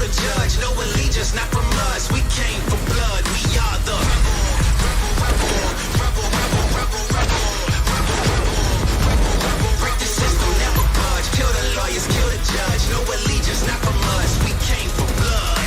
the judge. No allegiance, not from us. We came for blood. We are the break the system, never budge. Kill the lawyers, kill the judge. No allegiance, not from us. We came for blood.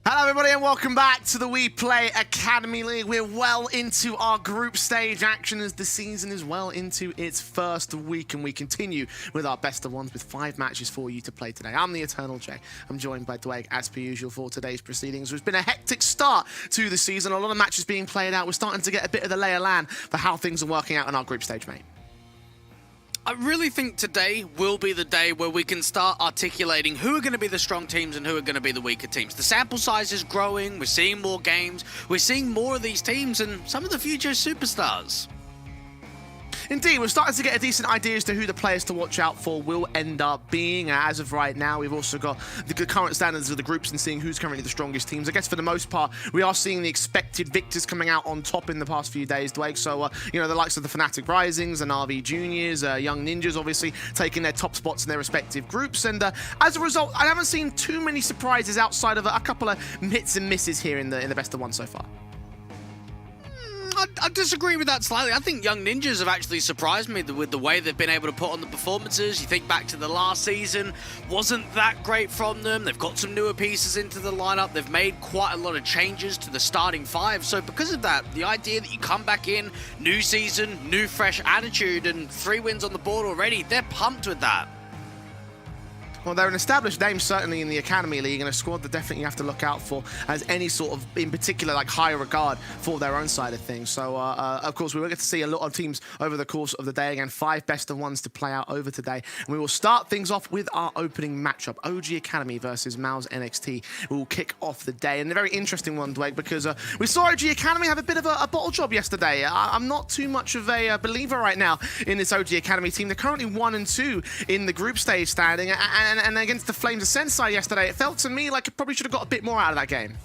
Hello everybody and welcome back to the WePlay Academy League. We're well into our group stage action as the season is well into its first week, and we continue with our best of ones with 5 matches for you to play today. I'm the Eternal J. I'm joined by Dwayne as per usual for today's proceedings. It's been a hectic start to the season. A lot of matches being played out. We're starting to get a bit of the lay of land for how things are working out in our group stage, mate. I really think today will be the day where we can start articulating who are going to be the strong teams and who are going to be the weaker teams. The sample size is growing, we're seeing more games, we're seeing more of these teams and some of the future superstars. Indeed, we're starting to get a decent idea as to who the players to watch out for will end up being. As of right now, we've also got the current standards of the groups and seeing who's currently the strongest teams. I guess for the most part, we are seeing the expected victors coming out on top in the past few days, Dwayne. So, you know, the likes of the Fnatic Risings and NAVI Juniors, Young Ninjas, obviously, taking their top spots in their respective groups. And as a result, I haven't seen too many surprises outside of a couple of hits and misses here in the best of one so far. I disagree with that slightly. I think Young Ninjas have actually surprised me with the way they've been able to put on the performances. You think back to the last season, wasn't that great from them. They've got some newer pieces into the lineup. They've made quite a lot of changes to the starting 5. So because of that, the idea that you come back in, new season, new fresh attitude, and 3 wins on the board already, they're pumped with that. Well, they're an established name, certainly in the Academy League, and a squad that definitely you have to look out for as any sort of, in particular, like high regard for their own side of things. So, of course, we will get to see a lot of teams over the course of the day. Again, 5 best of ones to play out over today. And we will start things off with our opening matchup, OG Academy versus MOUZ NXT. We will kick off the day. And a very interesting one, Dwayne, because we saw OG Academy have a bit of a bottle job yesterday. I'm not too much of a believer right now in this OG Academy team. They're currently 1 and 2 in the group stage standing, and against the Flames Ascent side yesterday, it felt to me like it probably should have got a bit more out of that game.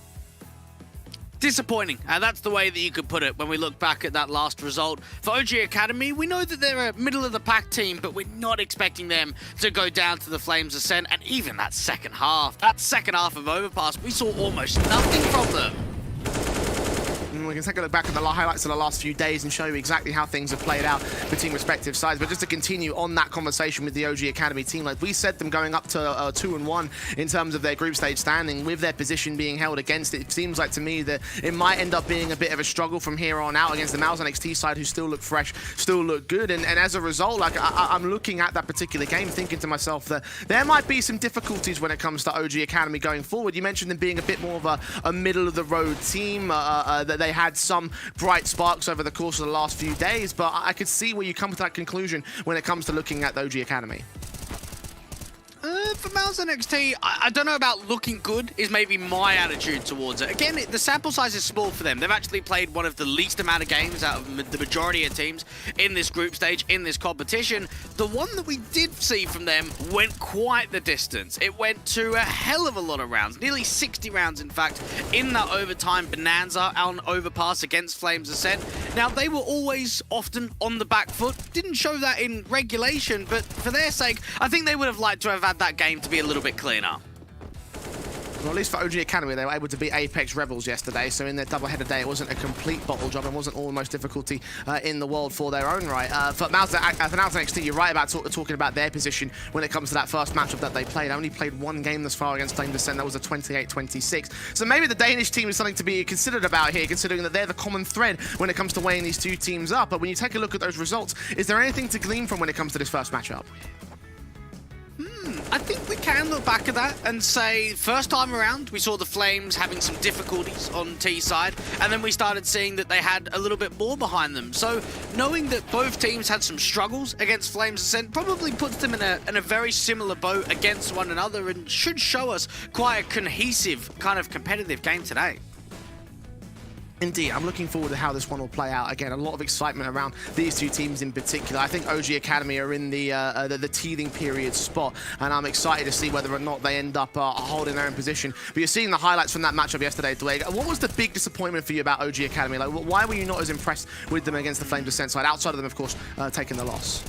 Disappointing, and that's the way that you could put it when we look back at that last result. For OG Academy, we know that they're a middle-of-the-pack team, but we're not expecting them to go down to the Flames Ascent, and even that second half of Overpass, we saw almost nothing from them. We can take a look back at the highlights of the last few days and show you exactly how things have played out between respective sides. But just to continue on that conversation with the OG Academy team, like we said, them going up to 2 and 1 in terms of their group stage standing, with their position being held against it. It seems like to me that it might end up being a bit of a struggle from here on out against the MOUZ NXT side, who still look fresh, still look good. And as a result, like I'm looking at that particular game, thinking to myself that there might be some difficulties when it comes to OG Academy going forward. You mentioned them being a bit more of a middle-of-the-road team, that they had some bright sparks over the course of the last few days, but I could see where you come to that conclusion when it comes to looking at the OG Academy. For MOUZ NXT, I don't know about looking good is maybe my attitude towards it. Again, the sample size is small for them. They've actually played one of the least amount of games out of the majority of teams in this group stage, in this competition. The one that we did see from them went quite the distance. It went to a hell of a lot of rounds, nearly 60 rounds in fact, in that overtime bonanza on Overpass against Flames Ascent. Now, they were always often on the back foot. Didn't show that in regulation, but for their sake, I think they would have liked to have had that game to be a little bit cleaner. Well, at least for OG Academy, they were able to beat Apex Rebels yesterday, so in their double-header day, it wasn't a complete bottle job and wasn't all the most difficulty in the world for their own right. For MOUZ NXT, you're right about talking about their position when it comes to that first matchup that they played. Only played 1 game thus far against Flames Ascent. That was a 28-26. So maybe the Danish team is something to be considered about here, considering that they're the common thread when it comes to weighing these two teams up. But when you take a look at those results, is there anything to glean from when it comes to this first matchup? I think we can look back at that and say, first time around, we saw the Flames having some difficulties on T side, and then we started seeing that they had a little bit more behind them. So knowing that both teams had some struggles against Flames Ascent probably puts them in a very similar boat against one another and should show us quite a cohesive kind of competitive game today. Indeed, I'm looking forward to how this one will play out. Again, a lot of excitement around these two teams in particular. I think OG Academy are in the teething period spot, and I'm excited to see whether or not they end up holding their own position. But you're seeing the highlights from that matchup yesterday, Dwayne. What was the big disappointment for you about OG Academy? Like, why were you not as impressed with them against the Flames Ascent side, outside of them, of course, taking the loss?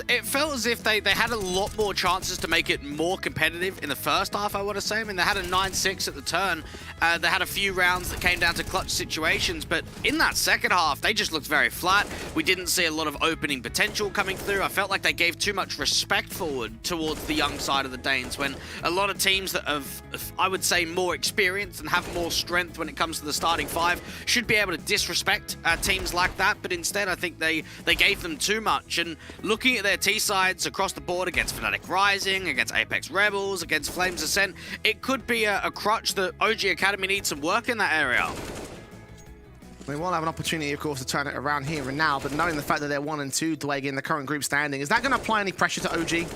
It felt as if they had a lot more chances to make it more competitive in the first half, I want to say. I mean, they had a 9-6 at the turn. They had a few rounds that came down to clutch situations, but in that second half, they just looked very flat. We didn't see a lot of opening potential coming through. I felt like they gave too much respect forward towards the young side of the Danes, when a lot of teams that have, I would say, more experience and have more strength when it comes to the starting five should be able to disrespect teams like that, but instead I think they gave them too much. And looking at their T-sides across the board against Fnatic Rising, against Apex Rebels, against Flames Ascent, it could be a crutch that OG Academy needs some work in that area. They will have an opportunity, of course, to turn it around here and now, but knowing the fact that they're 1 and 2, Dwayne, in the current group standing, is that going to apply any pressure to OG?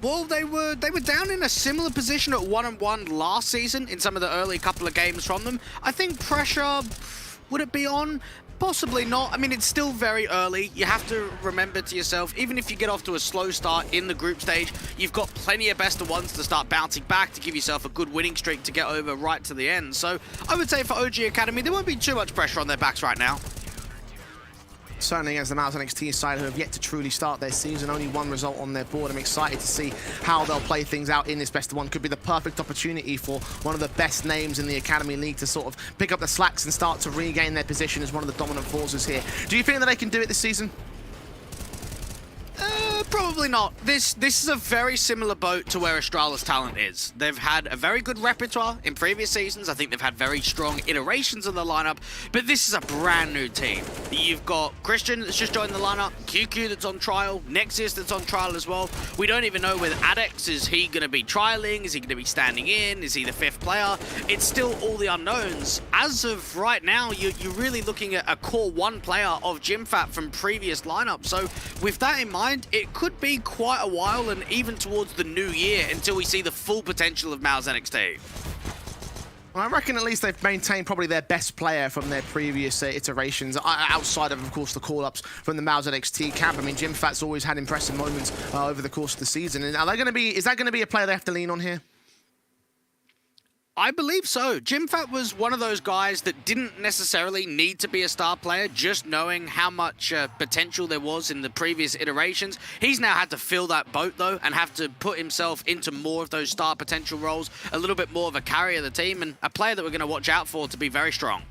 Well, they were down in a similar position at 1 and 1 last season in some of the early couple of games from them. I think pressure, would it be on? Possibly not. I mean, it's still very early. You have to remember to yourself, even if you get off to a slow start in the group stage, you've got plenty of best of ones to start bouncing back to give yourself a good winning streak to get over right to the end. So I would say for OG Academy, there won't be too much pressure on their backs right now. Certainly as the MOUZ NXT side, who have yet to truly start their season, only one result on their board. I'm excited to see how they'll play things out in this best of one. Could be the perfect opportunity for one of the best names in the Academy League to sort of pick up the slacks and start to regain their position as one of the dominant forces here. Do you think that they can do it this season? Probably not. This is a very similar boat to where Astralis talent is. They've had a very good repertoire in previous seasons. I think they've had very strong iterations of the lineup, but this is a brand new team. You've got Christian that's just joined the lineup, QQ that's on trial, Nexus that's on trial as well. We don't even know whether Adex, is he going to be trialing? Is he going to be standing in? Is he the 5th player? It's still all the unknowns. As of right now, you're really looking at a core 1 player of GymFat from previous lineups. So with that in mind, it could be quite a while, and even towards the new year, until we see the full potential of MOUZ NXT. Well, I reckon at least they've maintained probably their best player from their previous iterations, outside of course, the call-ups from the MOUZ NXT camp. I mean, GymFat's always had impressive moments over the course of the season. And is that going to be a player they have to lean on here? I believe so. GymFat was one of those guys that didn't necessarily need to be a star player, just knowing how much potential there was in the previous iterations. He's now had to fill that boat, though, and have to put himself into more of those star potential roles, a little bit more of a carrier of the team, and a player that we're going to watch out for to be very strong.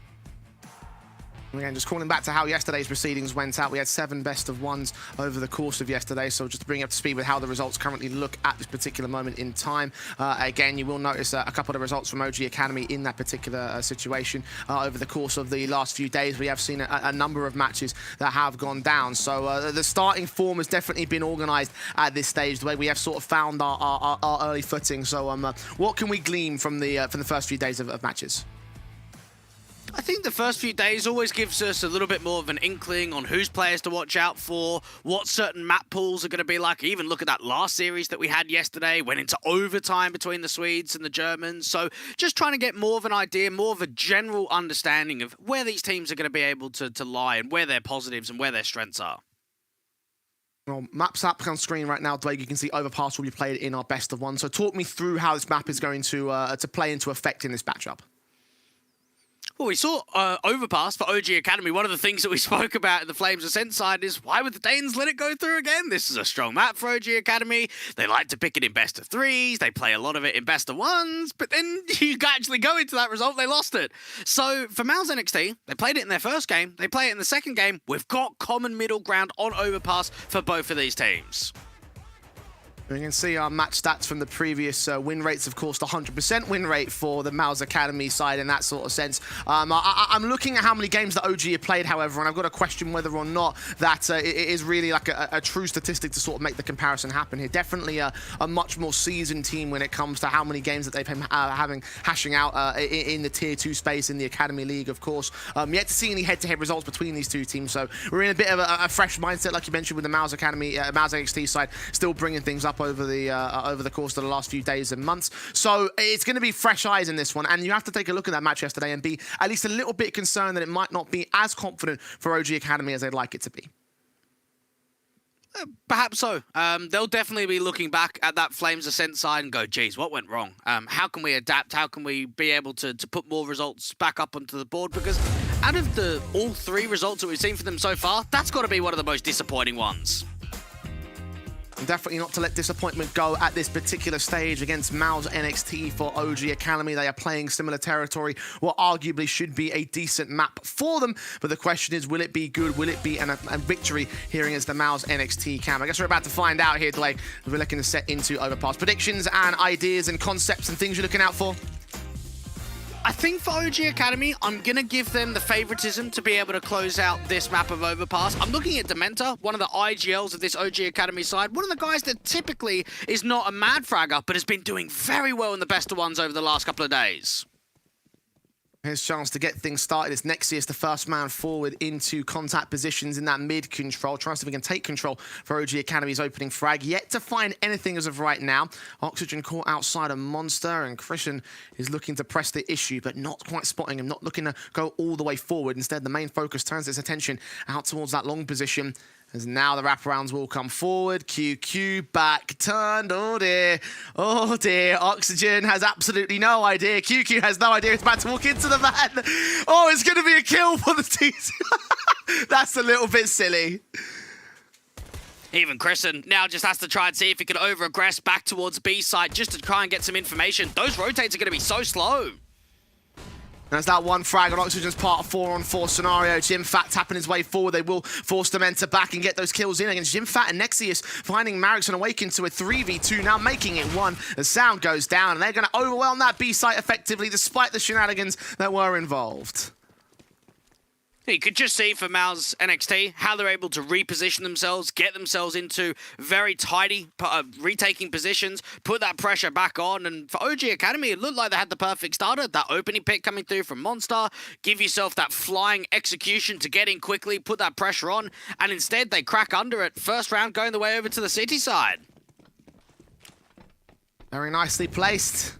Again, just calling back to how yesterday's proceedings went out, we had 7 best of ones over the course of yesterday, so just to bring you up to speed with how the results currently look at this particular moment in time. Again, you will notice a couple of results from OG Academy in that particular situation. Over the course of the last few days, we have seen a number of matches that have gone down, so the starting form has definitely been organised at this stage, the way we have sort of found our early footing. So what can we glean from the first few days of matches? I think the first few days always gives us a little bit more of an inkling on whose players to watch out for, what certain map pools are going to be like. Even look at that last series that we had yesterday, went into overtime between the Swedes and the Germans. So just trying to get more of an idea, more of a general understanding of where these teams are going to be able to lie and where their positives and where their strengths are. Well, maps up on screen right now, Dwayne. You can see Overpass will be played in our best of one. So talk me through how this map is going to play into effect in this matchup. Well, we saw Overpass for OG Academy. One of the things that we spoke about in the Flames Ascent side is, why would the Danes let it go through again? This is a strong map for OG Academy. They like to pick it in best of 3s. They play a lot of it in best of 1s. But then you actually go into that result, they lost it. So for MOUZ NXT, they played it in their first game. They play it in the second game. We've got common middle ground on Overpass for both of these teams. We can see our match stats from the previous win rates, of course, the 100% win rate for the MOUZ Academy side in that sort of sense. I'm looking at how many games that OG have played, however, and I've got to question whether or not that it is really like a true statistic to sort of make the comparison happen here. Definitely a much more seasoned team when it comes to how many games that they've been hashing out in the Tier 2 space in the Academy League, of course. Yet to see any head-to-head results between these two teams, so we're in a bit of a fresh mindset, like you mentioned, with the MOUZ Academy, MOUZ NXT side, still bringing things up up over the course of the last few days and months. So it's going to be fresh eyes in this one, and you have to take a look at that match yesterday and be at least a little bit concerned that it might not be as confident for OG Academy as they'd like it to be. Perhaps so. They'll definitely be looking back at that Flames Ascent side and go, geez, what went wrong? How can we adapt? How can we be able to put more results back up onto the board? Because out of all 3 results that we've seen from them so far, that's got to be one of the most disappointing ones. And definitely not to let disappointment go at this particular stage against MOUZ NXT for OG Academy. They are playing similar territory, what arguably should be a decent map for them. But the question is, will it be good? Will it be a victory here against the MOUZ NXT camp? I guess we're about to find out here, Delay. We're looking to set into Overpass predictions and ideas and concepts and things you're looking out for. I think for OG Academy, I'm going to give them the favoritism to be able to close out this map of Overpass. I'm looking at Dementa, one of the IGLs of this OG Academy side, one of the guys that typically is not a mad fragger, but has been doing very well in the best of ones over the last couple of days. His chance to get things started. It's Nexius, the first man forward into contact positions in that mid control. Trying to see if we can take control for OG Academy's opening frag. Yet to find anything as of right now. Oxygen caught outside a monster, and Christian is looking to press the issue, but not quite spotting him, not looking to go all the way forward. Instead, the main focus turns its attention out towards that long position. As now the wraparounds will come forward. QQ back turned. Oh dear. Oh dear. Oxygen has absolutely no idea. QQ has no idea. It's about to walk into the van. Oh, it's going to be a kill for the team. That's a little bit silly. Even Christian now just has to try and see if he can over-aggress back towards B site just to try and get some information. Those rotates are going to be so slow. There's that one frag on Oxygen's part of 4-on-4 scenario. Jimfat tapping his way forward. They will force Dementa back and get those kills in against Jimfat and Nexius, finding Marikson awakened to a 3v2, now making it 1. The sound goes down, and they're going to overwhelm that B site effectively, despite the shenanigans that were involved. You could just see for MOUZ NXT how they're able to reposition themselves, get themselves into very tidy retaking positions, put that pressure back on. And for OG Academy, it looked like they had the perfect starter. That opening pick coming through from Monster, give yourself that flying execution to get in quickly, put that pressure on, and instead they crack under it. First round going the way over to the city side. Very nicely placed.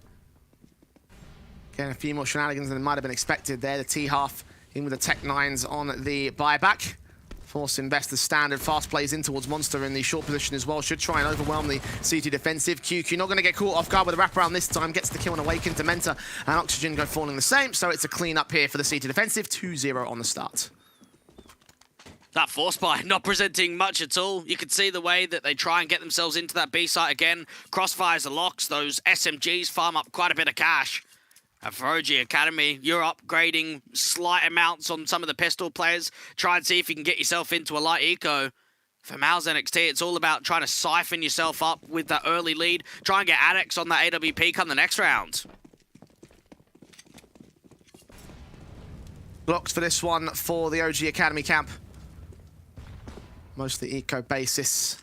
Getting a few more shenanigans than might have been expected there. The T-half in with the Tech 9s on the buyback. Forcing best the standard fast plays in towards Monster in the short position as well. Should try and overwhelm the CT defensive. QQ not going to get caught off guard with a wraparound this time. Gets the kill and Awaken. Dementa and Oxygen go falling the same. So it's a clean up here for the CT defensive. 2-0 on the start. That force buy not presenting much at all. You could see the way that they try and get themselves into that B site again. Crossfires the locks. Those SMGs farm up quite a bit of cash. For OG Academy, you're upgrading slight amounts on some of the pistol players. Try and see if you can get yourself into a light eco. For MOUZ NXT, it's all about trying to siphon yourself up with that early lead. Try and get Adex on that AWP come the next round. Blocks for this one for the OG Academy camp. Mostly eco basis.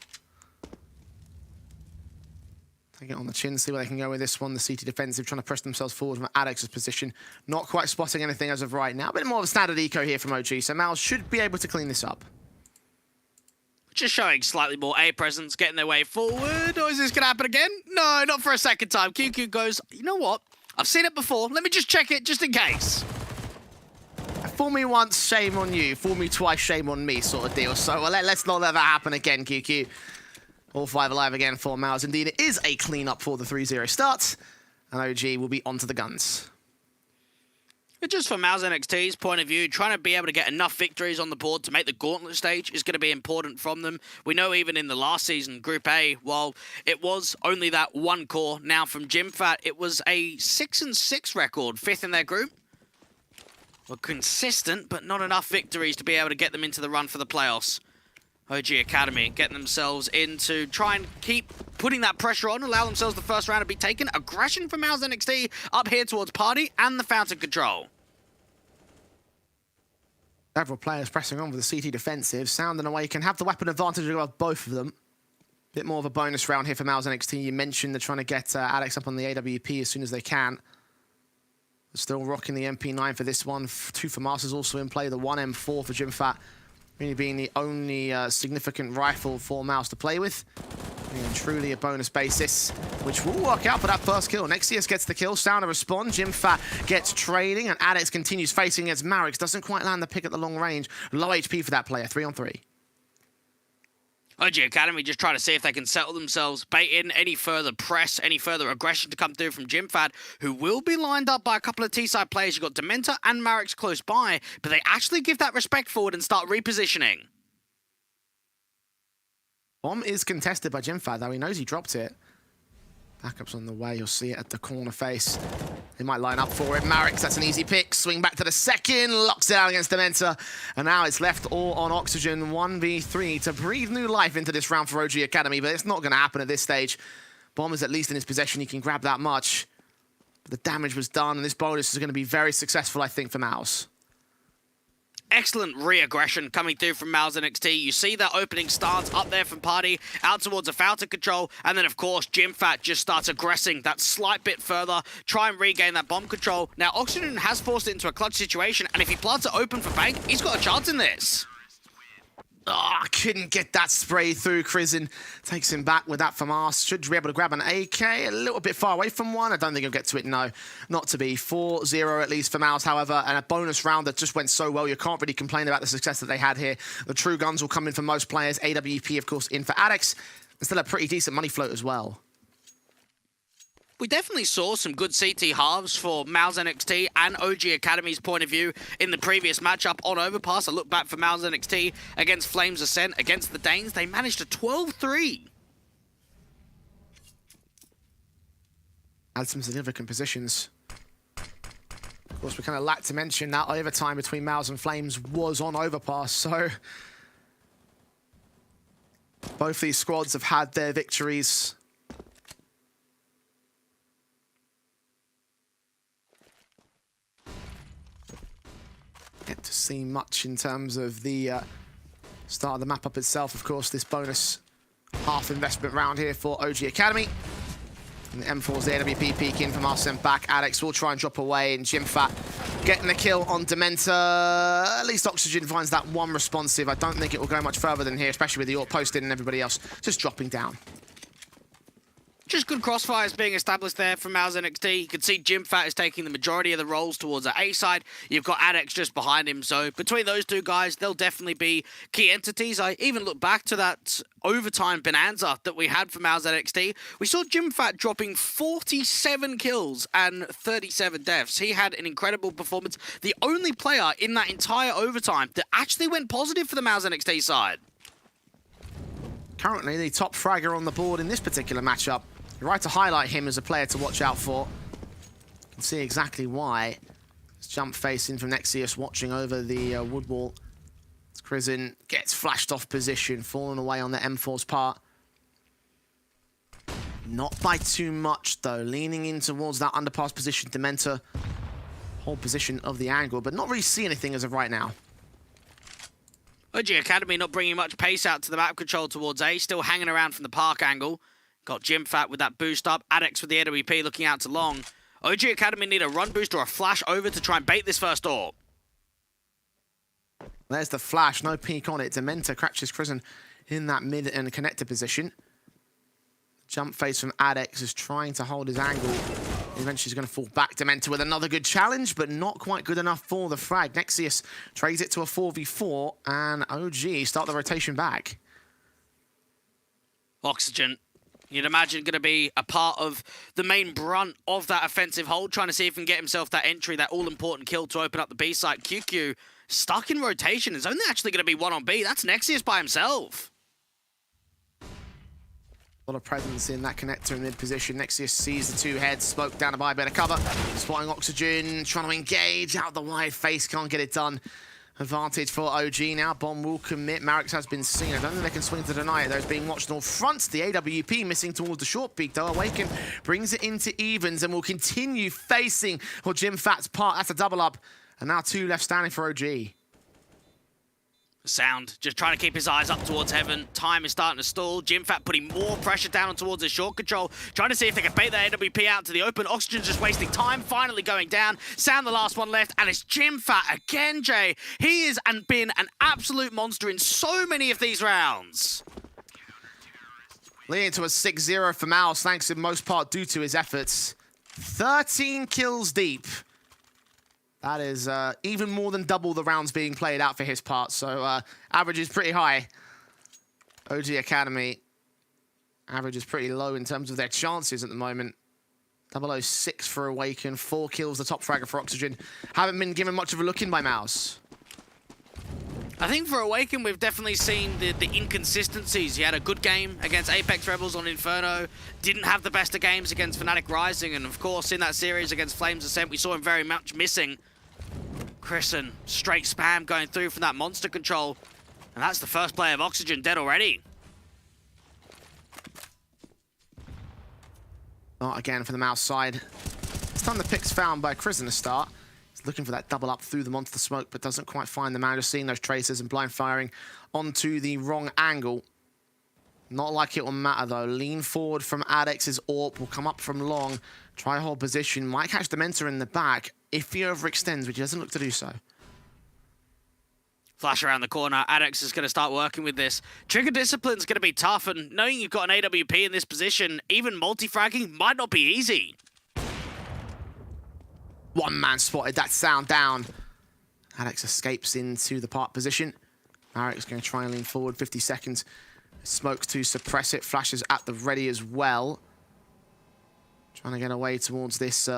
Take it on the chin, see where they can go with this one. The CT defensive trying to press themselves forward from Adex's position. Not quite spotting anything as of right now. A bit more of a standard eco here from OG, so MOUZ should be able to clean this up. Just showing slightly more A presence, getting their way forward. Or is this going to happen again? No, not for a second time. QQ goes, you know what? I've seen it before. Let me just check it, just in case. Fool me once, shame on you. Fool me twice, shame on me sort of deal. So let's not let that happen again, QQ. All 5 alive again for MOUZ. Indeed, it is a clean-up for the 3-0 start. And OG will be onto the guns. But just from MOUZ NXT's point of view, trying to be able to get enough victories on the board to make the gauntlet stage is going to be important from them. We know even in the last season, Group A, while it was only that one core now from Jimfat, it was a 6-6 record, 5th in their group. Well, consistent, but not enough victories to be able to get them into the run for the playoffs. OG Academy getting themselves in to try and keep putting that pressure on, allow themselves the first round to be taken. Aggression from MOUZ NXT up here towards Party and the Fountain Control. Several players pressing on with the CT defensive. Sound and Awaken have the weapon advantage of both of them. Bit more of a bonus round here for MOUZ NXT. You mentioned they're trying to get Alex up on the AWP as soon as they can. They're still rocking the MP9 for this one. 2 for Masters also in play. The 1M4 for Jimfat. Really being the only significant rifle for MOUZ to play with. And truly a bonus basis, which will work out for that first kill. NXT gets the kill, Sound to respond. JimFat gets trading, and Adex continues facing against Marix. Doesn't quite land the pick at the long range. Low HP for that player, 3-on-3. OG Academy just trying to see if they can settle themselves, bait in any further press, any further aggression to come through from JimFat, who will be lined up by a couple of T-side players. You've got Dementor and Marix close by, but they actually give that respect forward and start repositioning. Bomb is contested by JimFat, though. He knows he dropped it. Backup's on the way. You'll see it at the corner face. They might line up for it. Marix, that's an easy pick. Swing back to the second. Locks it out against Dementor. And now it's left all on Oxygen 1v3 to breathe new life into this round for OG Academy. But it's not going to happen at this stage. Bomb is at least in his possession. He can grab that much. But the damage was done. And this bonus is going to be very successful, I think, for MOUZ. Excellent re-aggression coming through from MOUZ NXT. You see that opening stance up there from Party, out towards a Falcon control, and then, of course, JimFat just starts aggressing that slight bit further, try and regain that bomb control. Now, Oxygen has forced it into a clutch situation, and if he plants it open for Bank, he's got a chance in this. Oh, couldn't get that spray through. Crizin takes him back with that from Ars. Should be able to grab an AK. A little bit far away from one. I don't think he'll get to it, no. Not to be. 4-0 at least for MOUZ, however, and a bonus round that just went so well. You can't really complain about the success that they had here. The true guns will come in for most players. AWP, of course, in for Adex. And still a pretty decent money float as well. We definitely saw some good CT halves for MOUZ NXT and OG Academy's point of view in the previous matchup on Overpass. A look back for MOUZ NXT against Flames Ascent against the Danes. They managed a 12-3. Had some significant positions. Of course, we kind of lacked to mention that overtime between MOUZ and Flames was on Overpass, so both these squads have had their victories. Get to see much in terms of the start of the map up itself. Of course, this bonus half investment round here for OG Academy. And the M4's the AWP peeking from Arsene back. Adex will try and drop away, and JimFat getting the kill on Dementor. At least Oxygen finds that one responsive. I don't think it will go much further than here, especially with the AWP posted and everybody else just dropping down. Just good crossfires being established there from MOUZ NXT. You can see JimFat is taking the majority of the rolls towards the A side. You've got Adex just behind him. So between those two guys, they'll definitely be key entities. I even look back to that overtime bonanza that we had for MOUZ NXT. We saw JimFat dropping 47 kills and 37 deaths. He had an incredible performance. The only player in that entire overtime that actually went positive for the MOUZ NXT side. Currently the top fragger on the board in this particular matchup. You're right to highlight him as a player to watch out for. You can see exactly why. This jump face in from Nexius watching over the wood wall. Crizin gets flashed off position, falling away on the M4's part. Not by too much though, leaning in towards that underpass position. Dementor, whole position of the angle, but not really see anything as of right now. OG Academy not bringing much pace out to the map control towards A, still hanging around from the park angle. Got JimFat with that boost up, Adex with the AWP looking out to long. OG Academy need a run boost or a flash over to try and bait this first AWP. There's the flash, no peek on it. Dementor catches Crizin in that mid and connector position. Jump face from Adex is trying to hold his angle. Eventually he's going to fall back. Dementor with another good challenge, but not quite good enough for the frag. Nexius trades it to a 4v4, and OG start the rotation back. Oxygen, you'd imagine, going to be a part of the main brunt of that offensive hold, trying to see if he can get himself that entry, that all-important kill to open up the B site. QQ stuck in rotation. It's only actually going to be one on B. That's Nexius by himself. A lot of presence in that connector in mid position. Nexius sees the two heads, smoke down to buy a better cover. Spotting Oxygen, trying to engage out the wide face, can't get it done. Advantage for OG now. Bomb will commit. Marix has been seen. I don't think they can swing to deny it. Those being watched all fronts. The AWP missing towards the short peak though. Awaken brings it into evens and will continue facing for JimFat's part. That's a double up. And now two left standing for OG. Sound just trying to keep his eyes up towards heaven. Time is starting to stall. JimFat putting more pressure down towards his short control, trying to see if they can bait that AWP out to the open. Oxygen's just wasting time, finally going down. Sound the last one left, and it's JimFat again, Jay. He has been an absolute monster in so many of these rounds. Leading to a 6-0 for MOUZ, thanks in most part due to his efforts. 13 kills deep. That is even more than double the rounds being played out for his part, so average is pretty high. OG Academy, average is pretty low in terms of their chances at the moment. 006 for Awaken, 4 kills, the top fragger for Oxygen. Haven't been given much of a look in by MOUZ. I think for Awaken, we've definitely seen the inconsistencies. He had a good game against Apex Rebels on Inferno, didn't have the best of games against Fnatic Rising, and of course in that series against Flames Ascent, we saw him very much missing. Chrisen, straight spam going through from that monster control, and that's the first player of Oxygen dead already. Not again for the MOUZ side. This time the pick's found by Chrisen to start. Looking for that double up through the monster smoke, but doesn't quite find the man. Just seeing those traces and blind firing onto the wrong angle. Not like it will matter though. Lean forward from Adex's AWP, will come up from long, try hold position, might catch the Mentor in the back if he overextends, which he doesn't look to do so. Flash around the corner, Adex is going to start working with this. Trigger discipline's going to be tough, and knowing you've got an AWP in this position, even multi-fragging might not be easy. One man spotted that sound down. Adex escapes into the park position. Marek's going to try and lean forward, 50 seconds. Smokes to suppress it, flashes at the ready as well. Trying to get away towards this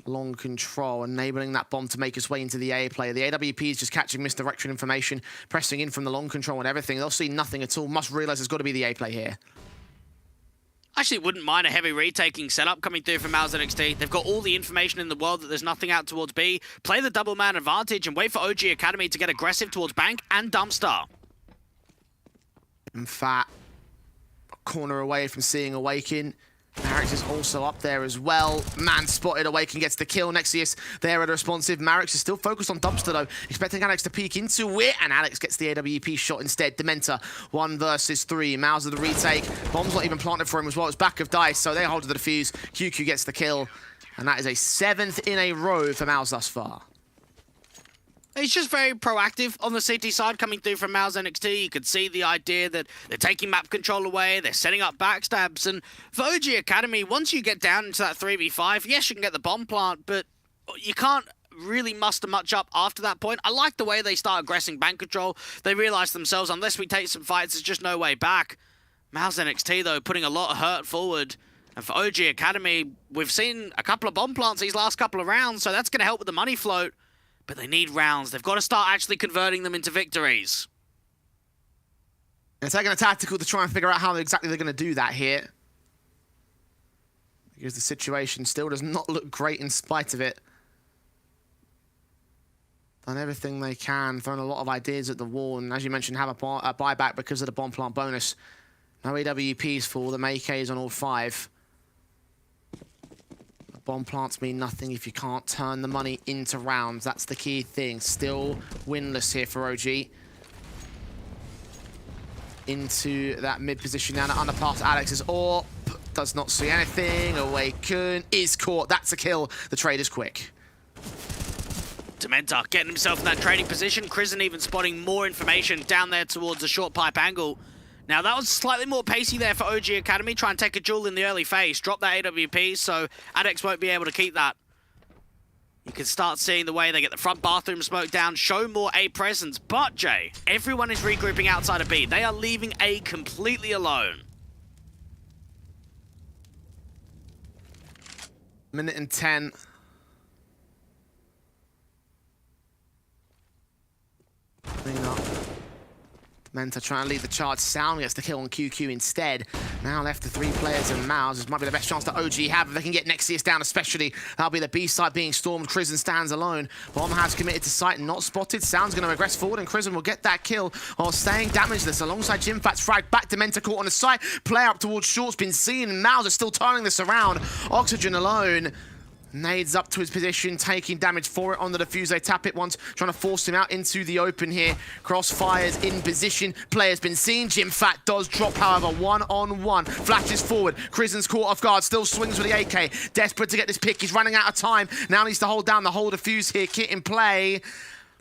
long control, enabling that bomb to make its way into the A player. The AWP is just catching misdirection information, pressing in from the long control and everything. They'll see nothing at all. Must realize there's got to be the A play here. Actually, wouldn't mind a heavy retaking setup coming through from MOUZ NXT. They've got all the information in the world that there's nothing out towards B. Play the double man advantage and wait for OG Academy to get aggressive towards Bank and Dumpster. And Fat, a corner away from seeing Awaken. Marix is also up there as well. Man spotted, Awaken gets the kill. Nexius there at a responsive. Marix is still focused on Dumpster though, expecting Alex to peek into it, and Alex gets the AWP shot instead. Dementa, 1 versus 3. MOUZ with the retake. Bomb's not even planted for him as well. It's back of Dice, so they hold to the defuse. QQ gets the kill, and that is a 7th in a row for MOUZ thus far. He's just very proactive on the CT side coming through from MOUZ NXT. You could see the idea that they're taking map control away, they're setting up backstabs, and for OG Academy, once you get down into that 3v5, yes, you can get the bomb plant, but you can't really muster much up after that point. I like the way they start aggressing bank control. They realize themselves, unless we take some fights, there's just no way back. MOUZ NXT, though, putting a lot of hurt forward. And for OG Academy, we've seen a couple of bomb plants these last couple of rounds, so that's going to help with the money float. But they need rounds. They've got to start actually converting them into victories. They're taking a tactical to try and figure out how exactly they're going to do that here. Because the situation still does not look great in spite of it. Done everything they can, thrown a lot of ideas at the wall, and as you mentioned, have a buyback because of the bomb plant bonus. No AWPs for them, AKs on all 5. Bomb plants mean nothing if you can't turn the money into rounds. That's the key thing. Still winless here for OG. Into that mid position now. Underpass Alex's AWP. Does not see anything. Awaken is caught. That's a kill. The trade is quick. Dementa getting himself in that trading position. Chrisen even spotting more information down there towards the short pipe angle. Now, that was slightly more pacey there for OG Academy. Try and take a jewel in the early phase. Drop that AWP, so Adex won't be able to keep that. You can start seeing the way they get the front bathroom smoke down, show more A presence. But, Jay, everyone is regrouping outside of B. They are leaving A completely alone. Minute and 10. Clean up. Menta trying to lead the charge. Sound gets the kill on QQ instead. Now left to 3 players and MOUZ. This might be the best chance that OG have if they can get Nexius down especially. That'll be the B side being stormed. Chrisen stands alone. Bomb has committed to site, not spotted. Sound's going to regress forward and Chrisen will get that kill while staying damageless alongside Jimfat's frag back to Menta caught on the site. Player up towards short's been seen and MOUZ is still turning this around. Oxygen alone. Nades up to his position, taking damage for it on the defuse. They tap it once, trying to force him out into the open here. Crossfires in position. Player's been seen. Jimfat does drop, however, 1-on-1. Flashes forward. Chrisen's caught off guard. Still swings with the AK. Desperate to get this pick. He's running out of time. Now needs to hold down the whole defuse here. Kit in play.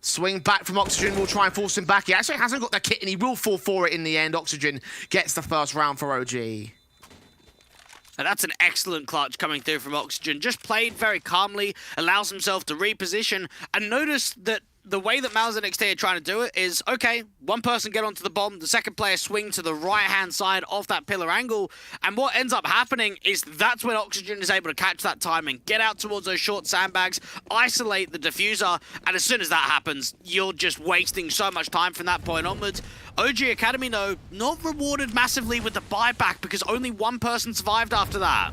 Swing back from Oxygen will try and force him back. He actually hasn't got the kit and he will fall for it in the end. Oxygen gets the first round for OG. And that's an excellent clutch coming through from Oxygen. Just played very calmly, allows himself to reposition, and notice that the way that MOUZ NXT are trying to do it is, okay, one person get onto the bomb, the second player swing to the right-hand side of that pillar angle, and what ends up happening is that's when Oxygen is able to catch that timing, get out towards those short sandbags, isolate the diffuser, and as soon as that happens, you're just wasting so much time from that point onwards. OG Academy, though, not rewarded massively with the buyback because only one person survived after that.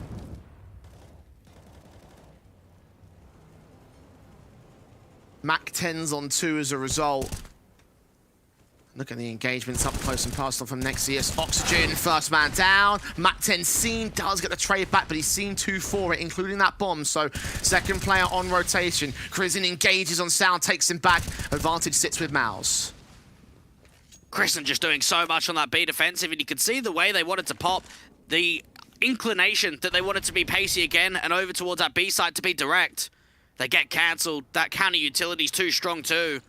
Mac 10's on 2 as a result. Look at the engagements up close and personal from Nexius. Oxygen, first man down. Mac 10 seen, does get the trade back, but he's seen 2 for it, including that bomb. So second player on rotation. Crizin engages on Sound, takes him back. Advantage sits with MOUZ. Crizin just doing so much on that B defensive, and you could see the way they wanted to pop, the inclination that they wanted to be pacey again and over towards that B site to be direct. They get cancelled. That counter utility's too strong too.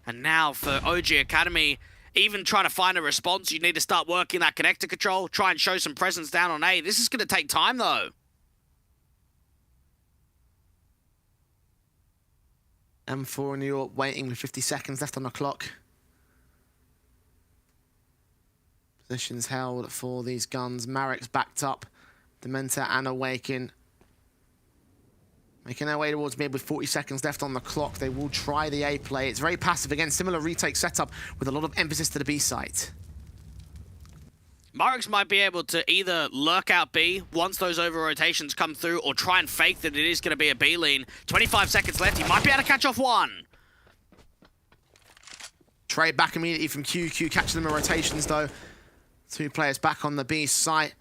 And now for OG Academy, even trying to find a response, you need to start working that connector control, try and show some presence down on A. This is going to take time though. M4 New York waiting with 50 seconds left on the clock. Positions held for these guns. Marek's backed up. Dementor and Awaken making their way towards mid with 40 seconds left on the clock. They will try the A play. It's very passive. Again, similar retake setup with a lot of emphasis to the B site. Marek's might be able to either lurk out B once those over-rotations come through or try and fake that it is going to be a B lean. 25 seconds left. He might be able to catch off one. Trade back immediately from QQ, catching them in rotations though. 2 players back on the B site.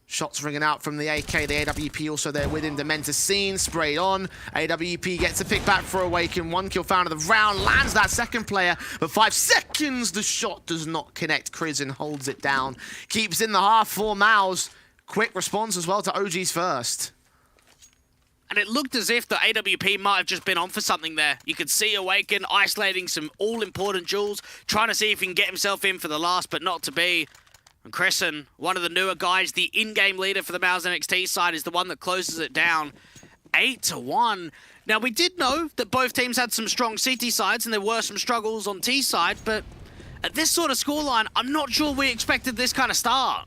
Shots ringing out from the AK, the AWP also there with him. Dementor seen, sprayed on. AWP gets a pick back for Awaken. 1 kill found of the round, lands that second player. But 5 seconds, the shot does not connect. Crizin holds it down. Keeps in the half for MOUZ. Quick response as well to OG's first. And it looked as if the AWP might have just been on for something there. You could see Awaken isolating some all-important jewels, trying to see if he can get himself in for the last, but not to be. And Crizin, one of the newer guys, the in-game leader for the MOUZ NXT side, is the one that closes it down 8-1. Now, we did know that both teams had some strong CT sides and there were some struggles on T side, but at this sort of scoreline, I'm not sure we expected this kind of start.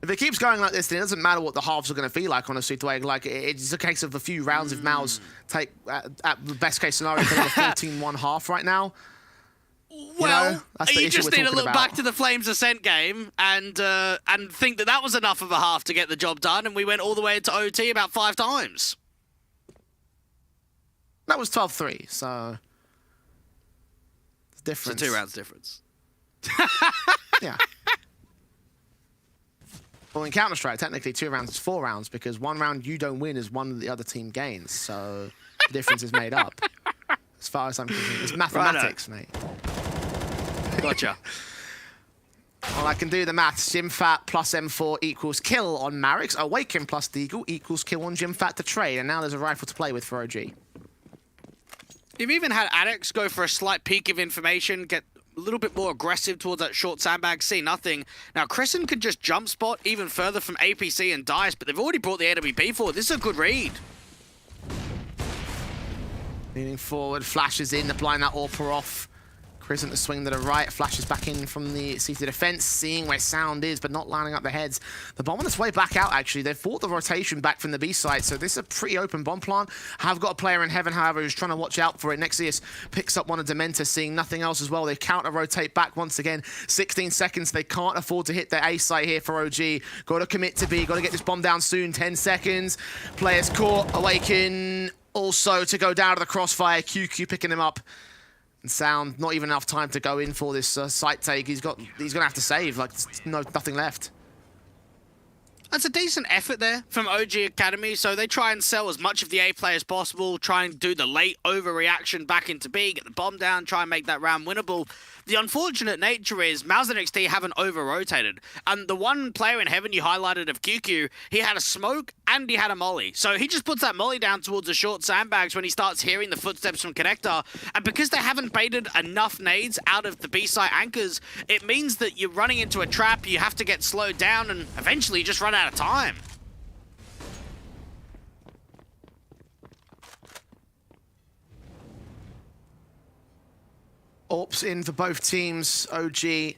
If it keeps going like this, then it doesn't matter what the halves are going to feel like, honestly. Like, it's a case of a few rounds if MOUZ take, at the best case scenario, they're a 14-1 half right now. Well, that's the you issue just we're need to talking look about. back to the Flames Ascent game and think that that was enough of a half to get the job done, and we went all the way into OT about 5 times. That was 12-3, so it's different. It's a 2 rounds difference. Yeah. Well, in Counter-Strike, technically 2 rounds is 4 rounds because 1 round you don't win is 1 the other team gains, so the difference is made up. As far as I'm concerned, it's mathematics, mate. Gotcha. Well, I can do the maths. Jimfat plus M4 equals kill on Marek's. Awaken plus Deagle equals kill on Jimfat to trade, and now there's a rifle to play with for OG. You've even had Adex go for a slight peak of information, get a little bit more aggressive towards that short sandbag, see nothing. Now, Crizin could just jump spot even further from APC and DICE, but they've already brought the AWP forward. This is a good read. Leaning forward, flashes in, applying that AWPer off. Crizin to swing to the right, flashes back in from the CT defense, seeing where Sound is, but not lining up the heads. The bomb on its way back out, actually. They've fought the rotation back from the B side, so this is a pretty open bomb plant. Have got a player in heaven, however, who's trying to watch out for it. Nexius picks up one of Dementor, seeing nothing else as well. They counter-rotate back once again. 16 seconds. They can't afford to hit their A site here for OG. Got to commit to B. Got to get this bomb down soon. 10 seconds. Players caught. Awaken also to go down to the crossfire. QQ picking him up. And Sound, not even enough time to go in for this site take. He's gonna have to save. Like, nothing left. That's a decent effort there from OG Academy. So they try and sell as much of the A play as possible, try and do the late overreaction back into B, get the bomb down, try and make that round winnable. The unfortunate nature is MOUZ NXT haven't over-rotated. And the one player in Heaven you highlighted of QQ, he had a smoke and he had a molly. So he just puts that molly down towards the short sandbags when he starts hearing the footsteps from Connector. And because they haven't baited enough nades out of the B-site anchors, it means that you're running into a trap, you have to get slowed down, and eventually you just run out of time. Ops in for both teams. OG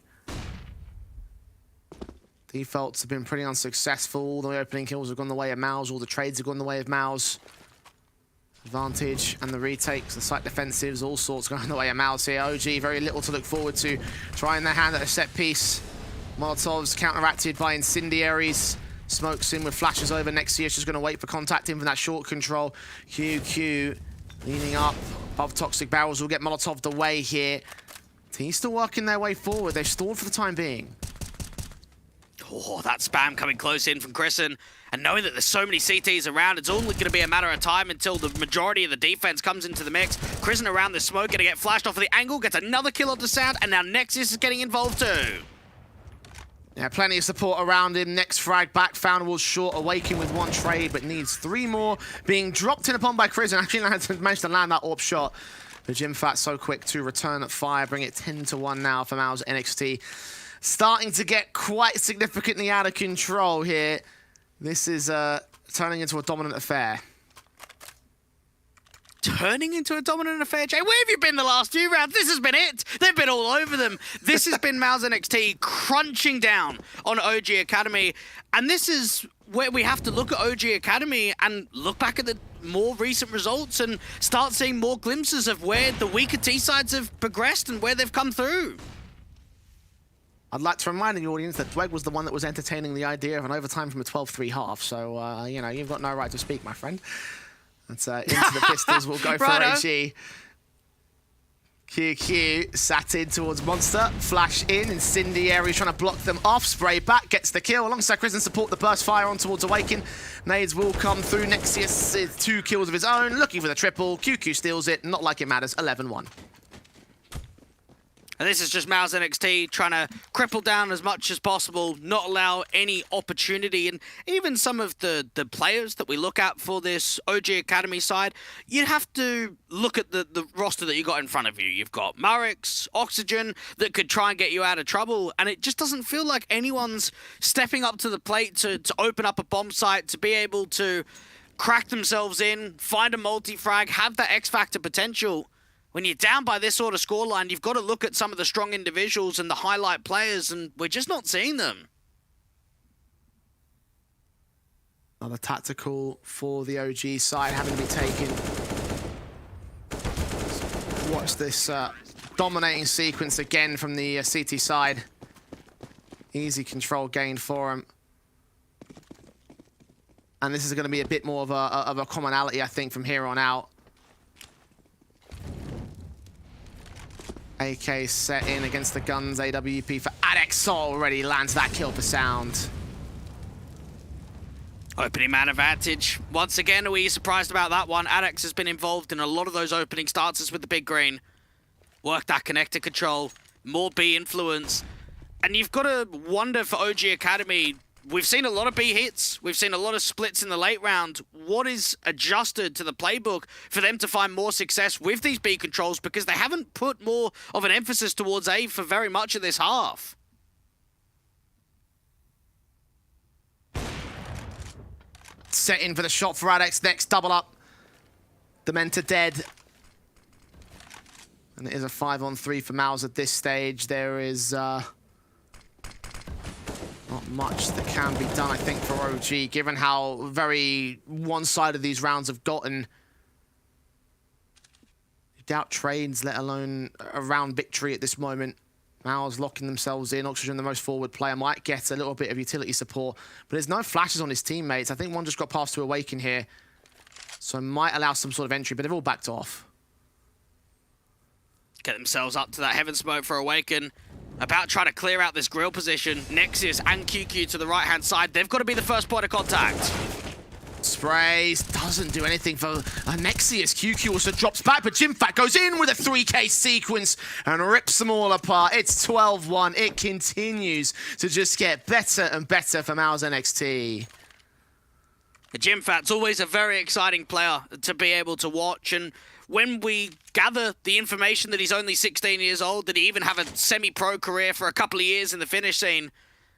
defaults have been pretty unsuccessful. All the opening kills have gone the way of MOUZ. All the trades have gone the way of MOUZ. Advantage and the retakes, the site defensives, all sorts going the way of MOUZ here. OG very little to look forward to. Trying their hand at a set piece. Molotovs counteracted by incendiaries. Smokes in with flashes over. Next year, she's going to wait for contact in from that short control. QQ leaning up above toxic barrels will get Molotoved away here. Team's still working their way forward. They've stalled for the time being. Oh, that spam coming close in from Chrisen. And knowing that there's so many CTs around, it's only going to be a matter of time until the majority of the defense comes into the mix. Chrisen around the smoke, going to get flashed off of the angle, gets another kill off the sound, and now Nexus is getting involved too. Yeah, plenty of support around him. Next frag back, found was short, Awaken with one trade, but needs 3 more. Being dropped in upon by Chrisen, actually managed to land that AWP shot. But Jim Fat so quick to return at fire, bring it 10-1 now for MOUZ NXT. Starting to get quite significantly out of control here. This is turning into a dominant affair. Turning into a dominant affair, Jay? Where have you been the last few rounds? This has been it. They've been all over them. This has been MOUZ NXT crunching down on OG Academy. And this is where we have to look at OG Academy and look back at the more recent results and start seeing more glimpses of where the weaker T-sides have progressed and where they've come through. I'd like to remind the audience that Dweg was the one that was entertaining the idea of an overtime from a 12-3 half. So, you know, you've got no right to speak, my friend. That's into the pistols. We'll go for OG. QQ sat in towards Monster. Flash in. Incendiary trying to block them off. Spray back. Gets the kill. Alongside Chrisen support the burst fire on towards Awaken. Nades will come through. Nexius is 2 kills of his own. Looking for the triple. QQ steals it. Not like it matters. 11-1. And this is just MOUZ NXT trying to cripple down as much as possible, not allow any opportunity. And even some of the players that we look at for this OG Academy side, you'd have to look at the roster that you got in front of you. You've got Murix, Oxygen, that could try and get you out of trouble. And it just doesn't feel like anyone's stepping up to the plate to open up a bomb site, to be able to crack themselves in, find a multi-frag, have that X-Factor potential. When you're down by this sort of scoreline, you've got to look at some of the strong individuals and the highlight players, and we're just not seeing them. Another tactical for the OG side having to be taken. Watch this dominating sequence again from the CT side. Easy control gain for him. And this is going to be a bit more of a commonality, I think, from here on out. AK set in against the guns. AWP for Adex already lands that kill for Sound. Opening man advantage. Once again, are we surprised about that one? Adex has been involved in a lot of those opening starters with the big green. Work that connector control. More B influence. And you've got to wonder for OG Academy, we've seen a lot of B hits. We've seen a lot of splits in the late round. What is adjusted to the playbook for them to find more success with these B controls? Because they haven't put more of an emphasis towards A for very much of this half. Set in for the shot for Adex. Next double up. Dementa dead. And it is a 5-on-3 for MOUZ at this stage. There is not much that can be done, I think, for OG, given how very one-sided these rounds have gotten. You doubt trades, let alone a round victory at this moment. MOUZ locking themselves in. Oxygen, the most forward player, might get a little bit of utility support, but there's no flashes on his teammates. I think one just got past to Awaken here, so might allow some sort of entry, but they've all backed off. Get themselves up to that heaven smoke for Awaken. About trying to clear out this grill position. Nexus and QQ to the right-hand side. They've got to be the first point of contact. Sprays doesn't do anything for Nexius. QQ also drops back, but Jimfat goes in with a 3K sequence and rips them all apart. It's 12-1. It continues to just get better and better for MOUZ NXT. Jimfat's always a very exciting player to be able to watch, and when we gather the information that he's only 16 years old, that he even have a semi-pro career for a couple of years in the Finnish scene,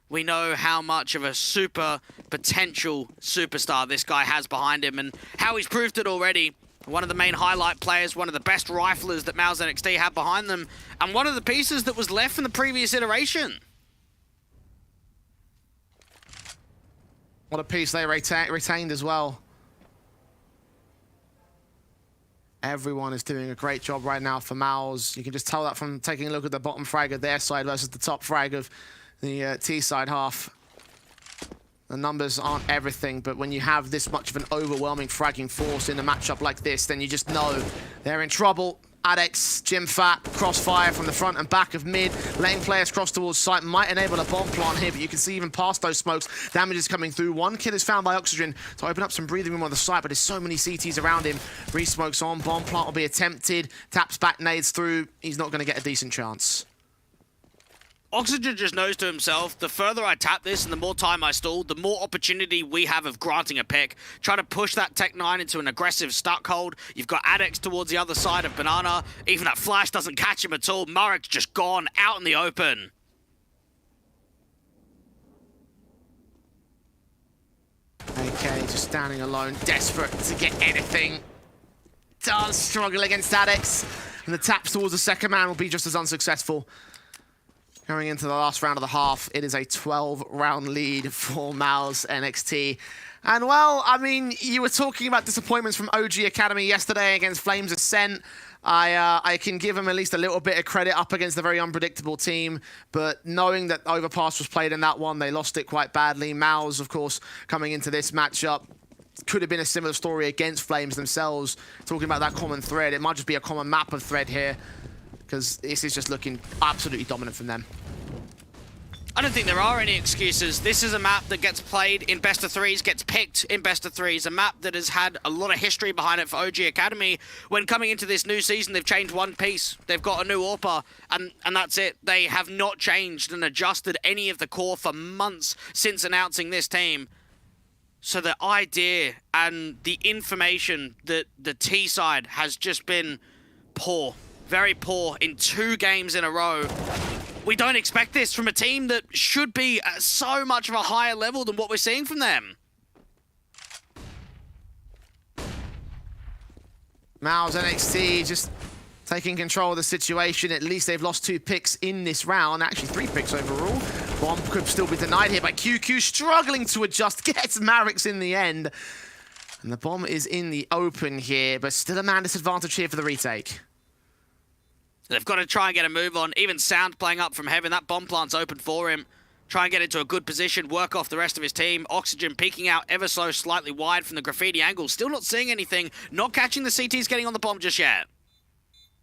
we know how much of a super potential superstar this guy has behind him and how he's proved it already. One of the main highlight players, one of the best riflers that MOUZ NXT have behind them, and one of the pieces that was left from the previous iteration. What a piece they retained as well. Everyone is doing a great job right now for MOUZ. You can just tell that from taking a look at the bottom frag of their side versus the top frag of the T side half. The numbers aren't everything, but when you have this much of an overwhelming fragging force in a matchup like this, then you just know they're in trouble. Adex, Jimfat, crossfire from the front and back of mid. Lane players cross towards site, might enable a bomb plant here, but you can see even past those smokes, damage is coming through. One kill is found by Oxygen to open up some breathing room on the site, but there's so many CTs around him. Re-smokes on, bomb plant will be attempted, taps back, nades through. He's not going to get a decent chance. Oxygen just knows to himself, the further I tap this and the more time I stall, the more opportunity we have of granting a pick. Try to push that Tech 9 into an aggressive stuck hold. You've got Adex towards the other side of Banana. Even that flash doesn't catch him at all. Murek's just gone out in the open. Okay, just standing alone, desperate to get anything. Does struggle against Adex. And the taps towards the second man will be just as unsuccessful. Going into the last round of the half, it is a 12-round lead for MOUZ NXT. And well, I mean, you were talking about disappointments from OG Academy yesterday against Flames Ascent. I can give them at least a little bit of credit up against a very unpredictable team, but knowing that Overpass was played in that one, they lost it quite badly. MOUZ, of course, coming into this matchup, could have been a similar story against Flames themselves. Talking about that common thread, it might just be a common map of thread here, because this is just looking absolutely dominant from them. I don't think there are any excuses. This is a map that gets played in best of threes, gets picked in best of threes, a map that has had a lot of history behind it for OG Academy. When coming into this new season, they've changed one piece. They've got a new AWPer, and that's it. They have not changed and adjusted any of the core for months since announcing this team. So the idea and the information that the T side has just been poor, very poor in 2 games in a row. We don't expect this from a team that should be at so much of a higher level than what we're seeing from them. MOUZ NXT just taking control of the situation. At least they've lost 2 picks in this round. Actually, 3 picks overall. Bomb could still be denied here by QQ, struggling to adjust. Gets Marix in the end. And the bomb is in the open here, but still a man disadvantage here for the retake. They've got to try and get a move on. Even Sound playing up from heaven. That bomb plant's open for him. Try and get into a good position, work off the rest of his team. Oxygen peeking out ever so slightly wide from the graffiti angle. Still not seeing anything. Not catching the CTs getting on the bomb just yet.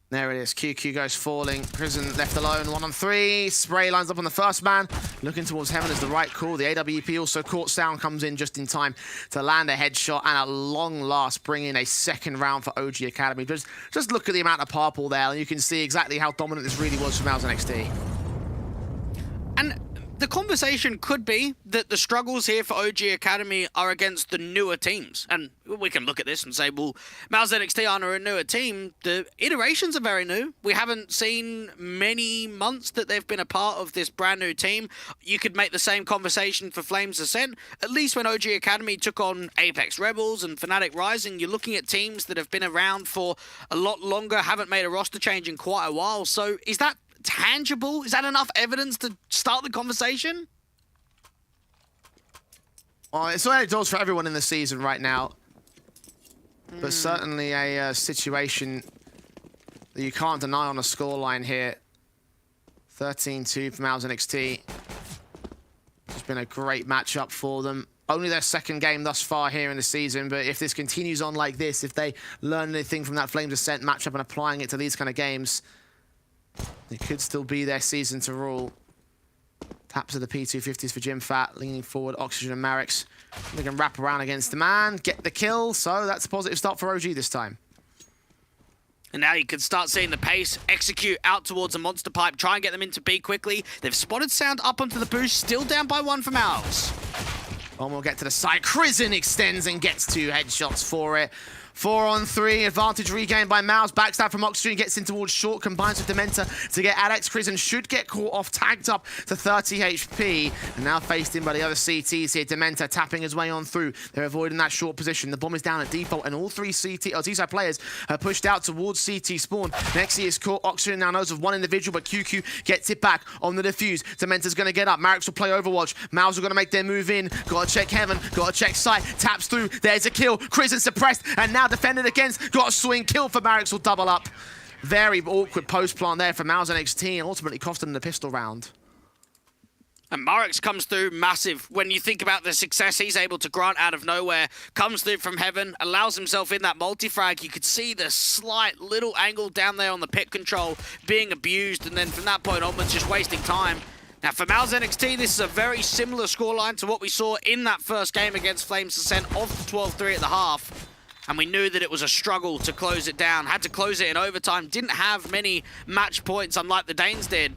There it is. QQ goes falling. Prison left alone. 1 on 3. Spray lines up on the first man. Looking towards heaven is the right call. The AWP also caught. Sound comes in just in time to land a headshot and at long last bring in a second round for OG Academy. Just look at the amount of purple there and you can see exactly how dominant this really was for MOUZ NXT. And the conversation could be that the struggles here for OG Academy are against the newer teams. And we can look at this and say, well, MOUZ NXT aren't a newer team. The iterations are very new. We haven't seen many months that they've been a part of this brand new team. You could make the same conversation for Flames Ascent. At least when OG Academy took on Apex Rebels and Fnatic Rising, you're looking at teams that have been around for a lot longer, haven't made a roster change in quite a while. So is that tangible? Is that enough evidence to start the conversation? Well, it's early doors for everyone in the season right now. But certainly a situation that you can't deny on a scoreline here. 13-2 for MOUZ NXT. It's been a great matchup for them. Only their second game thus far here in the season, but if this continues on like this, if they learn anything from that Flames Ascent matchup and applying it to these kind of games, it could still be their season to rule. Taps of the P250s for Jim Fat, leaning forward, Oxygen and Marix. They can wrap around against the man, get the kill, so that's a positive start for OG this time. And now you can start seeing the pace, execute out towards a monster pipe, try and get them into B quickly. They've spotted Sound up onto the boost, still down by 1 for MOUZ. One will get to the side. Crizin extends and gets 2 headshots for it. 4 on 3, advantage regained by MOUZ. Backstab from Oxygen, gets in towards short, combines with Dementa to get Alex. Crizin should get caught off, tagged up to 30 HP. And now faced in by the other CTs here. Dementa tapping his way on through. They're avoiding that short position. The bomb is down at default, and all 3 T-side players are pushed out towards CT spawn. NXT is caught. Oxygen now knows of one individual, but QQ gets it back on the defuse. Dementa's going to get up. Marix will play Overwatch. MOUZ are going to make their move in. Got to check Heaven. Got to check site. Taps through. There's a kill. Crizin suppressed, and now defended against. Got a swing. Kill for Marix will double up. Very awkward post plant there for MOUZ NXT, and ultimately cost them the pistol round. And Marix comes through massive. When you think about the success he's able to grant out of nowhere, comes through from Heaven, allows himself in that multi-frag. You could see the slight little angle down there on the pit control being abused, and then from that point onwards just wasting time. Now for MOUZ NXT, this is a very similar scoreline to what we saw in that first game against Flames Ascent of the 12-3 at the half. And we knew that it was a struggle to close it down. Had to close it in overtime. Didn't have many match points, unlike the Danes did.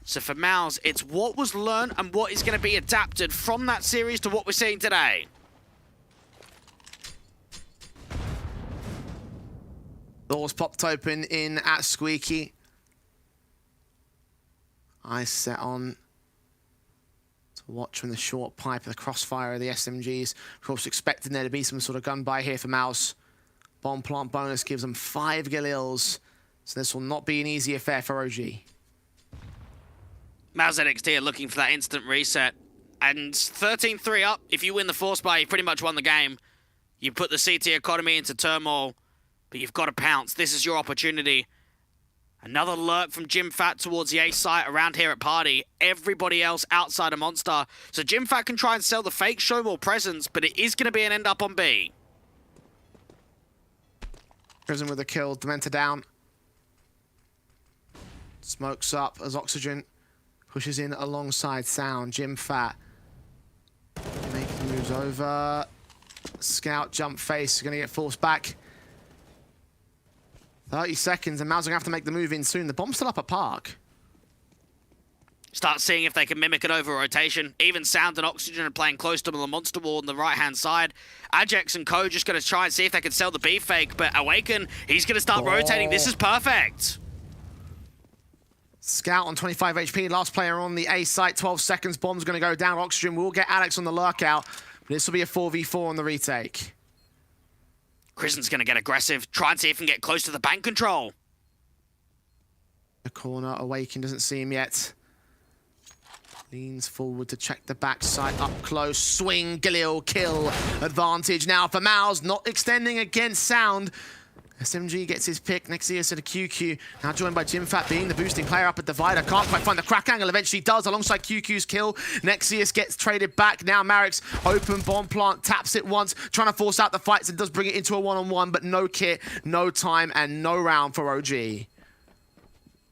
So for MOUZ, it's what was learned and what is going to be adapted from that series to what we're seeing today. Doors popped open in at Squeaky. Eyes set on to watch from the short pipe of the crossfire of the SMGs. Of course, expecting there to be some sort of gun by here for MOUZ. Bomb plant bonus gives them 5 Galils, so this will not be an easy affair for OG. MOUZ NXT are looking for that instant reset. And 13-3 up, if you win the force buy, you pretty much won the game. You put the CT economy into turmoil, but you've got to pounce. This is your opportunity. Another lurk from Jim Fat towards the A site around here at Party. Everybody else outside of Monster. So Jim Fat can try and sell the fake, show more presence, but it is going to be an end up on B. Prison with a kill, Dementa down. Smokes up as Oxygen pushes in alongside Sound. Jim Fat making moves over. Scout jump face is going to get forced back. 30 seconds, and MOUZ are going to have to make the move in soon. The bomb's still up at Park. Start seeing if they can mimic an over-rotation. Even Sound and Oxygen are playing close to the monster wall on the right-hand side. Ajax and Co just going to try and see if they can sell the B fake, but Awaken, he's going to start rotating. This is perfect. Scout on 25 HP, last player on the A site, 12 seconds, bomb's going to go down. Oxygen will get Alex on the lurkout, but this will be a 4v4 on the retake. Crisen's going to get aggressive, try and see if he can get close to the bank control. The corner, Awaken doesn't see him yet. Leans forward to check the backside, up close, swing, Galil, kill. Advantage now for MOUZ, not extending against Sound. SMG gets his pick, Nexius to the QQ, now joined by Jim Fat being the boosting player up at Divider. Can't quite find the crack angle, eventually does alongside QQ's kill. Nexius gets traded back, now Marix, open bomb plant, taps it once, trying to force out the fights and does bring it into a one-on-one, but no kit, no time, and no round for OG.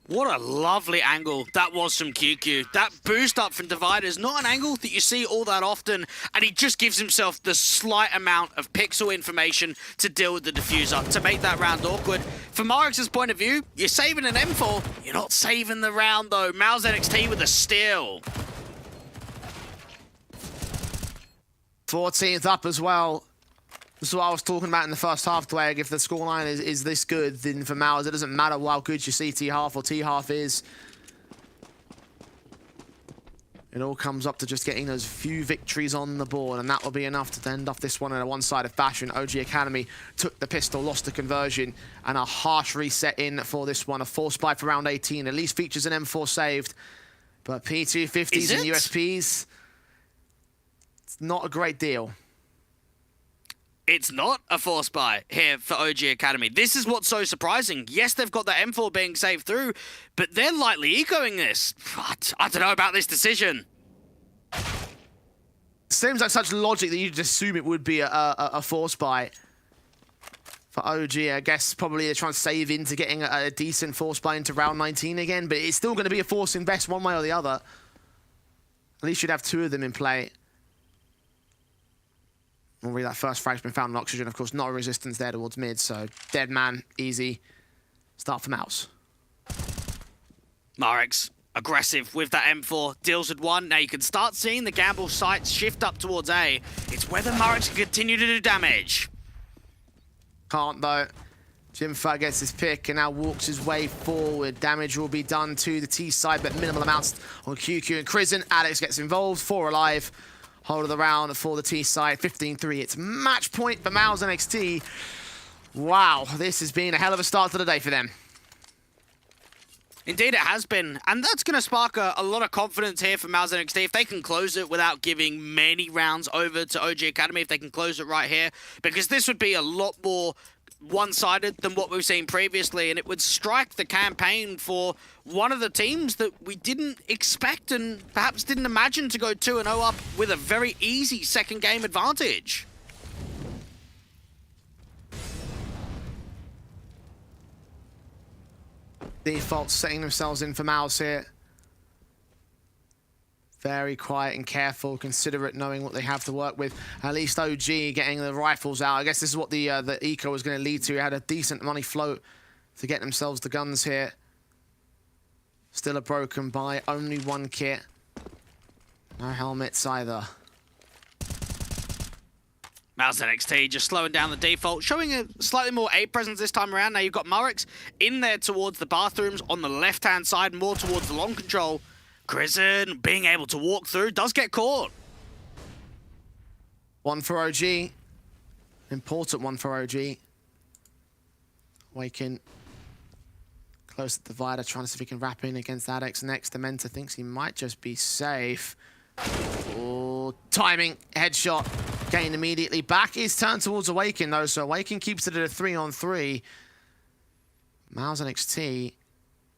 What a lovely angle that was from QQ. That boost up from Divider is not an angle that you see all that often, and he just gives himself the slight amount of pixel information to deal with the diffuser, to make that round awkward. From Marix's point of view, you're saving an M4, you're not saving the round though. MOUZ NXT with a steal. 14th up as well. This is what I was talking about in the first half, Dwayne. If the scoreline is this good, then for MOUZ, it doesn't matter how good your CT half or T half is. It all comes up to just getting those few victories on the board, and that will be enough to end off this one in a one-sided fashion. OG Academy took the pistol, lost the conversion, and a harsh reset in for this one. A force buy for round 18, at least features an M4 saved. But P250s and USPs, it's not a great deal. It's not a force buy here for OG Academy. This is what's so surprising. Yes, they've got the M4 being saved through, but they're lightly ecoing this. I don't know about this decision. Seems like such logic that you'd assume it would be a force buy. For OG, I guess probably they're trying to save into getting a decent force buy into round 19 again, but it's still going to be a force invest one way or the other. At least you'd have 2 of them in play. Already that first frag's been found on Oxygen. Of course, not a resistance there towards mid, so dead man, easy. Start for MOUZ. Marex, aggressive with that M4, deals with 1. Now you can start seeing the gamble sights shift up towards A. It's whether Marex can continue to do damage. Can't though. Jimfa gets his pick and now walks his way forward. Damage will be done to the T side, but minimal amounts on QQ and Crizzen. Alex gets involved, 4 alive. Hold of the round for the T side, 15-3. It's match point for MOUZ NXT. Wow, this has been a hell of a start to the day for them. Indeed, it has been. And that's going to spark a lot of confidence here for MOUZ NXT. If they can close it without giving many rounds over to OG Academy, if they can close it right here, because this would be a lot more one-sided than what we've seen previously, and it would strike the campaign for one of the teams that we didn't expect and perhaps didn't imagine to go 2-0 up with a very easy second game advantage. Default setting themselves in for MOUZ here. Very quiet and careful, considerate, knowing what they have to work with. At least OG getting the rifles out. I guess this is what the eco was going to lead to. Had a decent money float to get themselves the guns here. Still a broken buy, only 1 kit. No helmets either. MOUZ NXT just slowing down the default, showing a slightly more A presence this time around. Now you've got Marex in there towards the bathrooms on the left-hand side, more towards the long control. Crizzen being able to walk through, does get caught. 1 for OG. Important 1 for OG. Waking. Close to the divider, trying to see if he can wrap in against Adex next. Dementa thinks he might just be safe. Oh, timing, headshot. Gain immediately. Back is turned towards Awaken though, so Awaken keeps it at a 3-on-3. MOUZ NXT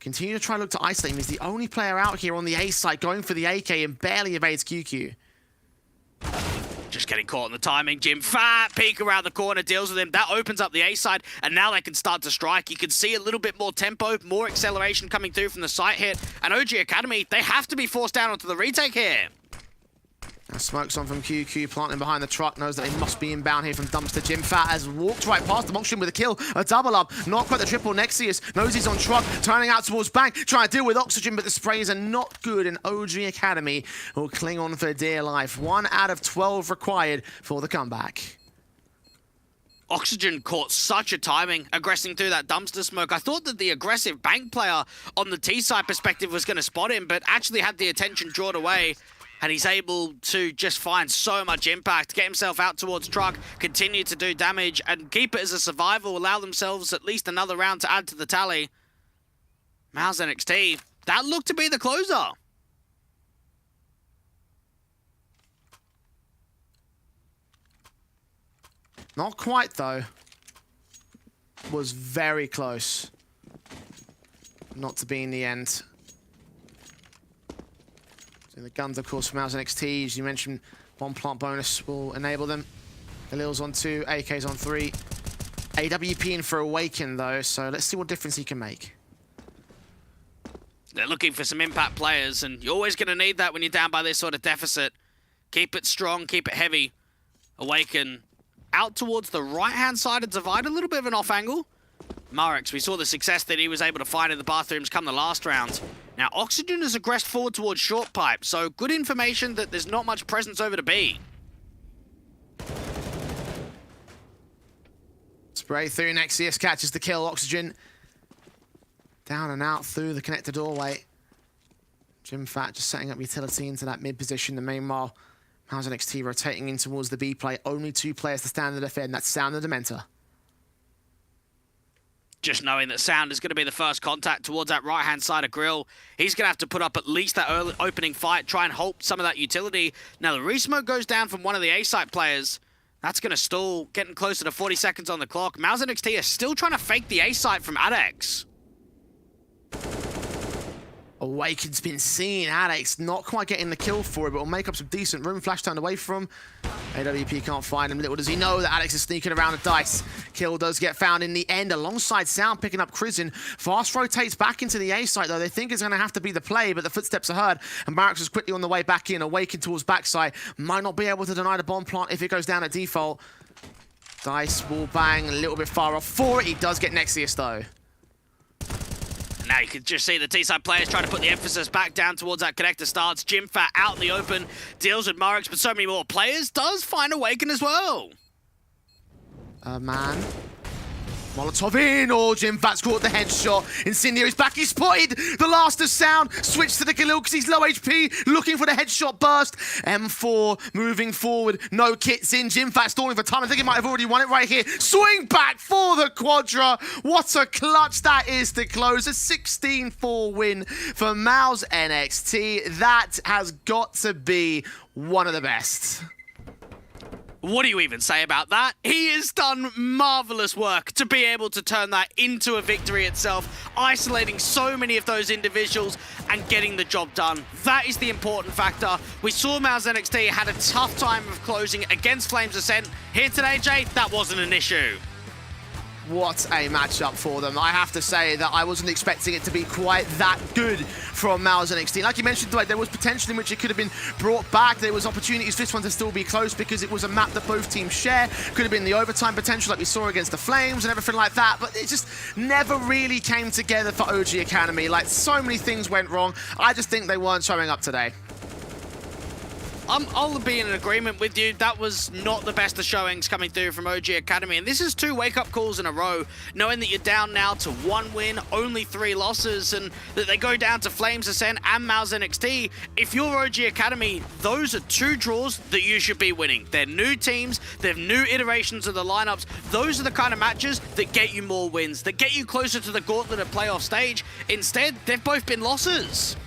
continue to try to look to isolate him. He's the only player out here on the A side going for the AK and barely evades QQ. Just getting caught on the timing. Jim Fat peek around the corner, deals with him. That opens up the A side, and now they can start to strike. You can see a little bit more tempo, more acceleration coming through from the site hit. And OG Academy, they have to be forced down onto the retake here. Now smoke's on from QQ, planting behind the truck, knows that they must be inbound here from Dumpster. Jim Fat has walked right past the Moxon with a kill, a double up, not quite the triple. Nexius knows he's on truck, turning out towards Bank, trying to deal with Oxygen, but the sprays are not good, and OG Academy will cling on for dear life. 1 out of 12 required for the comeback. Oxygen caught such a timing, aggressing through that dumpster smoke. I thought that the aggressive Bank player on the T-side perspective was going to spot him, but actually had the attention drawn away. And he's able to just find so much impact, get himself out towards truck, continue to do damage, and keep it as a survival, allow themselves at least another round to add to the tally. MOUZ NXT, that looked to be the closer. Not quite, though. Was very close. Not to be in the end. So the guns, of course, from MOUZ NXT, as you mentioned, 1 plant bonus will enable them. Khalil's on 2, AK's on 3. AWP in for Awaken, though, so let's see what difference he can make. They're looking for some impact players, and you're always going to need that when you're down by this sort of deficit. Keep it strong, keep it heavy. Awaken out towards the right-hand side of Divide, a little bit of an off angle. Marex, we saw the success that he was able to find in the bathrooms come the last round. Now, Oxygen has aggressed forward towards short pipe, so good information that there's not much presence over to B. Spray through, Nexius catches the kill. Oxygen down and out through the connector doorway. Jim Fat just setting up utility into that mid position. The meanwhile, MOUZ NXT rotating in towards the B play. Only 2 players to stand and defend. That's Sound and Dementa. Just knowing that Sound is going to be the first contact towards that right-hand side of Grill. He's going to have to put up at least that early opening fight, try and halt some of that utility. Now, the resmoke goes down from one of the A-site players. That's going to stall, getting closer to 40 seconds on the clock. MOUZ NXT is still trying to fake the A-site from Adex. Awaken's been seen. Alex not quite getting the kill for it, but will make up some decent room. Flash turned away from. AWP can't find him. Little does he know that Alex is sneaking around the dice. Kill does get found in the end alongside Sound picking up Crizin. Fast rotates back into the A site though. They think it's going to have to be the play, but the footsteps are heard. And Barracks is quickly on the way back in. Awaken towards backside. Might not be able to deny the bomb plant if it goes down at default. Dice will bang a little bit far off for it. He does get Nexius though. Now you can just see the T-side players trying to put the emphasis back down towards that connector starts. Jimfat out in the open, deals with Murix, but so many more players does find Awaken as well. Man. Molotov in, or Jimfat's caught the headshot. Incendiary's back, he's spotted the last of Sound. Switch to the Galil because he's low HP, looking for the headshot burst. M4 moving forward, no kits in. Jimfat stalling for time. I think he might have already won it right here. Swing back for the Quadra. What a clutch that is to close. A 16-4 win for MOUZ NXT. That has got to be one of the best. What do you even say about that? He has done marvelous work to be able to turn that into a victory itself, isolating so many of those individuals and getting the job done. That is the important factor. We saw MOUZ NXT had a tough time of closing against Flames Ascent. Here today, Jay, that wasn't an issue. What a matchup for them. I have to say that I wasn't expecting it to be quite that good from MOUZ NXT. Like you mentioned, Dwight, there was potential in which it could have been brought back. There was opportunities for this one to still be close because it was a map that both teams share. Could have been the overtime potential like we saw against the Flames and everything like that, but it just never really came together for OG Academy. Like, so many things went wrong. I just think they weren't showing up today. I'll be in agreement with you. That was not the best of showings coming through from OG Academy. And this is 2 wake-up calls in a row, knowing that you're down now to 1 win, only 3 losses, and that they go down to Flames Ascent and MOUZ NXT. If you're OG Academy, those are 2 draws that you should be winning. They're new teams, they're new iterations of the lineups. Those are the kind of matches that get you more wins, that get you closer to the gauntlet of playoff stage. Instead, they've both been losses.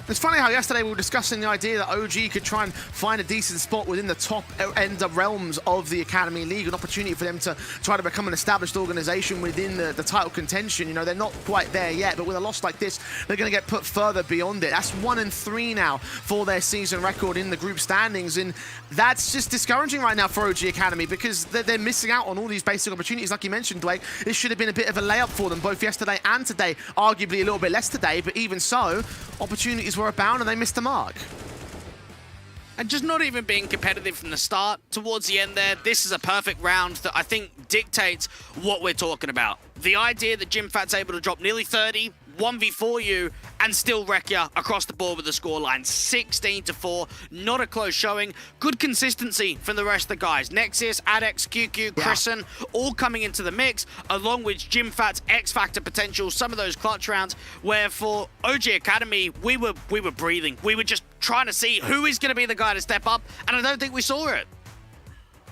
It's funny how yesterday we were discussing the idea that OG could try and find a decent spot within the top end of realms of the Academy League, an opportunity for them to try to become an established organization within the title contention. You know, they're not quite there yet, but with a loss like this, they're going to get put further beyond it. That's 1-3 now for their season record in the group standings, and that's just discouraging right now for OG Academy because they're missing out on all these basic opportunities. Like you mentioned, Blake, this should have been a bit of a layup for them, both yesterday and today. Arguably a little bit less today, but even so, opportunities were abound and they missed the mark. And just not even being competitive from the start. Towards the end there, this is a perfect round that I think dictates what we're talking about. The idea that Jimfat's able to drop nearly 30, 1v4 you, and still wreck you across the board with the scoreline. 16-4, not a close showing. Good consistency from the rest of the guys. Nexius, Adex, QQ, Chrisen, all coming into the mix, along with Jimfat's X-Factor potential, some of those clutch rounds, where for OG Academy, we were breathing. We were just trying to see who is going to be the guy to step up, and I don't think we saw it.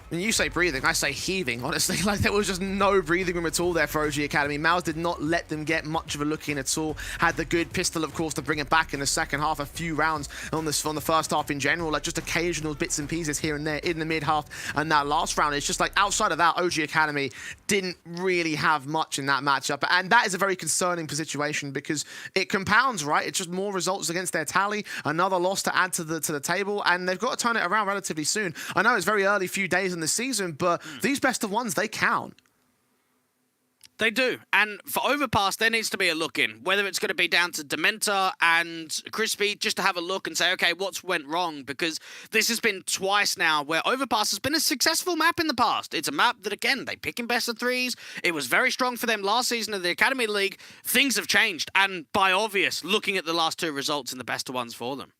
When you say breathing, I say heaving, honestly. Like, there was just no breathing room at all there for OG Academy. MOUZ did not let them get much of a look in at all. Had the good pistol, of course, to bring it back in the second half. A few rounds on the first half in general, like just occasional bits and pieces here and there in the mid half. And that last round, it's just like outside of that, OG Academy didn't really have much in that matchup. And that is a very concerning situation because it compounds, right? It's just more results against their tally, another loss to add to the table, and they've got to turn it around relatively soon. I know it's very early few days in the season, but these best of ones, they count. They do. And for Overpass, there needs to be a look in. Whether it's going to be down to Dementor and Crispy, just to have a look and say, okay, what's went wrong? Because this has been twice now where Overpass has been a successful map in the past. It's a map that, again, they pick in best of 3s. It was very strong for them last season of the Academy League. Things have changed. And by obvious, looking at the last 2 results in the best of ones for them.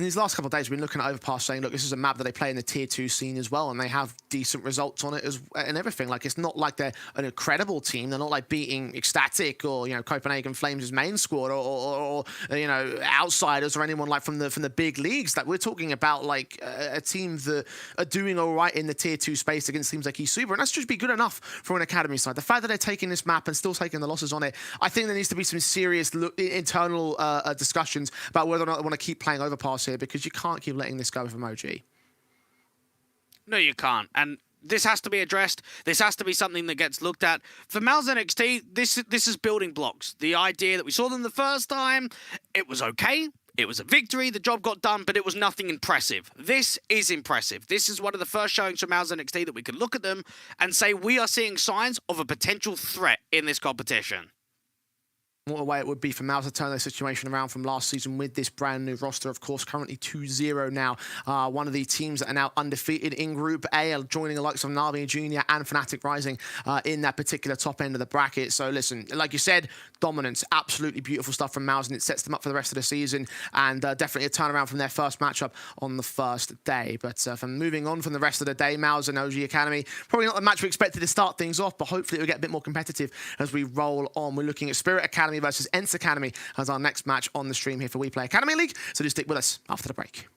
In these last couple of days, we've been looking at Overpass saying, look, this is a map that they play in the tier 2 scene as well, and they have decent results on it and everything. Like, it's not like they're an incredible team. They're not like beating Ecstatic or, you know, Copenhagen Flames' main squad or you know, Outsiders or anyone like from the big leagues. Like, we're talking about like a team that are doing all right in the tier 2 space against teams like eSuper, and that's just be good enough for an Academy side. The fact that they're taking this map and still taking the losses on it, I think there needs to be some serious internal discussions about whether or not they want to keep playing Overpass here, because you can't keep letting this go from OG. No, you can't. And This has to be addressed. This has to be something that gets looked at. For MOUZ NXT, this is building blocks. The idea that we saw them the first time, it was okay. It was a victory, the job got done, but it was nothing impressive. This is impressive. This is one of the first showings from MOUZ NXT that we could look at them and say we are seeing signs of a potential threat in this competition. What a way it would be for MOUZ to turn their situation around from last season with this brand new roster, of course, currently 2-0 now. One of the teams that are now undefeated in Group A, joining the likes of NAVI Junior and Fnatic Rising in that particular top end of the bracket. So listen, like you said, dominance, absolutely beautiful stuff from MOUZ, and it sets them up for the rest of the season, and definitely a turnaround from their first matchup on the first day. But from moving on from the rest of the day, MOUZ and OG Academy, probably not the match we expected to start things off, but hopefully it will get a bit more competitive as we roll on. We're looking at Spirit Academy versus ENCE Academy as our next match on the stream here for WePlay Academy League. So just stick with us after the break.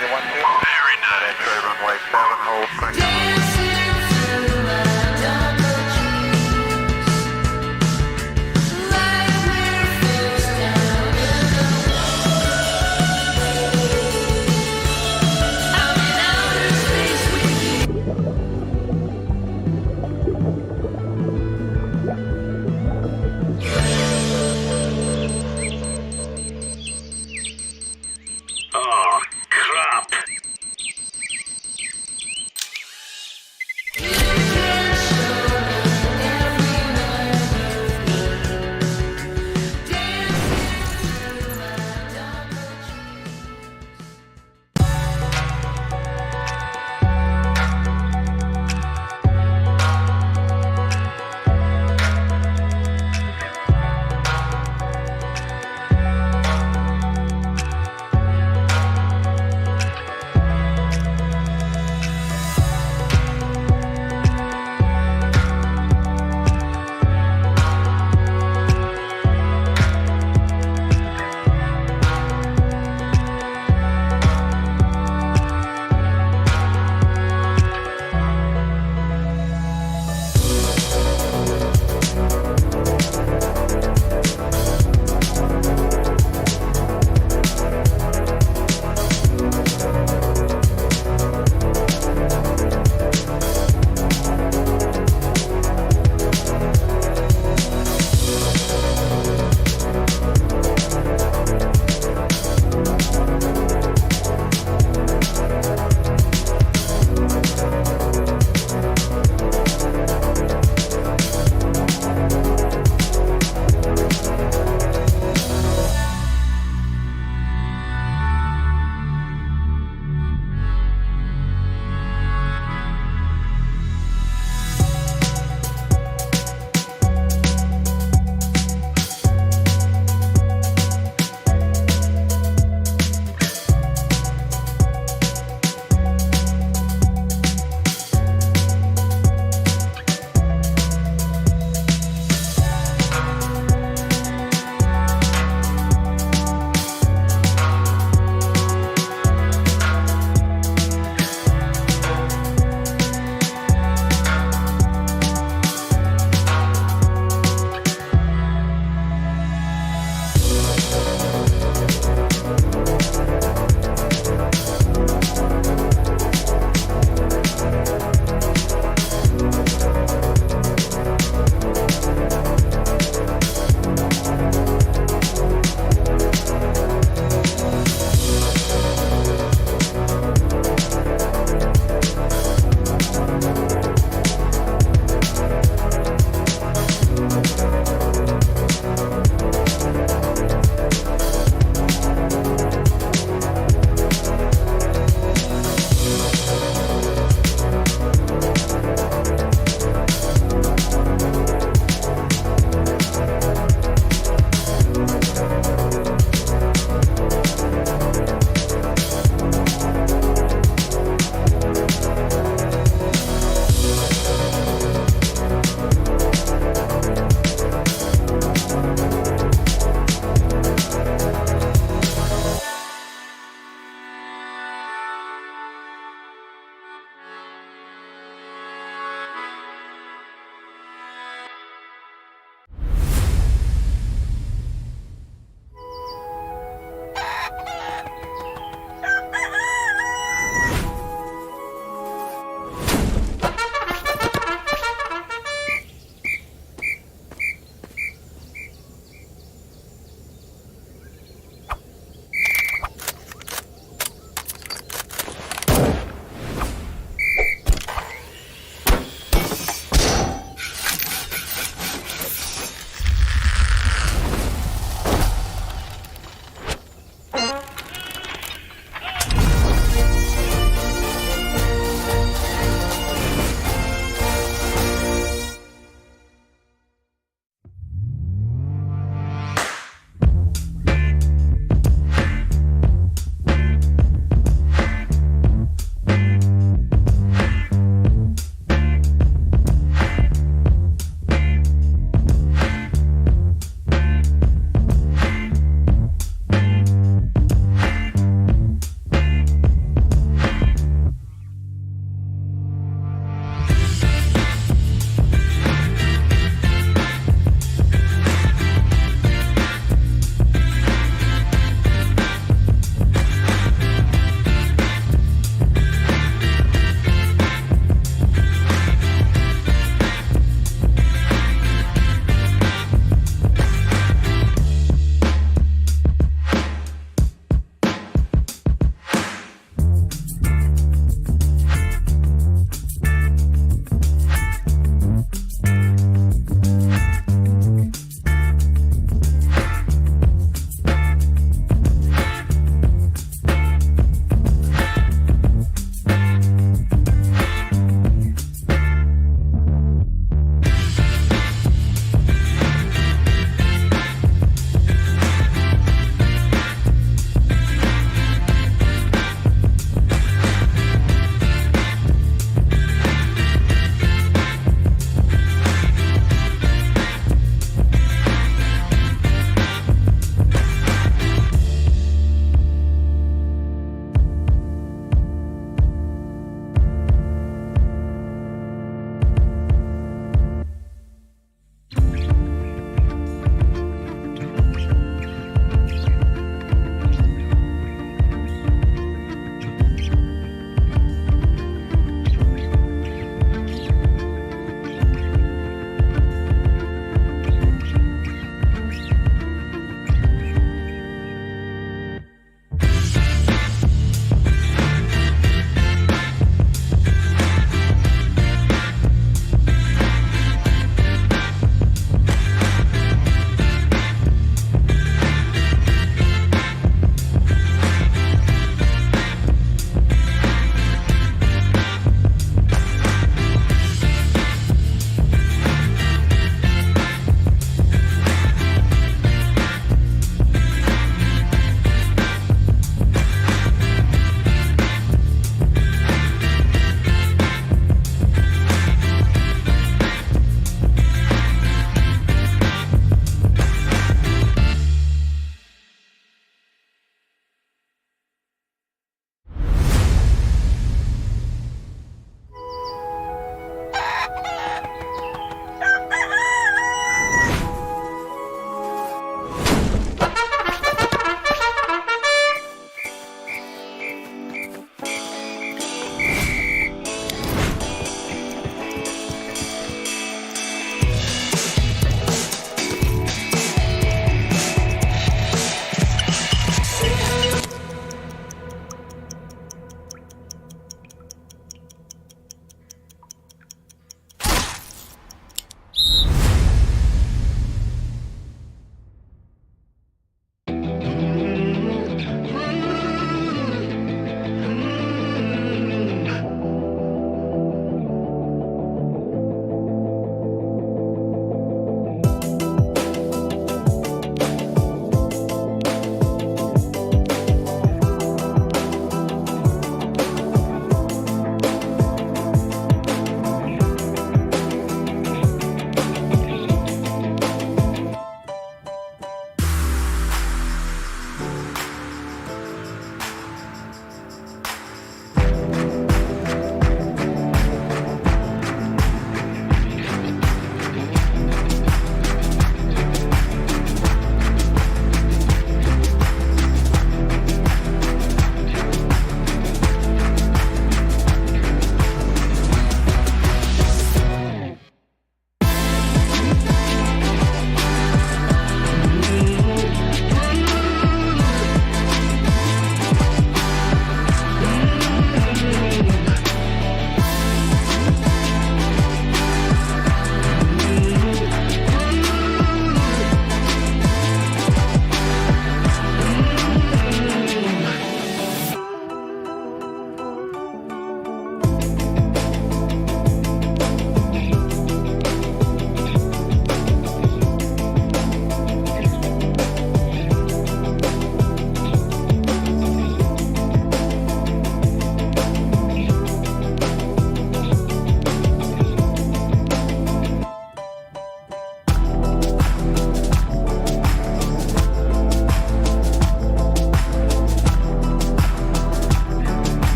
Very nice. Entry runway 7, hold 3. Oh, crap.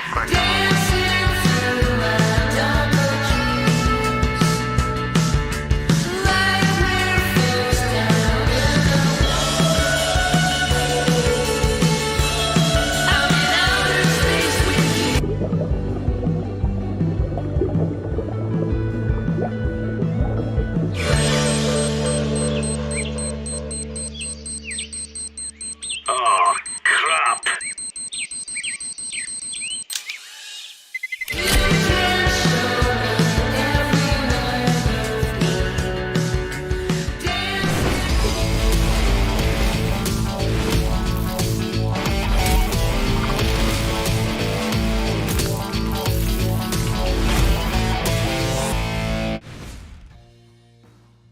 hold, thank you. Oh, crap.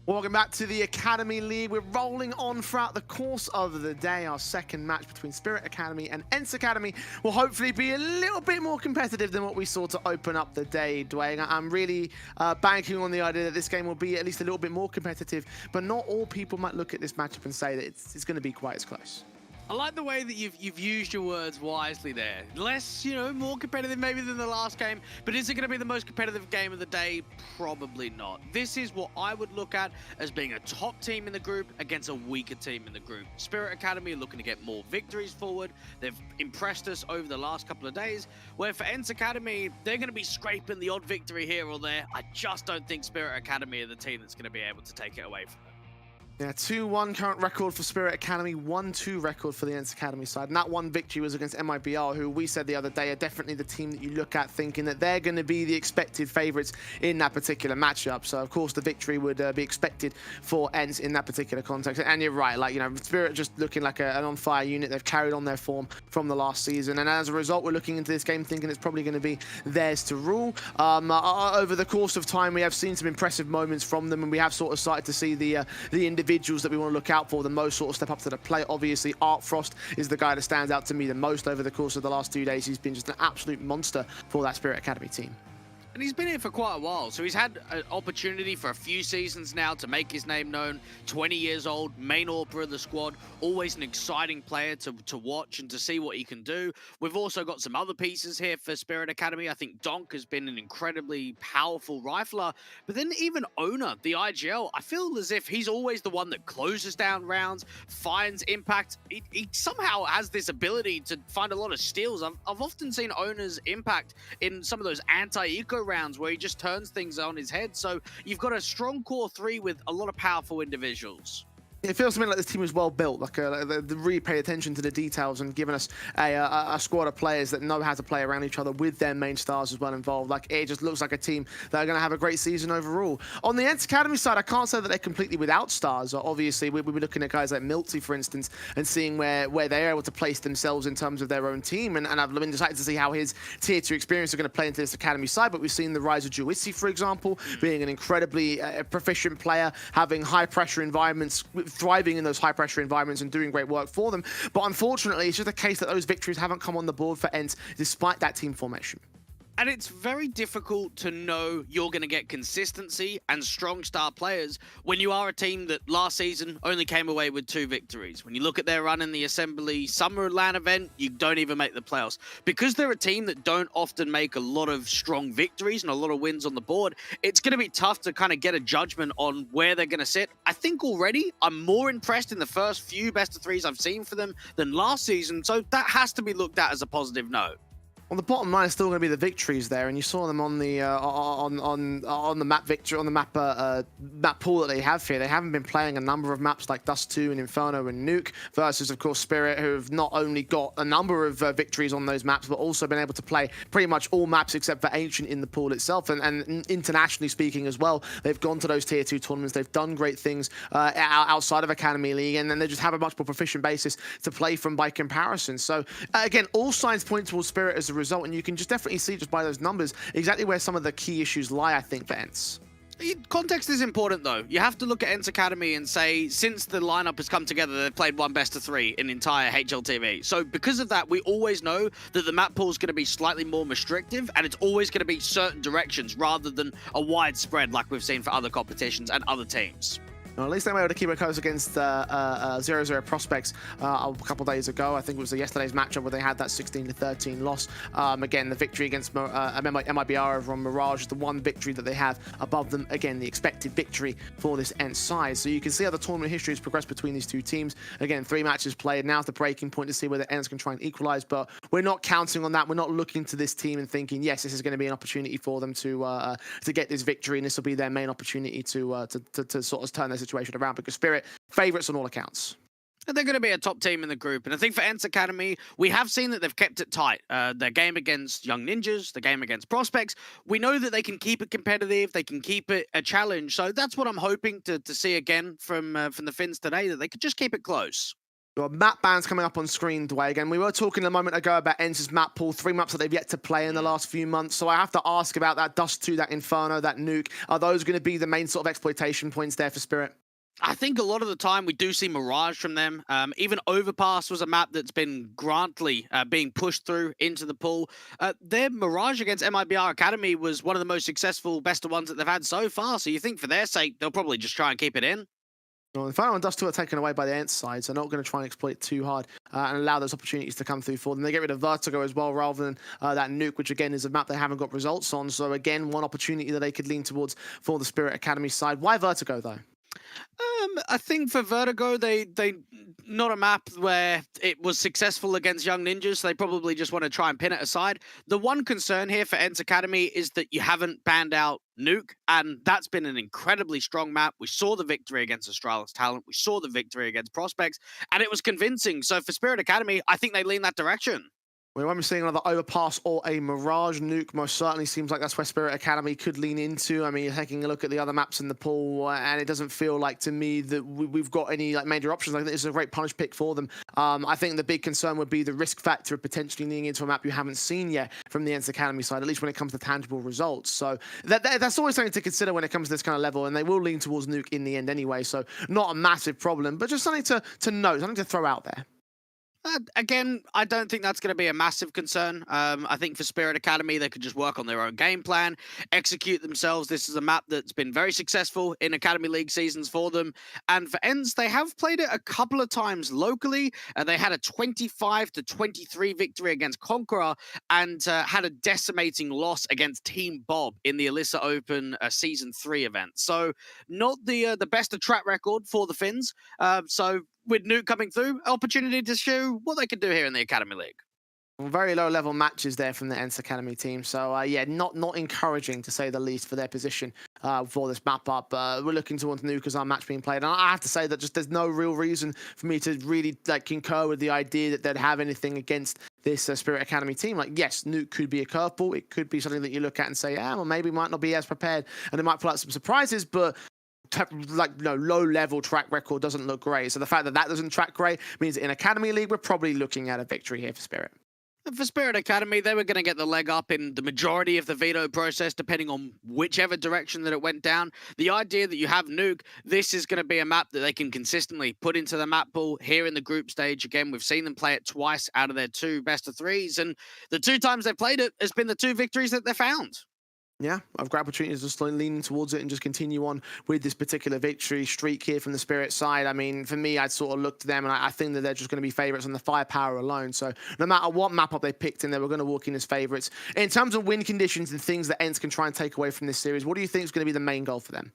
Welcome back to the Academy League. We're rolling on throughout the course of the day. Our second match between Spirit Academy and ENCE Academy will hopefully be a little bit more competitive than what we saw to open up the day, Dwayne. I'm really banking on the idea that this game will be at least a little bit more competitive, but not all people might look at this matchup and say that it's going to be quite as close. I like the way that you've used your words wisely there. Less, more competitive maybe than the last game, but is it going to be the most competitive game of the day? Probably not. This is what I would look at as being a top team in the group against a weaker team in the group. Spirit Academy are looking to get more victories forward. They've impressed us over the last couple of days, where for ENCE Academy, they're going to be scraping the odd victory here or there. I just don't think Spirit Academy are the team that's going to be able to take it away from them. Yeah, 2-1 current record for Spirit Academy, 1-2 record for the ENCE Academy side. And that one victory was against MIBR, who we said the other day are definitely the team that you look at thinking that they're going to be the expected favourites in that particular matchup. So, of course, the victory would be expected for ENCE in that particular context. And you're right, Spirit just looking like an on-fire unit. They've carried on their form from the last season. And as a result, we're looking into this game thinking it's probably going to be theirs to rule. Over the course of time, we have seen some impressive moments from them, and we have sort of started to see the individuals that we want to look out for the most sort of step up to the plate. Obviously, Art Frost is the guy that stands out to me the most over the course of the last 2 days. He's been just an absolute monster for that Spirit Academy team. And he's been here for quite a while, so he's had an opportunity for a few seasons now to make his name known. 20 years old, main AWPer of the squad, always an exciting player to watch and to see what he can do. We've also got some other pieces here for Spirit Academy. I think Donk has been an incredibly powerful rifler, but then even Owner, the IGL, I feel as if he's always the one that closes down rounds, finds impact. He somehow has this ability to find a lot of steals. I've often seen Owner's impact in some of those anti-eco rounds where he just turns things on his head. So you've got a strong core three with a lot of powerful individuals. It feels to me like this team is well built, they really pay attention to the details and giving us a squad of players that know how to play around each other with their main stars as well involved. It just looks like a team that are going to have a great season overall. On the ENCE Academy side, I can't say that they're completely without stars. Obviously, we'll be looking at guys like MILTY, for instance, and seeing where they're able to place themselves in terms of their own team. And I've been excited to see how his tier 2 experience are going to play into this Academy side. But we've seen the rise of Juisi, for example, being an incredibly proficient player, having high-pressure environments, thriving in those high-pressure environments and doing great work for them. But unfortunately, it's just a case that those victories haven't come on the board for ENCE despite that team formation. And it's very difficult to know you're going to get consistency and strong star players when you are a team that last season only came away with 2 victories. When you look at their run in the Assembly Summer LAN event, you don't even make the playoffs. Because they're a team that don't often make a lot of strong victories and a lot of wins on the board, it's going to be tough to kind of get a judgment on where they're going to sit. I think already I'm more impressed in the first few best of 3s I've seen for them than last season, so that has to be looked at as a positive note. On the bottom line is still going to be the victories there, and you saw them on the on the map victory on the map map pool that they have here. They haven't been playing a number of maps like Dust 2 and Inferno and Nuke versus, of course, Spirit, who have not only got a number of victories on those maps, but also been able to play pretty much all maps except for Ancient in the pool itself. And internationally speaking as well, they've gone to those tier 2 tournaments. They've done great things outside of Academy League, and then they just have a much more proficient basis to play from by comparison. So again, all signs point towards Spirit as a result, and you can just definitely see just by those numbers exactly where some of the key issues lie, I think, for ENCE. Context is important, though. You have to look at ENCE Academy and say, since the lineup has come together, they've played one best of 3 in entire HLTV. So because of that, we always know that the map pool is going to be slightly more restrictive, and it's always going to be certain directions rather than a wide spread like we've seen for other competitions and other teams. Well, at least they were able to keep it close against 0-0 Prospects a couple of days ago. I think it was yesterday's matchup where they had that 16-13 loss. Again, the victory against MIBR over on Mirage is the one victory that they have above them. Again, the expected victory for this ENCE side. So you can see how the tournament history has progressed between these two teams. Again, 3 matches played. Now's the breaking point to see whether ENCE can try and equalize, but we're not counting on that. We're not looking to this team and thinking, yes, this is going to be an opportunity for them to get this victory, and this will be their main opportunity to sort of turn their situation around, because Spirit favourites on all accounts. And they're going to be a top team in the group. And I think for ENCE Academy, we have seen that they've kept it tight. Their game against Young Ninjas, the game against Prospects, we know that they can keep it competitive, they can keep it a challenge. So that's what I'm hoping to see again from the Finns today, that they could just keep it close. Well, map bans coming up on screen, Dwayne. Again, we were talking a moment ago about ENCE's map pool, 3 maps that they've yet to play in the last few months. So I have to ask about that Dust 2, that Inferno, that Nuke. Are those going to be the main sort of exploitation points there for Spirit? I think a lot of the time we do see Mirage from them. Even Overpass was a map that's been grantly being pushed through into the pool. Their Mirage against MIBR Academy was one of the most successful best of ones that they've had so far. So you think for their sake, they'll probably just try and keep it in. Well, Inferno and Dust 2 are taken away by the ENCE side, so they're not going to try and exploit it too hard and allow those opportunities to come through for them. They get rid of Vertigo as well, rather than that Nuke, which again is a map they haven't got results on. So again, one opportunity that they could lean towards for the Spirit Academy side. Why Vertigo, though? I think for Vertigo, they not a map where it was successful against Young Ninjas, so they probably just want to try and pin it aside. The one concern here for ENCE Academy is that you haven't banned out Nuke, and that's been an incredibly strong map. We saw the victory against Astralis Talent, we saw the victory against Prospects, and it was convincing. So for Spirit Academy, I think they lean that direction. We won't be seeing another Overpass or a Mirage. Nuke most certainly seems like that's where Spirit Academy could lean into. I mean, you're taking a look at the other maps in the pool, and it doesn't feel like to me that we've got any like major options. I think this is a great punish pick for them. I think the big concern would be the risk factor of potentially leaning into a map you haven't seen yet from the ENCE Academy side, at least when it comes to tangible results. So that's always something to consider when it comes to this kind of level, and they will lean towards Nuke in the end anyway. So not a massive problem, but just something to note, something to throw out there. Again, I don't think that's going to be a massive concern. I think for Spirit Academy, they could just work on their own game plan, execute themselves. This is a map that's been very successful in Academy League seasons for them. And for ENCE, they have played it a couple of times locally. They had a 25-23 victory against Conqueror and had a decimating loss against Team Bob in the Alyssa Open Season 3 event. So not the best of track record for the Finns. So with Nuke coming through, opportunity to show what they can do here in the Academy League. Very low level matches there from the ENCE Academy team. So yeah, not encouraging to say the least for their position for this map up. We're looking towards Nuke as our match being played. And I have to say that just there's no real reason for me to really like concur with the idea that they'd have anything against this Spirit Academy team. Like, yes, Nuke could be a curveball. It could be something that you look at and say, yeah, well, maybe might not be as prepared and it might pull out some surprises, but low level track record doesn't look great. So the fact that doesn't track great means that in Academy League, we're probably looking at a victory here for Spirit. For Spirit Academy, they were going to get the leg up in the majority of the veto process, depending on whichever direction that it went down. The idea that you have Nuke, this is going to be a map that they can consistently put into the map pool here in the group stage. Again, we've seen them play it twice out of their 2 best of 3s, and the 2 times they've played it has been the 2 victories that they found. Yeah, I've got opportunities to start leaning towards it and just continue on with this particular victory streak here from the Spirit side. I mean, for me, I'd sort of look to them, and I think that they're just going to be favourites on the firepower alone. So no matter what map up they picked in, they were going to walk in as favourites. In terms of win conditions and things that ENCE can try and take away from this series, what do you think is going to be the main goal for them?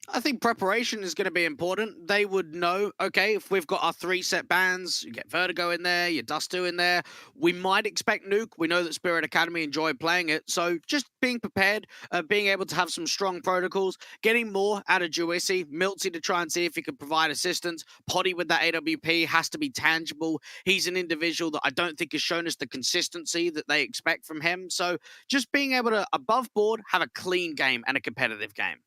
I think preparation is going to be important. They would know, okay, if we've got our 3 set bans, you get Vertigo in there, your Dust 2 in there, we might expect Nuke. We know that Spirit Academy enjoy playing it. So just being prepared, being able to have some strong protocols, getting more out of Juicy, Miltsy to try and see if he can provide assistance. Potty with that AWP has to be tangible. He's an individual that I don't think has shown us the consistency that they expect from him. So just being able to, above board, have a clean game and a competitive game.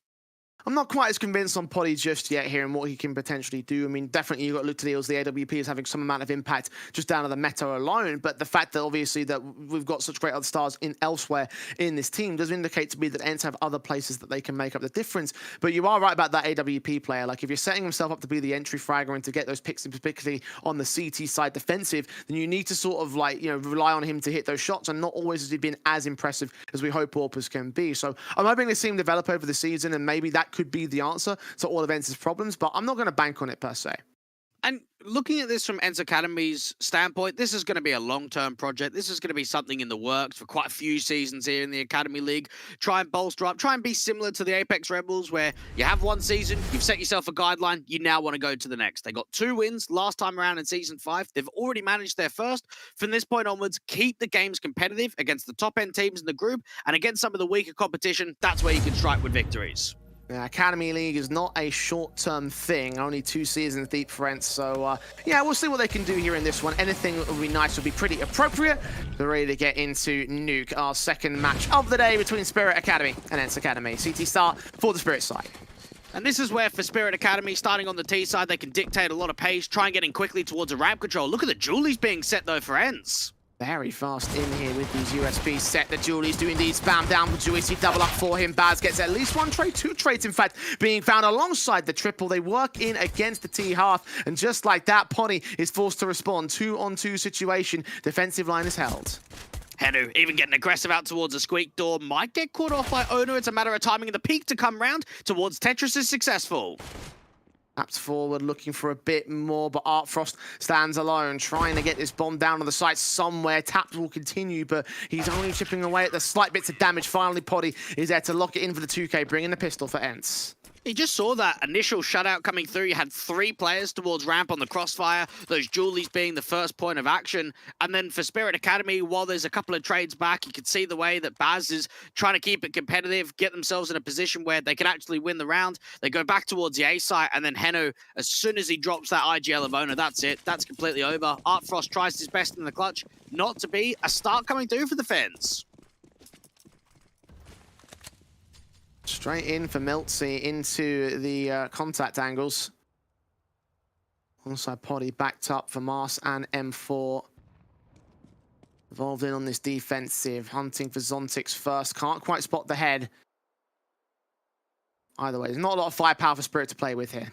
I'm not quite as convinced on Potty just yet here and what he can potentially do. I mean, definitely you've got to look to the AWP is having some amount of impact just down to the meta alone, but the fact that obviously that we've got such great other stars in elsewhere in this team does indicate to me that ENCE have other places that they can make up the difference. But you are right about that AWP player. Like, if you're setting himself up to be the entry fragger and to get those picks, particularly on the CT side defensive, then you need to sort of like, you know, rely on him to hit those shots, and not always has he been as impressive as we hope Orpus can be. So I'm hoping to see him develop over the season, and maybe that could be the answer to all of ENCE's problems, but I'm not going to bank on it per se. And looking at this from ENCE Academy's standpoint, this is going to be a long-term project. This is going to be something in the works for quite a few seasons here in the Academy League. Try and bolster up, try and be similar to the Apex Rebels, where you have one season, you've set yourself a guideline, you now want to go to the next. They got 2 wins last time around in Season 5. They've already managed their first. From this point onwards, keep the games competitive against the top-end teams in the group, and against some of the weaker competition, that's where you can strike with victories. Yeah, Academy League is not a short-term thing, only 2 seasons deep for ENCE, so yeah, we'll see what they can do here in this one. Anything that would be nice would be pretty appropriate. We're ready to get into Nuke, our second match of the day between Spirit Academy and ENCE Academy. CT start for the Spirit side. And this is where, for Spirit Academy, starting on the T side, they can dictate a lot of pace, try and get in quickly towards a ramp control. Look at the Julies being set, though, for ENCE. Very fast in here with these USBs set. The Julies do indeed spam down for Juicy. Double up for him. Baz gets at least 1 trade, 2 trades, in fact, being found alongside the triple. They work in against the T half, and just like that, Potty is forced to respond. 2-on-2 situation. Defensive line is held. Henu even getting aggressive out towards a squeak door. Might get caught off by Ono. It's a matter of timing. The peak to come round towards Tetris is successful. Taps forward, looking for a bit more, but Artfrost stands alone, trying to get this bomb down on the site somewhere. Taps will continue, but he's only chipping away at the slight bits of damage. Finally, Potty is there to lock it in for the 2K, bringing the pistol for ENCE. You just saw that initial shutout coming through. You had 3 players towards ramp on the crossfire, those Julies being the first point of action. And then for Spirit Academy, while there's a couple of trades back, you can see the way that Baz is trying to keep it competitive, get themselves in a position where they can actually win the round. They go back towards the A site, and then Henu, as soon as he drops that IGL of Ono, that's it. That's completely over. Artfrost tries his best in the clutch. Not to be. A start coming through for the Fens. Straight in for Miltsy into the contact angles. Alongside Potty, backed up for Mars and M4. Involved in on this defensive, hunting for Zontix first. Can't quite spot the head. Either way, there's not a lot of firepower for Spirit to play with here.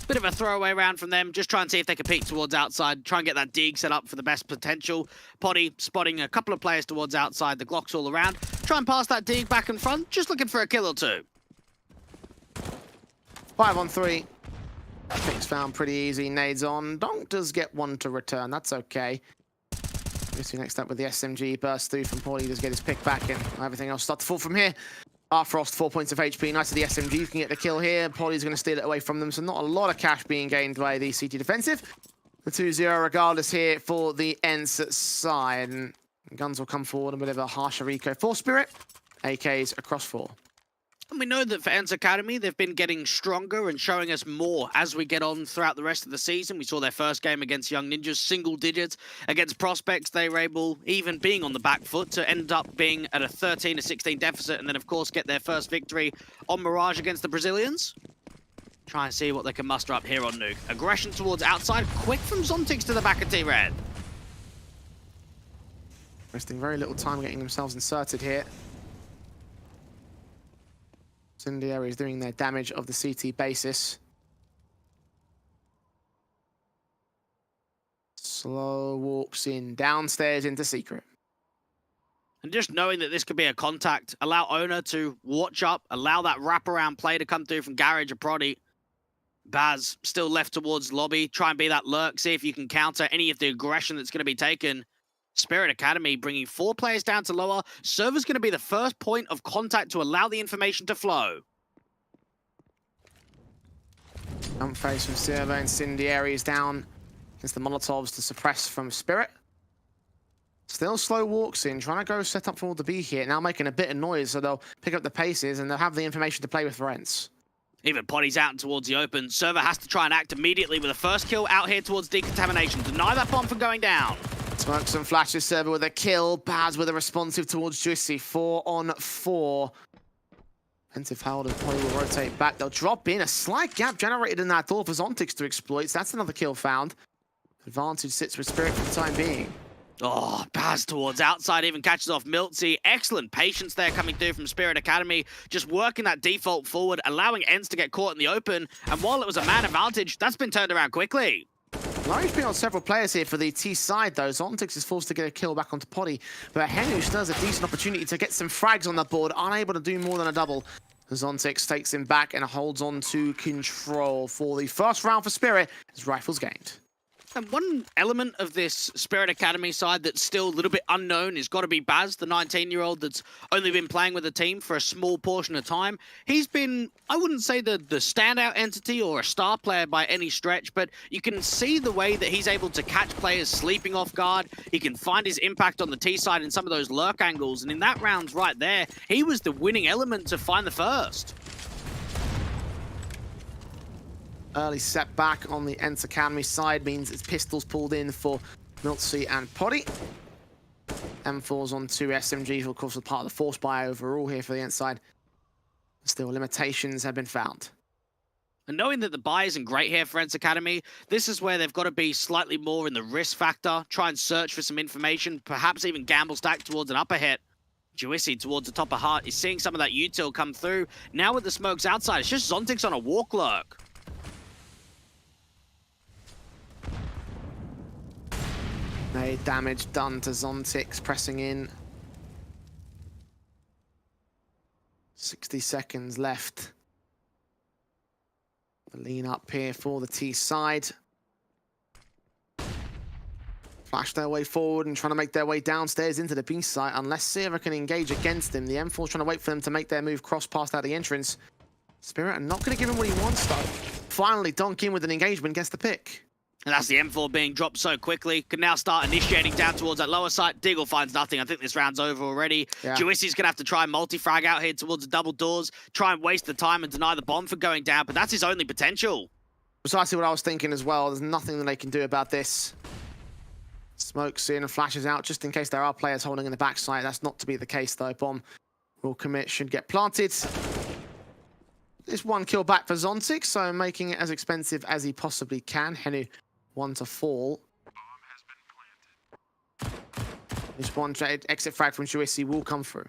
Bit of a throwaway round from them. Just try and see if they can peek towards outside. Try and get that dig set up for the best potential. Potty spotting a couple of players towards outside. The Glocks all around. Try and pass that dig back in front. Just looking for a kill or 2. 5-on-3. Picks found pretty easy. Nades on. Donk does get 1 to return. That's okay. Next up with the SMG. Burst through from Potty. Does get his pick back, and everything else starts to fall from here. Artfrost, 4 points of HP. Nice to the SMG. You can get the kill here. Potty's going to steal it away from them, so not a lot of cash being gained by the CT defensive. The 2-0 regardless here for the ENCE side. And guns will come forward, a bit of a harsher eco for Spirit. AKs across 4. And we know that for ENCE Academy, they've been getting stronger and showing us more as we get on throughout the rest of the season. We saw their first game against Young Ninjas, single digits. Against Prospects, they were able, even being on the back foot, to end up being at a 13-16 deficit, and then, of course, get their first victory on Mirage against the Brazilians. Try and see what they can muster up here on Nuke. Aggression towards outside, quick from Zontix to the back of T-Red. Wasting very little time getting themselves inserted here. Incendiary is doing their damage of the CT basis. Slow walks in downstairs into Secret. And just knowing that this could be a contact, allow Ona to watch up, allow that wraparound play to come through from Garage or Proddy. Baz still left towards lobby. Try and be that lurk, see if you can counter any of the aggression that's going to be taken. Spirit Academy bringing 4 players down to lower. Server's going to be the first point of contact to allow the information to flow. Jump face from Server. Incendiary is down against the Molotovs to suppress from Spirit. Still slow walks in, trying to go set up for all the B here. Now making a bit of noise, so they'll pick up the paces and they'll have the information to play with for ENCE. Even Potty's out towards the open. Server has to try and act immediately with a first kill out here towards decontamination. Deny that bomb from going down. Smokes and flashes. Server with a kill. Baz with a responsive towards Juicy. 4-on-4. Offensive hold, Potty will rotate back. They'll drop in. A slight gap generated in that door for Zontix to exploit. So that's another kill found. Advantage sits with Spirit for the time being. Oh, Baz towards outside, even catches off Miltsy. Excellent patience there coming through from Spirit Academy. Just working that default forward, allowing ENCE to get caught in the open. And while it was a man advantage, that's been turned around quickly. Larry's been on several players here for the T side, though. Zontix is forced to get a kill back onto Potty, but Henu still has a decent opportunity to get some frags on the board, unable to do more than a double. Zontix takes him back and holds on to control for the first round for Spirit as rifles gained. And one element of this Spirit Academy side that's still a little bit unknown has got to be Baz, the 19-year-old that's only been playing with the team for a small portion of time. He's been, I wouldn't say the standout entity or a star player by any stretch, but you can see the way that he's able to catch players sleeping off guard. He can find his impact on the T side in some of those lurk angles, and in that round right there, he was the winning element to find the first. Early setback on the ENCE Academy side means it's pistols pulled in for MILTZ and Poddy. M4s on 2 SMGs, of course, are part of the force buy overall here for the ENCE side. Still, limitations have been found. And knowing that the buy isn't great here for ENCE Academy, this is where they've got to be slightly more in the risk factor, try and search for some information, perhaps even gamble stack towards an upper hit. Juicy towards the top of Heart is seeing some of that util come through. Now with the smokes outside, it's just Zontix on a walk lurk. Damage done to Zontix, pressing in. 60 seconds left. The lean up here for the T side. Flash their way forward and trying to make their way downstairs into the B site. Unless Sierra can engage against him, the M4's trying to wait for them to make their move cross past out the entrance. Spirit are not going to give him what he wants though. Finally, Donk in with an engagement, gets the pick. And that's the M4 being dropped so quickly. Can now start initiating down towards that lower site. Diggle finds nothing. I think this round's over already. Yeah. Juissy's going to have to try and multi-frag out here towards the double doors, try and waste the time and deny the bomb for going down, but that's his only potential. Precisely what I was thinking as well. There's nothing that they can do about this. Smokes in and flashes out just in case there are players holding in the backside. That's not to be the case though. Bomb will commit, should get planted. There's one kill back for Zontix, so making it as expensive as he possibly can. Henu, one to fall. This one exit frag from Juicy will come through.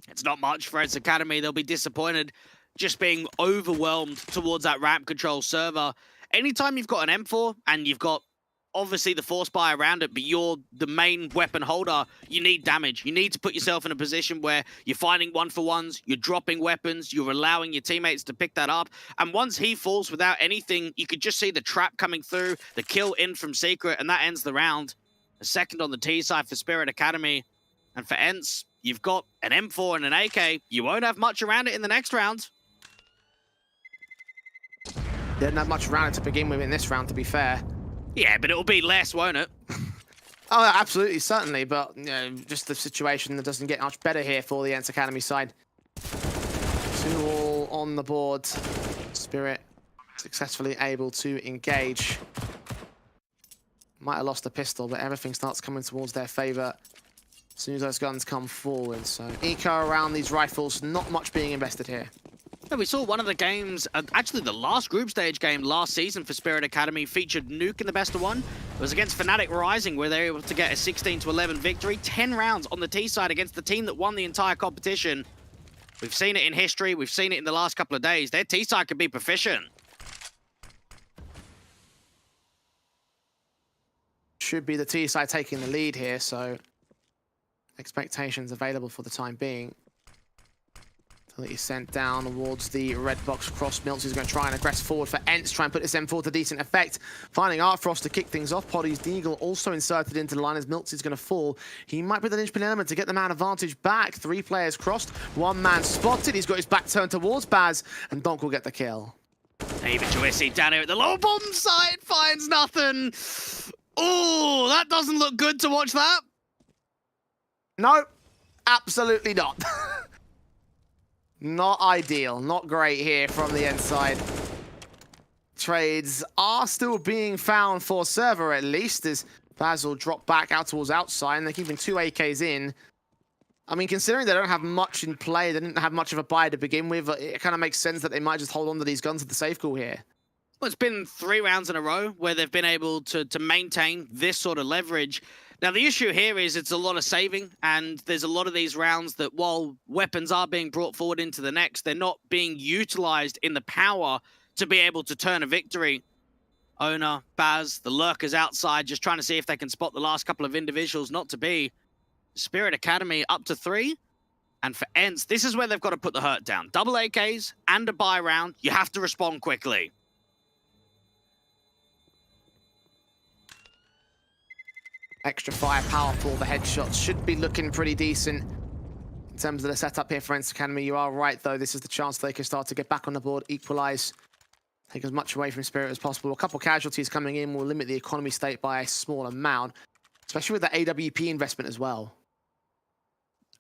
It's not much for ENCE Academy. They'll be disappointed just being overwhelmed towards that ramp control server. Anytime you've got an M4 and you've got obviously the force buy around it, but you're the main weapon holder, you need damage. You need to put yourself in a position where you're finding one-for-ones, you're dropping weapons, you're allowing your teammates to pick that up. And once he falls without anything, you could just see the trap coming through, the kill in from Secret, and that ends the round. A second on the T side for Spirit Academy. And for ENCE, you've got an M4 and an AK. You won't have much around it in the next round. Didn't have much around it to begin with in this round, to be fair. Yeah, but it'll be less, won't it? Oh, absolutely, certainly, but you know, just the situation that doesn't get much better here for the ENCE Academy side. 2 all on the board. Spirit successfully able to engage. Might have lost a pistol, but everything starts coming towards their favor as soon as those guns come forward. So eco around these rifles, not much being invested here. Yeah, we saw one of the games, actually the last group stage game last season for Spirit Academy featured Nuke in the best of one. It was against Fnatic Rising where they were able to get a 16-11 victory. 10 rounds on the T side against the team that won the entire competition. We've seen it in history. We've seen it in the last couple of days. Their T side could be proficient. Should be the T side taking the lead here, so expectations available for the time being. He's sent down towards the red box across. MILTZ is going to try and aggress forward for ENCE, try and put this M4 to decent effect. Finding Artfrost to kick things off. Poddy's Deagle also inserted into the line as MILTZ is going to fall. He might be the linchpin element to get the man advantage back. 3 players crossed, 1 man spotted. He's got his back turned towards Baz, and Donk will get the kill. Even Juicy down here at the low bomb site finds nothing. Oh, that doesn't look good to watch that. No, absolutely not. Not ideal, not great here from the ENCE side. Trades are still being found for server at least, as Basil dropped back out towards outside, and they're keeping 2 AKs in. I mean, considering they don't have much in play, they didn't have much of a buy to begin with, it kind of makes sense that they might just hold on to these guns at the safe call here. Well, it's been 3 rounds in a row where they've been able to maintain this sort of leverage. Now, the issue here is it's a lot of saving, and there's a lot of these rounds that while weapons are being brought forward into the next, they're not being utilized in the power to be able to turn a victory. Owner, Baz, the lurkers outside, just trying to see if they can spot the last couple of individuals, not to be. Spirit Academy up to 3, And for ENCE, this is where they've got to put the hurt down. Double AKs and a buy round. You have to respond quickly. Extra firepower for all the headshots. Should be looking pretty decent in terms of the setup here for ENCE Academy. You are right, though. This is the chance they can start to get back on the board, equalize, take as much away from Spirit as possible. A couple casualties coming in will limit the economy state by a small amount, especially with the AWP investment as well.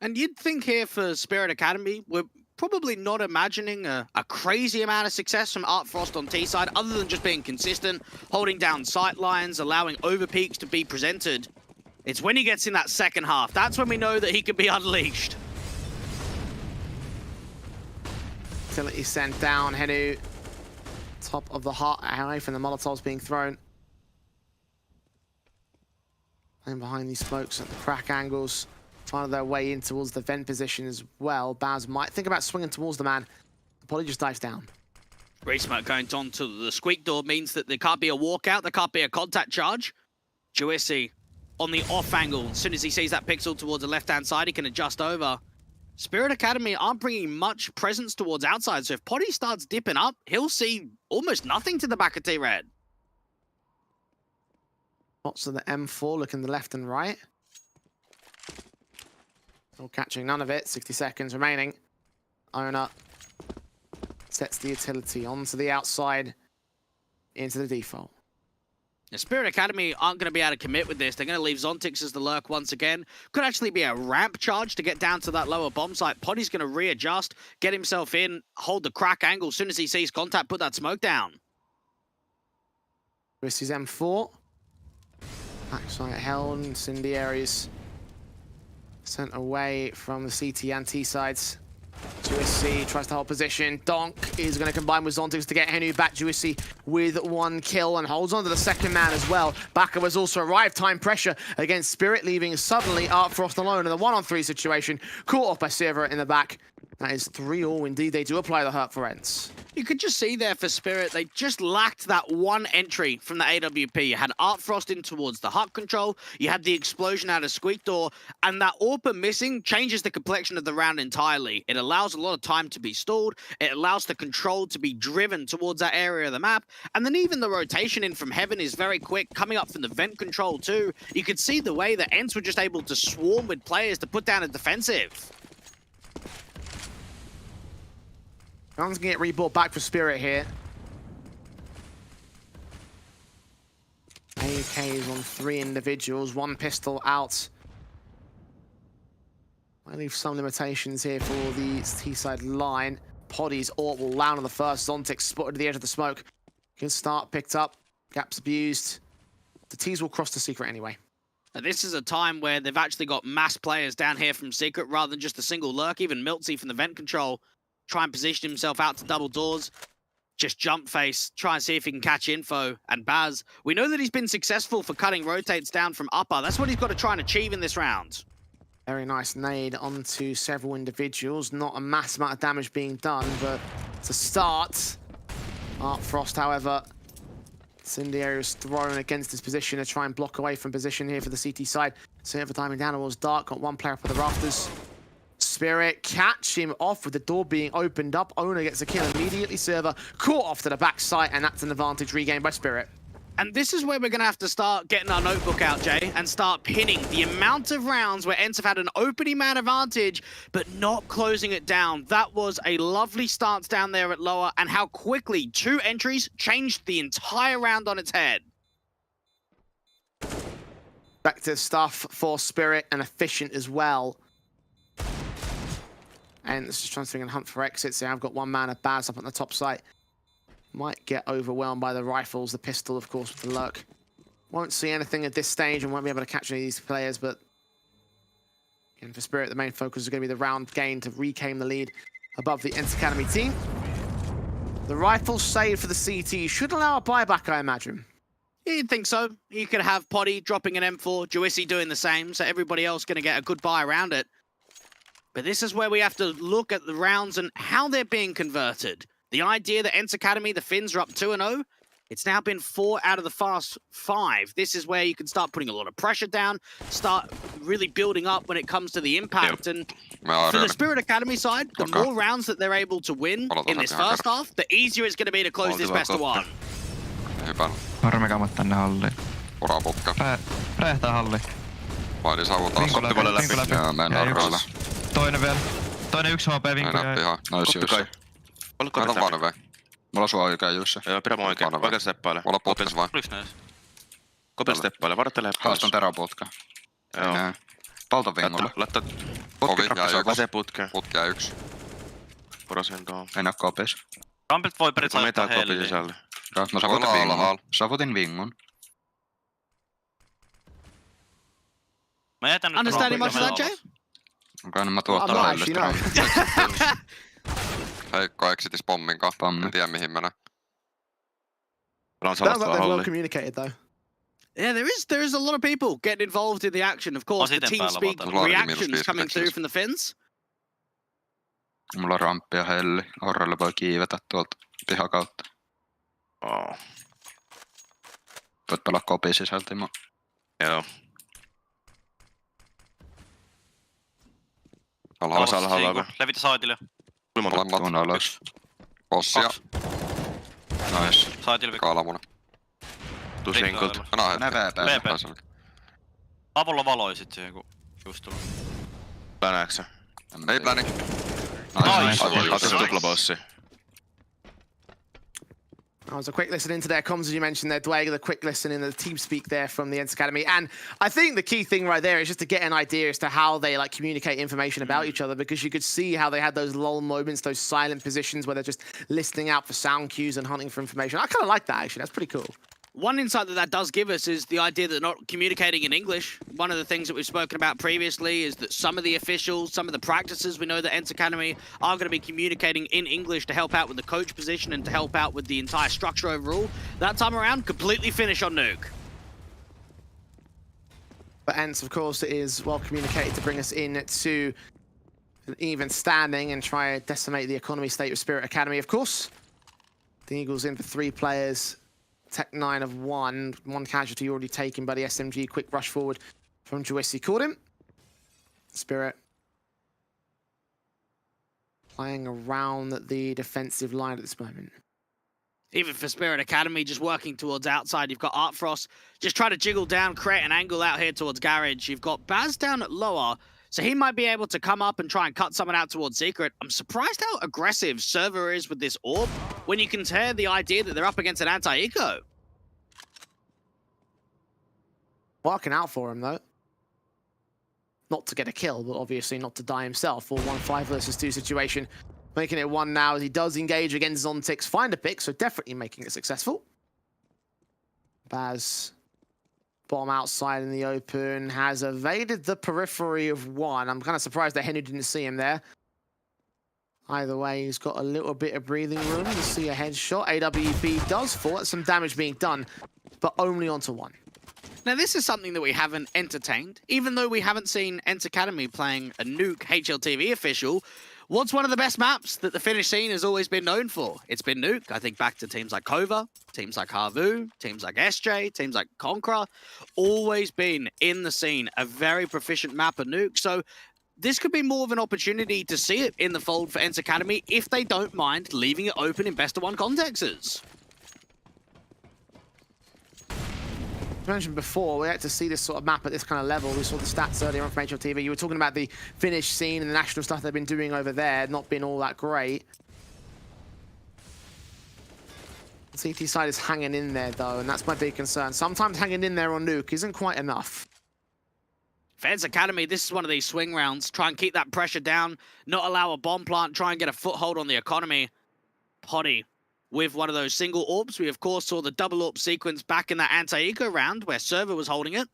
And you'd think here for Spirit Academy, we're probably not imagining a crazy amount of success from Art Frost on T side, other than just being consistent, holding down sight lines, allowing overpeaks to be presented. It's when he gets in that second half, that's when we know that he can be unleashed. Utility sent down, Henu. Top of the heart away from the Molotovs being thrown. Playing behind these smokes at the crack angles. Finding their way in towards the vent position as well. Baz might think about swinging towards the man. The body just dives down. Resmoke going on to the squeak door means that there can't be a walkout, there can't be a contact charge. Juicy on the off angle. As soon as he sees that pixel towards the left-hand side, he can adjust over. Spirit Academy aren't bringing much presence towards outside, so if Potty starts dipping up, he'll see almost nothing to the back of T-Red. Lots of the M4 looking the left and right. Still catching none of it. 60 seconds remaining. Owner sets the utility onto the outside into the default. The Spirit Academy aren't going to be able to commit with this. They're going to leave Zontix as the lurk once again. Could actually be a ramp charge to get down to that lower bomb site. Potty's going to readjust, get himself in, hold the crack angle. As soon as he sees contact, put that smoke down. This is M4. Backside held, incendiaries sent away from the CT and T sides. Juicy tries to hold position. Donk is going to combine with Zontix to get Henu back. Juicy with one kill and holds on to the second man as well. Baka was also arrived. Time pressure against Spirit, leaving suddenly Art Frost alone in the 1-on-3 situation. Caught off by Sivert in the back. That is 3-all. Indeed, they do apply the hurt for ENCE. You could just see there for Spirit, they just lacked that one entry from the AWP. You had Art Frost in towards the hut control, you had the explosion out of Squeak Door, and that AWPer missing changes the complexion of the round entirely. It allows a lot of time to be stalled, it allows the control to be driven towards that area of the map, and then even the rotation in from Heaven is very quick, coming up from the vent control too. You could see the way that ENCE were just able to swarm with players to put down a defensive. Round's gonna get rebought back for Spirit here. AKs on 3 individuals, 1 pistol out. I leave some limitations here for the T-side line. Poddy's AWP will land on the first. Zontix spotted to the edge of the smoke. Good start, picked up. Gaps abused. The T's will cross the Secret anyway. Now, this is a time where they've actually got mass players down here from Secret rather than just a single lurk. Even Miltsy from the vent control try and position himself out to double doors. Just jump face, try and see if he can catch info. And Baz, we know that he's been successful for cutting rotates down from upper. That's what he's got to try and achieve in this round. Very nice nade onto several individuals. Not a mass amount of damage being done, but to start. Art Frost, however, Incendiary is thrown against his position to try and block away from position here for the CT side. Server timing down towards Dark, got 1 player up at the rafters. Spirit catch him off with the door being opened up. Owner gets a kill immediately. Server caught off to the back side, and that's an advantage regained by Spirit. And this is where we're going to have to start getting our notebook out, Jay, and start pinning the amount of rounds where ENCE have had an opening man advantage, but not closing it down. That was a lovely stance down there at lower, and how quickly 2 entries changed the entire round on its head. Effective stuff for Spirit, and efficient as well. And it's just trying to hunt for exits. So I've got 1 man of Baz up on the top site. Might get overwhelmed by the rifles, the pistol, of course, with the lurk. Won't see anything at this stage and won't be able to catch any of these players, but again, for Spirit, the main focus is going to be the round gain to reclaim the lead above the ENCE Academy team. The rifle save for the CT should allow a buyback, I imagine. Yeah, you'd think so. You could have Potty dropping an M4, Juicy doing the same, so everybody else going to get a good buy around it. But this is where we have to look at the rounds and how they're being converted. The idea that ENCE Academy, the Finns are up 2-0, It's now been 4 out of the fast 5. This is where you can start putting a lot of pressure down, start really building up when it comes to the impact. And for the Spirit Academy side, the more rounds that they're able to win in this first half, the easier it's going to be to close this best of one. Hyvän. Harmikamat tänne halliin. Urapukka. Räjähtää halliin. Vaadin savutaan. Vinkku läpi. Joo, mennään roilla. Toinen vielä. Toinen 1 HP vinkku jäi. Ihan. Nois Jussi. Mä otan vanve. Mulla sua oikein Jussi. Joo, pidä mua oikein. Oikein steppaile. Mulla putkis vaan. Kopel steppaile. Varttelee pois. Haastan teräputka. Joo. Palta vingulla. Laittaa Ovi ja vaseen putkeen. Putkia 1. Purasen tuohon. En oo kopis. Rampelt voi periaatteessa Mä metään kopin sisälle. Mä savutin vingun. Savutin vingun. Mä jätän nyt Understanding much of that, Jay? Onko mä tuottaa hellistä? Heikko exitis pomminkaan. En tiedä mihin mennä. Sounds like they're well communicated though. Yeah, there is a lot of people getting involved in the action. Of course, the team speak reactions coming through from the Finns. Mulla on ramppi ja helli. Orrelle voi kiivetä tuolta pihakautta. Voit pelaa kopin sisältä, Timo. Joo. Alhaalla. Levitä saitille. Molemmat alas. Bossia. Nice. Saitille Kaalamuna. Tuu sinkult. VP. Avulla valoi sit siihen, kun just tuli. Plänääksä? Ei pläni. Nice. Otatko tuplabossi? That was a quick listen into their comms, as you mentioned there, Dwayne, the quick listen in the team speak there from the ENCE Academy. And I think the key thing right there is just to get an idea as to how they like communicate information about each other, because you could see how they had those lull moments, those silent positions where they're just listening out for sound cues and hunting for information. I kind of like that, actually. That's pretty cool. One insight that does give us is the idea that they're not communicating in English. One of the things that we've spoken about previously is that some of the officials, some of the practices, we know that ENCE Academy are going to be communicating in English to help out with the coach position and to help out with the entire structure overall. That time around, completely finish on Nuke. But ENCE, of course, is well communicated to bring us in to an even standing and try to decimate the economy state of Spirit Academy, of course. The Eagles in for 3 players. Tech 9 of 1 casualty already taken by the SMG. Quick rush forward from Joyce. Caught him. Spirit playing around the defensive line at this moment. Even for Spirit Academy, just working towards outside. You've got Artfrost just trying to jiggle down, create an angle out here towards Garage. You've got Baz down at lower, so he might be able to come up and try and cut someone out towards Secret. I'm surprised how aggressive Server is with this orb when you compare the idea that they're up against an anti-eco. Working out for him, though. Not to get a kill, but obviously not to die himself. 4-1-5 versus 2 situation. Making it 1 now as he does engage against Zontix. Find a pick, so definitely making it successful. Baz, bomb outside in the open, has evaded the periphery of 1. I'm kind of surprised that Henry didn't see him there. Either way, he's got a little bit of breathing room. You see a headshot. AWP does fall. Some damage being done, but only onto 1. Now, this is something that we haven't entertained. Even though we haven't seen ENCE Academy playing a Nuke HLTV official, what's one of the best maps that the Finnish scene has always been known for? It's been Nuke. I think back to teams like Kova, teams like Harvu, teams like SJ, teams like Conqueror. Always been in the scene, a very proficient map of Nuke. So this could be more of an opportunity to see it in the fold for ENCE Academy if they don't mind leaving it open in best of 1 contexts. I mentioned before, we had to see this sort of map at this kind of level. We saw the stats earlier on from HLTV. You were talking about the Finnish scene and the national stuff they've been doing over there, not been all that great. The CT side is hanging in there, though, and that's my big concern. Sometimes hanging in there on Nuke isn't quite enough. For ENCE Academy, this is one of these swing rounds. Try and keep that pressure down, not allow a bomb plant, try and get a foothold on the economy. Potty with one of those single orbs. We, of course, saw the double orb sequence back in that anti-eco round where Server was holding it.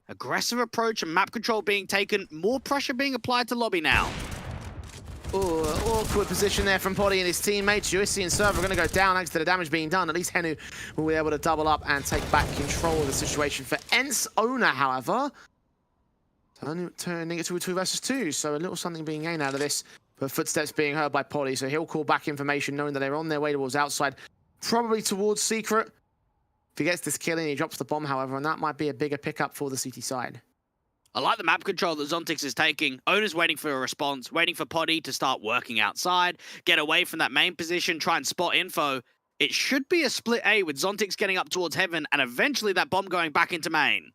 Aggressive approach and map control being taken. More pressure being applied to lobby now. Ooh, awkward position there from Potty and his teammates. Joyce and Server are going to go down thanks to the damage being done. At least Henu will be able to double up and take back control of the situation. For ENCE owner, however, turning it to a 2 versus 2. So a little something being gained out of this. But footsteps being heard by Potty, so he'll call back information knowing that they're on their way towards outside. Probably towards Secret. If he gets this kill and he drops the bomb, however, and that might be a bigger pickup for the CT side. I like the map control that Zontix is taking. Owner's waiting for a response, waiting for Poddy to start working outside, get away from that main position, try and spot info. It should be a split A with Zontix getting up towards heaven and eventually that bomb going back into main.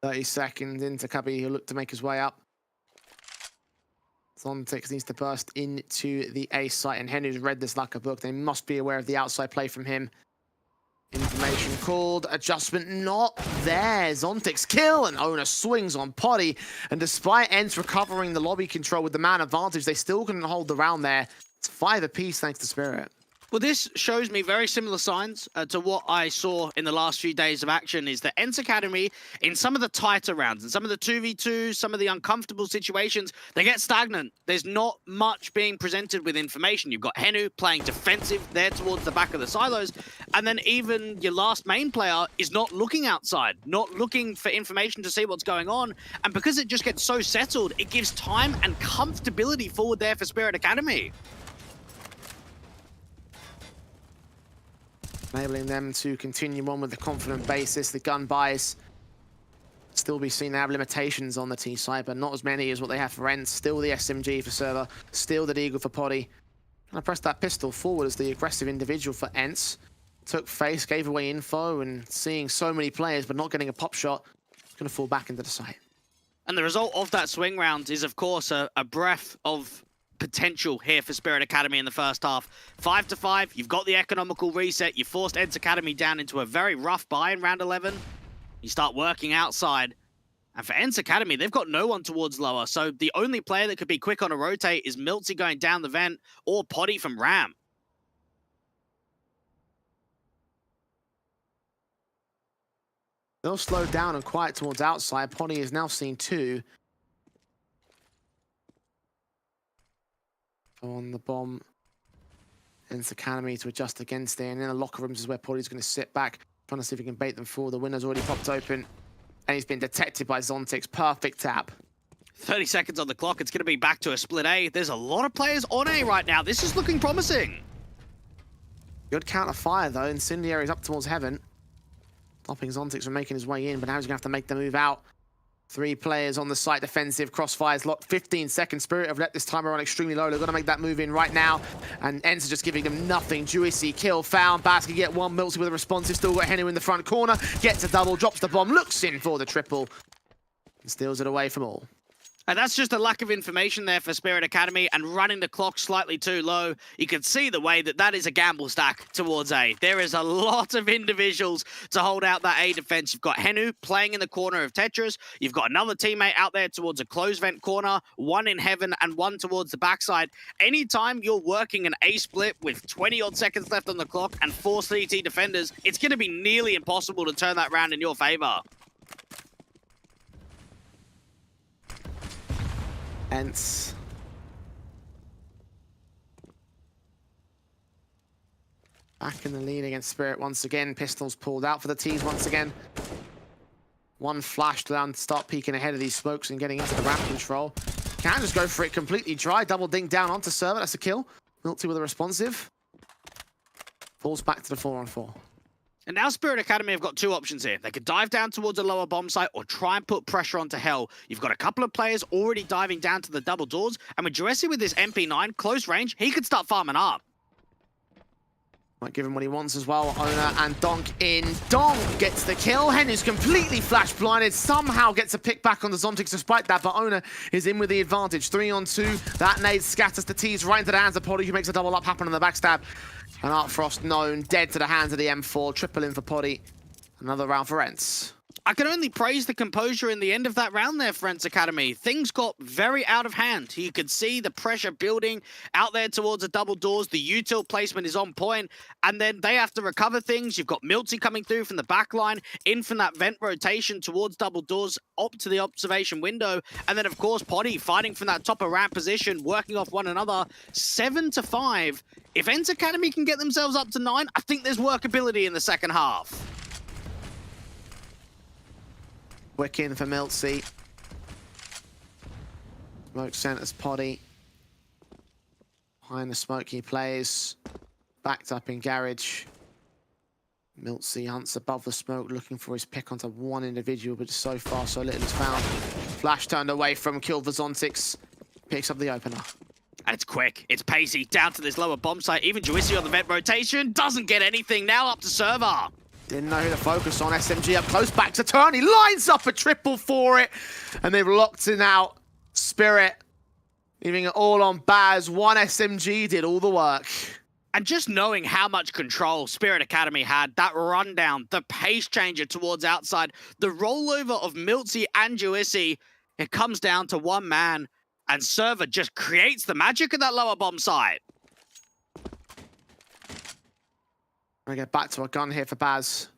30 seconds into Cubby, he'll look to make his way up. Zontix needs to burst into the A site, and Henry's read this like a book. They must be aware of the outside play from him. Information called, adjustment not there. Zontix kill, and Owner swings on Poddy. And despite ENCE recovering the lobby control with the man advantage, they still couldn't hold the round there. It's 5 apiece thanks to Spirit. Well, this shows me very similar signs to what I saw in the last few days of action, is that ENCE Academy, in some of the tighter rounds, and some of the 2v2s, some of the uncomfortable situations, they get stagnant. There's not much being presented with information. You've got Henu playing defensive there towards the back of the silos, and then even your last main player is not looking outside, not looking for information to see what's going on, and because it just gets so settled, it gives time and comfortability forward there for Spirit Academy. Enabling them to continue on with the confident basis. The gun buys still be seen to have limitations on the T side, but not as many as what they have for ENCE. Still the SMG for Server, still the Deagle for Poddy. And I pressed that pistol forward as the aggressive individual for ENCE. Took face, gave away info, and seeing so many players but not getting a pop shot, going to fall back into the site. And the result of that swing round is, of course, a breath of potential here for Spirit Academy in the first half. 5-5, you've got the economical reset, you forced ENCE Academy down into a very rough buy in round 11. You start working outside. And for ENCE Academy, they've got no one towards lower, so the only player that could be quick on a rotate is MILTY going down the vent or Poddy from Ram. They'll slow down and quiet towards outside. Poddy is now seen 2. On the bomb. ENCE Academy to adjust against it. And in the locker rooms is where Poddy's going to sit back, trying to see if he can bait them forward. The window's already popped open. And he's been detected by Zontix. Perfect tap. 30 seconds on the clock. It's going to be back to a split A. There's a lot of players on A right now. This is looking promising. Good counter fire, though. Incendiary's up towards heaven. Stopping Zontix from making his way in, but now he's going to have to make the move out. 3 players on the site, defensive, crossfires locked, 15 seconds. Spirit have let this time around extremely low. They're going to make that move in right now. And ENCE are just giving them nothing. Juicy kill found. Bas can get one. MILTY with a responsive. Still got Henu in the front corner. Gets a double, drops the bomb, looks in for the triple. And steals it away from all. And that's just a lack of information there for Spirit Academy and running the clock slightly too low. You can see the way that that is a gamble stack towards A. There is a lot of individuals to hold out that A defense. You've got Henu playing in the corner of Tetris. You've got another teammate out there towards a closed vent corner, one in heaven and one towards the backside. Anytime you're working an A split with 20-odd seconds left on the clock and 4 CT defenders, it's going to be nearly impossible to turn that round in your favor. ENCE. Back in the lead against Spirit once again. Pistols pulled out for the T's once again. One flash down to start peeking ahead of these smokes and getting into the ramp control. Can just go for it completely dry. Double dink down onto Server. That's a kill. MILTY with a responsive. Falls back to the 4-on-4. And now Spirit Academy have got 2 options here. They could dive down towards a lower bomb site or try and put pressure onto Hell. You've got a couple of players already diving down to the double doors, and with Juresi with this MP9, close range, he could start farming up. Might give him what he wants as well. Owner and Donk in. Donk gets the kill. Henu's completely flash blinded. Somehow gets a pick back on the Zontix despite that, but Owner is in with the advantage. 3-on-2. That nade scatters the T's right into the hands of Poddy, who makes a double up happen on the backstab. And Artfrost known, dead to the hands of the M4. Triple in for Poddy. Another round for ENCE. I can only praise the composure in the end of that round there for ENCE Academy. Things got very out of hand. You could see the pressure building out there towards the double doors. The util placement is on point, and then they have to recover things. You've got MILTY coming through from the back line, in from that vent rotation towards double doors, up to the observation window, and then, of course, Poddy fighting from that top of ramp position, working off one another. 7-5. If ENCE Academy can get themselves up to 9, I think there's workability in the second half. Quick in for MILTY. Smoke centers Poddy. Behind the smoke he plays. Backed up in garage. MILTZ hunts above the smoke, looking for his pick onto one individual, but so far so little is found. Flash turned away from kill for Zontix. Picks up the opener. And it's quick, it's pacey, down to this lower bomb site. Even Juicy on the vent rotation doesn't get anything. Now up to server. Didn't know who to focus on. SMG up close, back to turn. He lines up a triple for it. And they've locked it out. Spirit, leaving it all on Baz. One SMG did all the work. And just knowing how much control Spirit Academy had, that rundown, the pace changer towards outside, the rollover of MILTZ and Juicy, it comes down to one man, and server just creates the magic of that lower bomb site. I get back to a gun here for Baz.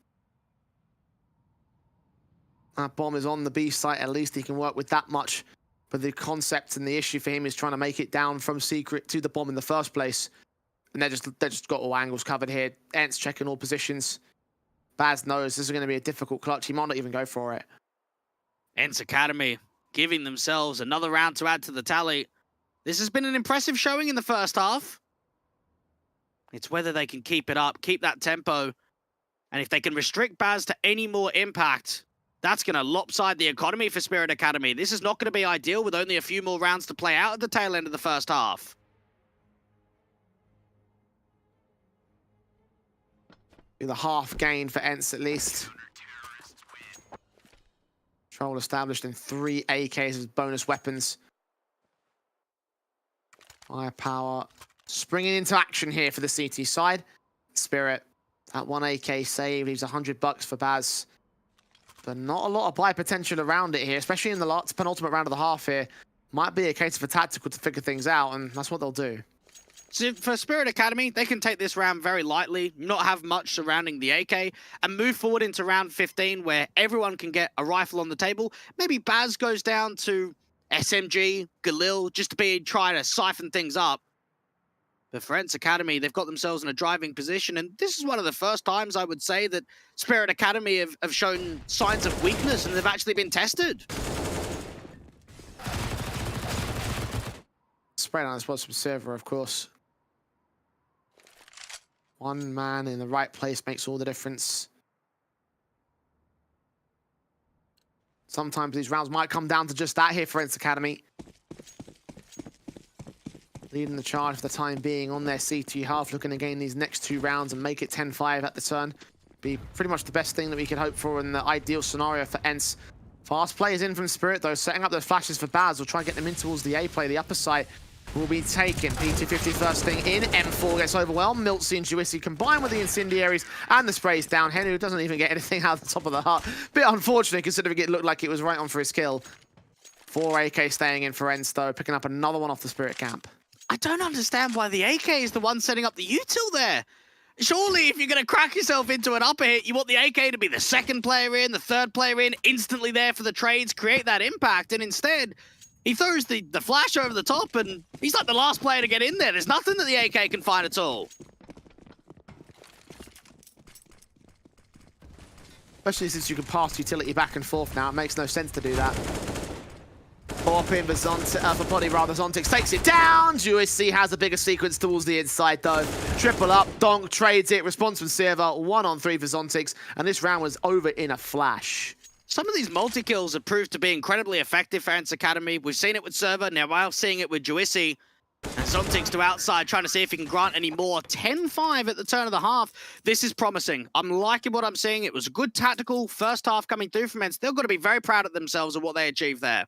That bomb is on the B site. At least he can work with that much. But the concept and the issue for him is trying to make it down from secret to the bomb in the first place. And they just got all angles covered here. ENCE checking all positions. Baz knows this is going to be a difficult clutch. He might not even go for it. ENCE Academy giving themselves another round to add to the tally. This has been an impressive showing in the first half. It's whether they can keep it up, keep that tempo. And if they can restrict Baz to any more impact, that's going to lopside the economy for Spirit Academy. This is not going to be ideal with only a few more rounds to play out at the tail end of the first half. Be the half gain for ENCE at least. Control established in 3 AKs as bonus weapons. Firepower springing into action here for the CT side. Spirit, that 1 AK save leaves $100 for Baz. But not a lot of buy potential around it here, especially in the penultimate round of the half here. Might be a case for tactical to figure things out, and that's what they'll do. So for Spirit Academy, they can take this round very lightly, not have much surrounding the AK, and move forward into round 15 where everyone can get a rifle on the table. Maybe Baz goes down to SMG, Galil, just to try to siphon things up. But for ENCE Academy, they've got themselves in a driving position, and this is one of the first times I would say that Spirit Academy have shown signs of weakness and they've actually been tested. Spread on this was from server, of course. One man in the right place makes all the difference. Sometimes these rounds might come down to just that here for ENCE Academy. Leading the charge for the time being on their CT half, looking to gain these next 2 rounds and make it 10-5 at the turn. Be pretty much the best thing that we could hope for in the ideal scenario for ENCE. Fast players in from Spirit, though, setting up those flashes for Baz. We'll try and get them in towards the A play. The upper side will be taken. P250 first thing in. M4 gets overwhelmed. MILTZ and Juicy combined with the incendiaries and the sprays down. Henry doesn't even get anything out of the top of the heart. Bit unfortunate considering it looked like it was right on for his kill. 4 AK staying in for ENCE, though, picking up another one off the Spirit camp. I don't understand why the AK is the one setting up the util there. Surely, if you're going to crack yourself into an upper hit, you want the AK to be the second player in, the third player in, instantly there for the trades, create that impact, and instead, he throws the flash over the top, and he's like the last player to get in there. There's nothing that the AK can find at all. Especially since you can pass utility back and forth now. It makes no sense to do that. Pop in for Zontix takes it down. Juicy has a bigger sequence towards the inside, though. Triple up, Donk trades it. Response from Server, 1-on-3 for Zontix, and this round was over in a flash. Some of these multi-kills have proved to be incredibly effective for ENCE Academy. We've seen it with Server, now we're seeing it with Juicy. And Zontix to outside, trying to see if he can grant any more. 10-5 at the turn of the half. This is promising. I'm liking what I'm seeing. It was a good tactical first half coming through from ENCE. They're going to be very proud of themselves of what they achieved there.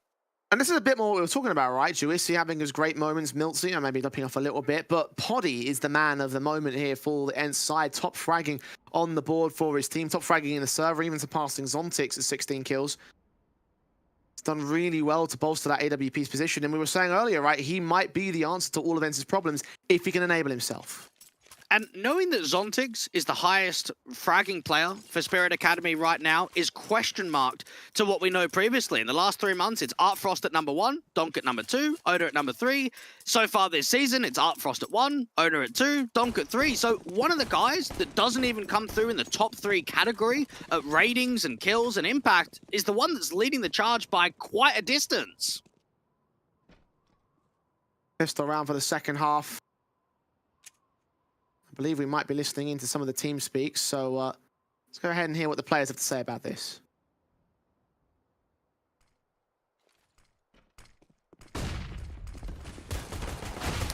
And this is a bit more what we were talking about, right? Juicy having his great moments, MILTZ, maybe dropping off a little bit, but Poddy is the man of the moment here for the ENCE side. Top fragging on the board for his team, top fragging in the server, even surpassing Zontix at 16 kills. He's done really well to bolster that AWP's position, and we were saying earlier, right, he might be the answer to all of ENCE's problems if he can enable himself. And knowing that Zontix is the highest fragging player for Spirit Academy right now is question marked to what we know previously. In the last 3 months, it's Artfrost at number 1, Donk at number 2, Oda at number 3. So far this season, it's Artfrost at 1, Oda at 2, Donk at 3. So one of the guys that doesn't even come through in the top 3 category at ratings and kills and impact is the one that's leading the charge by quite a distance. Pistol round for the second half. I believe we might be listening into some of the team speaks, so Let's go ahead and hear what the players have to say about this.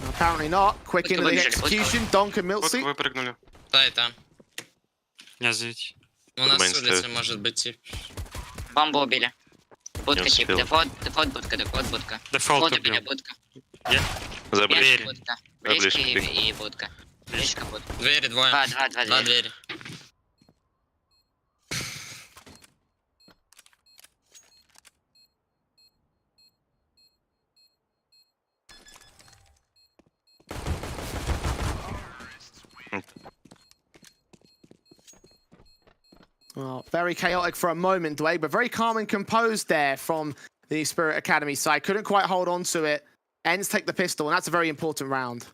Apparently not. Quick into the execution. Donk and Miltsy. Выпрыгнули. Да, и там. Не зовите. У нас с улицы может быть тип. Бомбу убили. Будка тип. Дефолт будка. Дефолт Будка убил. будка. Заближки. Будка. Ближки Ближки и будка. Ближка будка. Двери двое. Два двери. Well, very chaotic for a moment, Dwayne, but very calm and composed there from the Spirit Academy side. Couldn't quite hold on to it. ENCE take the pistol, and that's a very important round.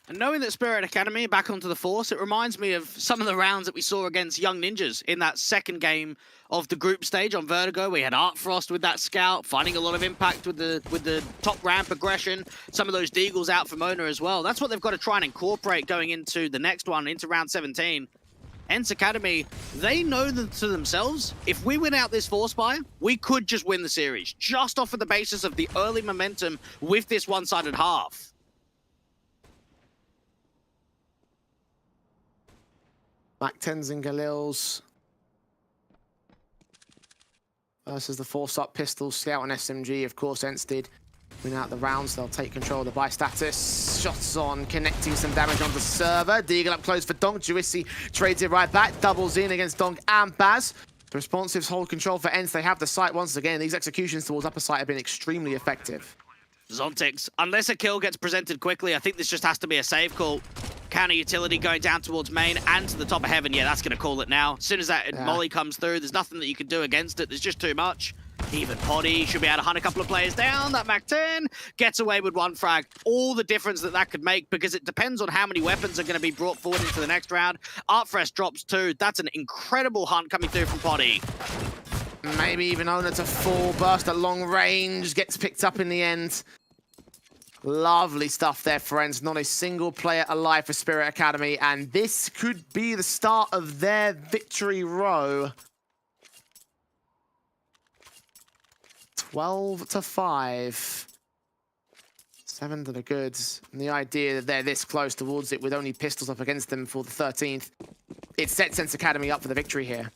And knowing that Spirit Academy back onto the Force, it reminds me of some of the rounds that we saw against Young Ninjas in that second game of the group stage on Vertigo. We had Artfrost with that scout, finding a lot of impact with the top ramp aggression. Some of those deagles out from Ona as well. That's what they've got to try and incorporate going into the next one, into round 17. ENCE Academy, they know to themselves, if we win out this Force buy, we could just win the series, just off of the basis of the early momentum with this one-sided half. MAC-10s and Galils versus the Force-up pistol, Scout and SMG. Of course, ENCE did win out the rounds. They'll take control of the buy status. Shots on, connecting some damage on the server. Deagle up close for Donk. Juicy trades it right back. Doubles in against Donk and Baz. The responsives hold control for ENCE. They have the site once again. These executions towards upper site have been extremely effective. Zontix, unless a kill gets presented quickly, I think this just has to be a save call. Counter utility going down towards main and to the top of heaven. Yeah, that's going to call it now. As soon as that molly comes through, there's nothing that you can do against it. There's just too much. Even Poddy should be able to hunt a couple of players down. That MAC-10 gets away with one frag. All the difference that could make, because it depends on how many weapons are going to be brought forward into the next round. Artfresh drops 2. That's an incredible hunt coming through from Poddy. Maybe even Ona to full burst at long range. Gets picked up in the end. Lovely stuff there, friends. Not a single player alive for Spirit Academy, and this could be the start of their victory row. 12-5. 7 to the goods. And the idea that they're this close towards it with only pistols up against them for the 13th, it sets ENCE Academy up for the victory here.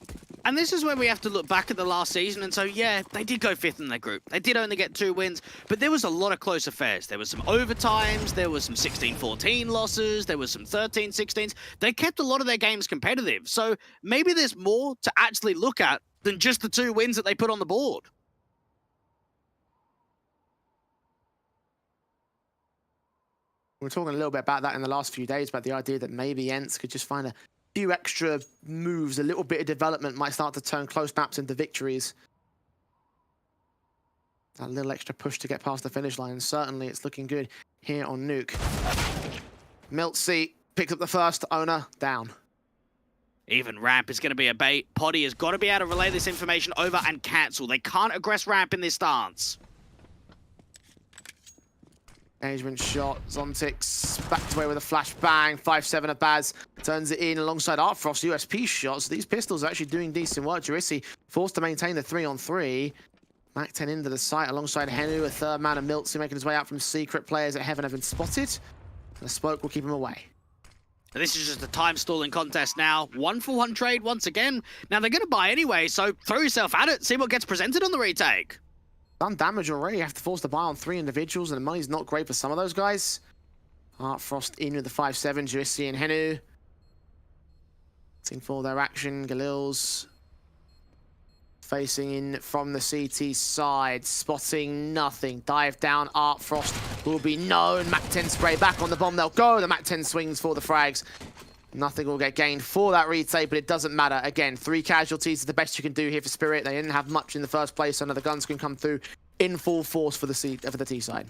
And this is where we have to look back at the last season and so, yeah, they did go 5th in their group. They did only get 2 wins, but there was a lot of close affairs. There was some overtimes, there was some 16-14 losses, there was some 13-16s. They kept a lot of their games competitive. So maybe there's more to actually look at than just the 2 wins that they put on the board. We were talking a little bit about that in the last few days, about the idea that maybe ENCE could just find a few extra moves, a little bit of development might start to turn close maps into victories. That little extra push to get past the finish line. Certainly it's looking good here on Nuke. Miltsy picks up the first, Ona down. Even ramp is going to be a bait. Poddy has got to be able to relay this information over and cancel. They can't aggress ramp in this stance. Engagement shot, Zontix backed away with a flashbang, 5-7 of Baz, turns it in alongside Artfrost, USP shots. These pistols are actually doing decent work. Jurissi forced to maintain the 3-on-3. MAC-10 into the site alongside Henu, a third man of Miltsy making his way out from secret. Players at Heaven have been spotted. And the smoke will keep him away. This is just a time stalling contest now. 1-for-1 trade once again. Now they're going to buy anyway, so throw yourself at it, see what gets presented on the retake. Done damage already, have to force the buy on 3 individuals, and the money's not great for some of those guys. Artfrost in with the 5-7, Jurissi and Henu. Waiting for their action, Galils facing in from the CT side, spotting nothing. Dive down, Artfrost will be known. MAC-10 spray back on the bomb, they'll go. The MAC-10 swings for the frags. Nothing will get gained for that retake, but it doesn't matter. Again, 3 casualties is the best you can do here for Spirit. They didn't have much in the first place, so now the guns can come through in full force for the T side.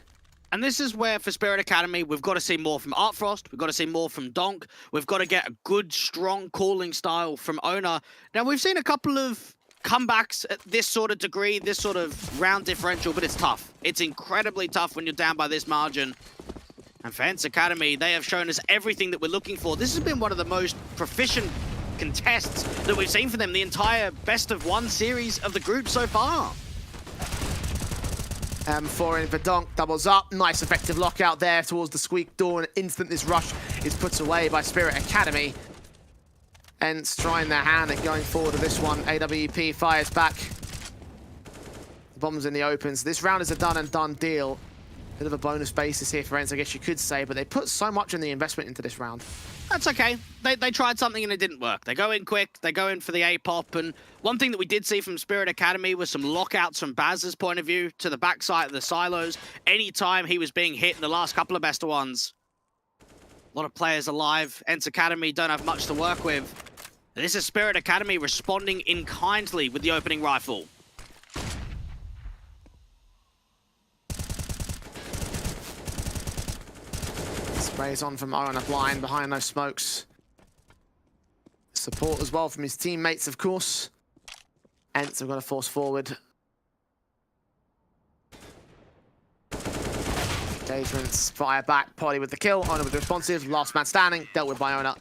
And this is where, for Spirit Academy, we've got to see more from Artfrost. We've got to see more from Donk. We've got to get a good, strong calling style from Ona. Now, we've seen a couple of comebacks at this sort of degree, this sort of round differential, but it's tough. It's incredibly tough when you're down by this margin. And for ENCE Academy, they have shown us everything that we're looking for. This has been one of the most proficient contests that we've seen from them the entire best of one series of the group so far. M4 in for Donk, doubles up. Nice effective lockout there towards the Squeak door, and instant this rush is put away by Spirit Academy. ENCE trying their hand at going forward to this one. AWP fires back. The bomb's in the opens. This round is a done and done deal. Bit of a bonus basis here for ENCE, I guess you could say, but they put so much in the investment into this round. That's okay. They tried something and it didn't work. They go in quick, they go in for the A-pop, and one thing that we did see from Spirit Academy was some lockouts from Baz's point of view to the backside of the silos. Anytime he was being hit in the last couple of best of ones. A lot of players alive. ENCE Academy don't have much to work with. This is Spirit Academy responding in kindly with the opening rifle. Sprays on from Owen, a blind behind those smokes. Support as well from his teammates, of course. ENCE have got to force forward. Engagements, fire back, Polly with the kill. Ona with the responsive, last man standing, dealt with by Ona.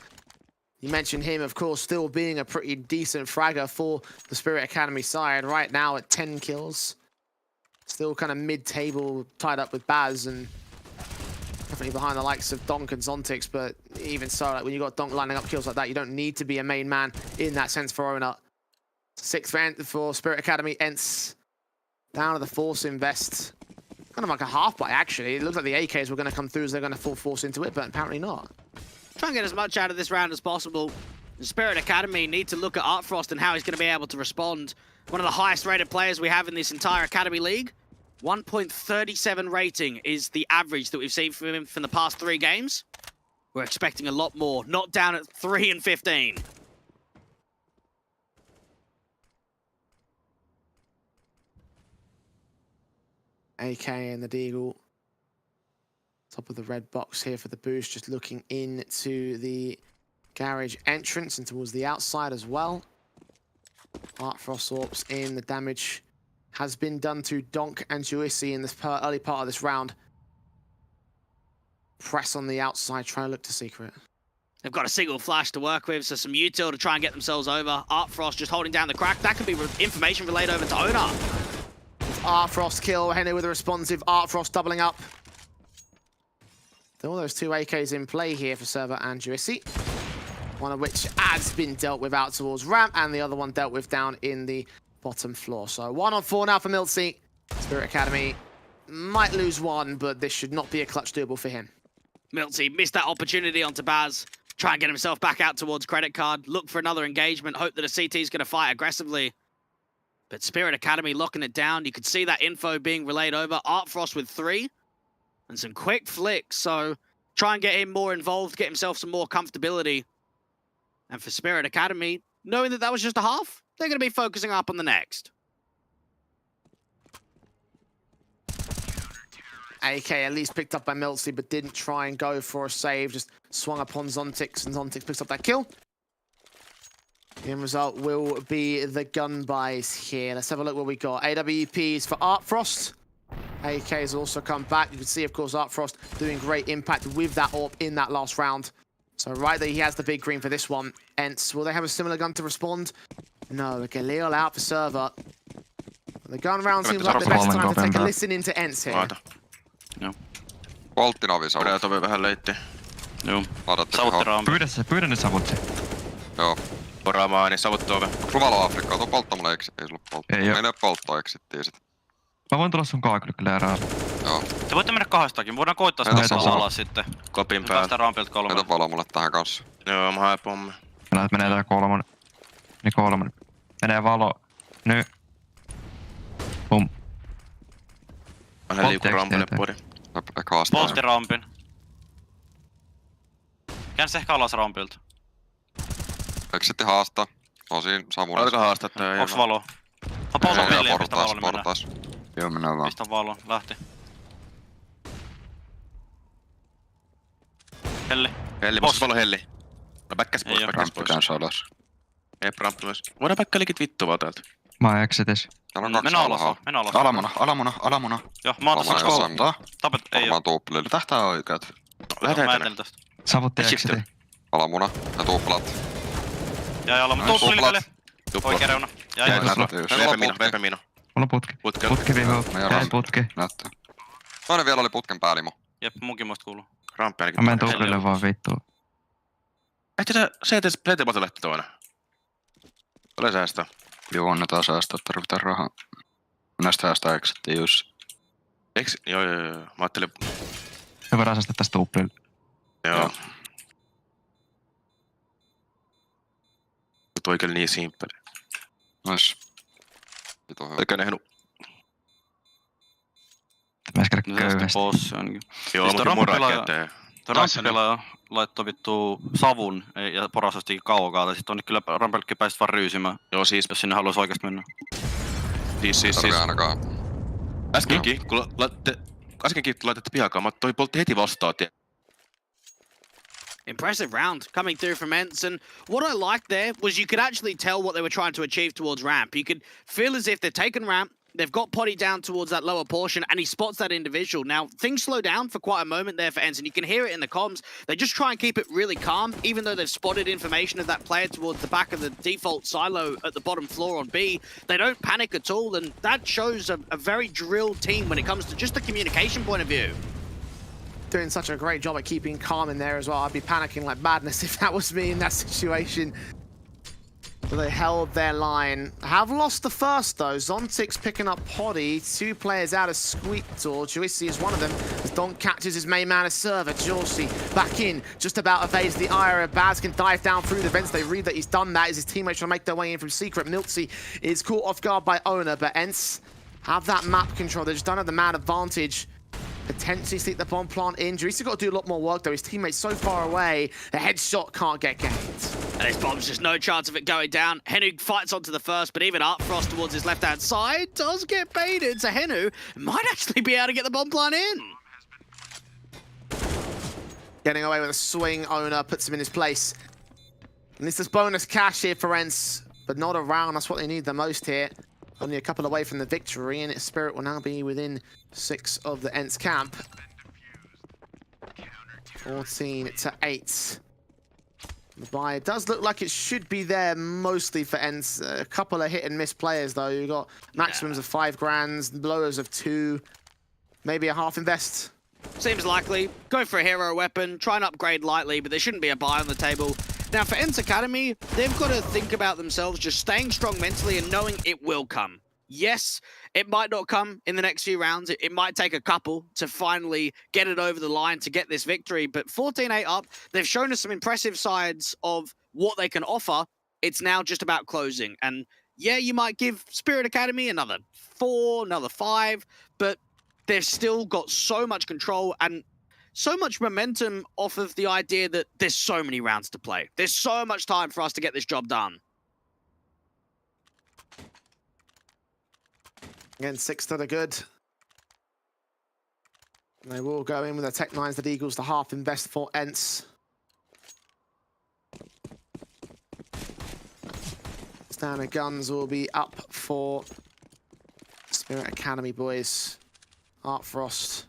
You mentioned him, of course, still being a pretty decent fragger for the Spirit Academy side. Right now at 10 kills. Still kind of mid-table, tied up with Baz, and definitely behind the likes of Donk and Zontix, but even so, like when you got Donk lining up kills like that, you don't need to be a main man in that sense for Ona. 6th for Spirit Academy. ENCE down to the force invest. Kind of like a half buy, actually. It looks like the AKs were going to come through as they're going to full force into it, but apparently not. Try and get as much out of this round as possible. The Spirit Academy need to look at Artfrost and how he's going to be able to respond. One of the highest rated players we have in this entire Academy League. 1.37 rating is the average that we've seen from him from the past 3 games. We're expecting a lot more, not down at 3 and 15. AK and the Deagle. Top of the red box here for the boost, just looking into the garage entrance and towards the outside as well. Artfrost AWPs in, the damage has been done to Donk and Juicy in this early part of this round. Press on the outside, try and look to secret. They've got a single flash to work with, so some util to try and get themselves over. Artfrost just holding down the crack. That could be information relayed over to Ona. Artfrost kill, Henry with a responsive, Artfrost doubling up. All those 2 AKs in play here for Server and Juicy. One of which has been dealt with out towards ramp, and the other one dealt with down in the bottom floor. So 1 on 4 now for MILTZ. Spirit Academy might lose 1, but this should not be a clutch doable for him. MILTZ missed that opportunity onto Baz. Try and get himself back out towards credit card. Look for another engagement. Hope that a CT is going to fight aggressively. But Spirit Academy locking it down. You could see that info being relayed over. Artfrost with 3. And some quick flicks. So try and get him more involved. Get himself some more comfortability. And for Spirit Academy, knowing that that was just a half, they're going to be focusing up on the next. AK at least picked up by MILTZ, but didn't try and go for a save. Just swung upon Zontix, and Zontix picks up that kill. The end result will be the gun buys here. Let's have a look what we got. AWPs for Artfrost. AK's also come back. You can see, of course, Artfrost doing great impact with that AWP in that last round. So right there, he has the big green for this one. ENCE, will they have a similar gun to respond? No, Galil out for Server. The gun round seems like the best time to take a listen into ENCE here. Joo. Voltti navisoi. Pidä tovi vähän leitti. Joo. Ladatteko Savutti raampi. Pyydä ne savut. Joo. Poraamaan, niin savuttu ove. Suvalo Afrikkaa, tuu poltta mulle ei sulla polttaa. Ei oo. Meillä ei oo polttoa eksittiin sit. Mä voin tulla sun kaakylykkileerään. Joo. Te voitte mennä 2stakin. Voidaan koittaa sitä Meitä valoa saa. sitten. Kopin Me päällä. päästään rampilta 3. Meitä valo mulle tähän kanssa. Joo, mä haen pommi. Mä näet menee tää 3. Niin 3. Menee valo. Nyt. Pum. Mä liikun rampille pori. Ehkä haastaa. Poltti rampin. Käänsi ehkä alas rampilta. Eksitti haastaa. On siinä Samulas. Oliko haastaa tää? Onks valo? On polta peliä, pistä valo, niin mennään. Portais. Joo, mennään vaan. Pistä valo, lähti. Helli. Helli, musta valo helli. No backäs pois, Ei oo. backäs pois. Ramppi alas. Ei ramppi myös. Voidaan backälikit vittu vaan täältä. Mä oon exitis. Täällä on 2 Mennään alas, alhaa. mennään alas. Alamuna. Joo, mä oon Varmaan tässä jossain. tapet, ei oo. Varmaan tuuppelilla. Tähtää oikeat. Mä Lähdetään etelin tänne. tästä. Savutti Shifter. exiti. Alamuna ja tuuppelat. Jäi alla, mutta Nice. tuuppu linkalle. Tupla. Oikea reuna. Jäi. Jäi tuolla. Veepä mino. Mulla on putki. Putkella. Putki viiva. Mä Jäi jalan. putki. Näyttää. Toinen vielä oli putken päälimo. Jep, munkin muista kuuluu. Ramppi ainakin. Mä menen tuplille vaan vittu. Ehti se etes pleitebota lähti toinen. Ole säästö. Joo, annetaan säästöä, tarvitaan rahaa. Näistä säästää exittiin Jussi. Eiks? Joo. Mä ajattelin... Me voidaan säästää tästä tuplille. Joo. Tuo oikein niin simppeli. Nois. Vitu hyvä. Eikä nähnyt. Mä äsken No tästä köyhästi. bossi ainakin. Joo, Siis mutta mura käteen. Tuo ramppipelaaja laittoi vittu savun ja porasasti kaukaa. Tai sit on kyllä rampellekin pääsit vaan ryysimään, Joo, siis jos sinne haluaisi oikeesti mennä. Tarvii ainakaan. Äskenkin, kun laitette pihakaan, toi poltti heti vastaan. Impressive round coming through from ENCE, and what I liked there was you could actually tell what they were trying to achieve towards ramp. You could feel as if they've taken ramp, they've got Potty down towards that lower portion, and he spots that individual. Now, things slow down for quite a moment there for ENCE, and you can hear it in the comms. They just try and keep it really calm, even though they've spotted information of that player towards the back of the default silo at the bottom floor on B. They don't panic at all, and that shows a very drilled team when it comes to just the communication point of view. Doing such a great job at keeping calm in there as well. I'd be panicking like madness if that was me in that situation. But they held their line. Have lost the first though. Zontic's picking up Poddy. 2 players out of Squeaktor. Joycey is one of them. As Donk catches his main man as server. Joycey back in. Just about evades the Ira. Baz can dive down through the vents. They read that he's done that as his teammates trying to make their way in from secret. Miltsy is caught off guard by Owner, but ENCE have that map control. They just don't have the man advantage. Potentially sneak the bomb plant in. Joycey's got to do a lot more work though. His teammate's so far away. The headshot can't get gained. And this bomb's just no chance of it going down. Henu fights onto the first, but even Artfrost towards his left-hand side does get baited. So Henu might actually be able to get the bomb plant in. Getting away with a swing. Owner puts him in his place. And this is bonus cash here for ENCE, but not a round. That's what they need the most here. Only a couple away from the victory, and its Spirit will now be within 6 of the ENCE camp. 14-8. The buy does look like it should be there mostly for ENCE. A couple of hit and miss players though. You've got maximums of 5 grands, lowers of 2, maybe a half invest. Seems likely. Go for a hero weapon, try and upgrade lightly, but there shouldn't be a buy on the table. Now for ENCE Academy, they've got to think about themselves just staying strong mentally and knowing it will come. Yes, it might not come in the next few rounds. It might take a couple to finally get it over the line to get this victory. But 14-8 up, they've shown us some impressive sides of what they can offer. It's now just about closing. And yeah, you might give Spirit Academy another 4, another 5, but they've still got so much control and so much momentum off of the idea that there's so many rounds to play. There's so much time for us to get this job done. Again, 6 to the good. They will go in with the Tech 9s that equals the half invest for ENCE. Standard guns will be up for Spirit Academy boys. Artfrost.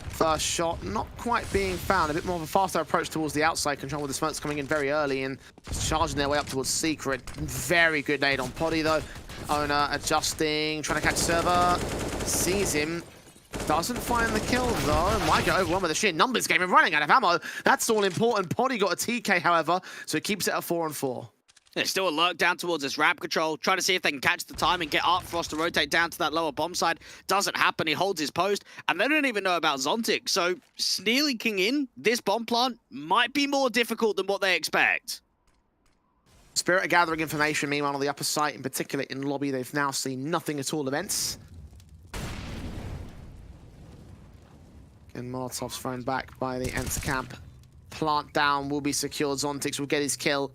First shot, not quite being found. A bit more of a faster approach towards the outside control with the smokes coming in very early and charging their way up towards Secret. Very good nade on Poddy though. Owner adjusting, trying to catch server. Sees him. Doesn't find the kill though. Might get overwhelmed with the sheer numbers game and running out of ammo. That's all important. Poddy got a TK however, so it keeps it at 4-4. There's still a lurk down towards this ramp control, trying to see if they can catch the time and get Artfrost to rotate down to that lower bomb side. Doesn't happen, he holds his post, and they don't even know about Zontic, so sneaking in this bomb plant might be more difficult than what they expect. Spirit are gathering information, meanwhile on the upper site, in particular in lobby, they've now seen nothing at all of ENCE. And Molotov's thrown back by the ENCE camp. Plant down will be secured, Zontix will get his kill.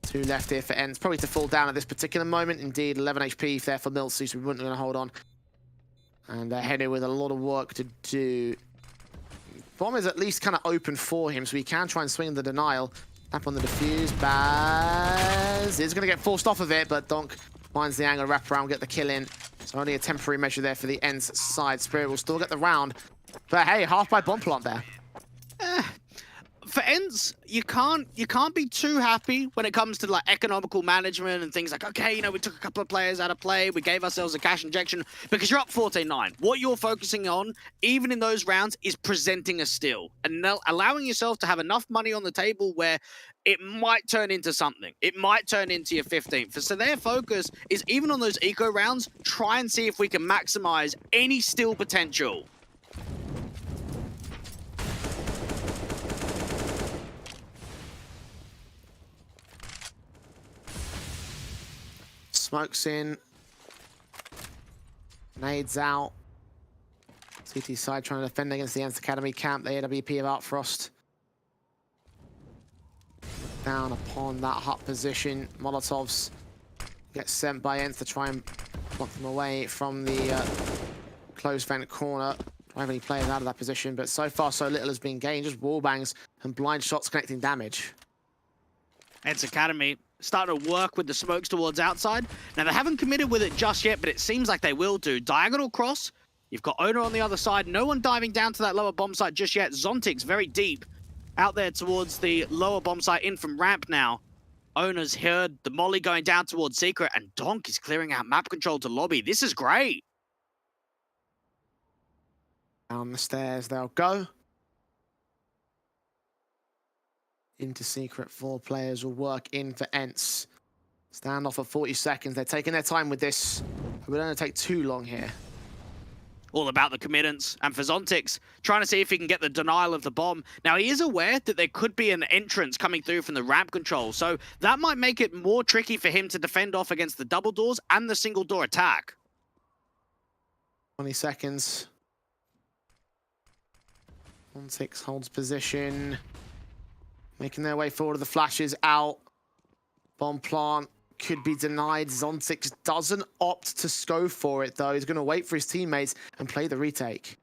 2 left here for ENCE, probably to fall down at this particular moment. Indeed, 11 HP there for Miltsy, so we weren't going to hold on. And Henu with a lot of work to do. Bomb is at least kind of open for him, so he can try and swing the denial. Tap on the defuse, Baz is going to get forced off of it, but Donk finds the angle, wrap around, get the kill in. So only a temporary measure there for the ENCE side. Spirit will still get the round, but hey, half by bomb plant there. For for ENCE, you can't be too happy when it comes to like economical management and things like, okay, you know, we took a couple of players out of play, we gave ourselves a cash injection, because you're up 14-9. What you're focusing on, even in those rounds, is presenting a steal and allowing yourself to have enough money on the table where it might turn into something. It might turn into your 15th. So their focus is, even on those eco rounds, try and see if we can maximize any steal potential. Smokes in. Nades out. CT side trying to defend against the ENCE Academy camp. The AWP of Artfrost. Down upon that hut position. Molotovs get sent by ENCE to try and block them away from the closed vent corner. Don't have any players out of that position, but so far so little has been gained. Just wall bangs and blind shots connecting damage. ENCE Academy starting to work with the smokes towards outside. Now, they haven't committed with it just yet, but it seems like they will do. Diagonal cross. You've got Owner on the other side. No one diving down to that lower bomb site just yet. Zontic's very deep out there towards the lower bomb site in from ramp now. Owner's heard the molly going down towards Secret, and Donk is clearing out map control to lobby. This is great. Down the stairs they'll go. Into Secret, 4 players will work in for ENCE. Standoff for 40 seconds. They're taking their time with this. It would only take too long here. All about the committance. And for Zontix, trying to see if he can get the denial of the bomb. Now, he is aware that there could be an entrance coming through from the ramp control, so that might make it more tricky for him to defend off against the double doors and the single door attack. 20 seconds. Zontix holds position. Making their way forward. The flashes out. Bomb plant could be denied. Zontix doesn't opt to go for it, though. He's going to wait for his teammates and play the retake.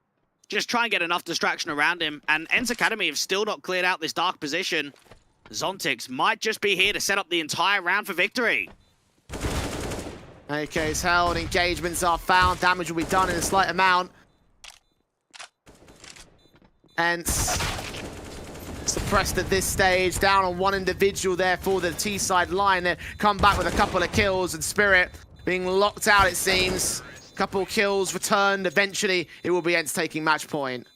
Just try and get enough distraction around him. And ENCE Academy have still not cleared out this dark position. Zontix might just be here to set up the entire round for victory. AK's held. Engagements are found. Damage will be done in a slight amount. ENCE suppressed at this stage, down on 1 individual there for the T-side line. They come back with a couple of kills, and Spirit being locked out, it seems. Couple kills returned. Eventually, it will be ENCE taking match point.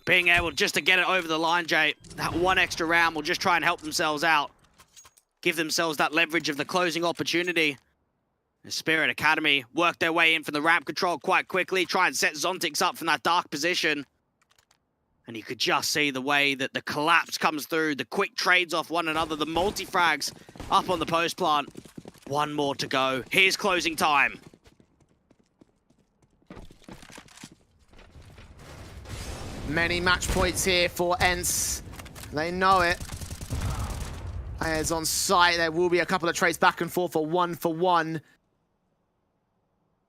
Being able just to get it over the line, Jay, that 1 extra round will just try and help themselves out. Give themselves that leverage of the closing opportunity. The Spirit Academy work their way in from the ramp control quite quickly, try and set Zontix up from that dark position. And you could just see the way that the collapse comes through, the quick trades off one another, the multi-frags up on the post plant. 1 more to go. Here's closing time. Many match points here for ENCE. They know it. Players on site. There will be a couple of trades back and forth for 1-for-1.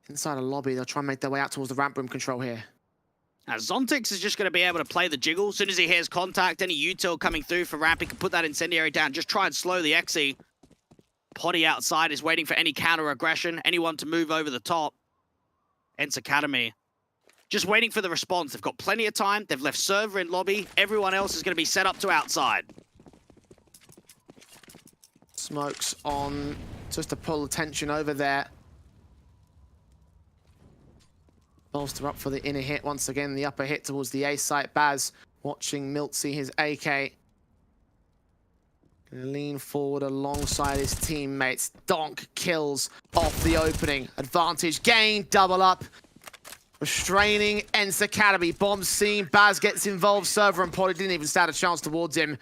Inside a lobby, they'll try and make their way out towards the ramp room control here. Now, Zontix is just going to be able to play the jiggle. As soon as he hears contact, any util coming through for ramp, he can put that incendiary down. Just try and slow the XE. Potty outside is waiting for any counter-aggression, anyone to move over the top. ENCE Academy just waiting for the response. They've got plenty of time. They've left server in lobby. Everyone else is going to be set up to outside. Smokes on just to pull attention over there. Bolster up for the inner hit. Once again, the upper hit towards the A site. Baz watching Milt see his AK. Gonna lean forward alongside his teammates. Donk kills off the opening. Advantage gained. Double up. Restraining ENCE Academy. Bomb seen. Baz gets involved. Server and Polly didn't even stand a chance towards him.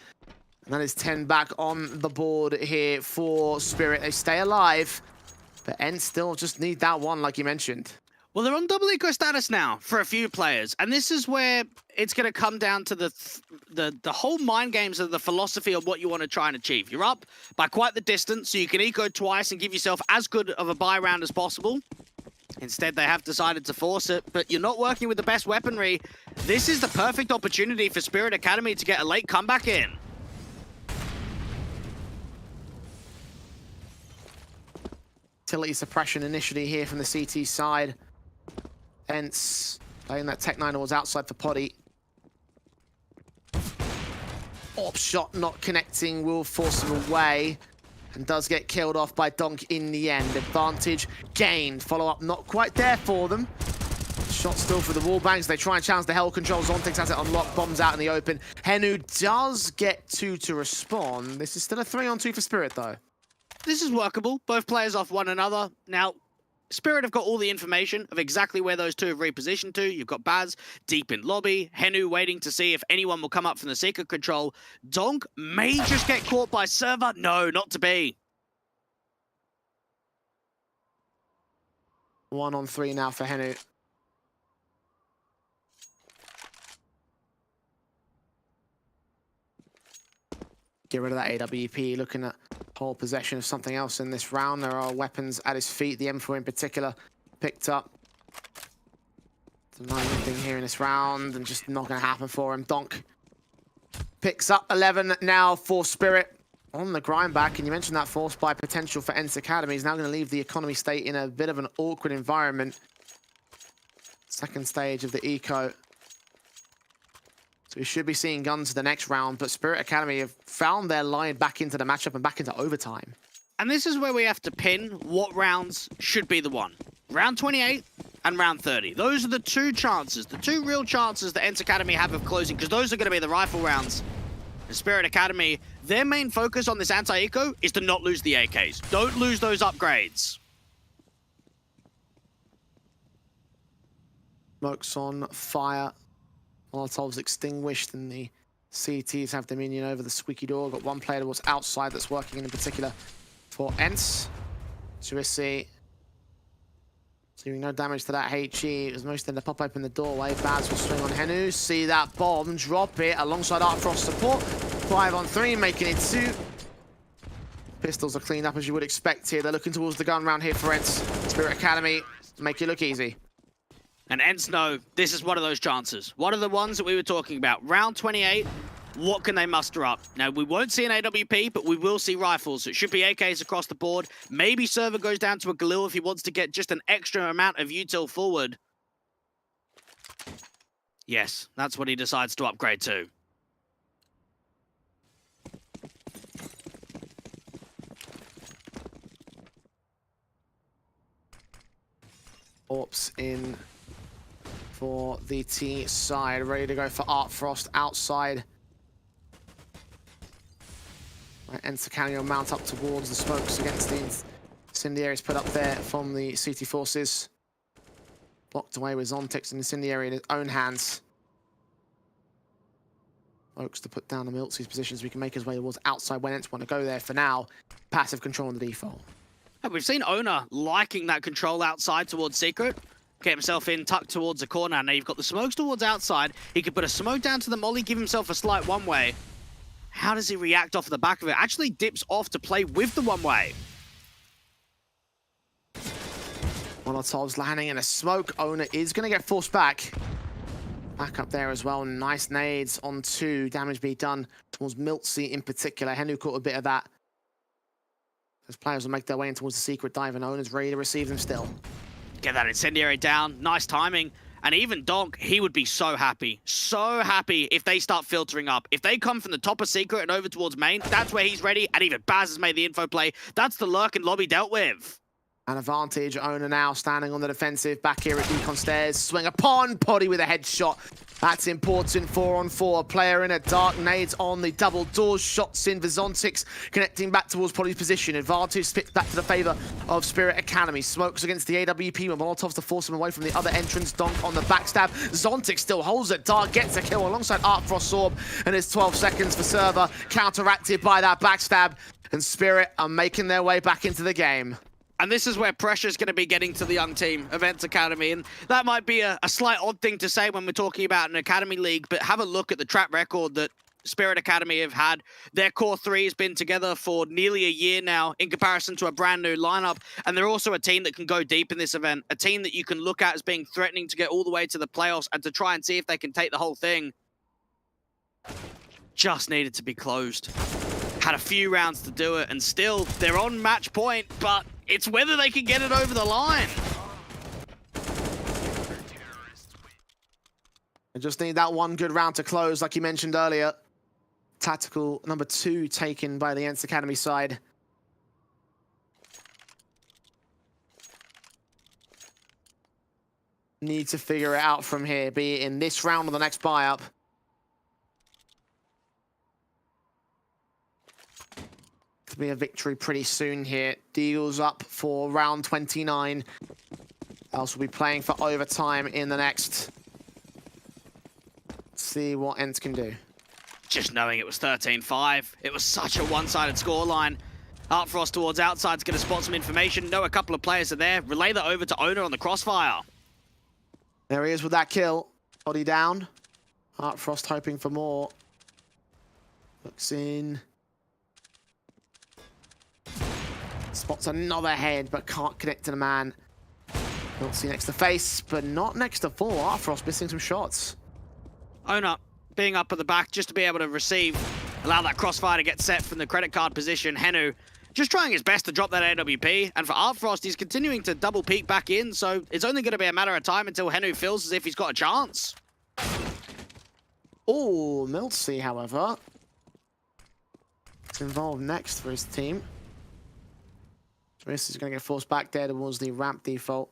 And that is 10 back on the board here for Spirit. They stay alive. But ENCE still just need that one, like you mentioned. Well, they're on double eco status now for a few players, and this is where it's going to come down to the whole mind games of the philosophy of what you want to try and achieve. You're up by quite the distance, so you can eco twice and give yourself as good of a buy round as possible. Instead, they have decided to force it, but you're not working with the best weaponry. This is the perfect opportunity for Spirit Academy to get a late comeback in. Utility suppression initially here from the CT side. ENCE playing that Tech 9 towards outside for Poddy. Op shot not connecting will force him away and does get killed off by Donk in the end. Advantage gained. Follow-up not quite there for them. Shot still for the wall bangs. They try and challenge the hell control. Zontix has it unlocked. Bombs out in the open. Henu does get two to respond. This is still a 3-on-2 for Spirit, though. This is workable. Both players off one another. Now, Spirit have got all the information of exactly where those two have repositioned to. You've got Baz deep in lobby. Henu waiting to see if anyone will come up from the secret control. Donk may just get caught by Server. No, not to be. 1-on-3 now for Henu. Get rid of that AWP, looking at whole possession of something else in this round. There are weapons at his feet, the M4 in particular, picked up. Not anything here in this round, and just not going to happen for him. Donk picks up 11 now for Spirit on the grind back, and you mentioned that force by potential for ENCE Academy. He's now going to leave the economy state in a bit of an awkward environment. Second stage of the eco. So we should be seeing guns the next round, but Spirit Academy have found their line back into the matchup and back into overtime. And this is where we have to pin what rounds should be the one. Round 28 and round 30. Those are the two chances, the two real chances that ENCE Academy have of closing, because those are going to be the rifle rounds. And Spirit Academy, their main focus on this anti-eco is to not lose the AKs. Don't lose those upgrades. Smokes on fire. Molotovs extinguished, and the CTs have dominion over the squeaky door. Got one player towards outside that's working in particular for ENCE. Suisi doing no damage to that HE. It was most in to pop open the doorway. Baz will swing on Henu. See that bomb, drop it alongside Artfrost support. 5-on-3, making it 2. Pistols are cleaned up as you would expect here. They're looking towards the gun round here for ENCE. Spirit Academy, make it look easy. And ENCE know this is one of those chances. One of the ones that we were talking about. Round 28, what can they muster up? Now, we won't see an AWP, but we will see rifles. It should be AKs across the board. Maybe Server goes down to a Galil if he wants to get just an extra amount of util forward. Yes, that's what he decides to upgrade to. Orps in for the T side, ready to go for Artfrost outside. ENCE Academy will mount up towards the smokes against the incendiaries put up there from the CT forces. Blocked away with Zontix and incendiary in his own hands. Smokes to put down the Miltzy's positions. We can make his way towards outside when ENCE want to go there. For now, passive control on the default. And we've seen Owner liking that control outside towards Secret. Get himself in, tucked towards the corner. Now you've got the smokes towards outside. He could put a smoke down to the molly, give himself a slight one-way. How does he react off the back of it? Actually dips off to play with the one-way. Molotov's landing in a smoke. Owner is going to get forced back. Back up there as well. Nice nades on 2. Damage being done towards Miltzy in particular. Henu caught a bit of that. Those players will make their way in towards the secret dive, and Owner's ready to receive them still. Get that incendiary down. Nice timing. And even Donk, he would be so happy if they start filtering up. If they come from the top of secret and over towards main, that's where he's ready. And even Baz has made the info play. That's the lurk and lobby dealt with. An advantage. Owner now standing on the defensive. Back here at Decon stairs. Swing upon Poddy with a headshot. That's important. 4-on-4. Player in a dark. Nades on the double doors. Shots in for Zontix. Connecting back towards Poddy's position. Advantage splits back to the favor of Spirit Academy. Smokes against the AWP with Molotovs to force him away from the other entrance. Donk on the backstab. Zontix still holds it. Dark gets a kill alongside Artfrost Orb. And it's 12 seconds for Server. Counteracted by that backstab. And Spirit are making their way back into the game. And this is where pressure is going to be getting to the young team of ENCE Academy. And that might be a slight odd thing to say when we're talking about an Academy League, but have a look at the track record that Spirit Academy have had. Their core 3 has been together for nearly a year now in comparison to a brand new lineup. And they're also a team that can go deep in this event. A team that you can look at as being threatening to get all the way to the playoffs and to try and see if they can take the whole thing. Just needed to be closed. Had a few rounds to do it, and still, they're on match point, but it's whether they can get it over the line. I just need that one good round to close, like you mentioned earlier. Tactical number 2 taken by the ENCE Academy side. Need to figure it out from here, be it in this round or the next buy-up. Could be a victory pretty soon here. Deagle's up for round 29. Else will be playing for overtime in the next. Let's see what ENCE can do. Just knowing it was 13-5, it was such a one-sided scoreline. Artfrost towards outside's going to spot some information. Know a couple of players are there. Relay that over to Owner on the crossfire. There he is with that kill. Body down. Artfrost hoping for more. Looks in. Spots another head, but can't connect to the man. Don't see next to face, but not next to full. Artfrost missing some shots. Owner being up at the back just to be able to receive, allow that crossfire to get set from the credit card position. Henu just trying his best to drop that AWP, and for Artfrost, he's continuing to double peek back in, so it's only going to be a matter of time until Henu feels as if he's got a chance. Oh, MILC, however, is involved next for his team. This is going to get forced back there towards the ramp default.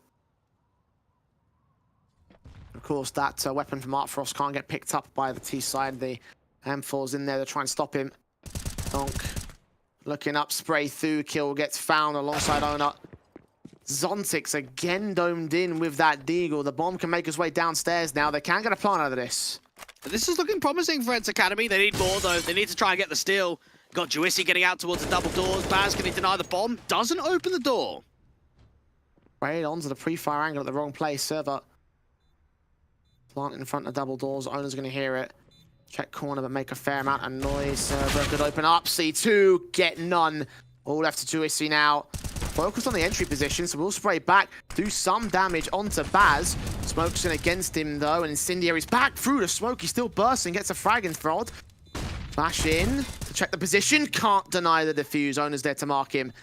Of course, that weapon from Artfrost can't get picked up by the T side. The M4's in there to try and stop him. Donk looking up, spray through, kill gets found alongside Owner. Zontix again domed in with that Deagle. The bomb can make its way downstairs now. They can get a plant out of this. This is looking promising for ENCE Academy. They need more, though. They need to try and get the steal. Got Juissi getting out towards the double doors. Baz, can he deny the bomb? Doesn't open the door. Right onto the pre-fire angle at the wrong place. Server plant in front of double doors. Owner's going to hear it. Check corner, but make a fair amount of noise. Server could open up. C2, get none. All left to Juissi now. Focused on the entry position, so we'll spray back, do some damage onto Baz. Smoke's in against him, though, and Incendiary's back through the smoke. He's still bursting, gets a frag in front. Flash in to check the position. Can't deny the defuse. Owner's there to mark him.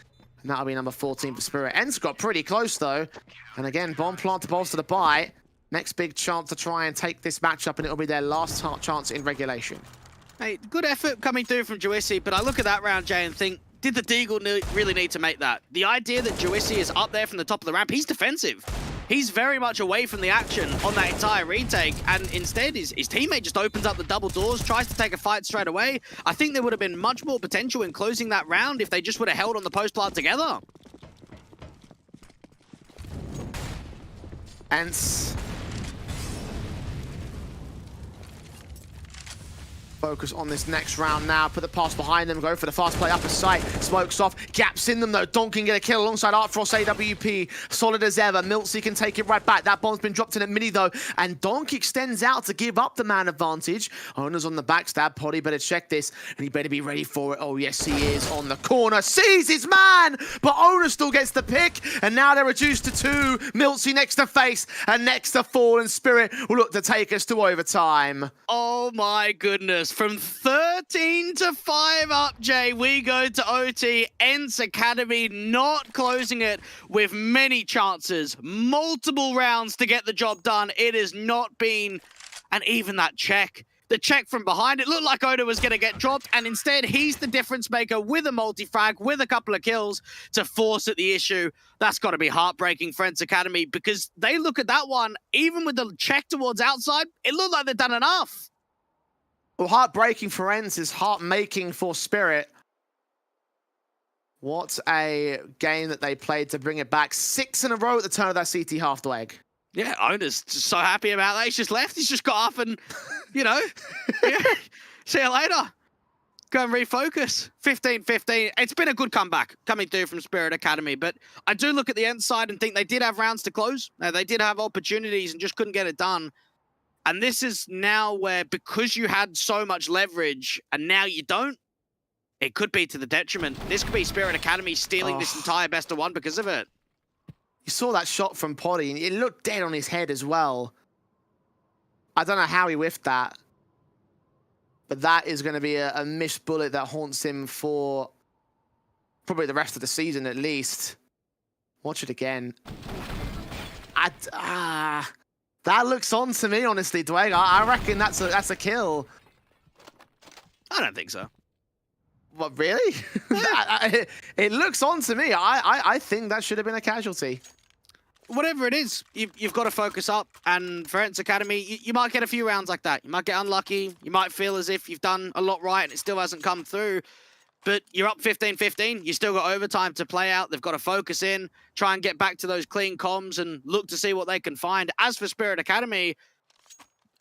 And that'll be number 14 for Spirit. ENCE got pretty close, though. And again, bomb plant to bolster the buy. Next big chance to try and take this matchup, and it'll be their last chance in regulation. Hey, good effort coming through from Juissi, but I look at that round, Jay, and think, did the Deagle really need to make that? The idea that Juissi is up there from the top of the ramp, he's defensive. He's very much away from the action on that entire retake, and instead his teammate just opens up the double doors, tries to take a fight straight away. I think there would have been much more potential in closing that round if they just would have held on the post plant together. ENCE focus on this next round now. Put the pass behind them. Go for the fast play upper sight. Smokes off. Gaps in them, though. Donk can get a kill alongside Artfrost AWP. Solid as ever. MILC can take it right back. That bomb's been dropped in at midi, though. And Donk extends out to give up the man advantage. Owner's on the backstab. Poddy better check this. And he better be ready for it. Oh, yes, he is. On the corner. Sees his man! But Owner still gets the pick. And now they're reduced to 2. MILC next to face. And next to fall. And Spirit will look to take us to overtime. Oh, my goodness. From 13-5 up, Jay, we go to OT. ENCE Academy not closing it with many chances, multiple rounds to get the job done. It has not been, and even that check. The check from behind, it looked like Oda was going to get dropped, and instead he's the difference maker with a multi-frag, with a couple of kills to force at the issue. That's got to be heartbreaking for ENCE Academy, because they look at that one, even with the check towards outside, it looked like they've done enough. Well, heartbreaking for ENCE is heart-making for Spirit. What a game that they played to bring it back. 6 in a row at the turn of that CT half-leg. Yeah, Owner's just so happy about that. He's just left. He's just got up and, you know, yeah, see you later. Go and refocus. 15-15. It's been a good comeback coming through from Spirit Academy, but I do look at the ENCE side and think they did have rounds to close. They did have opportunities and just couldn't get it done. And this is now where, because you had so much leverage and now you don't, it could be to the detriment. This could be Spirit Academy stealing this entire best of one because of it. You saw that shot from Poddy, and it looked dead on his head as well. I don't know how he whiffed that. But that is going to be a missed bullet that haunts him for probably the rest of the season at least. Watch it again. That looks on to me, honestly, Dwayne. I reckon that's a kill. I don't think so. What, really? It looks on to me. I think that should have been a casualty. Whatever it is, you've got to focus up. And for ENCE Academy, you might get a few rounds like that. You might get unlucky. You might feel as if you've done a lot right and it still hasn't come through. But you're up 15-15. You still got overtime to play out. They've got to focus in, try and get back to those clean comms and look to see what they can find. As for Spirit Academy,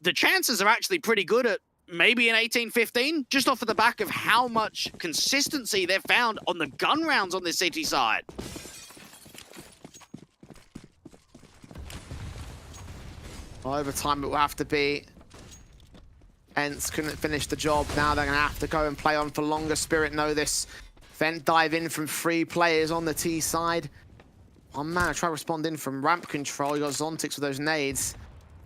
the chances are actually pretty good at maybe an 18-15, just off of the back of how much consistency they've found on the gun rounds on this city side. Overtime it will have to be. ENCE couldn't finish the job. Now they're going to have to go and play on for longer. Spirit know this. Vent dive in from 3 players on the T side. One man try to respond in from ramp control. You got Zontix with those nades.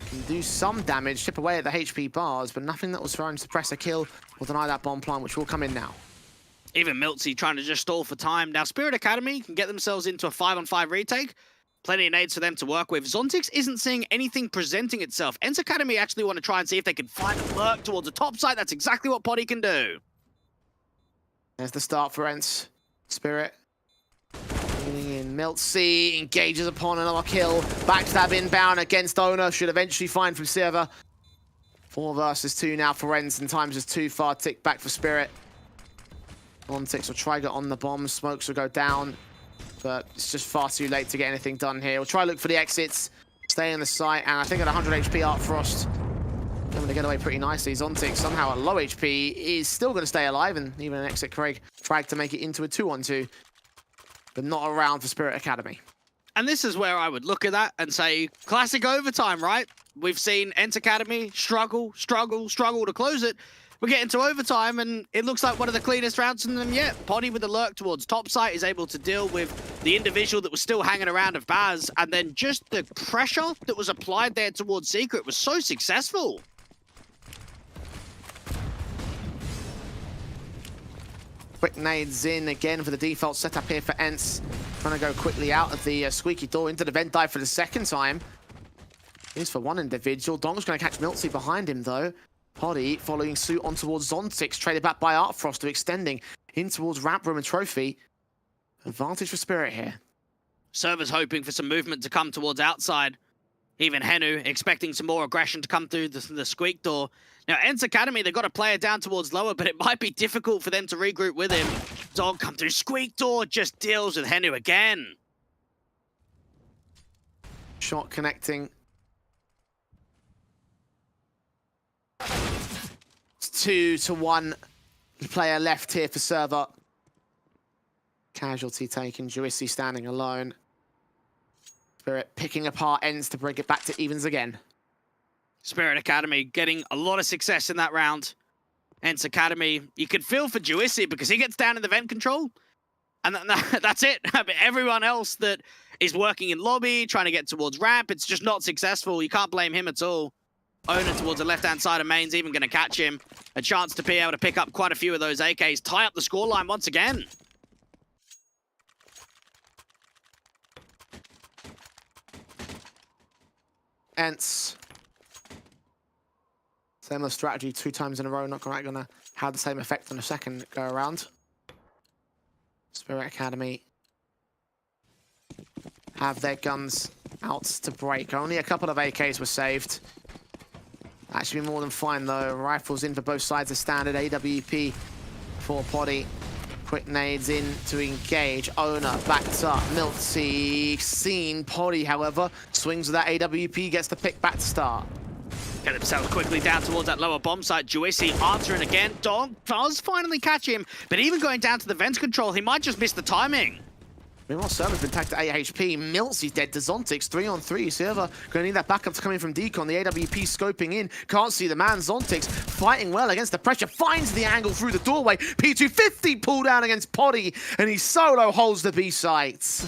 Can do some damage, chip away at the HP bars, but nothing that was thrown to suppress a kill or deny that bomb plant, which will come in now. Even MILTzy trying to just stall for time. Now, Spirit Academy can get themselves into a 5-on-5 retake. Plenty of nades for them to work with. Zontix isn't seeing anything presenting itself. ENCE Academy actually want to try and see if they can find a lurk towards the top side. That's exactly what Poddy can do. There's the start for ENCE. Spirit. Leaning in. MILTzy engages upon another kill. Backstab inbound against Owner. Should eventually find from Silver. 4 versus 2 now for ENCE, and time's just too far. Tick back for Spirit. Zontix will try to get on the bomb. Smokes will go down. But it's just far too late to get anything done here. We'll try to look for the exits. Stay in the site. And I think at 100 HP, Art Frost going to get away pretty nicely. Zontix somehow at low HP is still going to stay alive. And even an exit Craig tried to make it into a 2-on-2. But not around for Spirit Academy. And this is where I would look at that and say, classic overtime, right? We've seen ENCE Academy struggle to close it. We get into overtime, and it looks like one of the cleanest rounds from them yet. Poddy with the lurk towards topside is able to deal with the individual that was still hanging around of Baz, and then just the pressure that was applied there towards Secret was so successful. Quick nades in again for the default setup here for ENCE. Trying to go quickly out of the squeaky door into the vent dive for the second time. Here's for one individual. Dong's going to catch MILTzy behind him, though. Poddy following suit on towards Zontix, traded back by Art Frost, extending in towards Ramp Room and Trophy. Advantage for Spirit here. Server's hoping for some movement to come towards outside. Even Henu expecting some more aggression to come through the squeak door. Now, ENCE Academy, they've got a player down towards lower, but it might be difficult for them to regroup with him. Dog come through squeak door, just deals with Henu again. Shot connecting. It's 2-1 player left here for Server. Casualty taken, Juicy standing alone. Spirit picking apart ENCE to bring it back to evens again. Spirit Academy getting a lot of success in that round. ENCE Academy, you could feel for Juicy because he gets down in the vent control. And that's it. I mean, everyone else that is working in lobby, trying to get towards ramp, it's just not successful. You can't blame him at all. Owner towards the left-hand side of main's even going to catch him. A chance to be able to pick up quite a few of those AKs, tie up the scoreline once again. ENCE. Similar strategy 2 times in a row, not quite going to have the same effect on the second go around. Spirit Academy have their guns out to break. Only a couple of AKs were saved. That should be more than fine though. Rifles in for both sides of standard. AWP for Poddy. Quick nades in to engage. Owner backed up. MILTzy seen. Poddy, however, swings with that AWP, gets the pick back to start. Get themselves quickly down towards that lower bomb site. Juicy answering again. Dog does finally catch him, but even going down to the vent control, he might just miss the timing. Meanwhile, Server's been tagged to 8 HP. MILTzy's dead to Zontix. 3-on-3. Server going to need that backup to come in from Decon. The AWP scoping in. Can't see the man. Zontix fighting well against the pressure. Finds the angle through the doorway. P250 pulled down against Poddy. And he solo holds the B sites.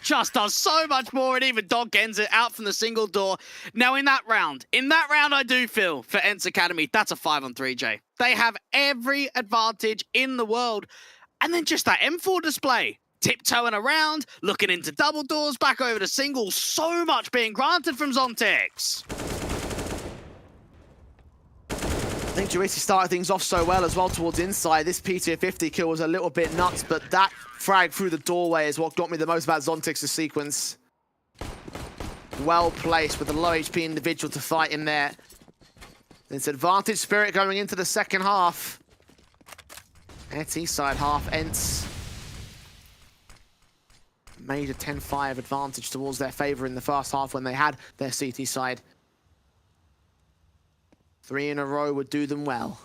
Just does so much more. And even Dog ends it out from the single door. Now in that round I do feel for ENCE Academy, that's a 5-on-3, Jay. They have every advantage in the world. And then just that M4 display. Tiptoeing around, looking into double doors, back over to single. So much being granted from Zontix. I think Juicy started things off so well as well towards inside. This P250 kill was a little bit nuts, but that frag through the doorway is what got me the most about Zontix's sequence. Well placed with a low HP individual to fight in there. It's advantage Spirit going into the second half. ENCE side half, ENCE made a 10-5 advantage towards their favor in the first half when they had their CT side. 3 in a row would do them well.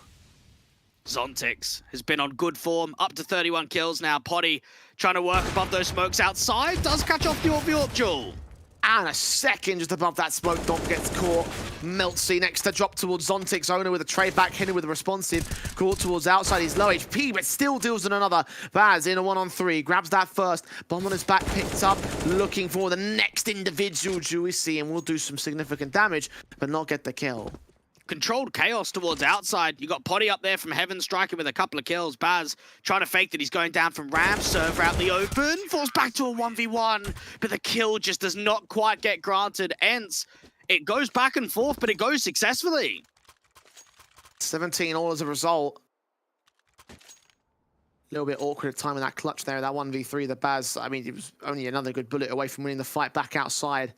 Zontix has been on good form, up to 31 kills now. Potty trying to work above those smokes outside, does catch off the AWP duel. And a second just above that smoke, Dom gets caught. MOUZ next to drop towards Zontix. Owner with a trade back, Henry with a responsive. Caught towards outside, he's low HP, but still deals in another. Baz in a 1-on-3, grabs that first. Bomb on his back, picked up, looking for the next individual, Juicy, and will do some significant damage, but not get the kill. Controlled chaos towards outside. You got Potty up there from heaven, striking with a couple of kills. Baz trying to fake that he's going down from ramp. Server out the open, falls back to a 1v1, but the kill just does not quite get granted. ENCE, it goes back and forth, but it goes successfully. 17 all as a result. A little bit awkward at time in that clutch there, that 1v3. The Baz, I mean, it was only another good bullet away from winning the fight back outside.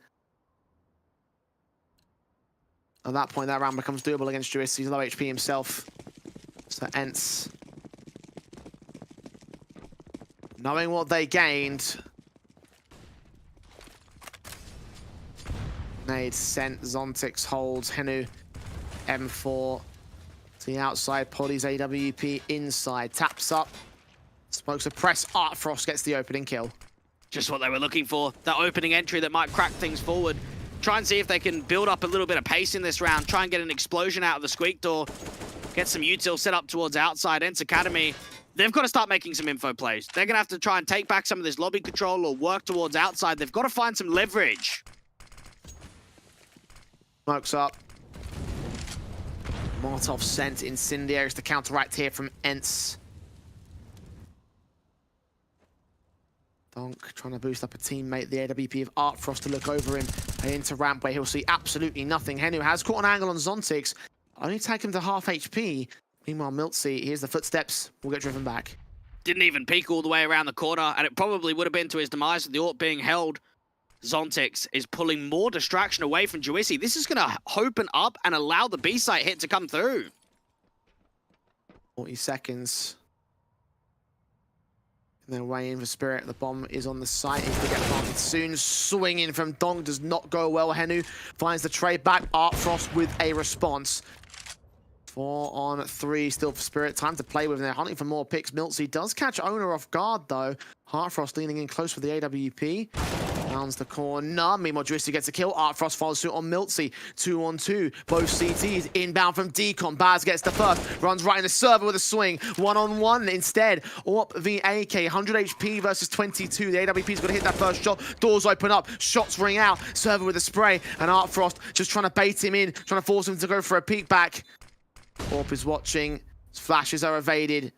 At that point, that round becomes doable against Juicy. He's low HP himself. So ENCE, knowing what they gained, nade sent. Zontix holds. Henu, M4 to the outside. Poddy's AWP inside. Taps up. Smokes a press. Artfrost gets the opening kill. Just what they were looking for. That opening entry that might crack things forward. Try and see if they can build up a little bit of pace in this round. Try and get an explosion out of the squeak door. Get some util set up towards outside. ENCE Academy, they've got to start making some info plays. They're going to have to try and take back some of this lobby control or work towards outside. They've got to find some leverage. Smokes up. Molotov sent. Incendiaries to counteract here from ENCE. Donk trying to boost up a teammate, the AWP of Artfrost to look over him into ramp where he'll see absolutely nothing. Henu has caught an angle on Zontix, only take him to half HP. Meanwhile, MOUZ, here's the footsteps, will get driven back. Didn't even peek all the way around the corner, and it probably would have been to his demise with the AWP being held. Zontix is pulling more distraction away from Juicy. This is going to open up and allow the B-site hit to come through. 40 seconds. And then way in for Spirit. The bomb is on the site. He's going to get planted soon. Swinging from Dong does not go well. Henu finds the trade back. Artfrost with a response. 4-on-3 still for Spirit. Time to play with. They're hunting for more picks. MOUZ does catch Owner off guard, though. Artfrost leaning in close with the AWP. Rounds the corner. Meanwhile, Juicy gets a kill. Artfrost follows suit on MOUZ. 2-on-2. Both CTs inbound from Decon. Baz gets the first. Runs right in the server with a swing. 1-on-1 instead. AWP v AK. 100 HP versus 22. The AWP's got to hit that first shot. Doors open up. Shots ring out. Server with a spray. And Artfrost just trying to bait him in. Trying to force him to go for a peek back. AWP is watching. Flashes are evaded.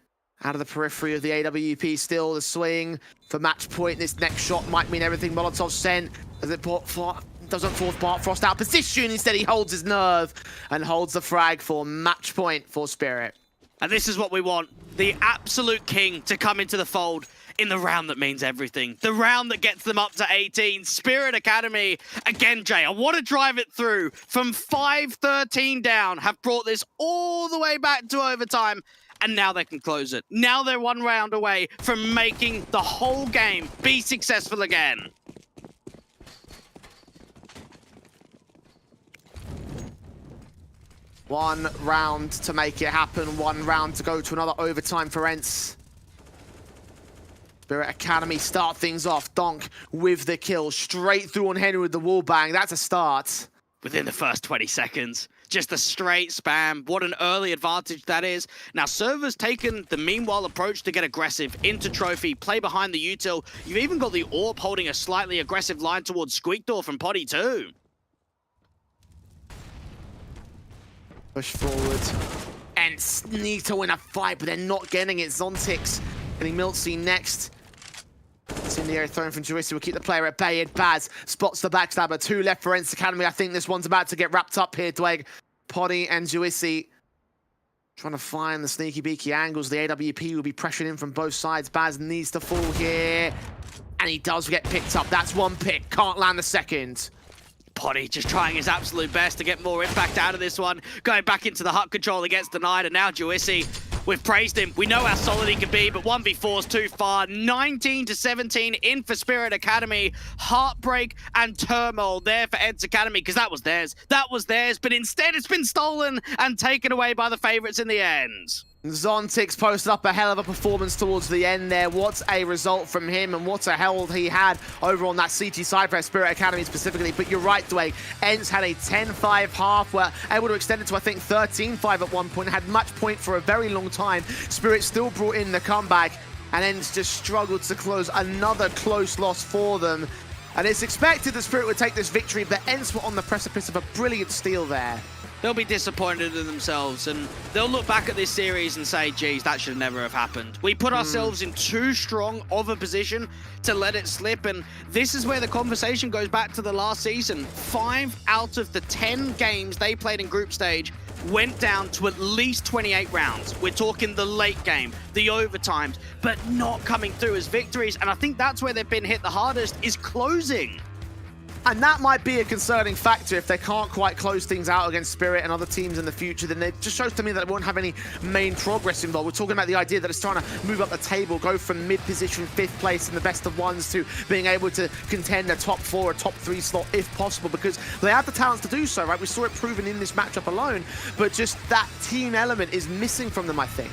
Out of the periphery of the AWP still. The swing for match point. This next shot might mean everything. Molotov sent as it doesn't force Artfrost out position. Instead, he holds his nerve and holds the frag for match point for Spirit. And this is what we want. The absolute king to come into the fold in the round that means everything. The round that gets them up to 18. Spirit Academy. Again, Jay, I want to drive it through. From 5-13 down, have brought this all the way back to overtime. And now they can close it. Now they're one round away from making the whole game be successful again. One round to make it happen. One round to go to another overtime for ENCE. Spirit Academy start things off. Donk with the kill. Straight through on Henry with the wall bang. That's a start. Within the first 20 seconds. Just a straight spam. What an early advantage that is. Now, Server's taken the meanwhile approach to get aggressive into Trophy, play behind the util. You've even got the AWP holding a slightly aggressive line towards Squeak Door from Potty too. Push forward. ENCE need to win a fight, but they're not getting it. Zontix getting MOUZ next. Incendiary thrown from Juicy will keep the player at bay. Baz spots the backstabber. 2 left for ENCE Academy. I think this one's about to get wrapped up here, Dweg. Potty and Juicy Trying to find the sneaky beaky angles. The AWP will be pressuring in from both sides. Baz needs to fall here. And he does get picked up. That's one pick. Can't land the second. Potty just trying his absolute best to get more impact out of this one. Going back into the hut control, he gets denied. And now Juissi, we've praised him. We know how solid he can be, but 1v4's too far. 19-17 in for Spirit Academy. Heartbreak and turmoil there for ENCE Academy, because that was theirs. That was theirs, but instead it's been stolen and taken away by the favorites in the end. Zontix posted up a hell of a performance towards the end there. What a result from him, and what a hold he had over on that CT side for Spirit Academy specifically. But you're right, Dwayne. ENCE had a 10-5 half, were able to extend it to, I think, 13-5 at one point. Had match point for a very long time. Spirit still brought in the comeback, and ENCE just struggled to close. Another close loss for them. And it's expected that Spirit would take this victory, but ENCE were on the precipice of a brilliant steal there. They'll be disappointed in themselves, and they'll look back at this series and say, geez, that should never have happened. We put ourselves in too strong of a position to let it slip, and this is where the conversation goes back to the last season. 5 out of the 10 games they played in group stage went down to at least 28 rounds. We're talking the late game, the overtimes, but not coming through as victories, and I think that's where they've been hit the hardest, is closing. And that might be a concerning factor if they can't quite close things out against Spirit and other teams in the future. Then it just shows to me that it won't have any main progress involved. We're talking about the idea that it's trying to move up the table, go from mid-position, 5th place in the best of ones to being able to contend a top 4 or top 3 slot if possible, because they have the talents to do so, right? We saw it proven in this matchup alone, but just that team element is missing from them, I think.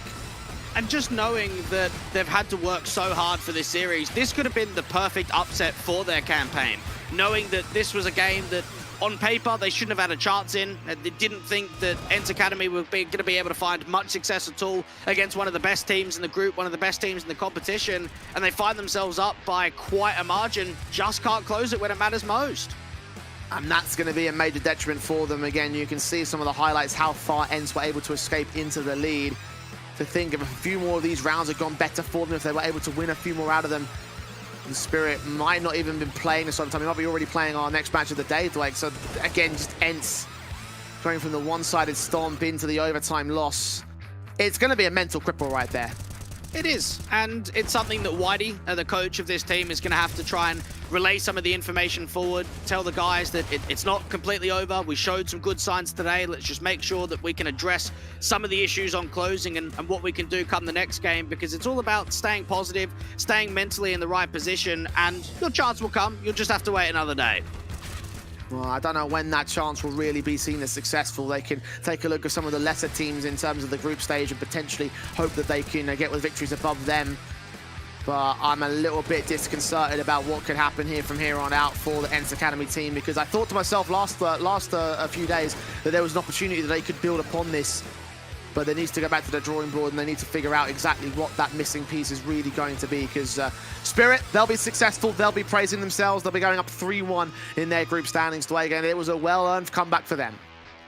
And just knowing that they've had to work so hard for this series, this could have been the perfect upset for their campaign. Knowing that this was a game that, on paper, they shouldn't have had a chance in. They didn't think that ENCE Academy were going to be able to find much success at all against one of the best teams in the group, one of the best teams in the competition, and they find themselves up by quite a margin, just can't close it when it matters most. And that's going to be a major detriment for them. Again, you can see some of the highlights, how far ENCE were able to escape into the lead. To think if a few more of these rounds had gone better for them, if they were able to win a few more out of them, the Spirit might not even been playing this overtime. He might be already playing our next match of the day, Blake. So again, just ENCE going from the one-sided stomp into the overtime loss. It's going to be a mental cripple right there. It is, and it's something that Whitey, the coach of this team, is going to have to try and relay some of the information forward, tell the guys that it's not completely over. We showed some good signs today. Let's just make sure that we can address some of the issues on closing and what we can do come the next game, because it's all about staying positive, staying mentally in the right position, and your chance will come. You'll just have to wait another day. Well, I don't know when that chance will really be seen as successful. They can take a look at some of the lesser teams in terms of the group stage and potentially hope that they can get with victories above them. But I'm a little bit disconcerted about what could happen here from here on out for the ENCE Academy team, because I thought to myself last a few days that there was an opportunity that they could build upon this. But they need to go back to the drawing board, and they need to figure out exactly what that missing piece is really going to be, because Spirit, they'll be successful, they'll be praising themselves, they'll be going up 3-1 in their group standings today, and it was a well-earned comeback for them.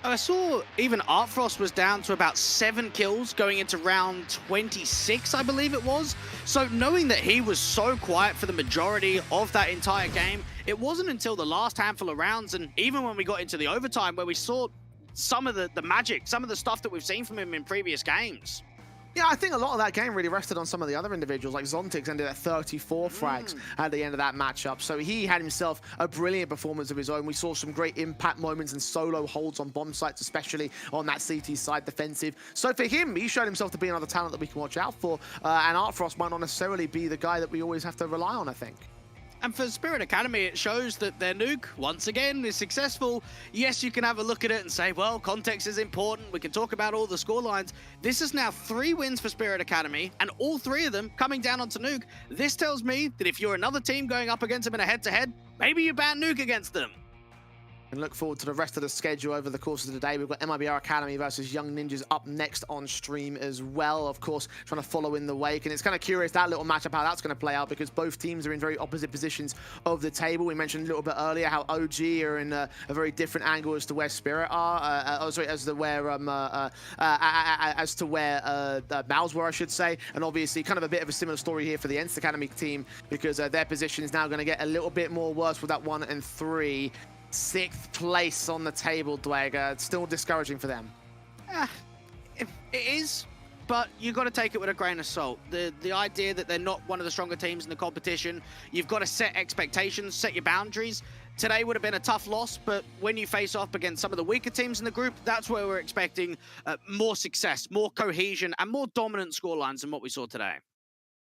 I saw even Artfrost was down to about 7 kills going into round 26, I believe it was. So knowing that he was so quiet for the majority of that entire game, it wasn't until the last handful of rounds, and even when we got into the overtime, where we saw some of the magic, some of the stuff that we've seen from him in previous games. Yeah, I think a lot of that game really rested on some of the other individuals, like Zontix ended at 34 frags at the end of that matchup. So he had himself a brilliant performance of his own. We saw some great impact moments and solo holds on bomb sites, especially on that CT side defensive. So for him, he showed himself to be another talent that we can watch out for. And Artfrost might not necessarily be the guy that we always have to rely on, I think. And for Spirit Academy, it shows that their nuke, once again, is successful. Yes, you can have a look at it and say, well, context is important. We can talk about all the scorelines. This is now 3 wins for Spirit Academy, and all 3 of them coming down onto nuke. This tells me that if you're another team going up against them in a head-to-head, maybe you ban nuke against them. And look forward to the rest of the schedule over the course of the day. We've got MIBR Academy versus Young Ninjas up next on stream as well. Of course, trying to follow in the wake. And it's kind of curious, that little matchup, how that's going to play out, because both teams are in very opposite positions of the table. We mentioned a little bit earlier how OG are in a very different angle as to where Spirit are. As to where MOUZ were, I should say. And obviously, kind of a bit of a similar story here for the ENCE Academy team, because their position is now going to get a little bit more worse with that 1 and 3. 6th place on the table, Dwayne. It's still discouraging for them. It is, but you've got to take it with a grain of salt. The idea that they're not one of the stronger teams in the competition, you've got to set expectations, set your boundaries. Today would have been a tough loss, but when you face off against some of the weaker teams in the group, that's where we're expecting more success, more cohesion, and more dominant scorelines than what we saw today.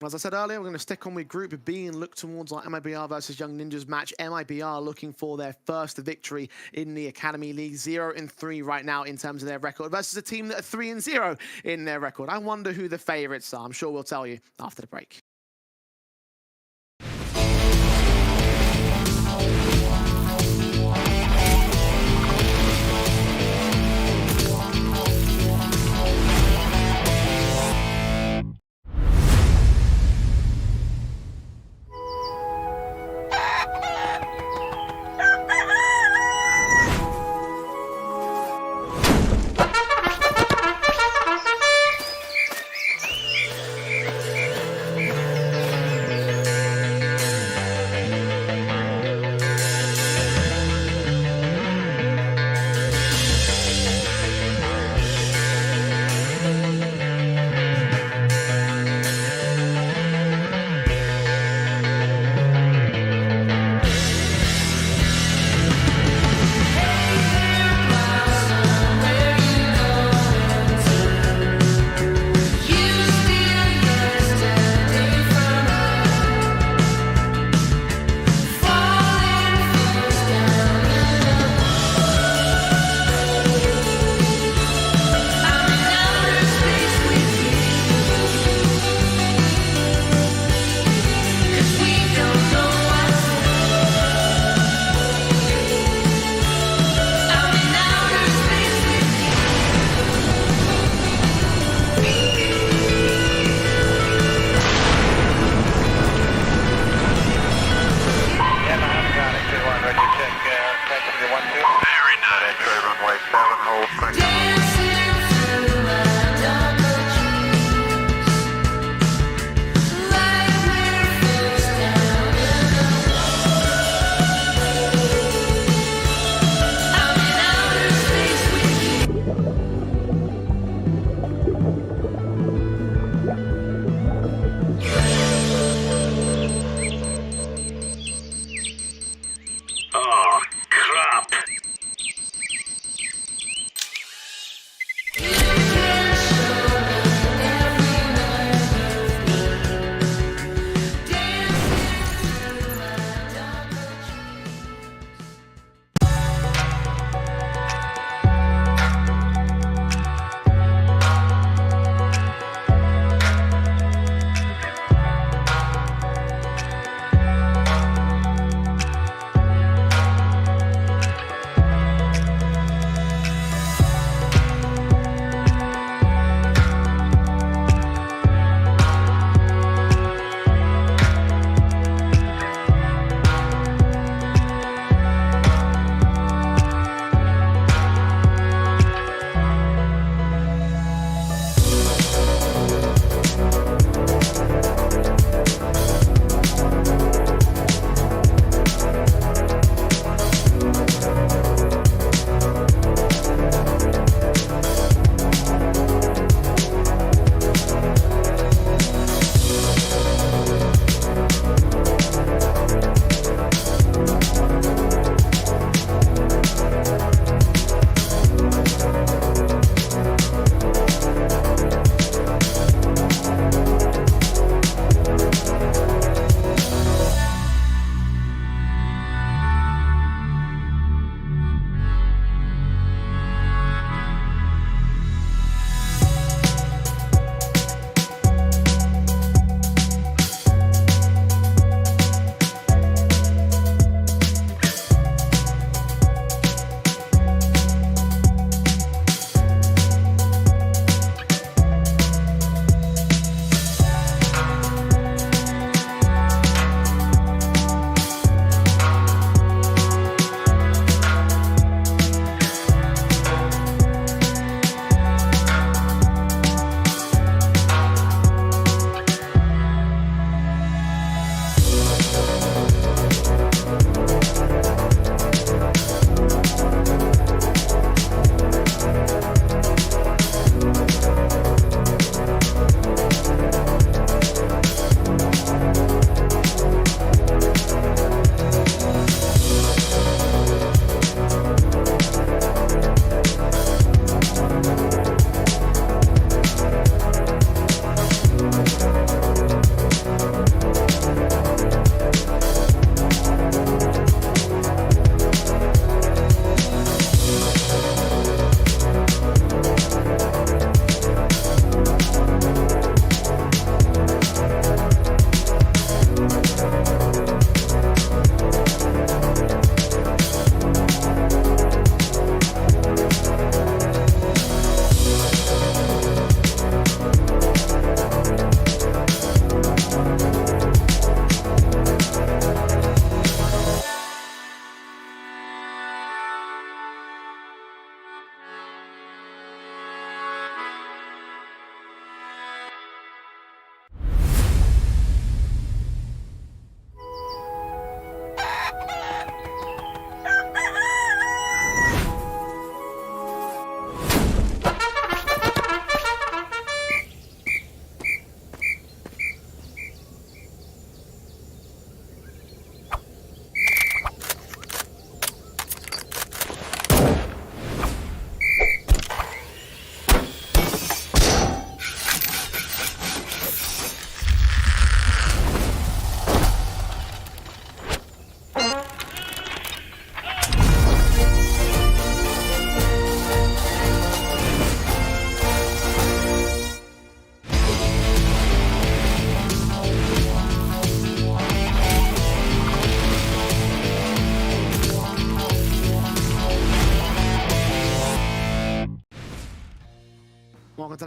As I said earlier, we're going to stick on with Group B and look towards our MIBR versus Young Ninjas match. MIBR looking for their first victory in the Academy League, 0-3 right now in terms of their record, versus a team that are 3-0 in their record. I wonder who the favourites are. I'm sure we'll tell you after the break.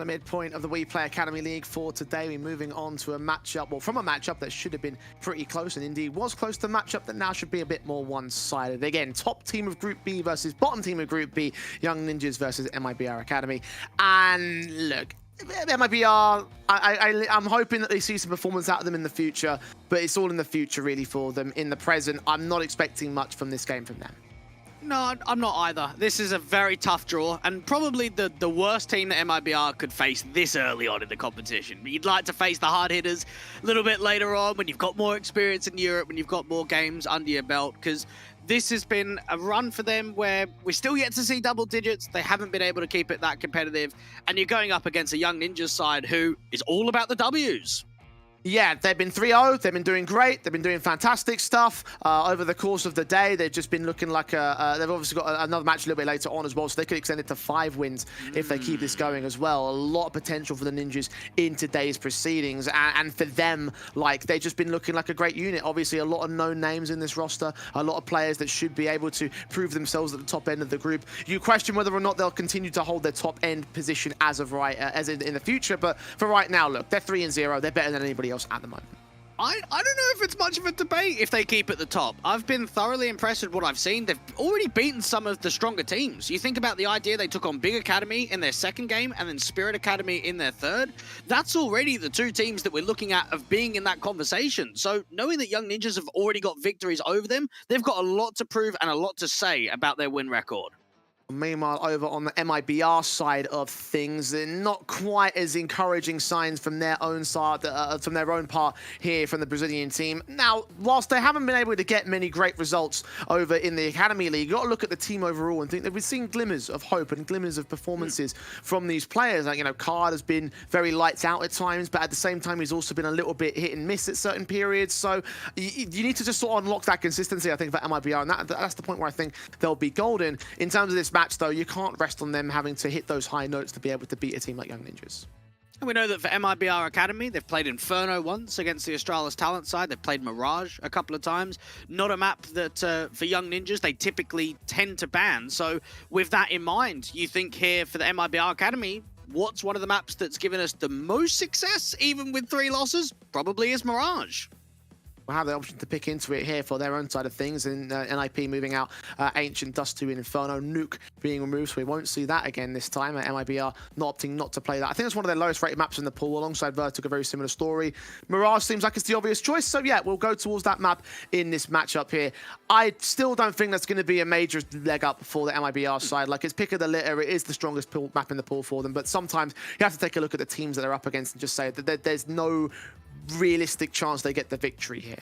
midpoint of the WePlay Academy League for today. We're moving on to a matchup, well, from a matchup that should have been pretty close and indeed was close to a matchup that now should be a bit more one-sided. Again, top team of Group B versus bottom team of Group B, Young Ninjas versus MIBR Academy. And look, MIBR, I'm hoping that they see some performance out of them in the future, but it's all in the future really for them. In the present, I'm not expecting much from this game from them. No, I'm not either. This is a very tough draw, and probably the worst team that MIBR could face this early on in the competition. You'd like to face the hard hitters a little bit later on when you've got more experience in Europe, when you've got more games under your belt, because this has been a run for them where we're still yet to see double digits. They haven't been able to keep it that competitive, and you're going up against a Young Ninjas side who is all about the Ws. Yeah, they've been 3-0. They've been doing great. They've been doing fantastic stuff over the course of the day. They've just been looking like they've obviously got another match a little bit later on as well, so they could extend it to 5 wins if they keep this going as well. A lot of potential for the Ninjas in today's proceedings, and for them, like, they've just been looking like a great unit. Obviously, a lot of known names in this roster, a lot of players that should be able to prove themselves at the top end of the group. You question whether or not they'll continue to hold their top end position as of right, as in the future, but for right now, look, they're 3-0. They're better than anybody else at the moment. I don't know if it's much of a debate if they keep at the top. I've been thoroughly impressed with what I've seen. They've already beaten some of the stronger teams. You think about the idea they took on Big Academy in their second game and then Spirit Academy in their third. That's already the 2 teams that we're looking at of being in that conversation. So knowing that Young Ninjas have already got victories over them, they've got a lot to prove and a lot to say about their win record. Meanwhile, over on the MIBR side of things, not quite as encouraging signs from their own side, from their own part here from the Brazilian team. Now, whilst they haven't been able to get many great results over in the Academy League, you've got to look at the team overall and think that we've seen glimmers of hope and glimmers of performances from these players. Like, you know, Card has been very lights out at times, but at the same time, he's also been a little bit hit and miss at certain periods. So you need to just sort of unlock that consistency, I think, for MIBR, and that's the point where I think they'll be golden. In terms of this match, though, you can't rest on them having to hit those high notes to be able to beat a team like Young Ninjas. And we know that for MIBR Academy, they've played Inferno once against the Astralis talent side. They've played Mirage a couple of times. Not a map that, for Young Ninjas, they typically tend to ban. So with that in mind, you think here for the MIBR Academy, what's one of the maps that's given us the most success, even with 3 losses? Probably is Mirage. Will have the option to pick into it here for their own side of things, and NIP moving out Ancient, Dust 2 in Inferno, Nuke being removed, so we won't see that again this time. MIBR opting not to play that. I think it's one of their lowest rated maps in the pool, alongside Vertigo, a very similar story. Mirage seems like it's the obvious choice, so yeah, we'll go towards that map in this matchup here. I still don't think that's going to be a major leg up for the MIBR side. Like, it's pick of the litter, it is the strongest map in the pool for them, but sometimes you have to take a look at the teams that they're up against and just say that there's no realistic chance they get the victory here.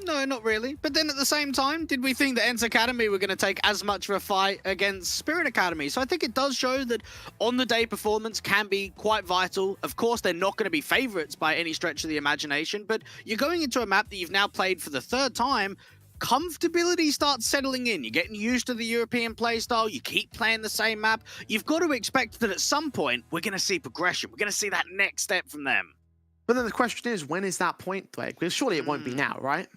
No, not really. But then at the same time, did we think that ENCE Academy were going to take as much of a fight against Spirit Academy? So I think it does show that on-the-day performance can be quite vital. Of course, they're not going to be favorites by any stretch of the imagination, but you're going into a map that you've now played for the 3rd time. Comfortability starts settling in. You're getting used to the European playstyle. You keep playing the same map. You've got to expect that at some point, we're going to see progression. We're going to see that next step from them. But then the question is, when is that point, Blake? Because surely it won't be now, right?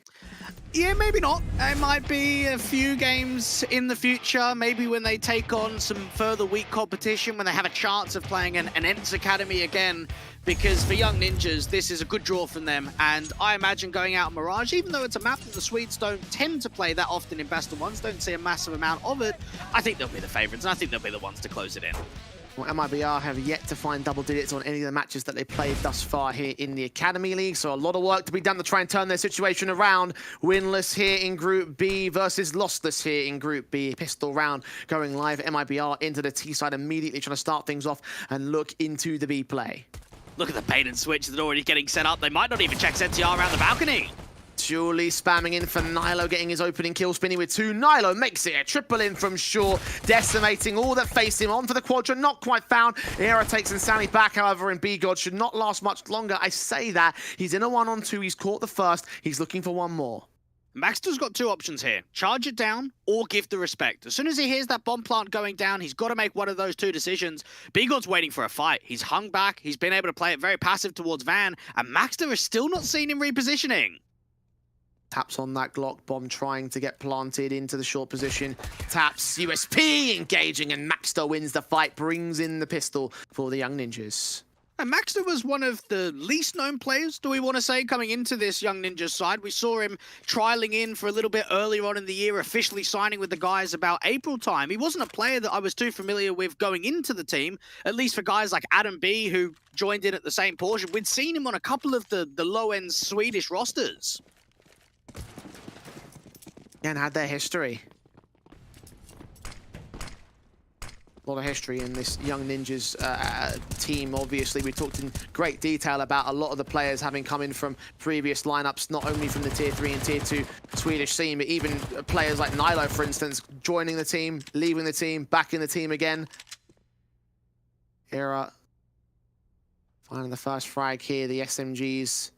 Yeah, maybe not. It might be a few games in the future, maybe when they take on some further weak competition, when they have a chance of playing an ENCE Academy again, because for Young Ninjas, this is a good draw from them, and I imagine going out Mirage, even though it's a map that the Swedes don't tend to play that often in Best of Ones, don't see a massive amount of it, I think they'll be the favourites, and I think they'll be the ones to close it in. Well, MIBR have yet to find double digits on any of the matches that they played thus far here in the Academy League, so a lot of work to be done to try and turn their situation around. Winless here in Group B versus lossless here in Group B. Pistol round going live. MIBR into the T side immediately, trying to start things off and look into the B play. Look at the bait and switch that are already getting set up. They might not even check ZTR around the balcony. Surely spamming in for Nilo, getting his opening kill, spinning with 2. Nilo makes it a triple in from Shaw, decimating all that face him. On for the quadrant, not quite found. Era takes Insanity back, however, and B-God should not last much longer. I say that. He's in a 1-on-2, he's caught the first, he's looking for one more. Maxter's got 2 options here. Charge it down or give the respect. As soon as he hears that bomb plant going down, he's got to make one of those 2 decisions. B-God's waiting for a fight. He's hung back. He's been able to play it very passive towards Van, and Maxter is still not seen him repositioning. Taps on that Glock bomb, trying to get planted into the short position. Taps, USP engaging, and Maxter wins the fight, brings in the pistol for the Young Ninjas. And Maxter was one of the least known players, do we want to say, coming into this Young Ninjas side. We saw him trialing in for a little bit earlier on in the year, officially signing with the guys about April time. He wasn't a player that I was too familiar with going into the team, at least for guys like Adam B, who joined in at the same portion. We'd seen him on a couple of the low-end Swedish rosters. And had their history. A lot of history in this Young Ninjas team, obviously. We talked in great detail about a lot of the players having come in from previous lineups, not only from the Tier 3 and Tier 2 Swedish scene, but even players like Nilo, for instance, joining the team, leaving the team, back in the team again. Era finding the first frag here, the SMGs.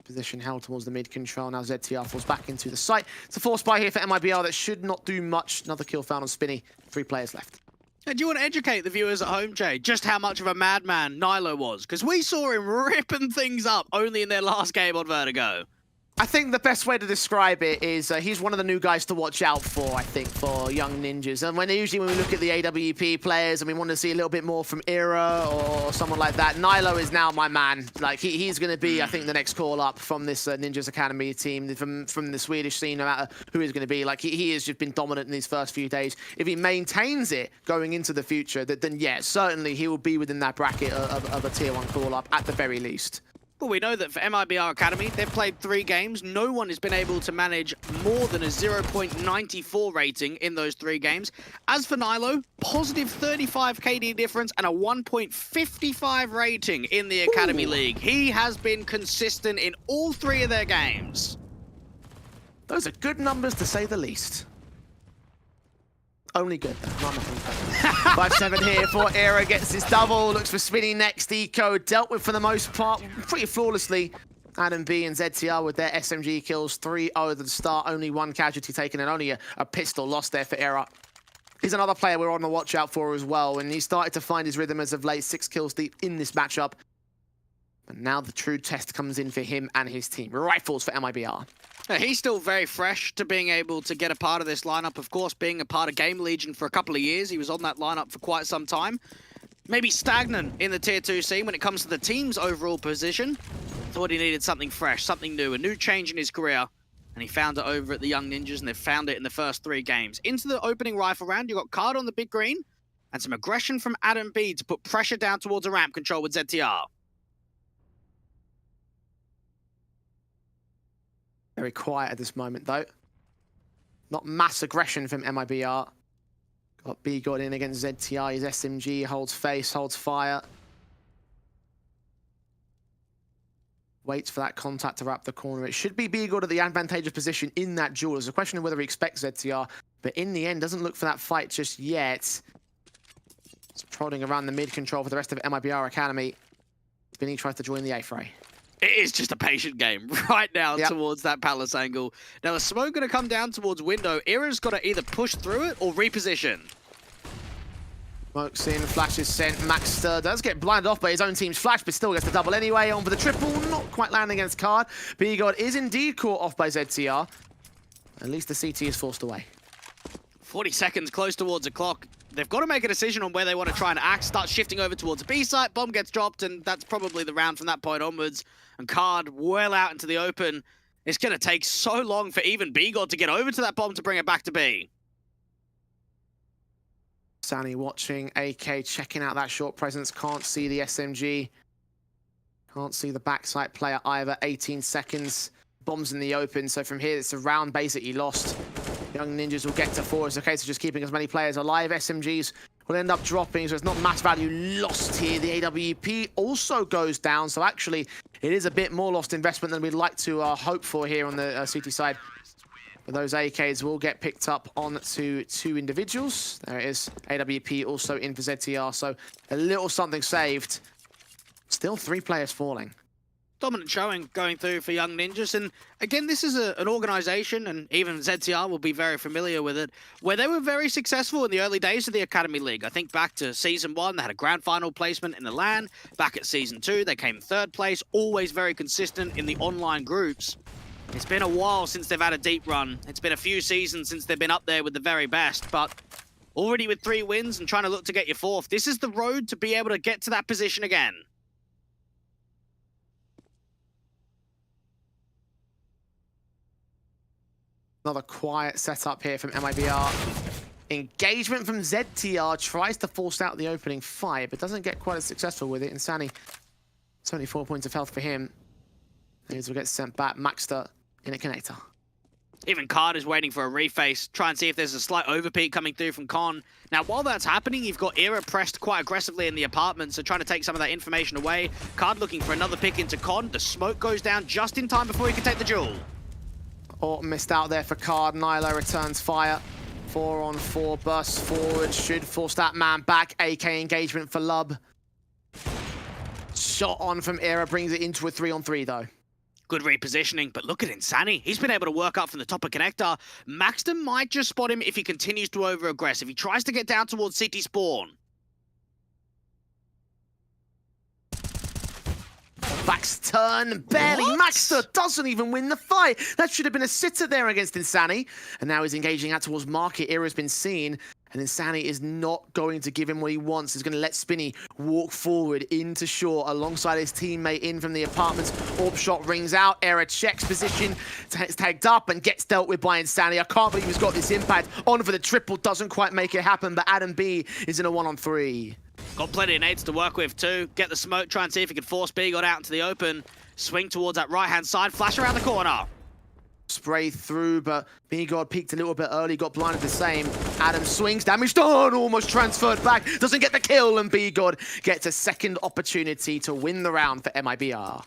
Position held towards the mid control. Now ZTR falls back into the site. It's a force buy here for MIBR that should not do much. Another kill found on Spinny. 3 players left. And do you want to educate the viewers at home, Jay, just how much of a madman Nilo was? Because we saw him ripping things up only in their last game on Vertigo. I think the best way to describe it is he's one of the new guys to watch out for, I think, for Young Ninjas. And usually when we look at the AWP players and we want to see a little bit more from Era or someone like that, Nilo is now my man. Like, he's going to be, I think, the next call up from this Ninjas Academy team, from the Swedish scene, no matter who he's going to be. Like, he has just been dominant in these first few days. If he maintains it going into the future, then yeah, certainly he will be within that bracket of a Tier 1 call up at the very least. Well, we know that for MIBR Academy, they've played 3 games. No one has been able to manage more than a 0.94 rating in those 3 games. As for Nilo, positive 35 KD difference and a 1.55 rating in the Academy League. He has been consistent in all 3 of their games. Those are good numbers, to say the least. Only good, though. Not nothing bad. 5-7 here for Era, gets his double, looks for Spinny next. Eco dealt with, for the most part, pretty flawlessly. Adam B and ZTR with their SMG kills, 3-0 at the start, only 1 casualty taken, and only a pistol lost there for Era. He's another player we're on the watch out for as well, and he started to find his rhythm as of late, 6 kills deep in this matchup. But now the true test comes in for him and his team. Rifles for MIBR. He's still very fresh to being able to get a part of this lineup. Of course, being a part of Game Legion for a couple of years, he was on that lineup for quite some time. Maybe stagnant in the Tier 2 scene when it comes to the team's overall position. Thought he needed something fresh, something new, a new change in his career. And he found it over at the Young Ninjas, and they've found it in the first 3 games. Into the opening rifle round, you got Card on the big green, and some aggression from Adam B to put pressure down towards a ramp control with ZTR. Very quiet at this moment, though. Not mass aggression from MIBR. Got B got in against ZTR. His SMG holds face, holds fire. Waits for that contact to wrap the corner. It should be B got at the advantageous position in that duel. There's a question of whether he expects ZTR, but in the end, doesn't look for that fight just yet. It's prodding around the mid control for the rest of MIBR Academy. Spinny tries to join the A fray. It is just a patient game right now towards that palace angle. Now, the smoke going to come down towards window. Era's got to either push through it or reposition. Smokes in, flash is sent. Maxter does get blinded off by his own team's flash, but still gets the double anyway. On for the triple, not quite landing against Card. B-God is indeed caught off by ZTR. At least the CT is forced away. 40 seconds close towards the clock. They've got to make a decision on where they want to try and act. Start shifting over towards the B site. Bomb gets dropped, and that's probably the round from that point onwards. And Card well out into the open. It's going to take so long for even B-God to get over to that bomb to bring it back to B. Sani watching, AK checking out that short presence. Can't see the SMG. Can't see the backside player either. 18 seconds. Bombs in the open. So from here, it's a round basically lost. Young Ninjas will get to 4. It's a case of just keeping as many players alive. SMGs will end up dropping, so it's not mass value lost here. The AWP also goes down, so actually it is a bit more lost investment than we'd like to hope for here on the CT side. But those AKs will get picked up onto 2 individuals. There it is. AWP also in for ZTR, so a little something saved. Still 3 players falling. Dominant showing going through for Young Ninjas. And again, this is an organization, and even ZTR will be very familiar with it, where they were very successful in the early days of the Academy League. I think back to Season 1, they had a grand final placement in the LAN. Back at Season 2, they came 3rd place, always very consistent in the online groups. It's been a while since they've had a deep run. It's been a few seasons since they've been up there with the very best, but already with 3 wins and trying to look to get your 4th, this is the road to be able to get to that position again. Another quiet setup here from MIBR. Engagement from ZTR, tries to force out the opening fight, but doesn't get quite as successful with it. Insani, 74 points of health for him. These will get sent back. Maxter in a connector. Even Card is waiting for a reface, try and see if there's a slight overpeak coming through from Con. Now, while that's happening, you've got Era pressed quite aggressively in the apartment, so trying to take some of that information away. Card looking for another pick into Con. The smoke goes down just in time before he can take the duel. Oh, missed out there for Card. Nilo returns fire. 4-on-4 bursts forward. Should force that man back. AK engagement for Lub. Shot on from Era brings it into a 3-on-3 though. Good repositioning, but look at Insani. He's been able to work up from the top of connector. Maxton might just spot him if he continues to over-aggress. If he tries to get down towards City Spawn. Backs turn, barely. Maxter doesn't even win the fight. That should have been a sitter there against Insani. And now he's engaging out towards Market. Era's been seen. And Insani is not going to give him what he wants. He's going to let Spinny walk forward into short alongside his teammate in from the apartments. Orb shot rings out. Era checks position, tagged up and gets dealt with by Insani. I can't believe he's got this impact. On for the triple, doesn't quite make it happen, but Adam B is in a 1-on-3. Got plenty of nades to work with too. Get the smoke, try and see if he can force B got out into the open. Swing towards that right-hand side, flash around the corner. Spray through, but B-God peeked a little bit early, got blinded the same. Adam swings, damage done, almost transferred back, doesn't get the kill, and B-God gets a second opportunity to win the round for MIBR.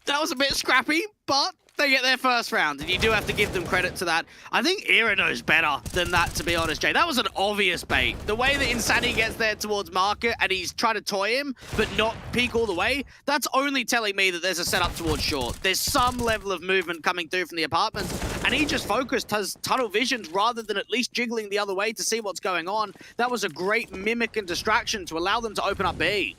That was a bit scrappy, but they get their first round, and you do have to give them credit to that. I think Era knows better than that, to be honest, Jay. That was an obvious bait. The way that Insani gets there towards Market, and he's trying to toy him, but not peek all the way, that's only telling me that there's a setup towards short. There's some level of movement coming through from the apartment, and he just focused, has tunnel visions, rather than at least jiggling the other way to see what's going on. That was a great mimic and distraction to allow them to open up B.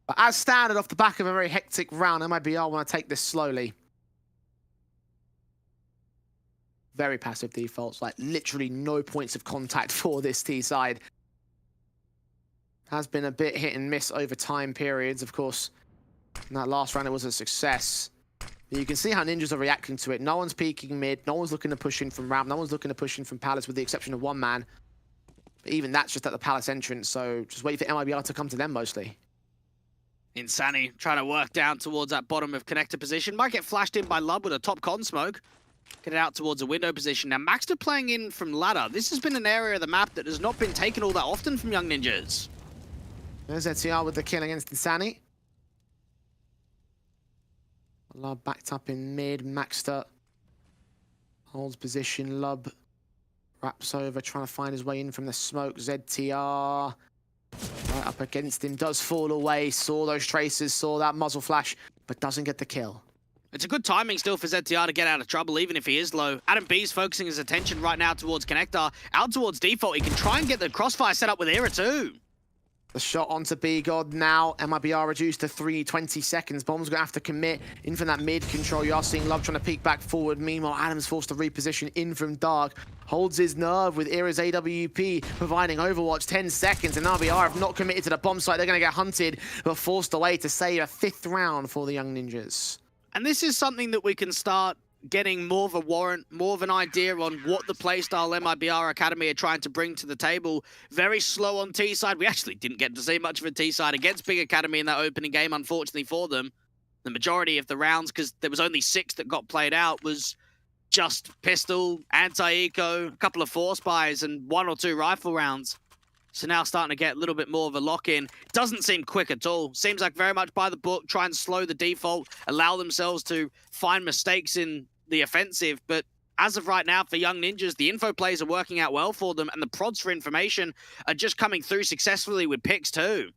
But as standard off the back of a very hectic round, MIBR want to take this slowly. Very passive defaults, like literally no points of contact for this T side. Has been a bit hit and miss over time periods, of course. In that last round, it was a success. But you can see how Ninjas are reacting to it. No one's peeking mid, no one's looking to push in from ramp, no one's looking to push in from Palace with the exception of one man. But even that's just at the Palace entrance, so just wait for MIBR to come to them mostly. Insani trying to work down towards that bottom of connector position. Might get flashed in by Lub with a top con smoke. Get it out towards a window position. Now, Maxter playing in from ladder. This has been an area of the map that has not been taken all that often from Young Ninjas. There's ZTR with the kill against Insani. Lub backed up in mid. Maxter holds position. Lub wraps over, trying to find his way in from the smoke. ZTR right up against him, does fall away. Saw those traces, saw that muzzle flash, but doesn't get the kill. It's a good timing still for ZTR to get out of trouble, even if he is low. Adam B's focusing his attention right now towards connector. Out towards default, he can try and get the crossfire set up with Era too. The shot onto B-God now. MIBR reduced to 20 seconds. Bomb's going to have to commit in from that mid control. You are seeing Love trying to peek back forward. Meanwhile, Adam's forced to reposition in from dark. Holds his nerve with Era's AWP providing Overwatch 10 seconds. And MIBR have not committed to the bomb site. They're going to get hunted, but forced away to save a 5th round for the Young Ninjas. And this is something that we can start getting more of a warrant, more of an idea on what the playstyle MIBR Academy are trying to bring to the table. Very slow on T side. We actually didn't get to see much of a T side against Big Academy in that opening game, unfortunately for them. The majority of the rounds, because there was only 6 that got played out, was just pistol, anti-eco, a couple of force buys, and 1 or 2 rifle rounds. So now starting to get a little bit more of a lock-in. Doesn't seem quick at all. Seems like very much by the book, try and slow the default, allow themselves to find mistakes in the offensive, but as of right now, for Young Ninjas, the info plays are working out well for them, and the prods for information are just coming through successfully with picks too.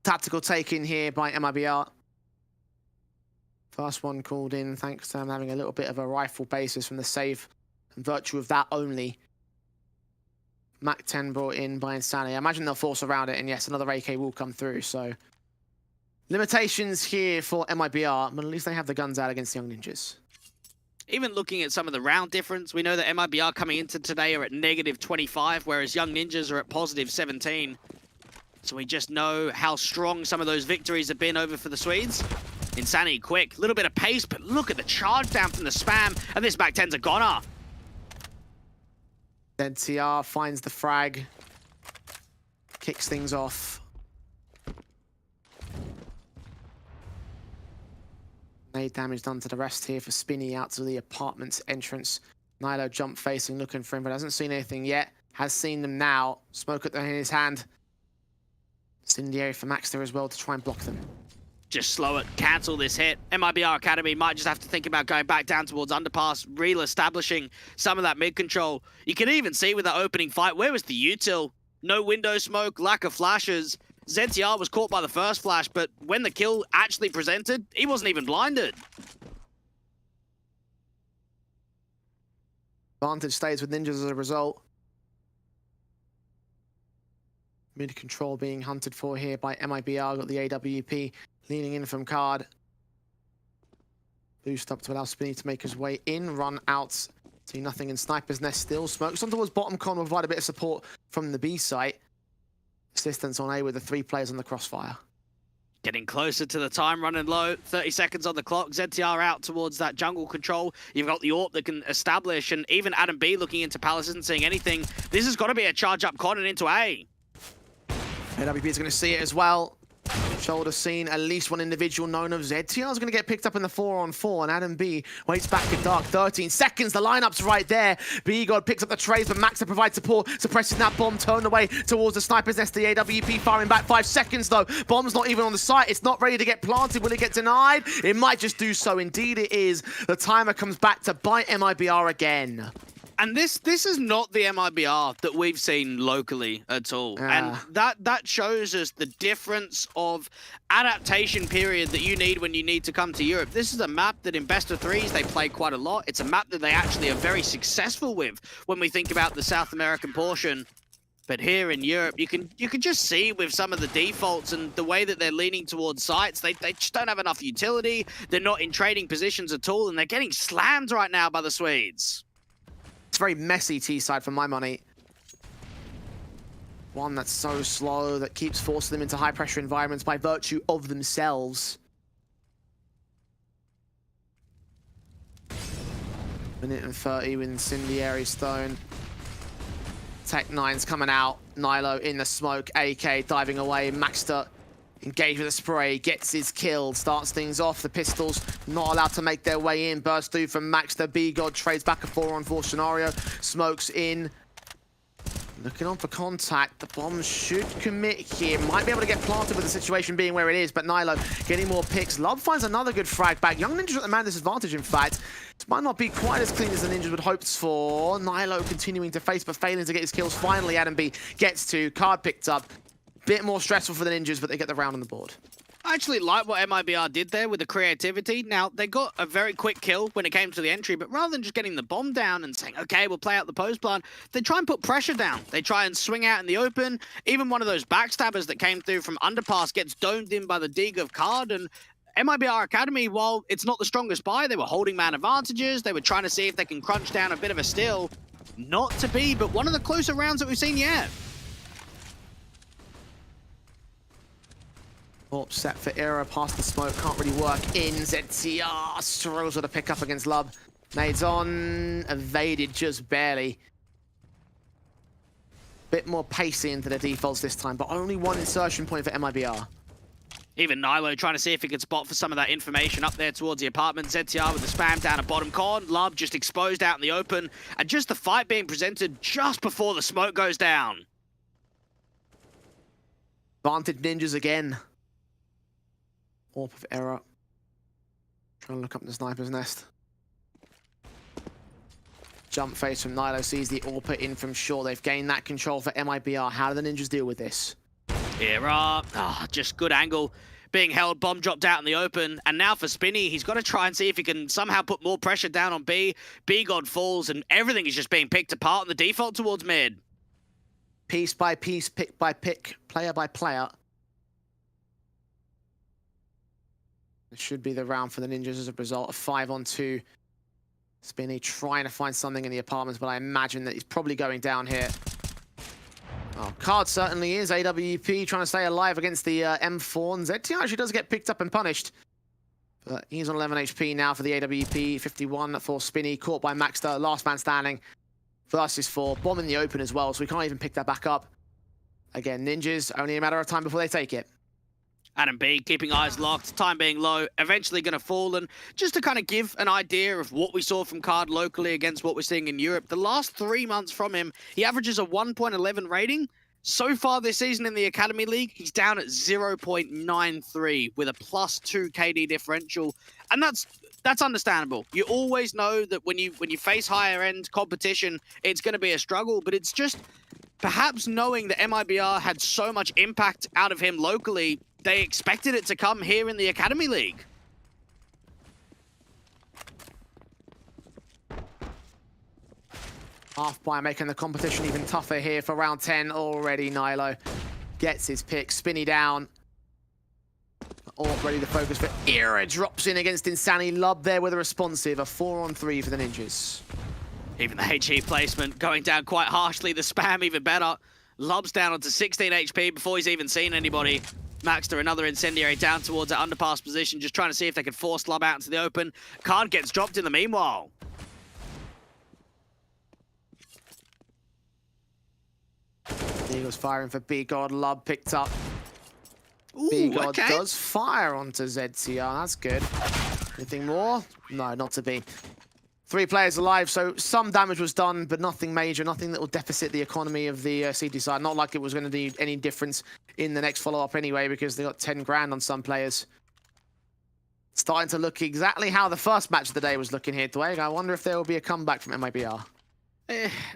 Tactical take in here by MIBR. First one called in, thanks to them having a little bit of a rifle basis from the save, and virtue of that only. Mac 10 brought in by Insanity. I imagine they'll force around it, and yes, another AK will come through, so... Limitations here for MIBR, but at least they have the guns out against Young Ninjas. Even looking at some of the round difference, we know that MIBR coming into today are at -25, whereas Young Ninjas are at +17. So we just know how strong some of those victories have been over for the Swedes. Insanity quick, a little bit of pace, but look at the charge down from the spam, and this Mac 10's a goner. ZTR finds the frag, kicks things off. Nade damage done to the rest here for Spinny out to the apartment's entrance. Nilo jump facing, looking for him, but hasn't seen anything yet. Has seen them now. Smoke in his hand. Incendiary for Maxter as well to try and block them. Just slow it, cancel this hit. MIBR Academy might just have to think about going back down towards underpass, re-establishing some of that mid-control. You can even see with that opening fight, where was the util? No window smoke, lack of flashes. ZTR was caught by the first flash, but when the kill actually presented, he wasn't even blinded. Vantage stays with Ninjas as a result. Mid-control being hunted for here by MIBR. Got the AWP leaning in from Card. Boost up to allow Spinny to make his way in. Run out. See nothing in Sniper's Nest still. Smokes on towards bottom con will provide a bit of support from the B site. Assistance on A with the 3 players on the crossfire. Getting closer to the time, running low. 30 seconds on the clock. ZTR out towards that jungle control. You've got the AWP that can establish, and even Adam B looking into Palace isn't seeing anything. This has got to be a charge up con and into A. AWP is going to see it as well. Shoulder seen, at least one individual known of. ZTR is going to get picked up in the 4-on-4, and Adam B waits back in dark. 13 seconds, the lineup's right there. B-God picks up the trays, but Max to provide support, suppressing that bomb, turned away towards the Sniper's Nest. The AWP firing back 5 seconds though. Bomb's not even on the site, it's not ready to get planted. Will it get denied? It might just do so. Indeed it is. The timer comes back to bite MIBR again. And this is not the MIBR that we've seen locally at all. And that shows us the difference of adaptation period that you need when you need to come to Europe. This is a map that in best of threes they play quite a lot. It's a map that they actually are very successful with when we think about the South American portion. But here in Europe, you can just see with some of the defaults and the way that they're leaning towards sites, they just don't have enough utility. They're not in trading positions at all, and they're getting slammed right now by the Swedes. It's very messy T-side for my money. One that's so slow that keeps forcing them into high-pressure environments by virtue of themselves. Minute and 30 with Incendiary Stone. Tech 9's coming out. Nilo in the smoke. AK diving away. Maxter engaged with a spray, gets his kill, starts things off. The pistols not allowed to make their way in. Burst through from Maxter. B-God trades back a 4-on-4 scenario. Smokes in. Looking on for contact. The bomb should commit here. Might be able to get planted with the situation being where it is, but Nilo getting more picks. Love finds another good frag back. Young Ninjas at the man disadvantage, in fact. This might not be quite as clean as the Ninjas would hoped for. Nilo continuing to face, but failing to get his kills. Finally, Adam B gets to. Card picked up. Bit more stressful for the Ninjas, but they get the round on the board. I actually like what MIBR did there with the creativity. Now, they got a very quick kill when it came to the entry, but rather than just getting the bomb down and saying, okay, we'll play out the post plant, they try and put pressure down. They try and swing out in the open. Even one of those backstabbers that came through from underpass gets domed in by the dig of Card, and MIBR Academy, while it's not the strongest buy, they were holding man advantages. They were trying to see if they can crunch down a bit of a steal. Not to be, but one of the closer rounds that we've seen yet. Set for error, past the smoke, can't really work in. ZTR struggles with a pick up against Lub. Nades on, evaded just barely. Bit more pacey into the defaults this time, but only one insertion point for MIBR. Even Nilo trying to see if he could spot for some of that information up there towards the apartment. ZTR with the spam down at bottom corn. Lub just exposed out in the open. And just the fight being presented just before the smoke goes down. Vantage Ninjas again. Orb of error. Trying to look up the sniper's nest. Jump face from Nilo, sees the AWP in from short. They've gained that control for MIBR. How do the Ninjas deal with this? Era, just good angle. Being held, bomb dropped out in the open. And now for Spinny, he's got to try and see if he can somehow put more pressure down on B. B-God falls, and everything is just being picked apart in the default towards mid. Piece by piece, pick by pick, player by player. It should be the round for the Ninjas as a result of 5-on-2. Spinny trying to find something in the apartments, but I imagine that he's probably going down here. Oh, Card certainly is. AWP trying to stay alive against the M4. And ZT actually does get picked up and punished. But he's on 11 HP now for the AWP. 51 for Spinny, caught by Maxter. Last man standing. Versus 4. Bomb in the open as well, so we can't even pick that back up. Again, Ninjas, only a matter of time before they take it. Adam B keeping eyes locked, time being low, eventually going to fall. And just to kind of give an idea of what we saw from Card locally against what we're seeing in Europe, the last 3 months from him, he averages a 1.11 rating. So far this season in the Academy League, he's down at 0.93 with a +2 KD differential. And that's understandable. You always know that when you face higher end competition, it's going to be a struggle, but it's just perhaps knowing that MIBR had so much impact out of him locally, they expected it to come here in the Academy League. Half by making the competition even tougher here for round 10 already. Nilo gets his pick. Spinny down. All ready to focus for Era. Drops in against Insani. Lub there with a responsive. A 4-on-3 for the Ninjas. Even the HE placement going down quite harshly. The spam even better. Lub's down onto 16 HP before he's even seen anybody. Maxter, another incendiary down towards that underpass position, just trying to see if they could force Lub out into the open. Card gets dropped in the meanwhile. Eagles firing for B-God. Lub picked up. Ooh, B-God okay. does fire onto ZTR. That's good. Anything more? No, not to be. 3 players alive, so some damage was done, but nothing major, nothing that will deficit the economy of the CT side. Not like it was going to do any difference in the next follow-up anyway, because they got 10 grand on some players. Starting to look exactly how the first match of the day was looking here, Dwayne. I wonder if there will be a comeback from MIBR.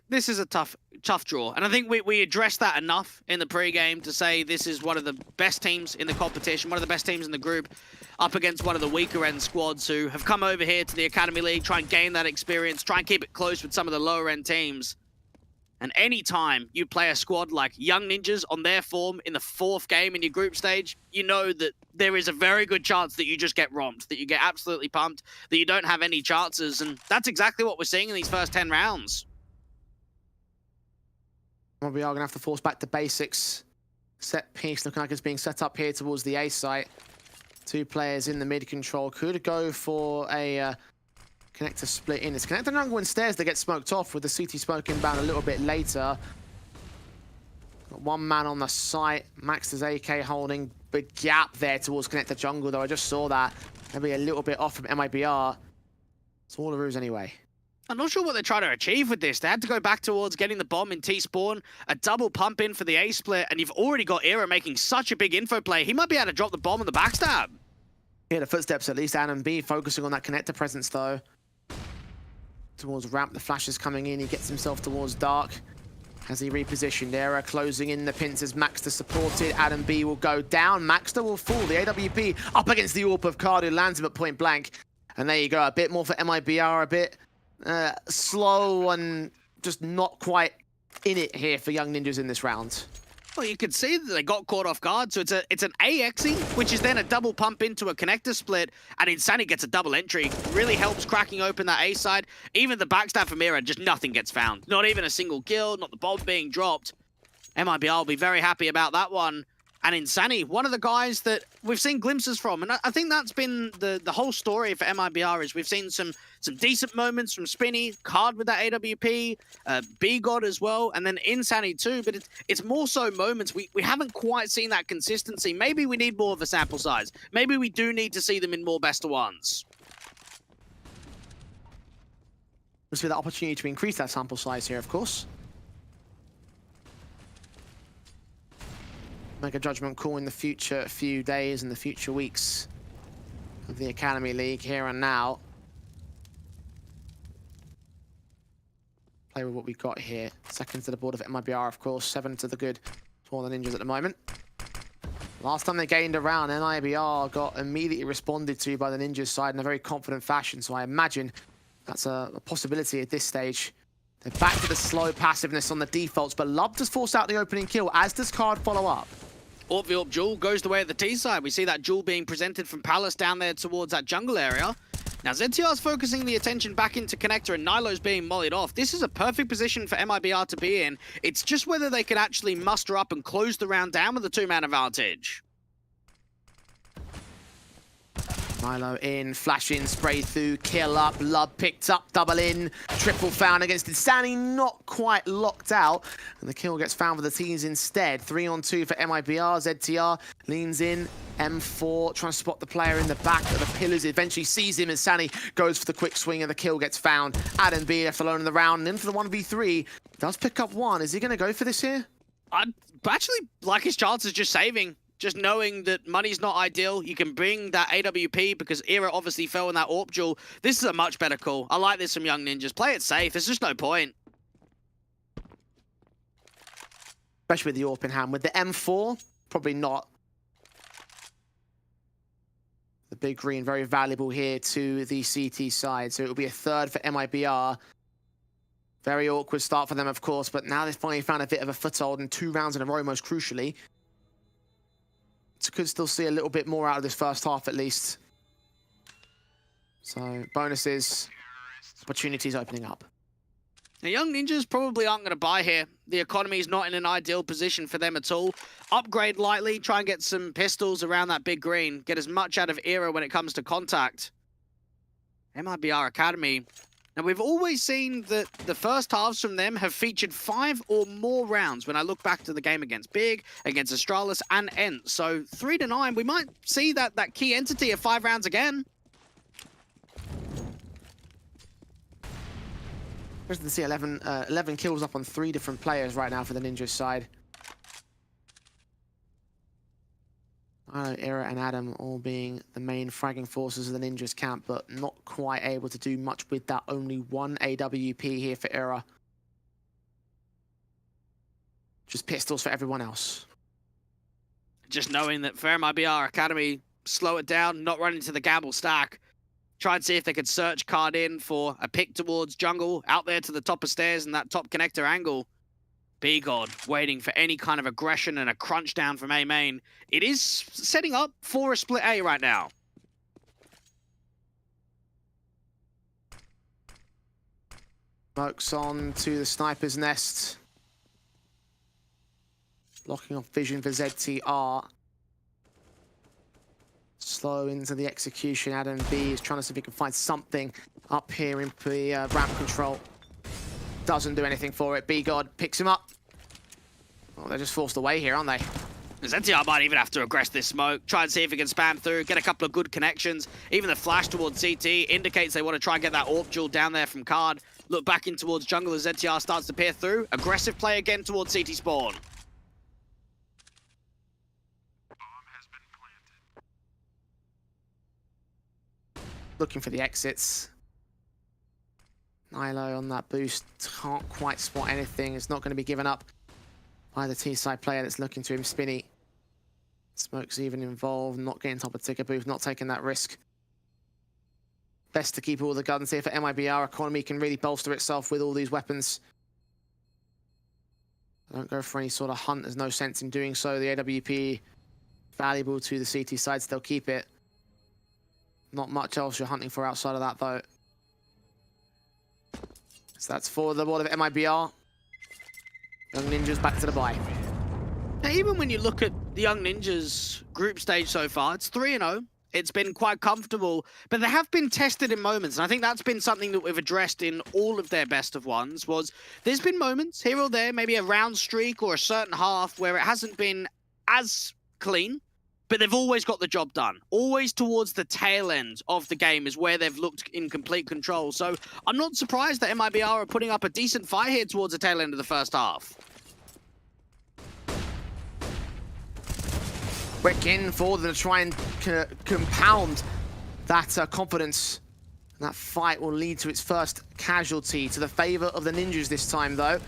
This is a tough draw, and I think we addressed that enough in the pre-game to say this is one of the best teams in the competition, one of the best teams in the group, up against one of the weaker end squads who have come over here to the Academy League, try and gain that experience, try and keep it close with some of the lower end teams. And any time you play a squad like Young Ninjas on their form in the 4th game in your group stage, you know that there is a very good chance that you just get romped, that you get absolutely pumped, that you don't have any chances, and that's exactly what we're seeing in these first 10 rounds. Well, we are going to have to force back to basics. Set piece looking like it's being set up here towards the A site. 2 players in the mid control. Could go for a connector split in. It's connector jungle and stairs that get smoked off with the CT smoke inbound a little bit later. Got 1 man on the site. Max's AK holding. Big gap there towards connector jungle, though. I just saw that. Maybe a little bit off from MIBR. It's all the ruse anyway. I'm not sure what they're trying to achieve with this. They had to go back towards getting the bomb in T-spawn, a double pump in for the A-split, and you've already got Era making such a big info play. He might be able to drop the bomb on the backstab. Yeah, the footsteps at least. Adam B focusing on that connector presence, though. Towards ramp, the flash is coming in. He gets himself towards dark. Has he repositioned? Era closing in the pincers. Maxter supported. Adam B will go down. Maxter will fall. The AWP up against the AWP of Card, who lands him at point blank. And there you go. A bit more for MIBR, a bit slow and just not quite in it here for Young Ninjas in this round. Well, you can see that they got caught off guard, so it's an AXing, which is then a double pump into a connector split, and Insani gets a double entry. Really helps cracking open that A side. Even the backstab from Mira, just nothing gets found. Not even a single kill, not the bomb being dropped. MIBR will be very happy about that one. And Insani, one of the guys that we've seen glimpses from, and I think that's been the whole story for MIBR, is we've seen some decent moments from Spinny, Card with that AWP, B-God as well, and then Insani too, but it's more so moments. We haven't quite seen that consistency. Maybe we need more of a sample size. Maybe we do need to see them in more best-of-ones. There's the opportunity to increase that sample size here, of course. Make a judgment call in the future few days and the future weeks of the Academy League here and now. Play with what we've got here. Second to the board of MIBR, of course. 7 to the good for the Ninjas at the moment. Last time they gained a round, MIBR got immediately responded to by the Ninjas side in a very confident fashion, so I imagine that's a possibility at this stage. They're back to the slow passiveness on the defaults, but Love does force out the opening kill, as does Card follow up. Orb the Orb Jewel goes the way of the T side. We see that Jewel being presented from Palace down there towards that jungle area. Now ZTR's focusing the attention back into Connector and Nilo's being mollied off. This is a perfect position for MIBR to be in. It's just whether they could actually muster up and close the round down with a 2-man advantage. Nilo in, flash in, spray through, kill up, Lub picked up, double in, triple found against Insanity, not quite locked out, and the kill gets found for the teams instead. 3-on-2 for MIBR, ZTR leans in, M4 trying to spot the player in the back of the pillars, eventually sees him, Insanity goes for the quick swing and the kill gets found. Adam B left alone in the round, and in for the 1v3, does pick up one. Is he going to go for this here? I'd actually like his chances just saving. Just knowing that money's not ideal, you can bring that AWP because Era obviously fell in that AWP duel. This is a much better call. I like this from Young Ninjas. Play it safe. There's just no point. Especially with the AWP in hand. With the M4, probably not. The big green, very valuable here to the CT side. So it'll be a third for MIBR. Very awkward start for them, of course, but now they've finally found a bit of a foothold in 2 rounds in a row, most crucially. Could still see a little bit more out of this first half at least. So bonuses, opportunities opening up. Now, Young Ninjas probably aren't going to buy here. The economy is not in an ideal position for them at all. Upgrade lightly, try and get some pistols around that big green. Get as much out of Era when it comes to contact. MIBR Academy. Now, we've always seen that the first halves from them have featured 5 or more rounds when I look back to the game against Big, against Astralis, and ENCE. So 3-9, we might see that key entity of 5 rounds again. Interesting to see 11 kills up on 3 different players right now for the Ninjas side. Era and Adam all being the main fragging forces of the Ninjas camp, but not quite able to do much with that. Only 1 AWP here for Era. Just pistols for everyone else. Just knowing that for MIBR Academy, slow it down, not run into the gamble stack. Try and see if they could search Card in for a pick towards jungle, out there to the top of stairs and that top connector angle. B-God waiting for any kind of aggression and a crunch down from A main. It is setting up for a split A right now. Smokes on to the sniper's nest. Blocking off vision for ZTR. Slow into the execution. Adam B is trying to see if he can find something up here in the ramp control. Doesn't do anything for it. B-God picks him up. Oh, they're just forced away here, aren't they? ZTR might even have to aggress this smoke, try and see if he can spam through, get a couple of good connections. Even the flash towards CT indicates they want to try and get that AWP duel down there from Card. Look back in towards jungle as ZTR starts to peer through. Aggressive play again towards CT spawn. Looking for the exits. Nilo on that boost, can't quite spot anything. It's not going to be given up by the T-side player that's looking to him. Spinny. Smoke's even involved, not getting top of ticker booth, not taking that risk. Best to keep all the guns here for MIBR. Economy can really bolster itself with all these weapons. Don't go for any sort of hunt, there's no sense in doing so. The AWP, valuable to the CT side, still keep it. Not much else you're hunting for outside of that, though. So that's for the board of MIBR. Young Ninjas back to the bye. Now, even when you look at the Young Ninjas group stage so far, it's 3-0. It's been quite comfortable, but they have been tested in moments. And I think that's been something that we've addressed in all of their best of ones, was there's been moments here or there, maybe a round streak or a certain half where it hasn't been as clean, but they've always got the job done. Always towards the tail end of the game is where they've looked in complete control. So I'm not surprised that MIBR are putting up a decent fight here towards the tail end of the first half. Quick in for them to try and compound that confidence. That fight will lead to its first casualty to the favor of the Ninjas this time, though.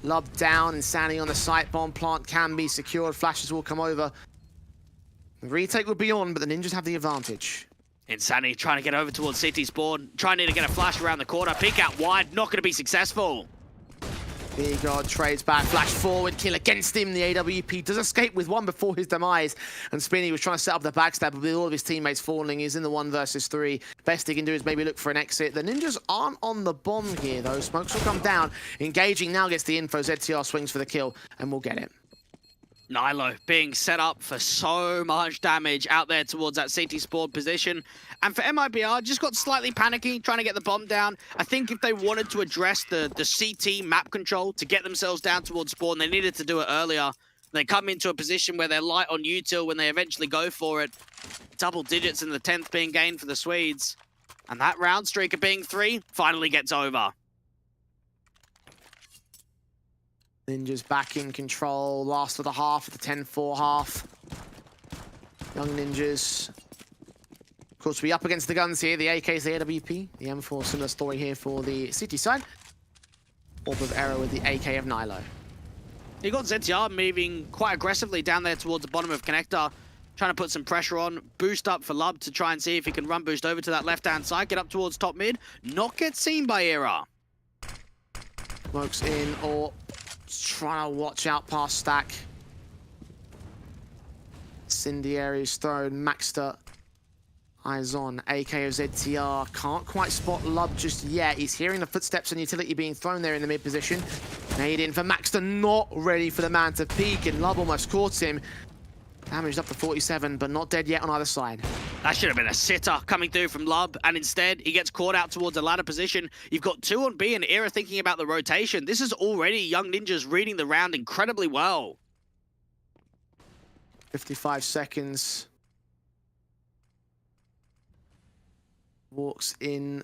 Lub down, Insanity on the site. Bomb plant can be secured. Flashes will come over. The retake will be on, but the Ninjas have the advantage. Insanity trying to get over towards City spawn, trying to get a flash around the corner, peek out wide, not going to be successful. B-God trades back, flash forward, kill against him. The AWP does escape with one before his demise. And Spinny was trying to set up the backstab, but with all of his teammates falling, he's in the 1 versus 3. Best he can do is maybe look for an exit. The Ninjas aren't on the bomb here, though. Smokes will come down. Engaging now gets the info. ZTR swings for the kill, and we'll get it. Nilo being set up for so much damage out there towards that CT spawn position. And for MIBR, just got slightly panicky, trying to get the bomb down. I think if they wanted to address the CT map control to get themselves down towards spawn, they needed to do it earlier. They come into a position where they're light on util when they eventually go for it. Double digits in the 10th being gained for the Swedes. And that round streak of being 3 finally gets over. Ninjas back in control. Last of the half of the 10-4 half. Young Ninjas. Of course, we up against the guns here. The AK's the AWP. The M4, similar story here for the City side. Orb of Error with the AK of Nilo. You got ZTR moving quite aggressively down there towards the bottom of Connector. Trying to put some pressure on. Boost up for Lub to try and see if he can run boost over to that left-hand side. Get up towards top mid. Not get seen by Era. Smokes in or... trying to watch out past Stack. Incendiary's thrown. Maxter. Eyes on. AK of ZTR. Can't quite spot Lub just yet. He's hearing the footsteps and utility being thrown there in the mid position. Made in for Maxter. Not ready for the man to peek. And Lub almost caught him. Damaged up to 47, but not dead yet on either side. That should have been a sitter coming through from Lub, and instead he gets caught out towards a ladder position. You've got 2 on B and Era thinking about the rotation. This is already Young Ninjas reading the round incredibly well. 55 seconds. Walks in.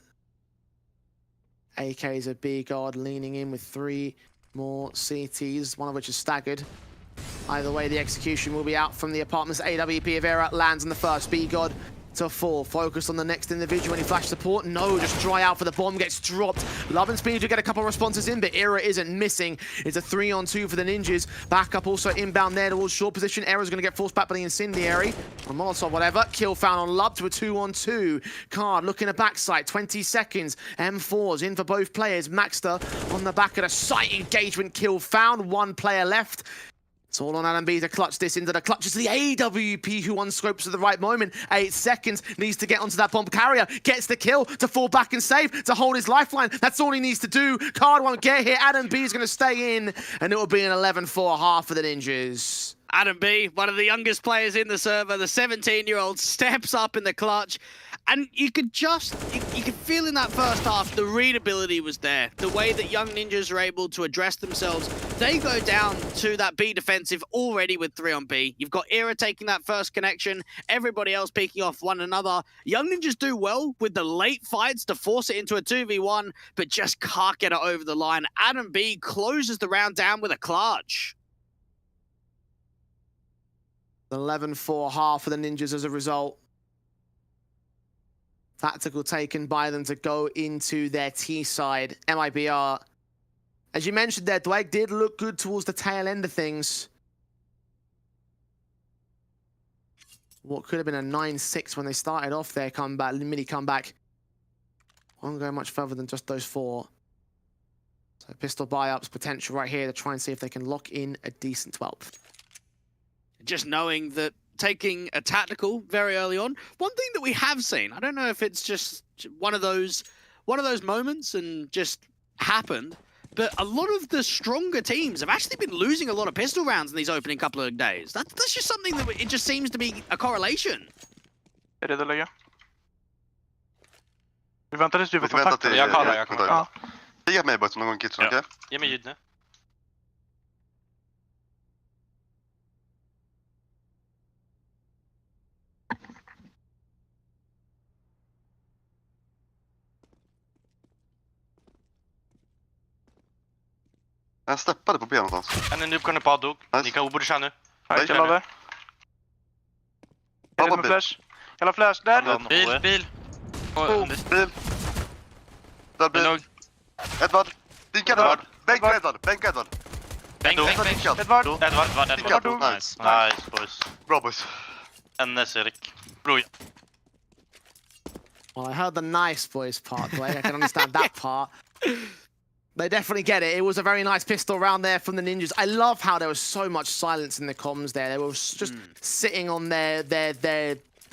AK's a B-guard leaning in with 3 more CTs, one of which is staggered. Either way, the execution will be out from the apartments. AWP of Era lands on the first. B-God to fall. Focused on the next individual. Any flash support? No, just dry out for the bomb. Gets dropped. Love and Speed do get a couple of responses in, but Era isn't missing. It's a 3-on-2 for the Ninjas. Back up also inbound there towards short position. Era's going to get forced back by the Incendiary. Or Molotov, whatever. Kill found on Lub to a 2-on-2. Card looking at backside. 20 seconds. M4's in for both players. Maxter on the back of the site. Engagement kill found. 1 player left. It's all on Adam B to clutch this into the clutches. The AWP who unscopes at the right moment. 8 seconds, needs to get onto that bomb carrier. Gets the kill to fall back and save, to hold his lifeline. That's all he needs to do. Card won't get here. Adam B is going to stay in, and it will be an 11-4 half for the Ninjas. Adam B, one of the youngest players in the server, the 17-year-old, steps up in the clutch. And you could feel in that first half, the readability was there. The way that Young Ninjas are able to address themselves. They go down to that B defensive already with 3 on B. You've got Era taking that first connection, everybody else peeking off one another. Young Ninjas do well with the late fights to force it into a 2v1, but just can't get it over the line. Adam B closes the round down with a clutch. 11-4 half for the Ninjas as a result. Tactical taken by them to go into their T side. MIBR. As you mentioned there, Dwight did look good towards the tail end of things. What could have been a 9-6 when they started off their comeback, mini comeback. Won't go much further than just those 4. So pistol buy-ups potential right here to try and see if they can lock in a decent 12. Just knowing that taking a tactical very early on. One thing that we have seen, I don't know if it's just one of those moments and just happened, but a lot of the stronger teams have actually been losing a lot of pistol rounds in these opening couple of days. That's just something that it just seems to be a correlation. Är det lägga? Vi väntar tills du får Vänta kontakter. till... Jag kollar. Ja. Ge mig bara någon gång kitchen, okej? Ge mig ljud nu. Jag steppade på B någonstans. En är uppgående på dog. Nice. Ni kan borde köra nu. Nej, jag lovar. Är det med flash? Jag har flash. Där! Bil. Bil. Bil. Edward. Dink Edward. Bank Edward. Bank Edward. Bang, bang, bang. Dink Edward. Edward. Edward. Nice. Nice, boys. Bra boys. NS, Erik. Bro, Well, I heard the nice boys part, Blake. I can understand that part. They definitely get it. It was a very nice pistol round there from the Ninjas. I love how there was so much silence in the comms there. They were just sitting on their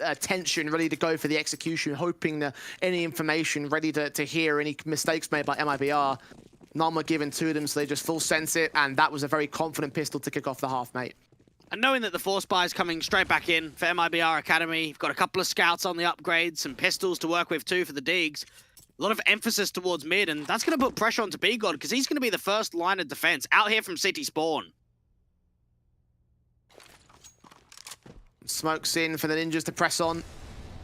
attention, ready to go for the execution, hoping that any information, ready to hear any mistakes made by MIBR. None were given to them, so they just full sense it, and that was a very confident pistol to kick off the half, mate. And knowing that the Force Buy is coming straight back in for MIBR Academy, you've got a couple of scouts on the upgrades, some pistols to work with too for the digs. A lot of emphasis towards mid, and that's going to put pressure onto bo1 because he's going to be the first line of defense out here from City Spawn. Smokes in for the Ninjas to press on.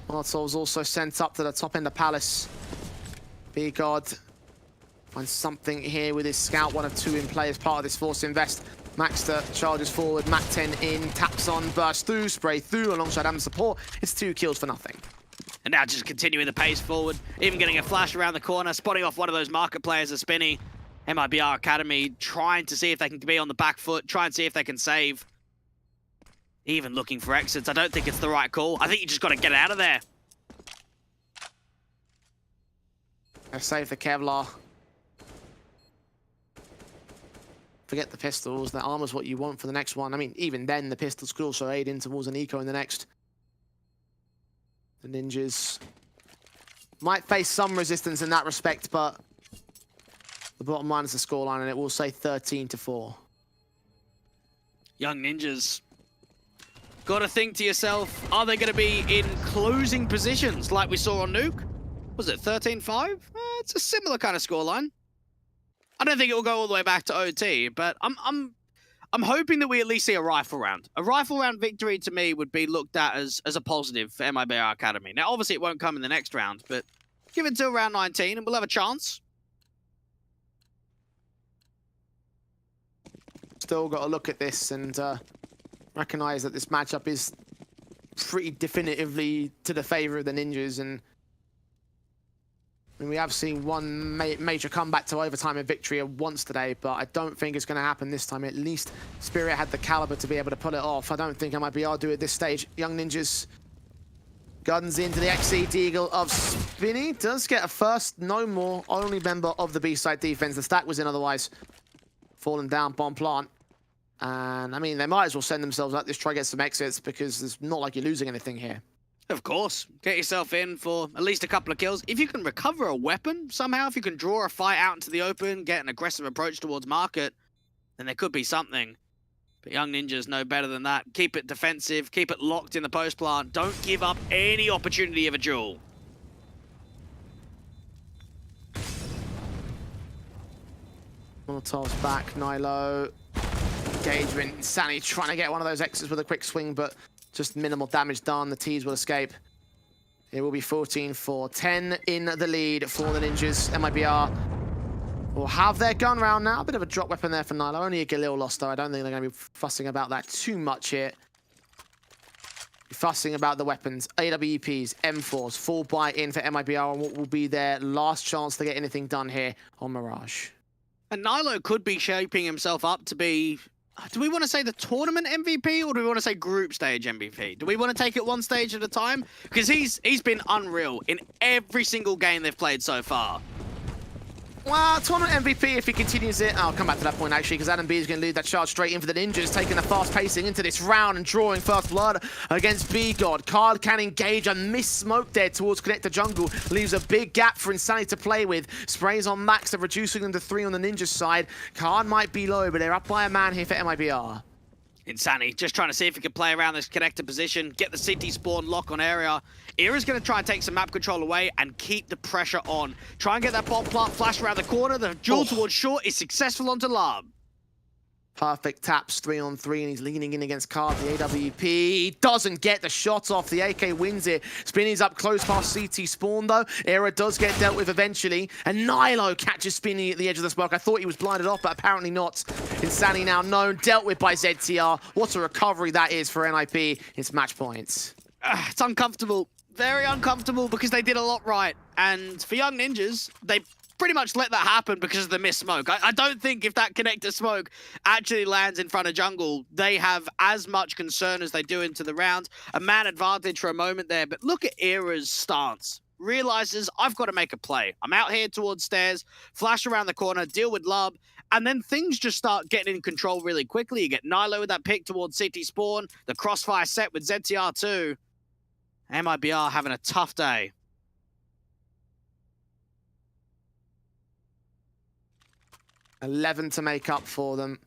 Molotov's also sent up to the top end of Palace. bo1 finds something here with his scout, 1 of 2 in play as part of this Force Invest. Maxter charges forward, Mac-10 in, taps on, bursts through, spray through alongside Am support. It's 2 kills for nothing. And now just continuing the pace forward, even getting a flash around the corner, spotting off one of those market players, a Spinny. MIBR Academy trying to see if they can be on the back foot, try and see if they can save. Even looking for exits. I don't think it's the right call. I think you just got to get out of there. Save the Kevlar. Forget the pistols. The armor's what you want for the next one. I mean, even then, the pistols could also aid in towards an eco in the next. The Ninjas might face some resistance in that respect, but the bottom line is the scoreline, and it will say 13-4. Young Ninjas. Got to think to yourself, are they going to be in closing positions like we saw on Nuke? Was it 13-5? It's a similar kind of scoreline. I don't think it will go all the way back to OT, but I'm hoping that we at least see a rifle round. A rifle round victory to me would be looked at as a positive for MIBR Academy. Now, obviously, it won't come in the next round, but give it till round 19 and we'll have a chance. Still got to look at this and recognize that this matchup is pretty definitively to the favor of the Ninjas. And I mean, we have seen one major comeback to overtime and victory once today, but I don't think it's going to happen this time. At least Spirit had the caliber to be able to pull it off. I don't think MIBR do it at this stage. Young Ninjas guns into the XC Deagle of Spinny. Does get a first, no more. Only member of the B-side defense. The stack was in otherwise. Fallen down, bomb plant. And I mean, they might as well send themselves out this, try to get some exits, because it's not like you're losing anything here. Of course. Get yourself in for at least a couple of kills. If you can recover a weapon somehow, if you can draw a fight out into the open, get an aggressive approach towards market, then there could be something. But Young Ninjas know better than that. Keep it defensive, keep it locked in the post plant. Don't give up any opportunity of a duel. Molotov's back, Nilo. Engagement, Sani trying to get one of those X's with a quick swing, but just minimal damage done. The T's will escape. It will be 14-4. 10 in the lead for the Ninjas. MIBR will have their gun round now. A bit of a drop weapon there for Nilo. Only a Galil lost, though. I don't think they're going to be fussing about that too much here. Fussing about the weapons. AWPs, M4s, full buy-in for MIBR on what will be their last chance to get anything done here on Mirage. And Nilo could be shaping himself up to be... Do we want to say the tournament MVP or do we want to say group stage MVP? Do we want to take it one stage at a time? Because he's been unreal in every single game they've played so far. Well, tournament MVP if he continues it. I'll come back to that point actually, because Adam B is going to lead that charge straight in for the Ninjas, taking the fast pacing into this round and drawing first blood against bo1. Card can engage a miss smoke there towards Connector Jungle, leaves a big gap for Insanity to play with. Sprays on Max, of reducing them to 3 on the Ninjas side. Card might be low, but they're up by a man here for MIBR. Insanity just trying to see if he can play around this connector position, get the city spawn lock on area. Era's going to try and take some map control away and keep the pressure on. Try and get that bomb plant flash around the corner. The duel towards short is successful onto Lab. Perfect taps, 3-on-3, and he's leaning in against Card. The AWP doesn't get the shot off. The AK wins it. Spinny's up close past CT spawn, though. Era does get dealt with eventually. And Nilo catches Spinny at the edge of the smoke. I thought he was blinded off, but apparently not. Insanity now known, dealt with by ZTR. What a recovery that is for NIP. It's match points. It's uncomfortable. very uncomfortable because they did a lot right. And for Young Ninjas, they pretty much let that happen because of the missed smoke. I don't think if that connector smoke actually lands in front of jungle, they have as much concern as they do into the round. A man advantage for a moment there, but look at Era's stance. Realizes, I've got to make a play. I'm out here towards stairs, flash around the corner, deal with Lub, and then things just start getting in control really quickly. You get Nilo with that pick towards CT spawn, the crossfire set with ZTR2. MIBR having a tough day. 11 to make up for them.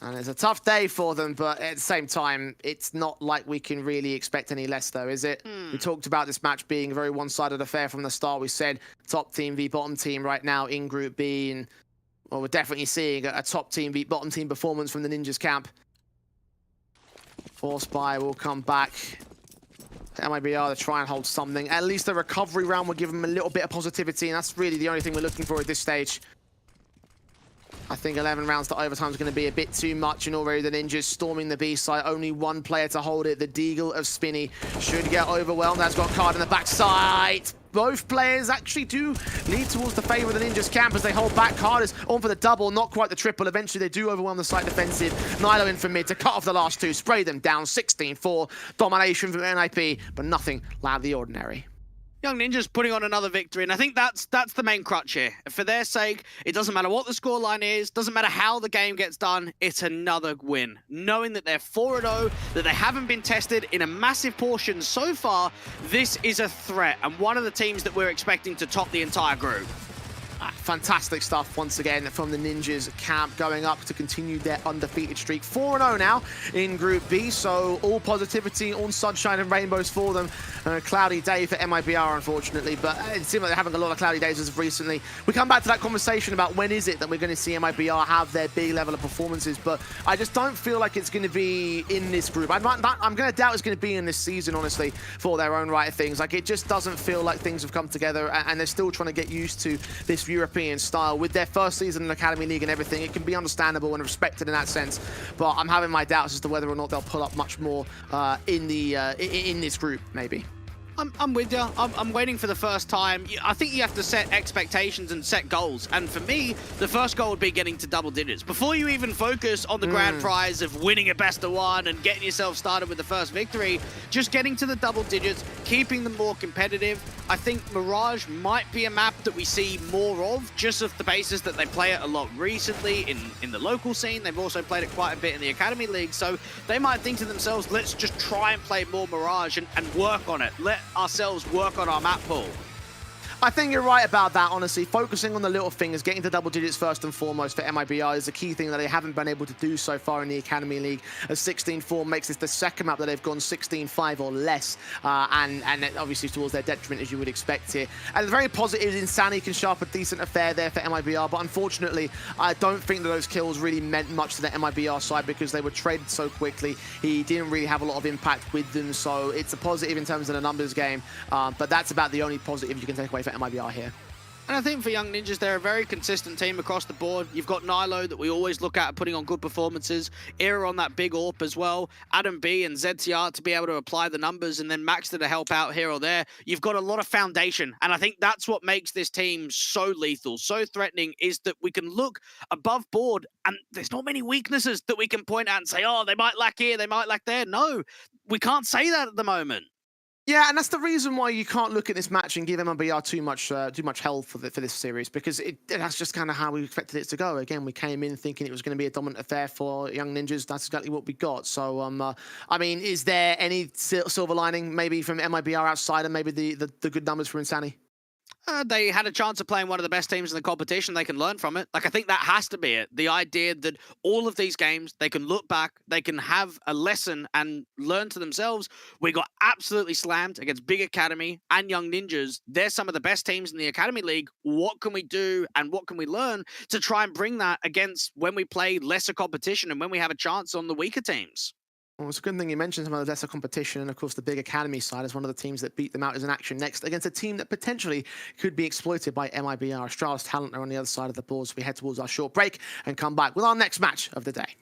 And it's a tough day for them, but at the same time, it's not like we can really expect any less, though, is it? We talked about this match being a very one-sided affair from the start. We said top team v bottom team right now in Group B, and well, we're definitely seeing a top team v bottom team performance from the Ninjas camp. Force buy will come back. MIBR to try and hold something. At least the recovery round will give them a little bit of positivity, and that's really the only thing we're looking for at this stage. I think 11 rounds to overtime is going to be a bit too much, and already the Ninjas storming the B site. Only one player to hold it. The Deagle of Spinny should get overwhelmed. That's got card in the backside. Both players actually do lead towards the favor of the Ninjas camp as they hold back. Card is on for the double, not quite the triple. Eventually they do overwhelm the site defensive. Nilo in from mid to cut off the last two, spray them down. 16-4 domination from NIP, but nothing out of the ordinary. Young Ninjas putting on another victory, and I think that's the main crutch here. For their sake, it doesn't matter what the scoreline is, doesn't matter how the game gets done, it's another win. Knowing that they're 4-0, that they haven't been tested in a massive portion so far, this is a threat, and one of the teams that we're expecting to top the entire group. Fantastic stuff once again from the Ninjas camp, going up to continue their undefeated streak. 4-0 now in Group B, so all positivity, all sunshine and rainbows for them. A cloudy day for MIBR, unfortunately, but it seems like they're having a lot of cloudy days as of recently. We come back to that conversation about when is it that we're going to see MIBR have their big level of performances, but I just don't feel like it's going to be in this group. I'm going to doubt it's going to be in this season, honestly, for their own right things. Like, it just doesn't feel like things have come together, and they're still trying to get used to this European style. With their first season in the Academy League and everything, it can be understandable and respected in that sense, but I'm having my doubts as to whether or not they'll pull up much more in this group, maybe. I'm with you. I'm waiting for the first time. I think you have to set expectations and set goals. And for me, the first goal would be getting to double digits. Before you even focus on the grand prize of winning a best of one and getting yourself started with the first victory, just getting to the double digits, keeping them more competitive. I think Mirage might be a map that we see more of, just off the basis that they play it a lot recently in the local scene. They've also played it quite a bit in the Academy League. So they might think to themselves, let's just try and play more Mirage and work on it. Let ourselves work on our map pool. I think you're right about that, honestly. Focusing on the little things, getting to double digits first and foremost for MIBR is a key thing that they haven't been able to do so far in the Academy League. As 16-4 makes this the second map that they've gone 16-5 or less, and obviously towards their detriment, as you would expect here. And the very positive is Insani can sharp a decent affair there for MIBR, but unfortunately, I don't think that those kills really meant much to the MIBR side because they were traded so quickly. He didn't really have a lot of impact with them, so it's a positive in terms of the numbers game, but that's about the only positive you can take away from MIBR here. And I think for Young Ninjas, they're a very consistent team across the board. You've got Nilo that we always look at putting on good performances. Era on that big AWP as well. Adam B and ZTR to be able to apply the numbers, and then Maxter to help out here or there. You've got a lot of foundation, and I think that's what makes this team so lethal, so threatening, is that we can look above board, and there's not many weaknesses that we can point out and say, oh, they might lack here, they might lack there. No, we can't say that at the moment. Yeah, and that's the reason why you can't look at this match and give MIBR too much hell for this series, because that's just kind of how we expected it to go. Again, we came in thinking it was going to be a dominant affair for Young Ninjas. That's exactly what we got. So, I mean, is there any silver lining maybe from MIBR outside of maybe the good numbers for Insani? They had a chance of playing one of the best teams in the competition. They can learn from it. Like, I think that has to be it. The idea that all of these games, they can look back, they can have a lesson and learn to themselves. We got absolutely slammed against Big Academy and Young Ninjas. They're some of the best teams in the Academy League. What can we do and what can we learn to try and bring that against when we play lesser competition and when we have a chance on the weaker teams? Well, it's a good thing you mentioned some of the lesser competition, and of course the Big Academy side is one of the teams that beat them out as an action next against a team that potentially could be exploited by MIBR. Astralis talent are on the other side of the board, so we head towards our short break and come back with our next match of the day.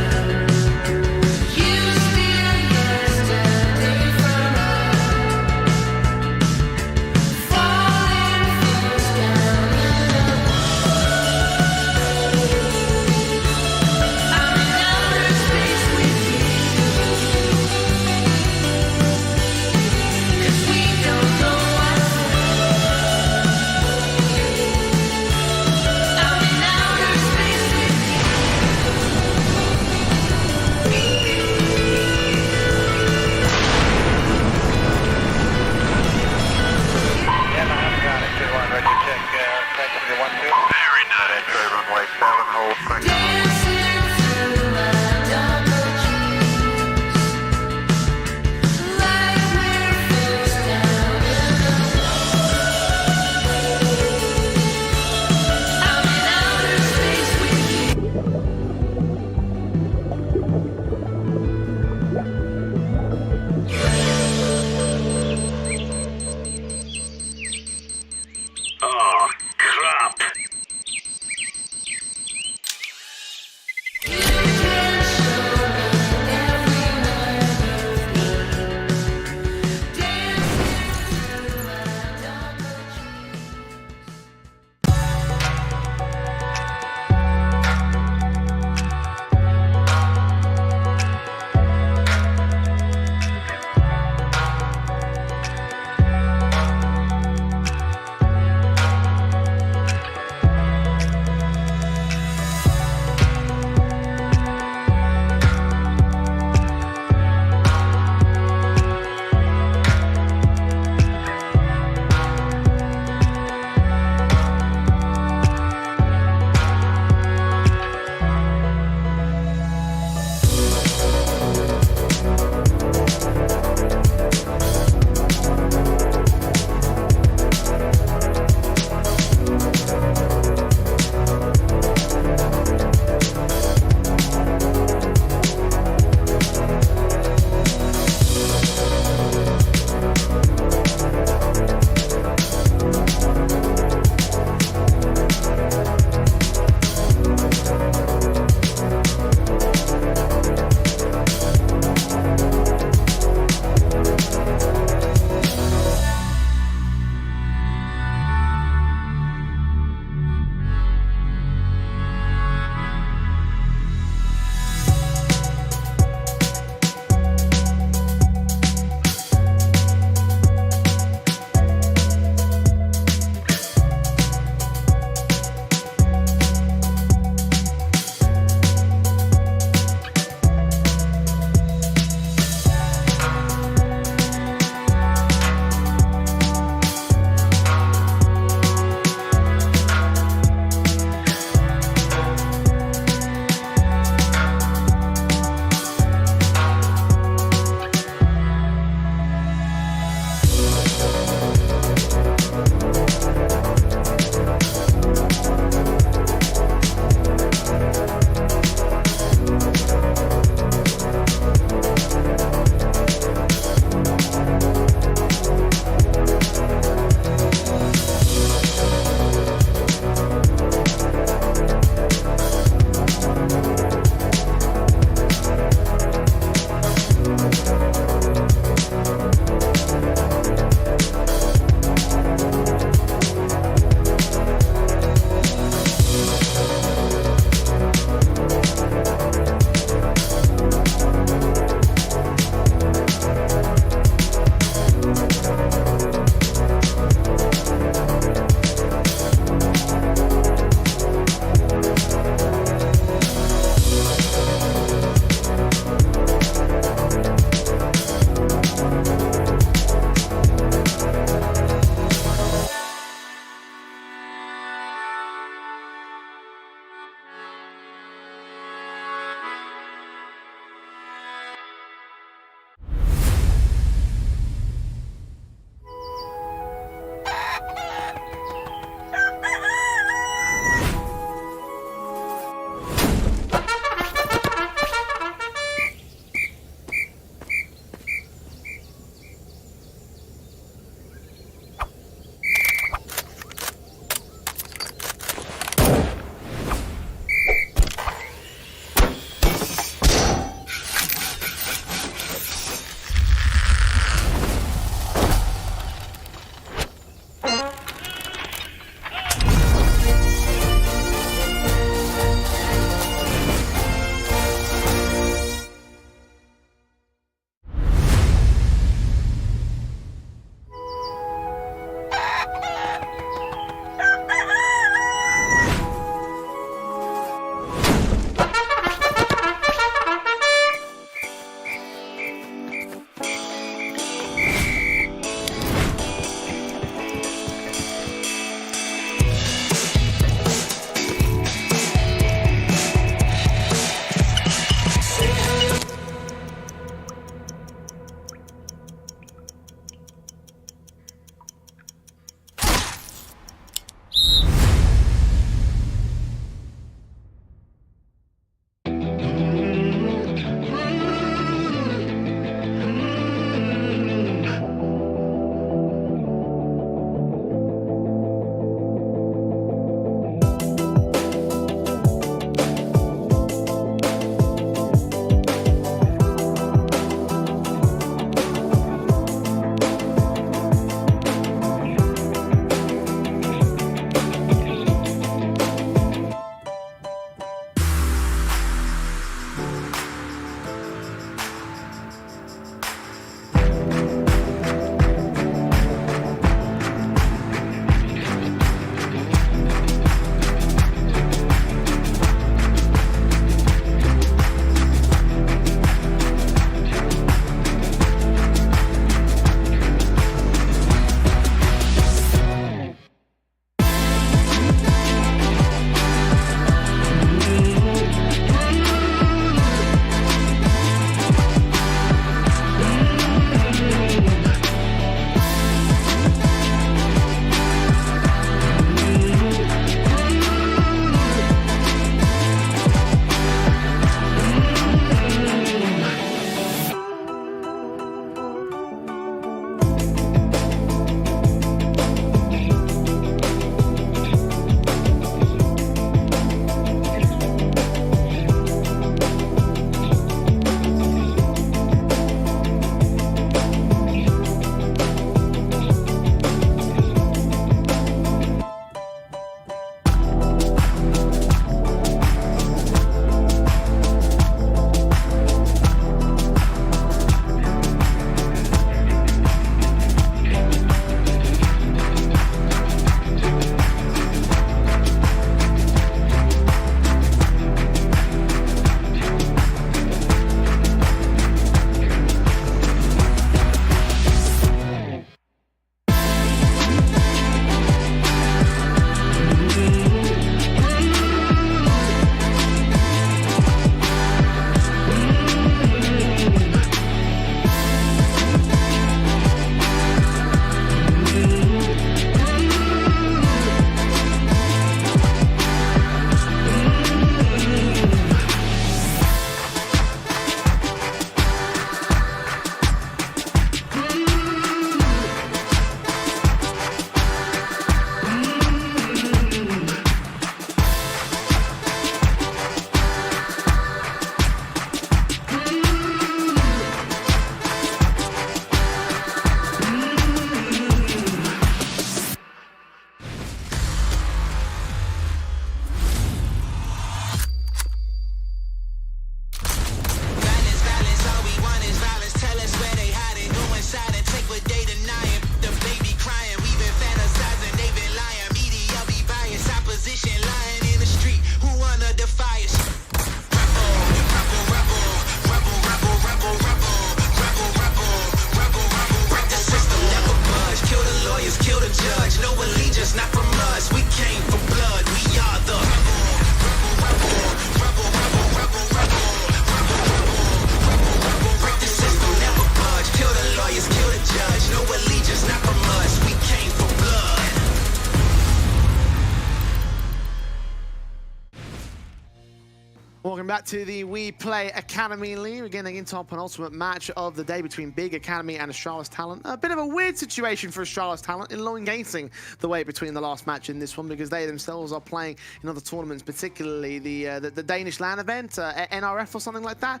Welcome back to the WePlay Academy League. We're getting into our penultimate match of the day between Big Academy and Astralis Talent. A bit of a weird situation for Astralis Talent, elongating the wait between the last match in this one because they themselves are playing in other tournaments, particularly the Danish LAN event, NRF or something like that.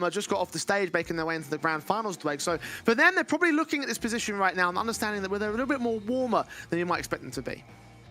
Just got off the stage, making their way into the grand finals today. So for them, they're probably looking at this position right now and understanding that they're a little bit more warmer than you might expect them to be.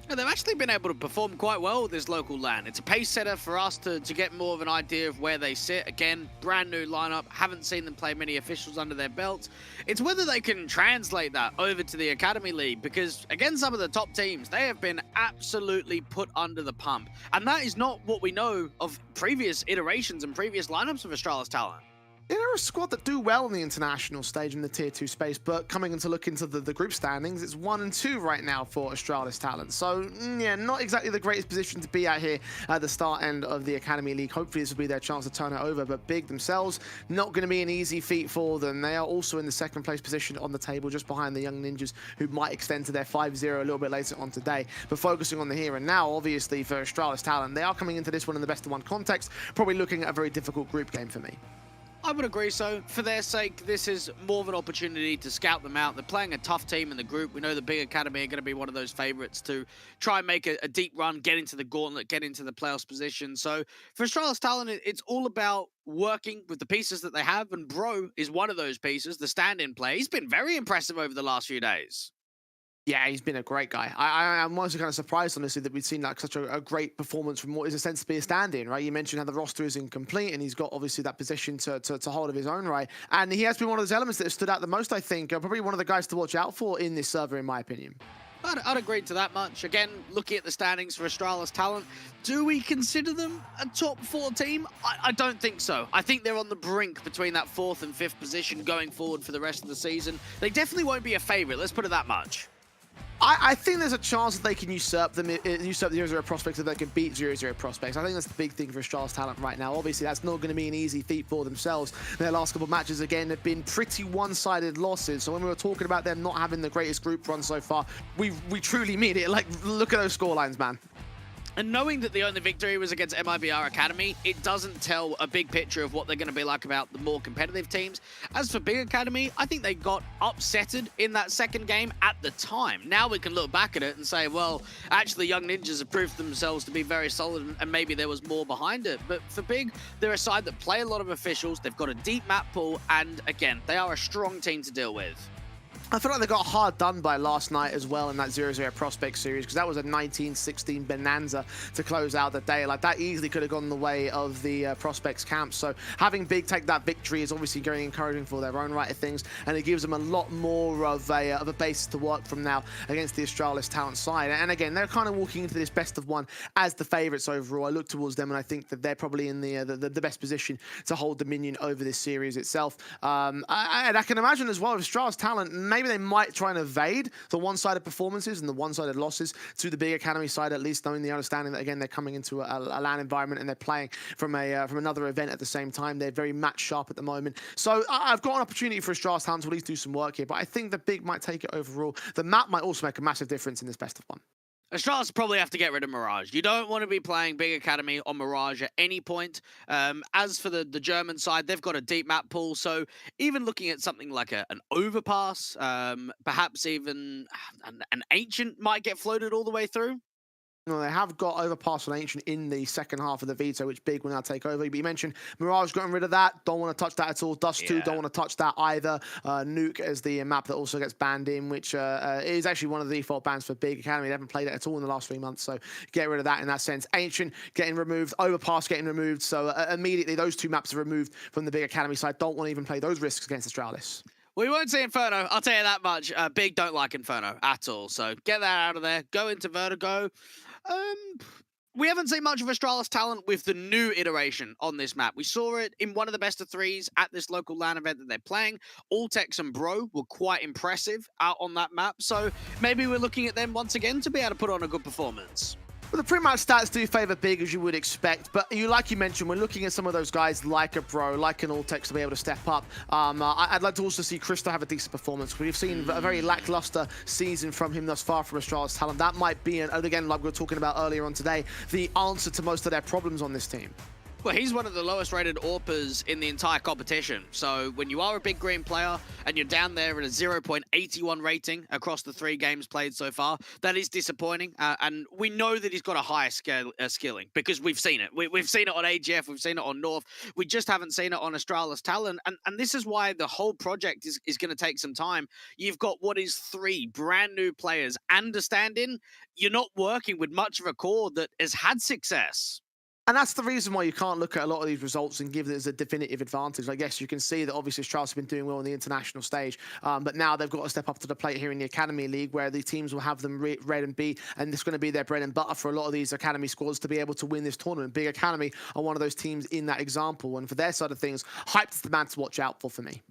And they've actually been able to perform quite well with this local LAN. It's a pace setter for us to get more of an idea of where they sit. Again, brand new lineup. Haven't seen them play many officials under their belts. It's whether they can translate that over to the Academy League because, again, some of the top teams, they have been absolutely put under the pump. And that is not what we know of previous iterations and previous lineups of Astralis Talent. They're a squad that do well in the international stage in the tier 2 space, but coming in to look into the group standings, it's 1 and 2 right now for Astralis Talent. So, yeah, not exactly the greatest position to be at here at the start end of the Academy League. Hopefully this will be their chance to turn it over, but Big themselves, not going to be an easy feat for them. They are also in the second place position on the table, just behind the Young Ninjas, who might extend to their 5-0 a little bit later on today. But focusing on the here and now, obviously, for Astralis Talent, they are coming into this one in the best of one context, probably looking at a very difficult group game for me. I would agree so. For their sake, this is more of an opportunity to scout them out. They're playing a tough team in the group. We know the Big Academy are going to be one of those favorites to try and make a deep run, get into the gauntlet, get into the playoffs position. So for Astralis Talent, it's all about working with the pieces that they have, and Bro is one of those pieces, the stand-in play. He's been very impressive over the last few days. Yeah, he's been a great guy. I'm also kind of surprised, honestly, that we've seen like such a great performance from what is essentially a stand-in, right? You mentioned how the roster is incomplete, and he's got obviously that position to hold of his own right. And he has been one of those elements that have stood out the most, I think. Probably one of the guys to watch out for in this server, in my opinion. I'd agree to that much. Again, looking at the standings for Astralis Talent, do we consider them a top 4 team? I don't think so. I think they're on the brink between that 4th and 5th position going forward for the rest of the season. They definitely won't be a favorite, let's put it that much. I think there's a chance that they can usurp the 0-0 prospects, if they can beat 0-0 prospects. I think that's the big thing for Astralis Talent right now. Obviously, that's not going to be an easy feat for themselves. Their last couple of matches, again, have been pretty one-sided losses. So when we were talking about them not having the greatest group run so far, we truly mean it. Like, look at those scorelines, man. And knowing that the only victory was against MIBR Academy, it doesn't tell a big picture of what they're going to be like about the more competitive teams. As for Big Academy, I think they got upsetted in that second game at the time. Now we can look back at it and say, well, actually Young Ninjas have proved themselves to be very solid and maybe there was more behind it. But for Big, they're a side that play a lot of officials, they've got a deep map pool, and again, they are a strong team to deal with. I feel like they got hard done by last night as well in that 0-0 Prospect series, because that was a 19-16 bonanza to close out the day. Like, that easily could have gone the way of the Prospects camp. So having Big take that victory is obviously very encouraging for their own right of things, and it gives them a lot more of a basis to work from now against the Astralis Talent side. And again, they're kind of walking into this best of one as the favorites overall. I look towards them, and I think that they're probably in the best position to hold dominion over this series itself. And I can imagine as well, with Astralis Talent, maybe they might try and evade the one-sided performances and the one-sided losses to the Big Academy side, at least knowing the understanding that, again, they're coming into a LAN environment and they're playing from another event at the same time. They're very match sharp at the moment. So I've got an opportunity for Astralis Talent to at least do some work here, but I think the Big might take it overall. The map might also make a massive difference in this best of one. Astralis probably have to get rid of Mirage. You don't want to be playing Big Academy on Mirage at any point. As for the German side, they've got a deep map pool, so even looking at something like an overpass, perhaps even an Ancient might get floated all the way through. No, they have got Overpass on Ancient in the second half of the veto, which Big will now take over. But you mentioned Mirage getting rid of that. Don't want to touch that at all. Dust 2, don't want to touch that either. Nuke as the map that also gets banned in, which is actually one of the default bans for Big Academy. They haven't played it at all in the last 3 months, so get rid of that in that sense. Ancient getting removed, Overpass getting removed, so immediately those two maps are removed from the Big Academy side. Don't want to even play those risks against Astralis. We won't see Inferno, I'll tell you that much. Big don't like Inferno at all, so get that out of there. Go into Vertigo. We haven't seen much of Astralis Talent with the new iteration on this map. We saw it in one of the best of 3s at this local LAN event that they're playing. Alltex and Bro were quite impressive out on that map, so maybe we're looking at them once again to be able to put on a good performance. Well, the pre-match stats do favour Big, as you would expect, but like you mentioned, we're looking at some of those guys like a Bro, like an Alltex to be able to step up. I'd like to also see Krista have a decent performance. We've seen a very lackluster season from him thus far from Astralis Talent. That might be, and again, like we were talking about earlier on today, the answer to most of their problems on this team. Well, he's one of the lowest rated AWPers in the entire competition. So when you are a big green player and you're down there at a 0.81 rating across the 3 games played so far, that is disappointing. And we know that he's got a higher skilling because we've seen it. We've seen it on AGF, we've seen it on North. We just haven't seen it on Astralis Talent. And this is why the whole project is going to take some time. You've got what is 3 brand new players and a stand-in. You're not working with much of a core that has had success. And that's the reason why you can't look at a lot of these results and give it as a definitive advantage. I guess you can see that obviously Astralis have been doing well on the international stage, but now they've got to step up to the plate here in the Academy League, where the teams will have them red and B, and it's going to be their bread and butter for a lot of these Academy squads to be able to win this tournament. Big Academy are one of those teams in that example, and for their side of things, Hyped's the man to watch out for me.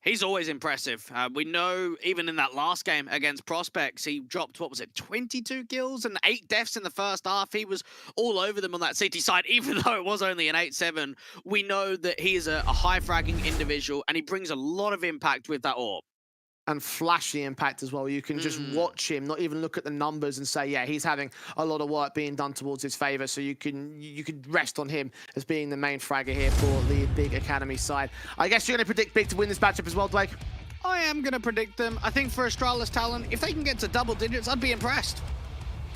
He's always impressive. We know even in that last game against Prospects, he dropped, 22 kills and 8 deaths in the first half. He was all over them on that CT side, even though it was only an 8-7. We know that he is a high-fragging individual, and he brings a lot of impact with that AWP. And flashy impact as well. You can just watch him, not even look at the numbers and say, yeah, he's having a lot of work being done towards his favor. So you can rest on him as being the main fragger here for the Big Academy side. I guess you're going to predict Big to win this matchup as well, Blake? I am going to predict them. I think for Astralis Talent, if they can get to double digits, I'd be impressed.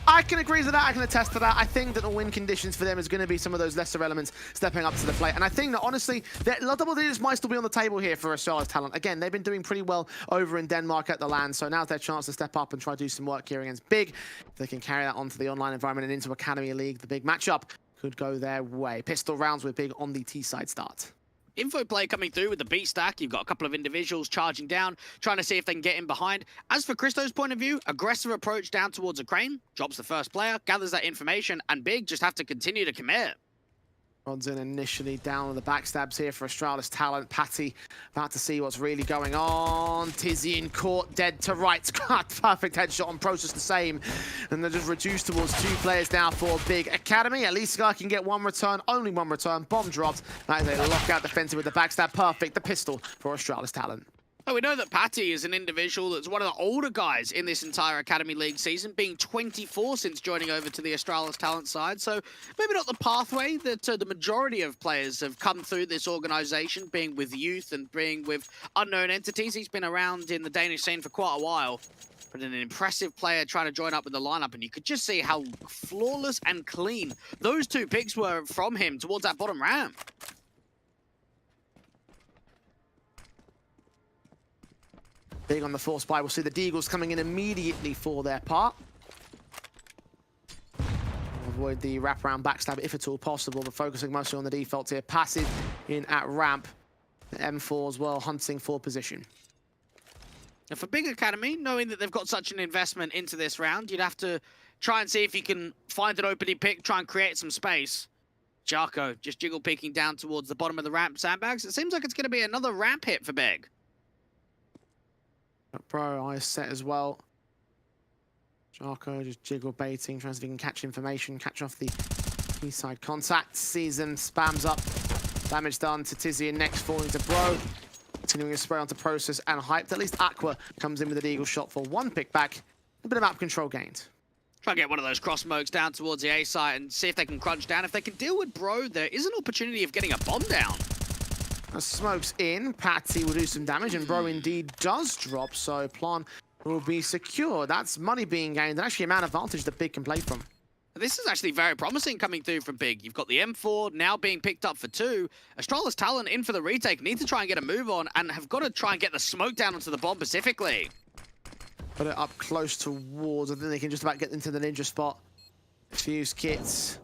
I can agree to that. I can attest to that. I think that the win conditions for them is going to be some of those lesser elements stepping up to the plate. And I think that, honestly, that double digits might still be on the table here for Astralis Talent. Again, they've been doing pretty well over in Denmark at the LAN, so now's their chance to step up and try to do some work here against Big. If they can carry that onto the online environment and into Academy League, the big matchup could go their way. Pistol rounds with Big on the T-side start. Info play coming through with the B stack. You've got a couple of individuals charging down, trying to see if they can get in behind. As for Christo's point of view, aggressive approach down towards a crane, drops the first player, gathers that information, and Big just have to continue to commit. Odds in initially down on the backstabs here for Astralis Talent. Patty about to see what's really going on. Tizzy in court, dead to rights. Perfect headshot on Process the same. And they're just reduced towards 2 players now for Big Academy. At least Guy can get 1 return, only 1 return. Bomb dropped. That is a lockout defensive with the backstab. Perfect. The pistol for Astralis Talent. Oh, we know that Patty is an individual that's one of the older guys in this entire Academy League season, being 24 since joining over to the Astralis Talent side. So maybe not the pathway that the majority of players have come through this organization, being with youth and being with unknown entities. He's been around in the Danish scene for quite a while, but an impressive player trying to join up in the lineup. And you could just see how flawless and clean those 2 picks were from him towards that bottom ramp. Big on the force buy. We'll see the Deagles coming in immediately for their part. Avoid the wraparound backstab if at all possible, but focusing mostly on the defaults here. Passive in at ramp. The M4 as well, hunting for position. Now for Big Academy, knowing that they've got such an investment into this round, you'd have to try and see if you can find an opening pick, try and create some space. Jarko just jiggle peeking down towards the bottom of the ramp sandbags. It seems like it's going to be another ramp hit for Big. Bro, eyes set as well. Jarko just jiggle baiting, trying to see if he can catch information, catch off the east side contact. Sees them, spams up. Damage done to Tizzy and next falling to Bro. Continuing to spray onto Process and Hyped. At least Aqua comes in with a Deagle shot for 1 pick back. A bit of map control gained. Try and get one of those cross smokes down towards the A site and see if they can crunch down. If they can deal with Bro, there is an opportunity of getting a bomb down. As smokes in, Patsy will do some damage, and Bro indeed does drop, so Plan will be secure. That's money being gained, and actually a man advantage that Big can play from. This is actually very promising coming through from Big. You've got the M4 now being picked up for 2. Astralis Talent in for the retake. Need to try and get a move on, and have got to try and get the smoke down onto the bomb specifically. Put it up close towards, I think they can just about get into the ninja spot. Fuse kits.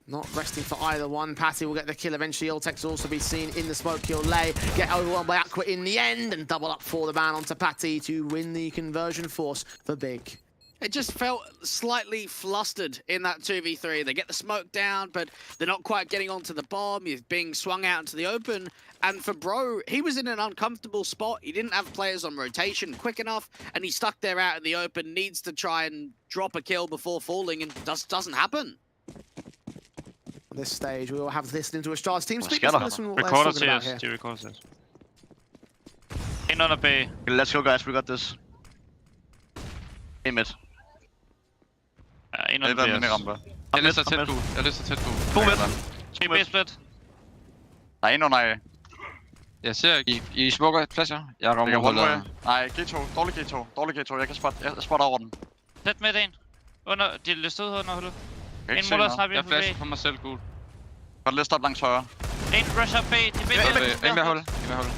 Not resting for either one. Patty will get the kill eventually. Ultex will also be seen in the smoke kill lay. Get overwhelmed by Aqua in the end and double up for the man onto Patty to win the conversion force for Big. It just felt slightly flustered in that 2v3. They get the smoke down, but they're not quite getting onto the bomb. He's being swung out into the open. And for Bro, he was in an uncomfortable spot. He didn't have players on rotation quick enough, and he's stuck there out in the open, needs to try and drop a kill before falling, and doesn't happen. This stage, we will have this into Astralis team speak. Recorder CS, 2 recorder CS. In on a B. Let's go, guys. We got this. Aim it. In on a B. Jeg læser tæt på. Jeg læser tæt på. 2 mid. 3 B split. Der er en under A. Jeg ser, I smukker pladser. Jeg Jeg rammer kan runde hullet. med. Nej, G2. Dårlig G2. Dårlig G2. Jeg spotter over den. Tæt med en. Under, de er listet ud under hullet. Jeg kan En ikke se muller noget. snap Jeg ind på B. flasher på mig selv gul. Godt liste op langs højre. En rush up B. De En med hullet. En med hullet.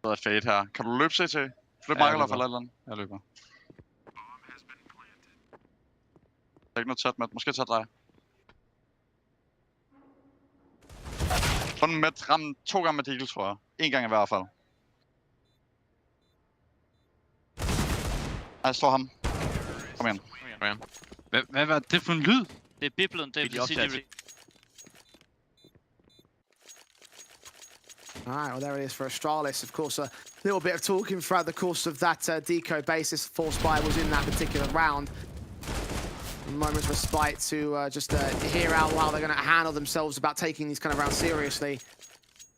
Det er fade her. Kan du løbe CT? Flyt mig eller for eller andet. Jeg løber. Der er ikke noget tæt med. Måske tæt dig. Kun med ramme 2 gange med Deagle, tror jeg. 1 gang i hvert fald. Jeg står ham. Kom igen. Hvad var det for en lyd? Det er biblen, det er CG. All right, well, there it is for Astralis. Of course, a little bit of talking throughout the course of that deco basis. Force Buy was in that particular round. A moment's respite to just hear out how they're going to handle themselves about taking these kind of rounds seriously.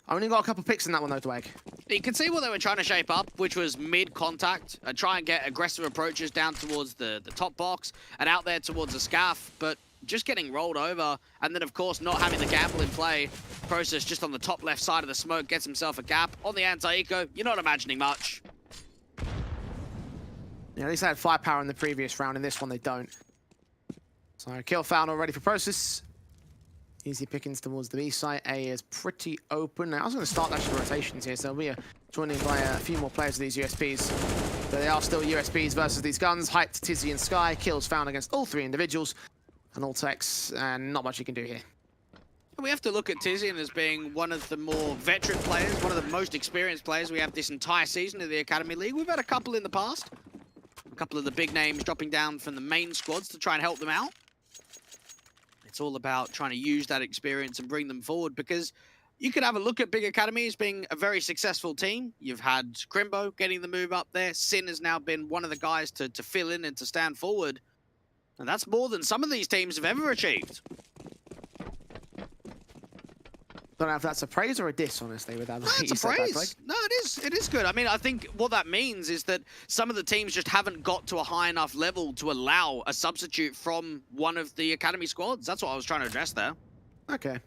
Only got a couple picks in that one, though, Dwag. You can see what they were trying to shape up, which was mid-contact, and try and get aggressive approaches down towards the top box and out there towards the scaff, but just getting rolled over, and then, of course, not having the gamble in play. Process just on the top left side of the smoke gets himself a gap. On the anti-eco, you're not imagining much. Yeah, at least they had firepower in the previous round. In this one, they don't. So, kill found already for Process. Easy pickings towards the B site. A is pretty open. Now, I was going to start actually rotations here, so we are joining by a few more players of these USPs. But they are still USPs versus these guns. Hyped, Tizzy, and Sky. Kills found against all 3 individuals. And Ultex, and not much you can do here. We have to look at Tizian as being one of the more veteran players, one of the most experienced players we have this entire season of the Academy League. We've had a couple in the past. A couple of the big names dropping down from the main squads to try and help them out. It's all about trying to use that experience and bring them forward, because you could have a look at big academies being a very successful team. You've had Crimbo getting the move up there. Sin has now been one of the guys to fill in and to stand forward. And that's more than some of these teams have ever achieved. Don't know if that's a praise or a diss, honestly, with that. No, it's a praise. No, it is good. I mean, I think what that means is that some of the teams just haven't got to a high enough level to allow a substitute from one of the academy squads. That's what I was trying to address there. Okay.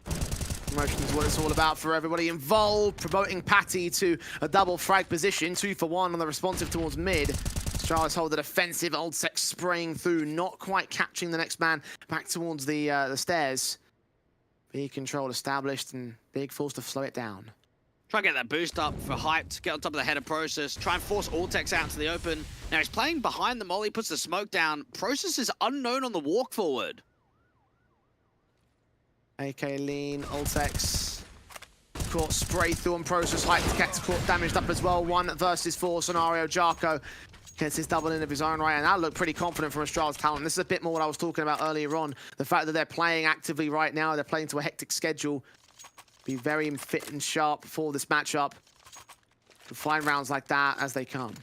Promotion is what it's all about for everybody involved. Promoting Patty to a double frag position, 2 for 1 on the responsive towards mid. Charles hold the defensive, Ultex spraying through, not quite catching the next man back towards the stairs. B control established, and Big forced to slow it down. Try and get that boost up for Hyped, get on top of the header Process, try and force Ultex out into the open. Now he's playing behind the molly, puts the smoke down. Process is unknown on the walk forward. AK lean, Ultex. Caught spray through on Process, Hyped gets caught damaged up as well. 1 versus 4 scenario. Jarko gets his double in of his own right, and that looked pretty confident from Astralis talent. This is a bit more what I was talking about earlier on. The fact that they're playing actively right now, they're playing to a hectic schedule. Be very fit and sharp for this matchup. To find rounds like that as they come.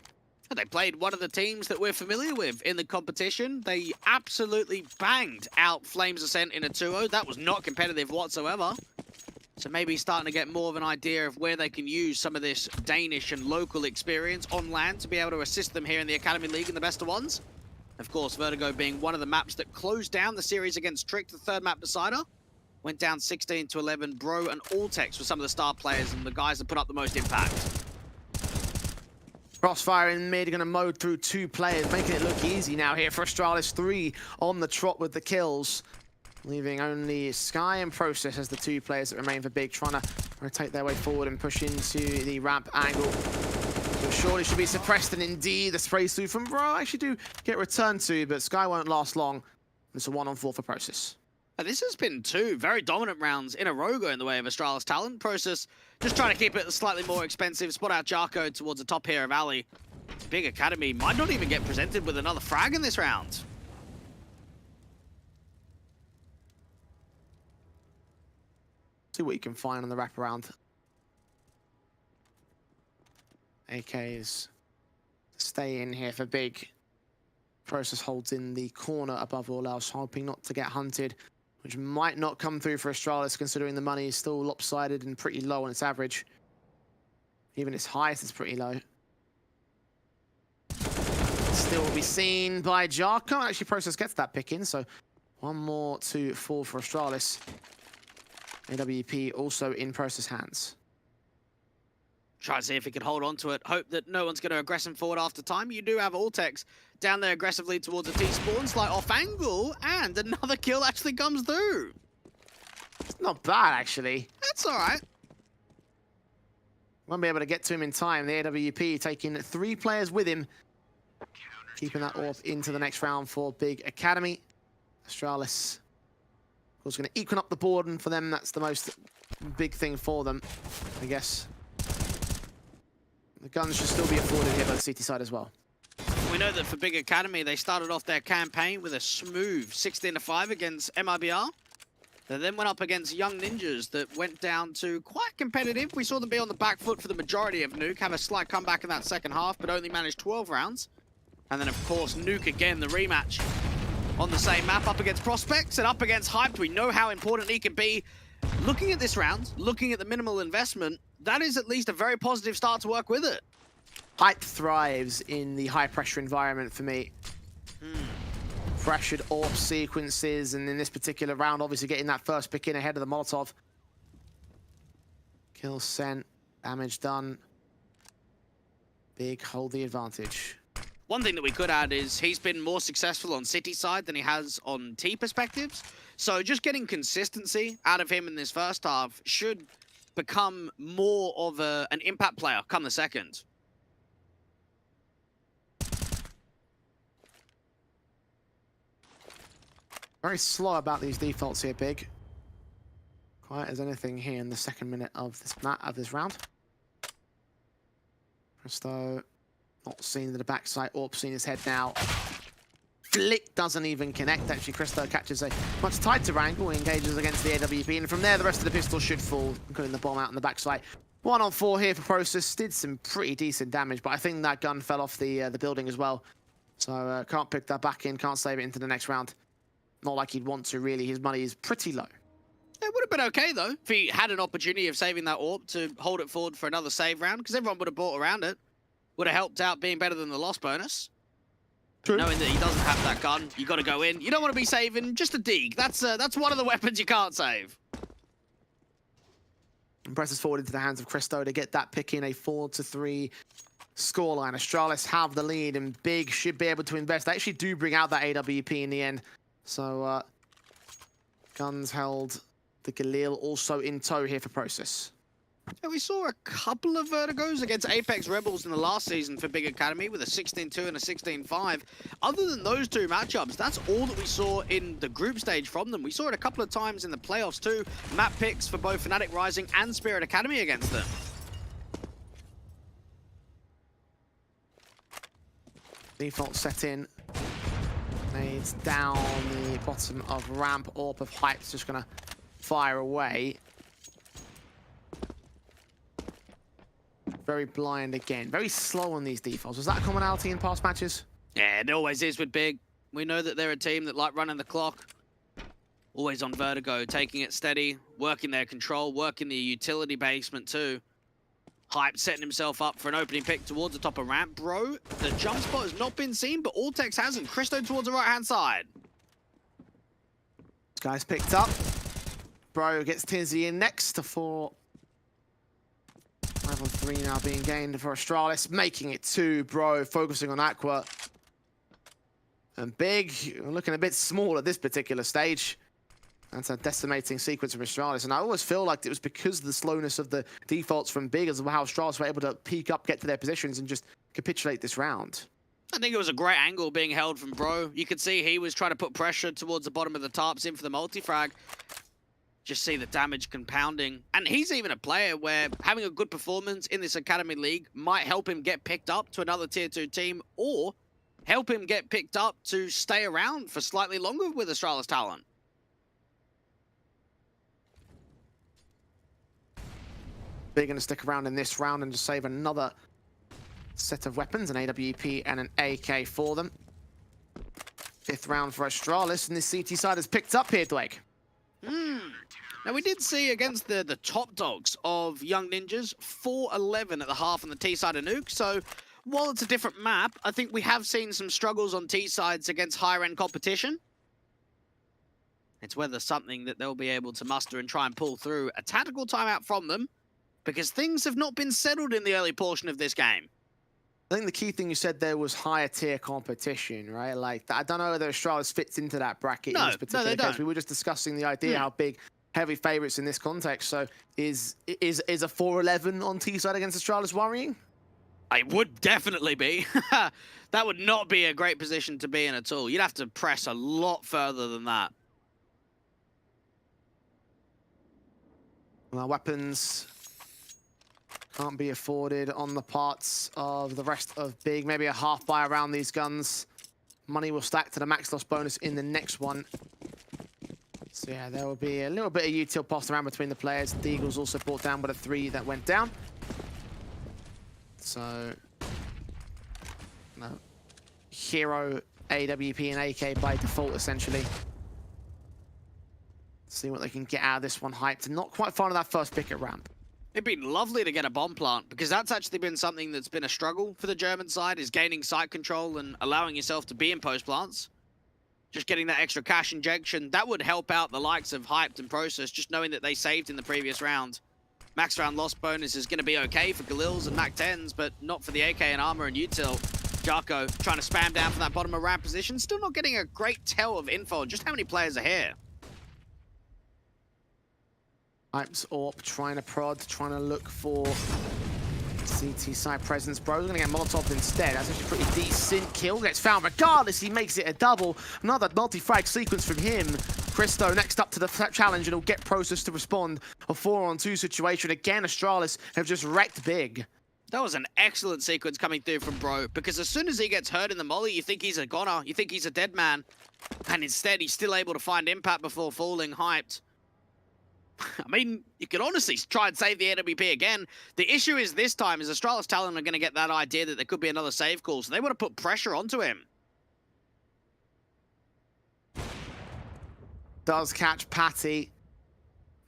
They played one of the teams that we're familiar with in the competition. They absolutely banged out Flames Ascent in a 2-0. That was not competitive whatsoever. So maybe starting to get more of an idea of where they can use some of this Danish and local experience on land to be able to assist them here in the Academy League in the best of ones. Of course, Vertigo being one of the maps that closed down the series against Trick, the 3rd map decider. Went down 16-11. Bro and Ultex were some of the star players and the guys that put up the most impact. Crossfire in mid, going to mode through 2 players, making it look easy now here for Astralis. 3 on the trot with the kills. Leaving only Sky and Process as the 2 players that remain for Big, trying to rotate their way forward and push into the ramp angle. So surely should be suppressed, and indeed the sprays through from Bro actually do get returned to, but Sky won't last long. It's a 1-on-4 for Process. This has been 2 very dominant rounds in a row going the way of Astralis talent. Process just trying to keep it slightly more expensive. Spot out Jarko towards the top here of Alley. Big Academy might not even get presented with another frag in this round. See what you can find on the wraparound. AKs stay in here for Big. Process holds in the corner above all else, hoping not to get hunted, which might not come through for Astralis, considering the money is still lopsided and pretty low on its average. Even its highest is pretty low. Still will be seen by Jarko. Actually, Process gets that pick in, so One more to fall for Astralis. AWP also in Process hands. Try to see if he can hold on to it. Hope that no one's going to aggress him forward after time. You do have Altex down there aggressively towards the T-spawn. Slight off angle, and another kill actually comes through. It's not bad, actually. That's all right. Won't be able to get to him in time. The AWP taking 3 players with him. Keeping that off into the next round for Big Academy. Astralis, of course, going to even up the board, and for them, that's the most big thing for them, I guess. The guns should still be afforded here by the CT side as well. We know that for Big Academy, they started off their campaign with a smooth 16-5 against MIBR. They then went up against Young Ninjas that went down to quite competitive. We saw them be on the back foot for the majority of Nuke, have a slight comeback in that second half, but only managed 12 rounds. And then, of course, Nuke again, the rematch on the same map, up against Prospects and up against Hyped. We know how important he can be. Looking at this round, looking at the minimal investment, that is at least a very positive start to work with it. Hype thrives in the high-pressure environment for me. Pressured AWP sequences, and in this particular round, obviously getting that first pick in ahead of the Molotov. Kill sent, damage done. Big hold the advantage. One thing that we could add is he's been more successful on City side than he has on T perspectives. So just getting consistency out of him in this first half should become more of an impact player come the second. Very slow about these defaults here, Big. Quiet as anything here in the second minute of this round. Presto not seen the backside. AWP seen his head now. Flick doesn't even connect. Actually, Christo catches a much tighter angle, engages against the AWP, and from there the rest of the pistol should fall, including the bomb out on the backside. 1 on 4 here for Process. Did some pretty decent damage, but I think that gun fell off the building as well. So can't pick that back in, can't save it into the next round. Not like he'd want to, really. His money is pretty low. It would have been okay, though, if he had an opportunity of saving that AWP to hold it forward for another save round, because everyone would have bought around it. Would have helped out being better than the loss bonus. True. Knowing that he doesn't have that gun, you got to go in. You don't want to be saving just a dig. That's one of the weapons you can't save. And presses forward into the hands of Christo to get that pick in, a 4-3 scoreline. Astralis have the lead, and Big should be able to invest. They actually do bring out that AWP in the end. So, guns held. The Galil also in tow here for Process. Yeah, we saw a couple of vertigos against Apex Rebels in the last season for Big Academy with a 16-2 and a 16-5. Other than those two matchups, that's all that we saw in the group stage from them. We saw it a couple of times in the playoffs too. Map picks for both Fnatic Rising and Spirit Academy against them. Default set in. Nades down the bottom of ramp. AWP of Hype's just going to fire away. Very blind again. Very slow on these defaults. Was that a commonality in past matches? Yeah, it always is with Big. We know that they're a team that like running the clock. Always on vertigo, taking it steady, working their control, working the utility basement too. Hype setting himself up for an opening pick towards the top of ramp. Bro, the jump spot has not been seen, but Altex hasn't. Christo towards the right-hand side. This guy's picked up. Bro gets Tizzy in next to 4. 5 on 3 now being gained for Astralis, making it 2. Bro focusing on Aqua. And Big, looking a bit small at this particular stage. That's a decimating sequence from Astralis. And I always feel like it was because of the slowness of the defaults from Big as well how Astralis were able to peek up, get to their positions, and just capitulate this round. I think it was a great angle being held from Bro. You could see he was trying to put pressure towards the bottom of the tarps in for the multi-frag. Just see the damage compounding. And he's even a player where having a good performance in this Academy League might help him get picked up to another Tier 2 team, or help him get picked up to stay around for slightly longer with Astralis talent. Big going to stick around in this round and just save another set of weapons, an AWP and an AK for them. 5th round for Astralis, and this CT side has picked up here, Dwayne. Now, we did see against the top dogs of Young Ninjas, 4-11 at the half on the T side of Nuke. So while it's a different map, I think we have seen some struggles on T sides against higher end competition. It's whether something that they'll be able to muster and try and pull through a tactical timeout from them, because things have not been settled in the early portion of this game. I think the key thing you said there was higher tier competition, right? Like, I don't know whether Astralis fits into that bracket in this particular case. We were just discussing the idea how big heavy favorites in this context. So is a 4-11 on T side against Astralis worrying? It would definitely be. That would not be a great position to be in at all. You'd have to press a lot further than that. Well, weapons can't be afforded on the parts of the rest of Big. Maybe a half buy around these guns. Money will stack to the max loss bonus in the next one. So yeah, there will be a little bit of util passed around between the players. The Eagles also brought down with a 3 that went down. So, no. Hero, AWP, and AK by default, essentially. See what they can get out of this one. Hyped. Not quite fond of that first pick at ramp. It'd been lovely to get a bomb plant, because that's actually been something that's been a struggle for the German side, is gaining site control and allowing yourself to be in post plants. Just getting that extra cash injection, that would help out the likes of Hyped and Process, just knowing that they saved in the previous round. Max round loss bonus is going to be okay for Galils and Mac 10s, but not for the AK and Armor and Util. Jarko trying to spam down from that bottom of ramp position, still not getting a great tell of info on just how many players are here. Hype's AWP trying to prod, trying to look for CT side presence. Bro's going to get Molotov instead. That's actually a pretty decent kill. Gets found regardless. He makes it a double. Another multi-frag sequence from him. Christo next up to the challenge, and he'll get Process to respond. A 4-on-2 situation. Again, Astralis have just wrecked Big. That was an excellent sequence coming through from Bro, because as soon as he gets hurt in the molly, you think he's a goner. You think he's a dead man. And instead, he's still able to find impact before falling. Hyped. I mean, you could honestly try and save the AWP again. The issue is this time is Astralis Talon are going to get that idea that there could be another save call, so they want to put pressure onto him. Does catch Patty.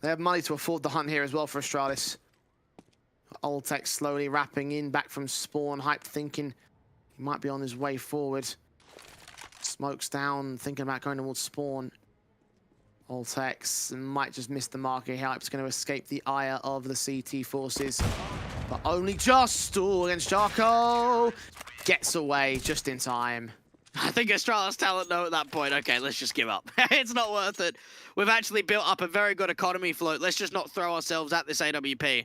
They have money to afford the hunt here as well for Astralis. Oltec slowly wrapping in back from spawn. Hype thinking he might be on his way forward. Smokes down, thinking about going towards spawn. Oltex might just miss the mark here. Hype's going to escape the ire of the CT forces. But only just against Jarko. Gets away just in time. I think Astralis Talent know at that point, okay, let's just give up. It's not worth it. We've actually built up a very good economy float. Let's just not throw ourselves at this AWP.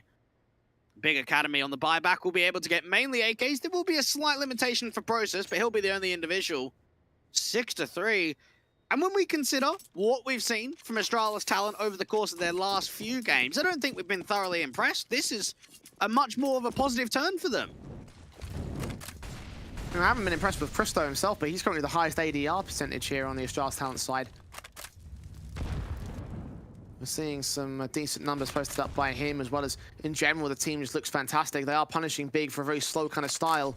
Big Academy on the buyback will be able to get mainly AKs. There will be a slight limitation for Process, but he'll be the only individual. 6-3. And when we consider what we've seen from Astralis Talent over the course of their last few games, I don't think we've been thoroughly impressed. This is a much more of a positive turn for them. I haven't been impressed with Christo himself, but he's currently the highest ADR percentage here on the Astralis Talent side. We're seeing some decent numbers posted up by him, as well as in general the team just looks fantastic. They are punishing Big for a very slow kind of style,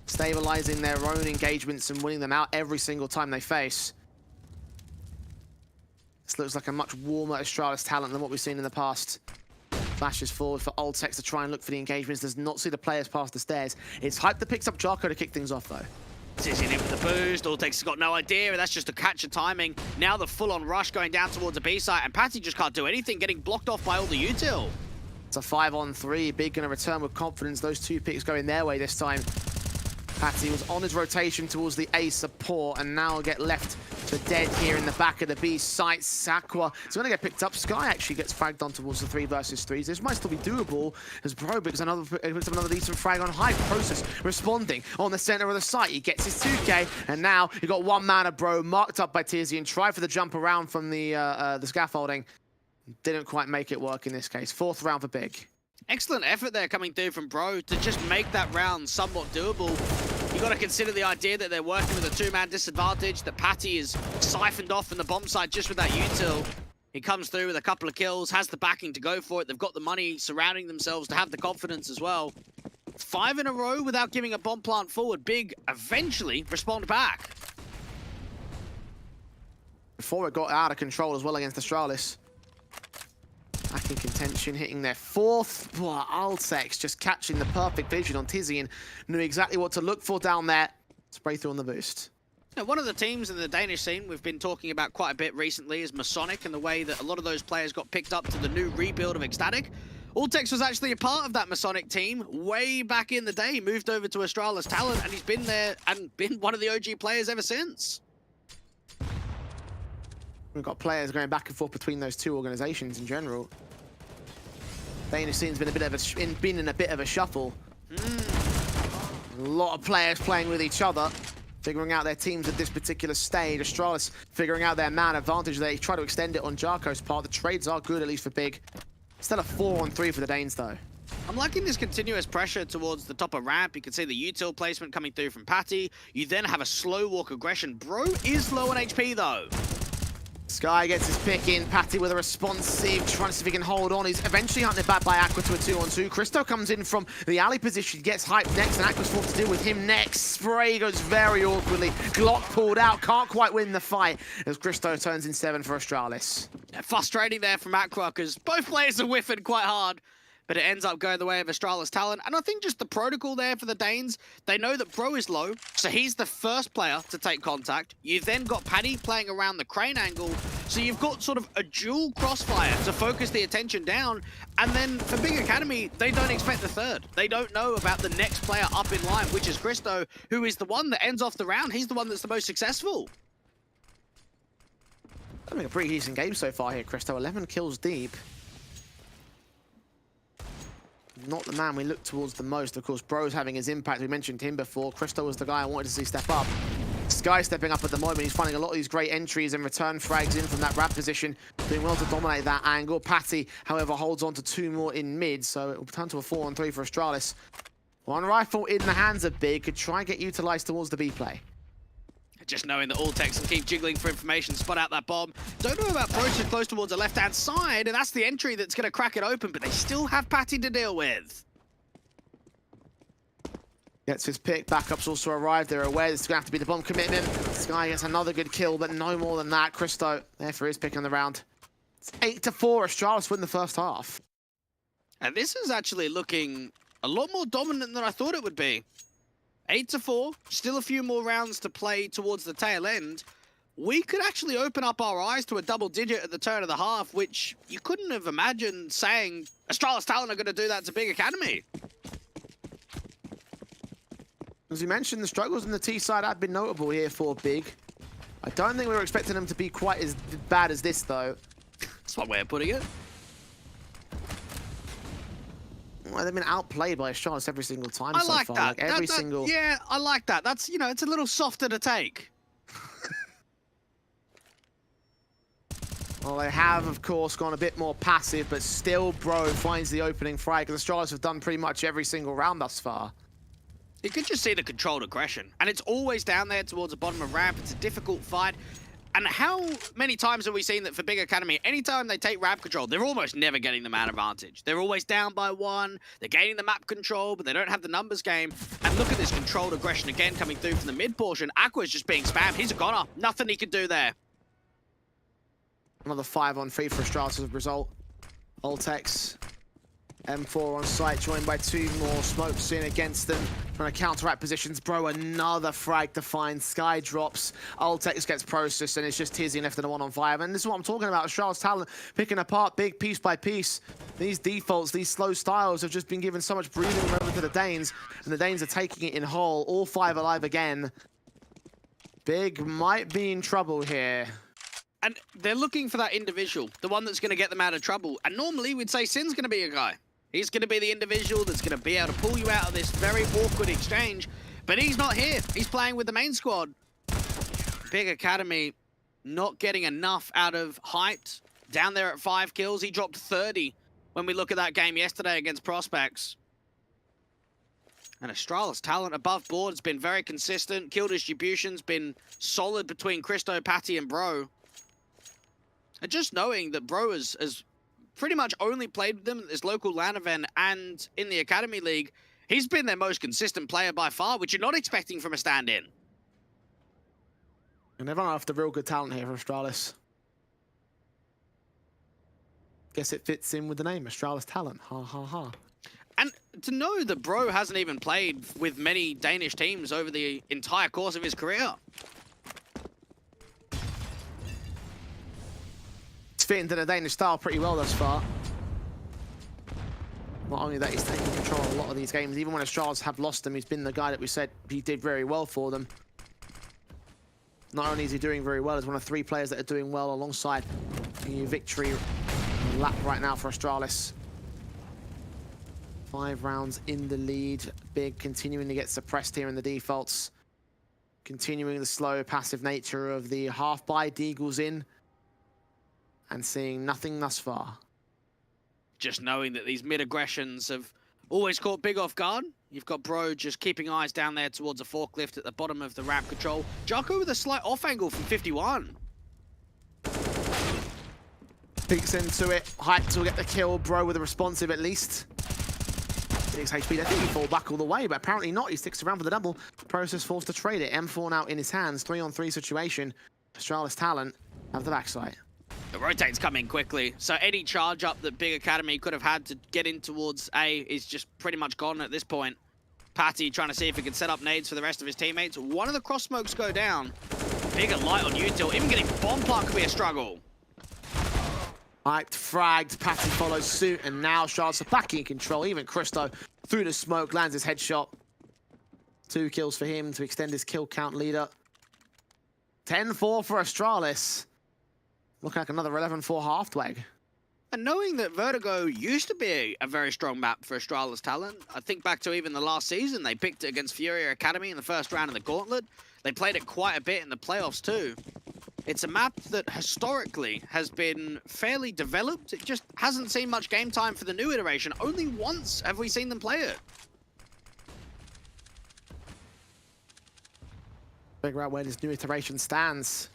stabilizing their own engagements and winning them out every single time they face. This looks like a much warmer Astralis Talent than what we've seen in the past. Flashes forward for Oltex to try and look for the engagements. Does not see the players past the stairs. It's Hype that picks up Jarko to kick things off, though. Zizzing in with the boost. Oltex has got no idea. That's just a catch of timing. Now the full-on rush going down towards the B site, and Patty just can't do anything, getting blocked off by all the util. It's a 5-on-3. Big going to return with confidence. Those 2 picks going their way this time. Patty was on his rotation towards the A support, and now will get left for dead here in the back of the B site. Sakwa is going to get picked up. Sky actually gets fragged on towards the 3 versus 3s. This might still be doable as Bro picks up another decent frag on Hype. Process responding on the center of the site. He gets his 2K, and now you got 1 man of Bro marked up by Tizian. Tried for the jump around from the scaffolding. Didn't quite make it work in this case. 4th round for Big. Excellent effort there coming through from Bro to just make that round somewhat doable. You got to consider the idea that they're working with a 2-man disadvantage, that Patty is siphoned off from the bomb site just with that util. He comes through with a couple of kills, has the backing to go for it. They've got the money surrounding themselves to have the confidence as well. 5 in a row without giving a bomb plant forward. Big eventually respond back. Before it got out of control as well against Astralis. Back in contention, hitting their 4th. Altex just catching the perfect vision on Tizian. Knew exactly what to look for down there. Spray through on the boost. Now, one of the teams in the Danish scene we've been talking about quite a bit recently is Masonic, and the way that a lot of those players got picked up to the new rebuild of Ecstatic. Ultex was actually a part of that Masonic team way back in the day. He moved over to Astralis Talent, and he's been there and been one of the OG players ever since. We've got players going back and forth between those two organizations in general. Danish scene's been in a bit of a shuffle. A lot of players playing with each other, figuring out their teams at this particular stage. Astralis figuring out their man advantage. They try to extend it on Jarko's part. The trades are good, at least for Big. Still a 4-on-3 for the Danes, though. I'm liking this continuous pressure towards the top of ramp. You can see the util placement coming through from Patty. You then have a slow walk aggression. Bro is low on HP, though. Sky gets his pick in. Patty with a responsive, trying to see if he can hold on. He's eventually hunted back by Aqua to a 2-on-2. Christo comes in from the alley position, gets hyped next, and Aqua's forced to deal with him next. Spray goes very awkwardly. Glock pulled out, can't quite win the fight as Christo turns in 7 for Astralis. Yeah, frustrating there from Aqua because both players are whiffing quite hard. But it ends up going the way of Astralis Talent. And I think just the protocol there for the Danes, they know that Bro is low, so he's the first player to take contact. You've then got Paddy playing around the crane angle, so you've got sort of a dual crossfire to focus the attention down. And then for Big Academy, they don't expect the third. They don't know about the next player up in line, which is Christo, who is the one that ends off the round. He's the one that's the most successful. Having a pretty decent game so far here, Christo. 11 kills deep. Not the man we look towards the most. Of course, Bro's having his impact. We mentioned him before. Christo was the guy I wanted to see step up. Sky stepping up at the moment. He's finding a lot of these great entries and return frags in from that ramp position. Doing well to dominate that angle. Patty, however, holds on to 2 more in mid, so it will turn to a 4-on-3 for Astralis. One rifle in the hands of Big could try and get utilized towards the B play. Just knowing that Ultex can keep jiggling for information, spot out that bomb. Don't know about Bro too close towards the left-hand side, and that's the entry that's going to crack it open, but they still have Patty to deal with. Gets his pick, backups also arrived. They're aware this is going to have to be the bomb commitment. Sky gets another good kill, but no more than that. Christo, there for his pick on the round. It's 8-4, Astralis win the first half. And this is actually looking a lot more dominant than I thought it would be. 8-4, still a few more rounds to play towards the tail end. We could actually open up our eyes to a double digit at the turn of the half, which you couldn't have imagined saying Astralis Talent are going to do that to Big Academy. As you mentioned, the struggles on the T side have been notable here for Big. I don't think we were expecting them to be quite as bad as this, though. That's one way of putting it. Well, they've been outplayed by Astralis every single time I so like far. that. Like every single... Yeah, I like that. That's, you know, it's a little softer to take. Well, they have, of course, gone a bit more passive, but still Bro finds the opening frag, because Astralis have done pretty much every single round thus far. You could just see the controlled aggression, and it's always down there towards the bottom of ramp. It's a difficult fight. And how many times have we seen that for Big Academy, anytime they take ramp control, they're almost never getting the man advantage. They're always down by 1, they're gaining the map control, but they don't have the numbers game. And look at this controlled aggression again coming through from the mid portion. Aqua's just being spammed. He's a goner. Nothing he can do there. Another 5-on-3 for Astralis as a result. Ultex, M4 on site, joined by 2 more. Smokes in against them, trying to counteract positions. Bro, another frag to find. Sky drops. Ultex gets processed, and it's just Tizzy left in a 1-on-5. And this is what I'm talking about. Astralis Talent picking apart Big piece by piece. These defaults, these slow styles have just been given so much breathing room over to the Danes, and the Danes are taking it in whole. All 5 alive again. Big might be in trouble here. And they're looking for that individual, the one that's going to get them out of trouble. And normally we'd say Sin's going to be a guy. He's going to be the individual that's going to be able to pull you out of this very awkward exchange. But he's not here. He's playing with the main squad. Big Academy not getting enough out of Hyped. Down there at 5 kills. He dropped 30 when we look at that game yesterday against Prospects. And Astralis Talent above board has been very consistent. Kill distribution's been solid between Christo, Patty, and Bro. And just knowing that Bro has pretty much only played with them at this local LAN event and in the Academy League, he's been their most consistent player by far, which you're not expecting from a stand-in. And everyone after real good talent here for Astralis. Guess it fits in with the name, Astralis Talent. Ha ha ha. And to know that Bro hasn't even played with many Danish teams over the entire course of his career. fit into the Danish style pretty well thus far. Not only that, he's taking control of a lot of these games. Even when Astralis have lost him, he's been the guy that we said he did very well for them. Not only is he doing very well, he's one of 3 players that are doing well alongside the victory lap right now for Astralis. 5 rounds in the lead. Big continuing to get suppressed here in the defaults. Continuing the slow, passive nature of the half-buy. Deagle's in. And seeing nothing thus far. Just knowing that these mid-aggressions have always caught Big off guard. You've got Bro just keeping eyes down there towards a forklift at the bottom of the ramp control. Jocko with a slight off angle from 51. Peeks into it. Hyped will get the kill. Bro with a responsive at least. 6 HP. I think he fall back all the way, but apparently not. He sticks around for the double. Process forced to trade it. M4 now in his hands. 3-on-3 situation. Astralis Talent have the backside. The rotates come in quickly, so any charge up that Big Academy could have had to get in towards A is just pretty much gone at this point. Patty trying to see if he can set up nades for the rest of his teammates. One of the cross smokes go down. Bigger light on Util. Even getting bomb plant could be a struggle. Hyped, fragged, Patty follows suit, and now Astralis are back in control. Even Christo through the smoke lands his headshot. 2 kills for him to extend his kill count leader. 10-4 for Astralis. Looking like another 11-4 half-twag. And knowing that Vertigo used to be a very strong map for Astralis Talent, I think back to even the last season, they picked it against Furia Academy in the first round of the Gauntlet. They played it quite a bit in the playoffs too. It's a map that historically has been fairly developed. It just hasn't seen much game time for the new iteration. Only once have we seen them play it. Figure out where this new iteration stands.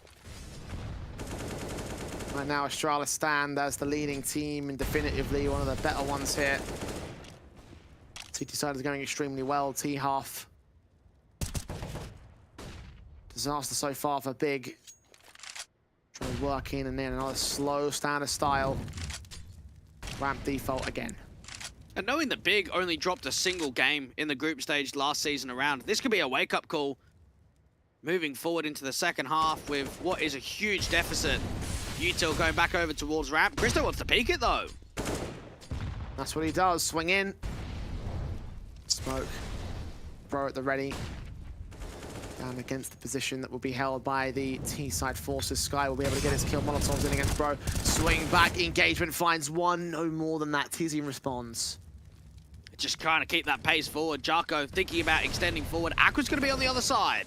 Right now, Astralis stand as the leading team and definitively one of the better ones here. CT side is going extremely well. T-half. Disaster so far for Big. Trying to work in and then another slow standard style. Ramp default again. And knowing that Big only dropped a single game in the group stage last season around, this could be a wake-up call moving forward into the second half with what is a huge deficit. Util going back over towards ramp. Christo wants to peek it though. That's what he does. Swing in. Smoke. Bro at the ready. Down against the position that will be held by the T-side forces. Sky will be able to get his kill. Molotov's in against Bro. Swing back. Engagement finds one. No more than that. Tizzy responds. Just trying to keep that pace forward. Jarko thinking about extending forward. Aqua's going to be on the other side.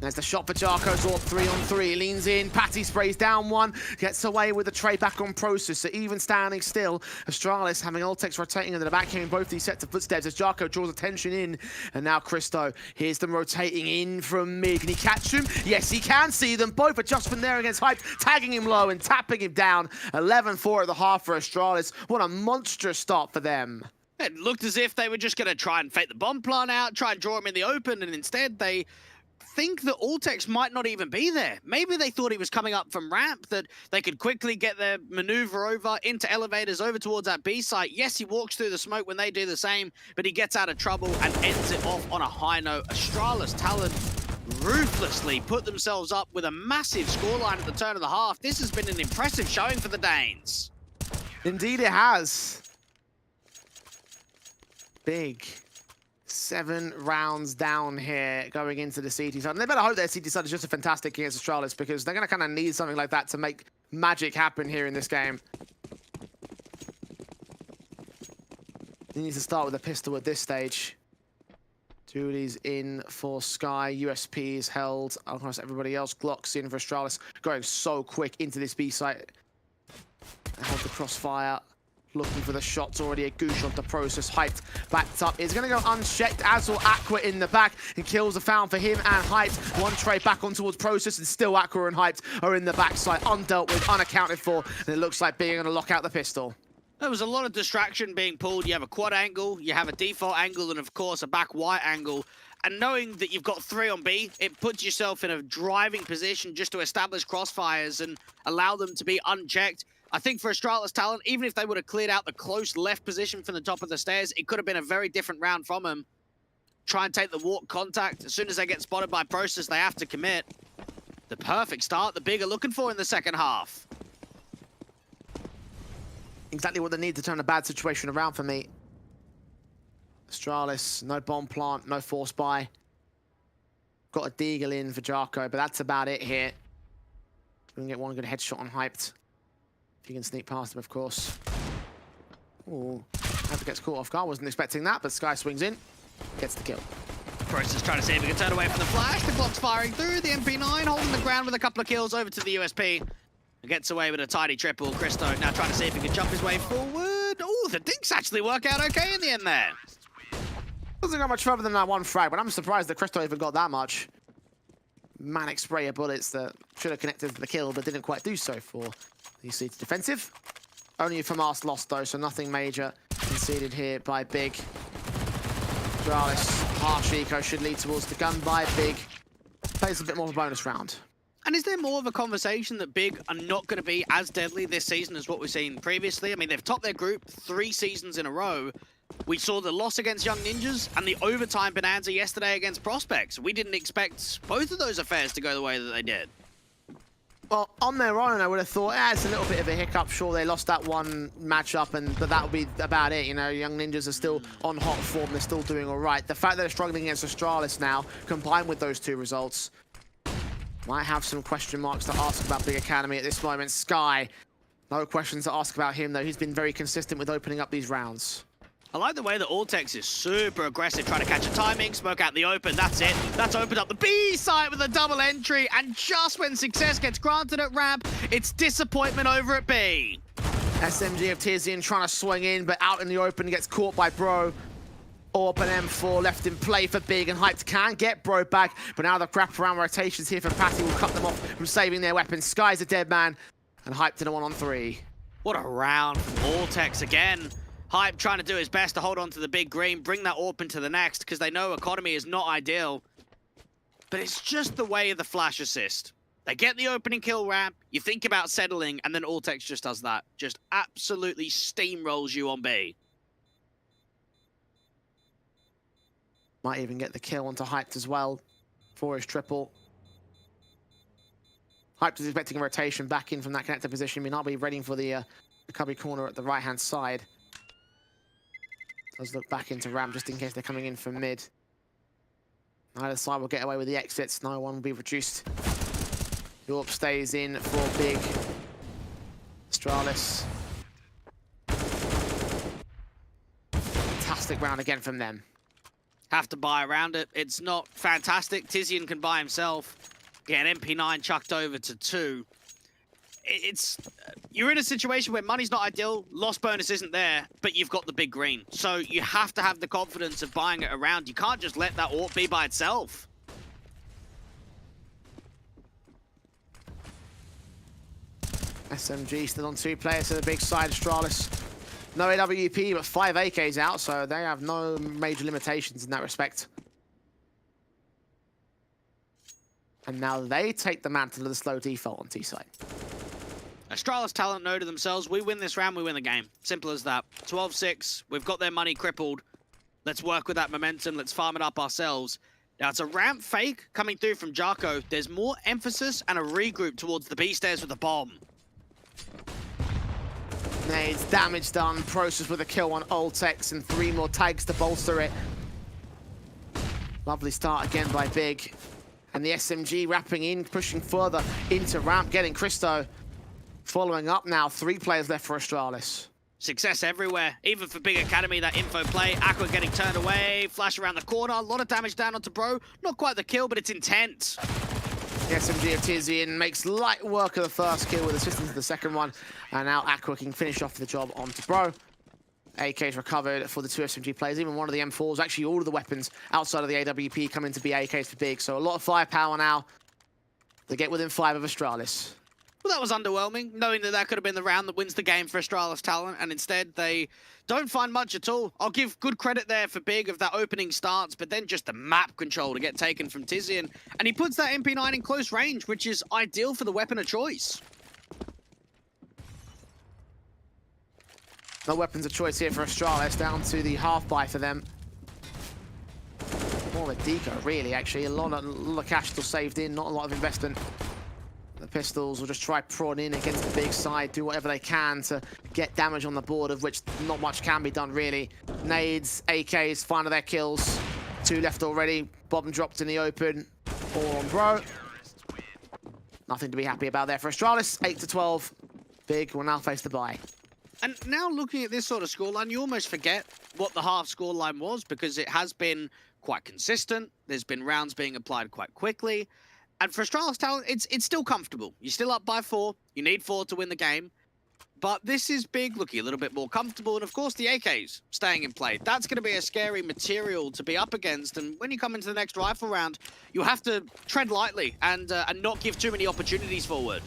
There's the shot for Jarko, Zorp 3-on-3, leans in, Patty sprays down one, gets away with the trade back on Process, so even standing still, Astralis having Ultex rotating into the back, hearing both these sets of footsteps as Jarko draws attention in, and now Christo, here's them rotating in from mid. Can he catch them? Yes, he can see them, both adjustment there against Hype, tagging him low and tapping him down. 11-4 at the half for Astralis. What a monstrous start for them. It looked as if they were just going to try and fake the bomb plant out, try and draw him in the open, and instead they think that Ultex might not even be there. Maybe they thought he was coming up from ramp, that they could quickly get their maneuver over into elevators over towards that B site. Yes, he walks through the smoke when they do the same, but he gets out of trouble and ends it off on a high note. Astralis Talent ruthlessly put themselves up with a massive scoreline at the turn of the half. This has been an impressive showing for the Danes. Indeed it has. Big. 7 rounds down here going into the CT side. And they better hope their CT side is just a fantastic against Astralis because they're going to kind of need something like that to make magic happen here in this game. He needs to start with a pistol at this stage. Dooley's in for Sky. USP is held across everybody else. Glock's in for Astralis. Going so quick into this B site. They hold the crossfire. Looking for the shots, already a goosh onto Process, Hyped, backed up. It's going to go unchecked, as will Aqua in the back, and kills are found for him and Hyped. One trade back on towards Process, and still Aqua and Hyped are in the backside, undealt with, unaccounted for, and it looks like being going to lock out the pistol. There was a lot of distraction being pulled. You have a quad angle, you have a default angle, and of course a back Y angle. And knowing that you've got 3 on B, it puts yourself in a driving position just to establish crossfires and allow them to be unchecked. I think for Astralis Talent, even if they would have cleared out the close left position from the top of the stairs, it could have been a very different round from them. Try and take the walk contact. As soon as they get spotted by Process, they have to commit. The perfect start the Big are looking for in the second half. Exactly what they need to turn a bad situation around for me. Astralis, no bomb plant, no force buy. Got a deagle in for Jarko, but that's about it here. We can get one good headshot on Hyped. If you can sneak past him, of course. Ooh, Hyped gets caught off guard. Wasn't expecting that, but Sky swings in, gets the kill. Process trying to see if he can turn away from the flash. The clock's firing through. The MP9 holding the ground with a couple of kills over to the USP. And gets away with a tidy triple. Christo now trying to see if he can jump his way forward. Oh, the dinks actually work out okay in the end there. Doesn't go much further than that one frag, but I'm surprised that Christo even got that much. Manic spray of bullets that should have connected to the kill, but didn't quite do so for the seated defensive. Only a FAMAS lost though, so nothing major conceded here by Big. Astralis, harsh eco should lead towards the gun by Big. Plays a bit more of a bonus round. And is there more of a conversation that Big are not going to be as deadly this season as what we've seen previously? I mean, they've topped their group 3 seasons in a row. We saw the loss against Young Ninjas and the overtime bonanza yesterday against Prospects. We didn't expect both of those affairs to go the way that they did. Well, on their own, I would have thought, it's a little bit of a hiccup. Sure, they lost that one matchup, but that would be about it. You know, Young Ninjas are still on hot form. They're still doing all right. The fact that they're struggling against Astralis now, combined with those 2 results, might have some question marks to ask about Big Academy at this moment. Sky, no questions to ask about him, though. He's been very consistent with opening up these rounds. I like the way that Ortex is super aggressive, trying to catch a timing, smoke out the open, that's it. That's opened up the B site with a double entry, and just when success gets granted at ramp, it's disappointment over at B. SMG of Tizian trying to swing in, but out in the open, gets caught by Bro. Orp and M4 left in play for Big, and Hyped can get Bro back, but now the crap around rotations here for Patty will cut them off from saving their weapons. Sky's a dead man, and Hyped in a 1-on-3. What a round from Ortex again. Hype trying to do his best to hold on to the big green, bring that AWP into the next, because they know economy is not ideal. But it's just the way of the flash assist. They get the opening kill ramp, you think about settling, and then Ortex just does that. Just absolutely steamrolls you on B. Might even get the kill onto Hyped as well for his triple. Hyped is expecting a rotation back in from that connector position. May not be ready for the cubby corner at the right-hand side. Does look back into ramp just in case they're coming in from mid. Either side will get away with the exits. No one will be reduced. Yorp stays in for Big. Astralis. Fantastic round again from them. Have to buy around it. It's not fantastic. Tizian can buy himself. Get an MP9 chucked over to 2. You're in a situation where money's not ideal, loss bonus isn't there, but you've got the big green. So you have to have the confidence of buying it around. You can't just let that AWP be by itself. SMG still on 2 players to the big side. Astralis, no AWP, but 5 AKs out, so they have no major limitations in that respect. And now they take the mantle of the slow default on T side. Astralis talent know to themselves, we win this round, we win the game. Simple as that. 12-6, we've got their money crippled. Let's work with that momentum, let's farm it up ourselves. Now it's a ramp fake coming through from Jarko. There's more emphasis and a regroup towards the B stairs with a bomb. Nades, damage done, Process with a kill on Oltex and 3 more tags to bolster it. Lovely start again by Big. And the SMG wrapping in, pushing further into ramp, getting Christo. Following up now, 3 players left for Astralis. Success everywhere, even for Big Academy, that info play. Aqua getting turned away, flash around the corner, a lot of damage down onto Bro. Not quite the kill, but it's intense. The SMG of Tizian makes light work of the first kill with assistance to the second one. And now Aqua can finish off the job onto Bro. AK's recovered for the 2 SMG players, even one of the M4s. Actually, all of the weapons outside of the AWP come in to be AKs for Big. So a lot of firepower now. They get within 5 of Astralis. Well, that was underwhelming, knowing that that could have been the round that wins the game for Astralis talent, and instead they don't find much at all. I'll give good credit there for Big of that opening starts, but then just the map control to get taken from Tizian, and he puts that MP9 in close range, which is ideal for the weapon of choice. No weapons of choice here for Astralis, down to the half-buy for them. More of a deco, really, actually. A lot of cash still saved in, not a lot of investment. The The Pistols will just try prod in against the big side, do whatever they can to get damage on the board, of which not much can be done really. Nades, AKs, final their kills. 2 left already. Bomb dropped in the open. All on Bro. Nothing to be happy about there for Astralis. 8-12. Big will now face the bye. And now looking at this sort of scoreline, you almost forget what the half scoreline was, because it has been quite consistent. There's been rounds being applied quite quickly. And for Astralis Talent, it's still comfortable. You're still up by 4. You need 4 to win the game. But this is Big looking a little bit more comfortable. And of course, the AKs staying in play. That's going to be a scary material to be up against. And when you come into the next rifle round, you have to tread lightly and not give too many opportunities forward.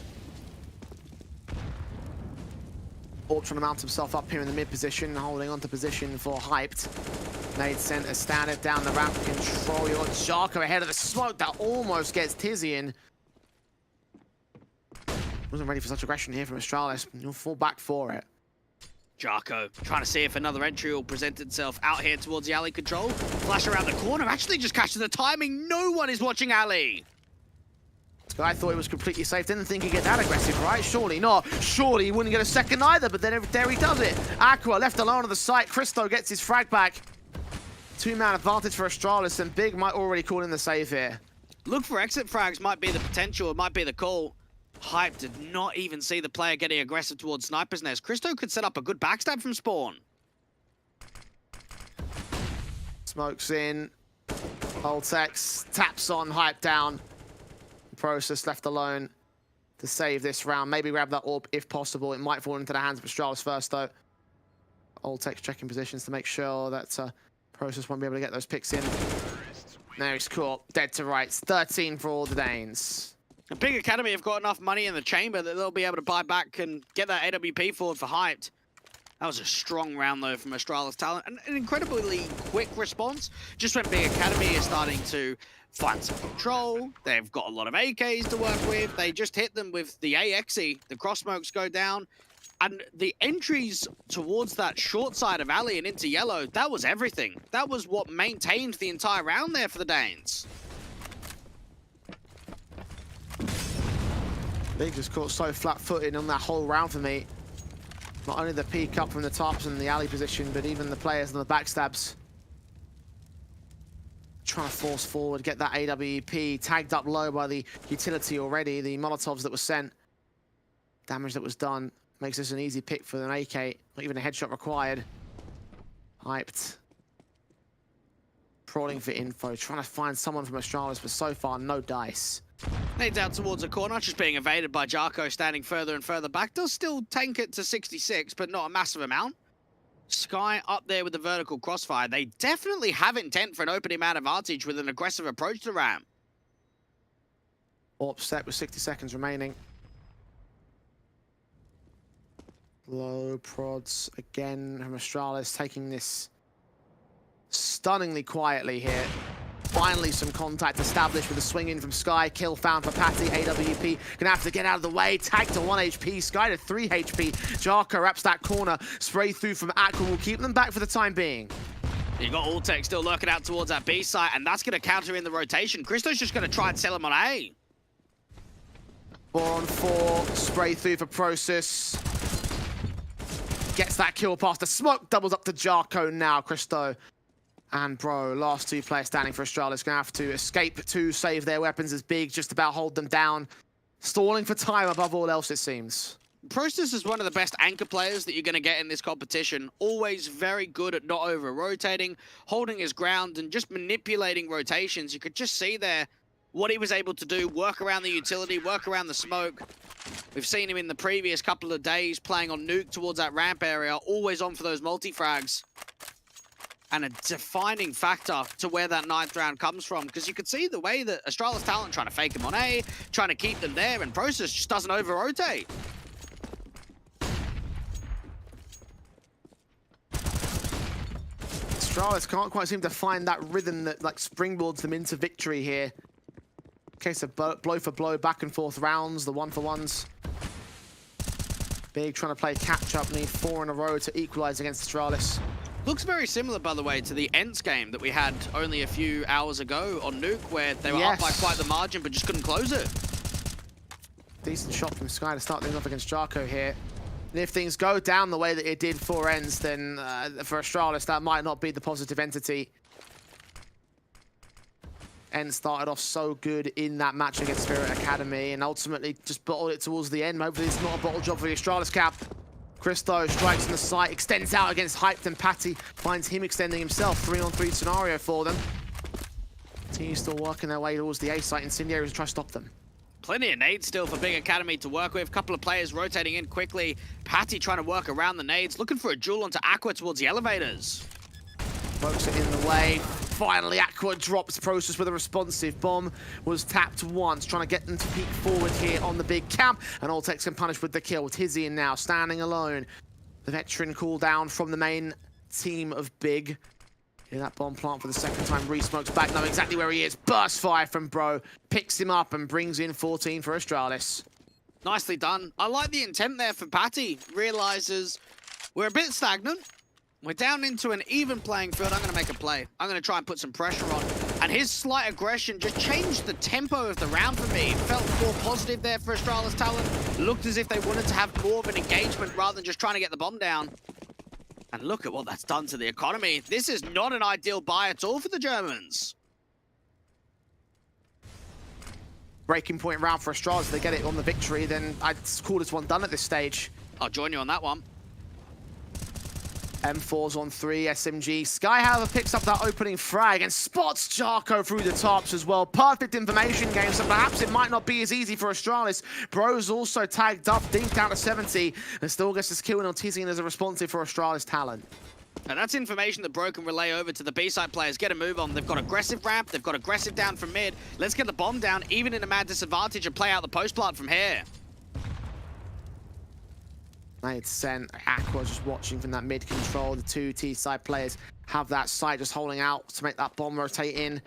Orb trying to mount himself up here in the mid position, holding onto position for Hyped. Nade center, standard down the ramp, control. You got Jarko ahead of the smoke that almost gets Tizian. Wasn't ready for such aggression here from Astralis. You'll fall back for it. Jarko trying to see if another entry will present itself out here towards the alley control. Flash around the corner, actually just catches the timing. No one is watching alley. This guy thought he was completely safe, didn't think he'd get that aggressive, right? Surely not. Surely he wouldn't get a second either, but then there he does it. Aqua left alone on the site. Christo gets his frag back. 2-man advantage for Astralis, and Big might already call in the save here. Look for exit frags might be the potential, it might be the call. Hype did not even see the player getting aggressive towards Sniper's Nest. Christo could set up a good backstab from spawn. Smokes in. Ultex taps on, Hype down. Process left alone to save this round. Maybe grab that orb if possible. It might fall into the hands of Astralis first though. Ultex checking positions to make sure that Process won't be able to get those picks in. Now he's caught. Dead to rights. 13 for all the Danes. The Big Academy have got enough money in the chamber that they'll be able to buy back and get that AWP forward for Hyped. That was a strong round, though, from Astralis Talent. And an incredibly quick response. Just when Big Academy is starting to find some control, they've got a lot of AKs to work with. They just hit them with the AXE. The cross smokes go down. And the entries towards that short side of alley and into yellow, that was everything. That was what maintained the entire round there for the Danes. Big just caught so flat-footed on that whole round for me. Not only the peek up from the tops and the alley position, but even the players on the backstabs. Trying to force forward, get that AWP tagged up low by the utility already. The Molotovs that were sent, damage that was done, makes this an easy pick for an AK. Not even a headshot required. Hyped. Crawling for info, trying to find someone from Astralis, but so far, no dice. Nades out towards the corner, just being evaded by Jarko, standing further and further back. Does still tank it to 66, but not a massive amount. Sky up there with the vertical crossfire. They definitely have intent for an opening man advantage with an aggressive approach to ramp. Orb set with 60 seconds remaining. Low prods again from Astralis, taking this stunningly quietly here. Finally some contact established with a swing in from Sky. Kill found for Patty. AWP gonna have to get out of the way. Tag to 1 HP. Sky to 3 HP. Jarko wraps that corner. Spray through from Aqua will keep them back for the time being. You got Ultex still lurking out towards that B site, and that's gonna counter in the rotation. Christo's just gonna try and sell him on A. 4 on 4. Spray through for Process. Gets that kill past the smoke. Doubles up to Jarko now. Christo and Bro, last 2 players standing for Astralis, gonna have to escape to save their weapons as Big just about hold them down. Stalling for time above all else, it seems. Process is one of the best anchor players that you're going to get in this competition. Always very good at not over-rotating, holding his ground, and just manipulating rotations. You could just see there what he was able to do, work around the utility, work around the smoke. We've seen him in the previous couple of days playing on Nuke towards that ramp area, always on for those multi-frags. And a defining factor to where that 9th round comes from, because you could see the way that Astralis Talent trying to fake him on A, trying to keep them there, and Process just doesn't over-rotate. Astralis can't quite seem to find that rhythm that like springboards them into victory here. Case of blow for blow, back and forth rounds, the 1-for-1s. Big trying to play catch up, need 4 in a row to equalize against Astralis. Looks very similar, by the way, to the ENCE game that we had only a few hours ago on Nuke, where they were up by quite the margin, but just couldn't close it. Decent shot from Sky to start things off against Jarko here. And if things go down the way that it did for ENCE, then for Astralis, that might not be the positive entity. ENCE started off so good in that match against Spirit Academy and ultimately just bottled it towards the end. Hopefully it's not a bottle job for the Astralis cap. Christo strikes in the site, extends out against Hyped, and Patty finds him extending himself. 3-on-3 scenario for them. Team still working their way towards the A site. Incendiary to try to stop them. Plenty of nades still for Big Academy to work with. Couple of players rotating in quickly. Patty trying to work around the nades, looking for a duel onto Aqua towards the elevators. Pokes it in the way. Finally, Aqua drops Process with a responsive bomb. Was tapped once, trying to get them to peek forward here on the big camp. And Alltex can punish with the kill. Tizian now standing alone. The veteran cooldown from the main team of Big. Hear that bomb plant for the second time. Re-smokes back, know exactly where he is. Burst fire from Bro. Picks him up and brings in 14 for Astralis. Nicely done. I like the intent there for Patty. Realizes we're a bit stagnant. We're down into an even playing field. I'm going to make a play. I'm going to try and put some pressure on. And his slight aggression just changed the tempo of the round for me. It felt more positive there for Astralis Talent. Looked as if they wanted to have more of an engagement rather than just trying to get the bomb down. And look at what that's done to the economy. This is not an ideal buy at all for the Germans. Breaking point round for Astralis. If they get it on the victory, then I'd call this one done at this stage. I'll join you on that one. M4's on 3, SMG. Sky, however, picks up that opening frag and spots Jarko through the tops as well. Perfect information game, so perhaps it might not be as easy for Astralis. Bro's also tagged up, deep down to 70, and still gets his kill on Tizian as a responsive for Astralis Talent. And that's information that Bro can relay over to the B-side players. Get a move on. They've got aggressive ramp. They've got aggressive down from mid. Let's get the bomb down, even in a mad disadvantage, and play out the post plant from here. It's sent. Aqua just watching from that mid control. The two T-side players have that site just holding out to make that bomb rotate in.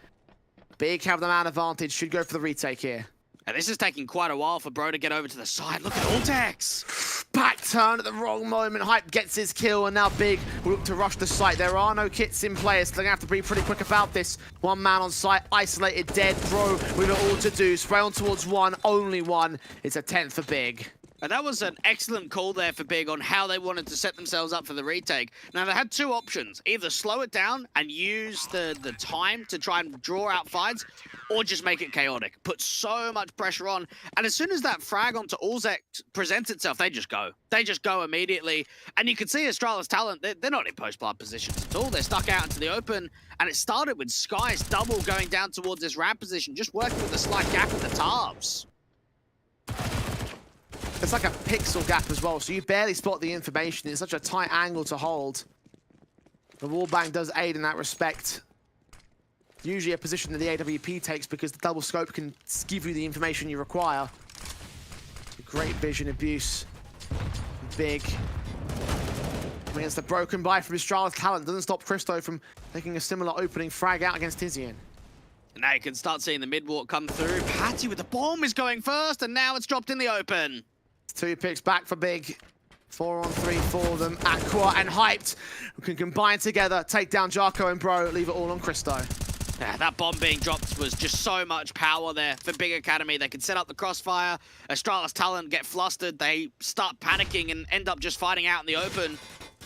Big have the man advantage. Should go for the retake here. And this is taking quite a while for Bro to get over to the side. Look at Alltex. Back turn at the wrong moment. Hype gets his kill, and now Big will look to rush the site. There are no kits in place. They're going to have to be pretty quick about this. One man on site, isolated, dead. Bro with it all to do. Spray on towards one, only one. It's a 10th for Big. And that was an excellent call there for Big on how they wanted to set themselves up for the retake. Now, they had two options. Either slow it down and use the time to try and draw out fights, or just make it chaotic. Put so much pressure on. And as soon as that frag onto Allzex presents itself, they just go. They just go immediately. And you can see Astralis Talent, they're not in post-plant positions at all. They're stuck out into the open. And it started with Sky's double going down towards this ramp position, just working with a slight gap at the Tarbs. It's like a pixel gap as well, so you barely spot the information. It's such a tight angle to hold. The wallbang does aid in that respect. Usually a position that the AWP takes because the double scope can give you the information you require. Great vision abuse. Big. Against the broken buy from Astralis Talent. Doesn't stop Christo from taking a similar opening frag out against Tizian. And now you can start seeing the mid-walk come through. Patty with the bomb is going first, and now it's dropped in the open. Two picks back for Big. 4-on-3 for them. Aqua and Hyped can combine together, take down Jarko and Bro, leave it all on Christo. Yeah, that bomb being dropped was just so much power there for Big Academy. They can set up the crossfire. Astralis Talent get flustered. They start panicking and end up just fighting out in the open.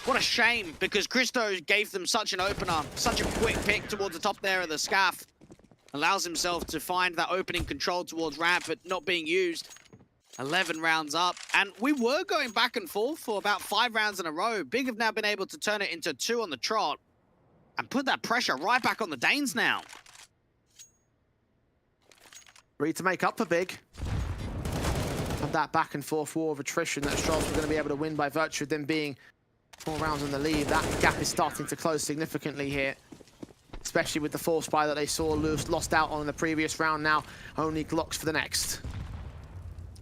What a shame, because Christo gave them such an opener, such a quick pick towards the top there of the scaff. Allows himself to find that opening control towards ramp, but not being used. 11 rounds up, and we were going back and forth for about 5 rounds in a row. Big have now been able to turn it into 2 on the trot and put that pressure right back on the Danes now. Ready to make up for Big. Have that back and forth war of attrition that Astralis were going to be able to win by virtue of them being 4 rounds in the lead. That gap is starting to close significantly here, especially with the force buy that they saw lost out on in the previous round. Now only Glocks for the next.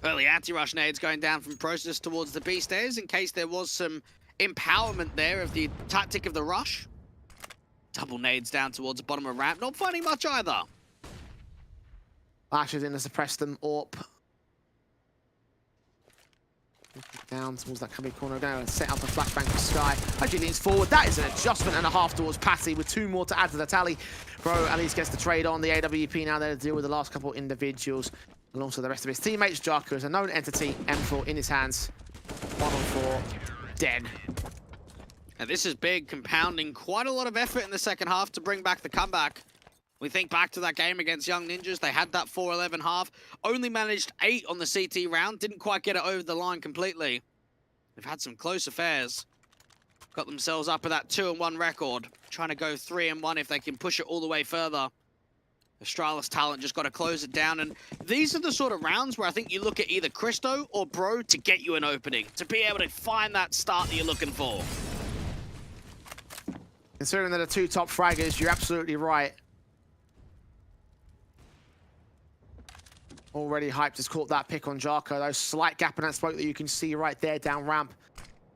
Early anti-rush nades going down from Process towards the B stairs in case there was some empowerment there of the tactic of the rush. Double nades down towards the bottom of ramp, not finding much either. Lashes in to suppress them. Orp. Down towards that coming corner, going to set up a flashbang for Sky. Actually leans forward. That is an adjustment and a half towards Patty with 2 more to add to the tally. Bro at least gets the trade on. The AWP now there to deal with the last couple individuals. alongside the rest of his teammates. Jarko is a known entity, M4 in his hands. 1 on 4, dead. And this is big, compounding quite a lot of effort in the second half to bring back the comeback. We think back to that game against Young Ninjas. They had that 4-11 half, only managed 8 on the CT round, didn't quite get it over the line completely. They've had some close affairs. Got themselves up at that 2-1 record, trying to go 3-1 if they can push it all the way further. Astralis talent just got to close it down, and these are the sort of rounds where I think you look at either Christo or Bro to get you an opening, to be able to find that start that you're looking for. Considering they're the 2 top fraggers, you're absolutely right. Already Hyped has caught that pick on Jarko. Those slight gap in that smoke that you can see right there down ramp.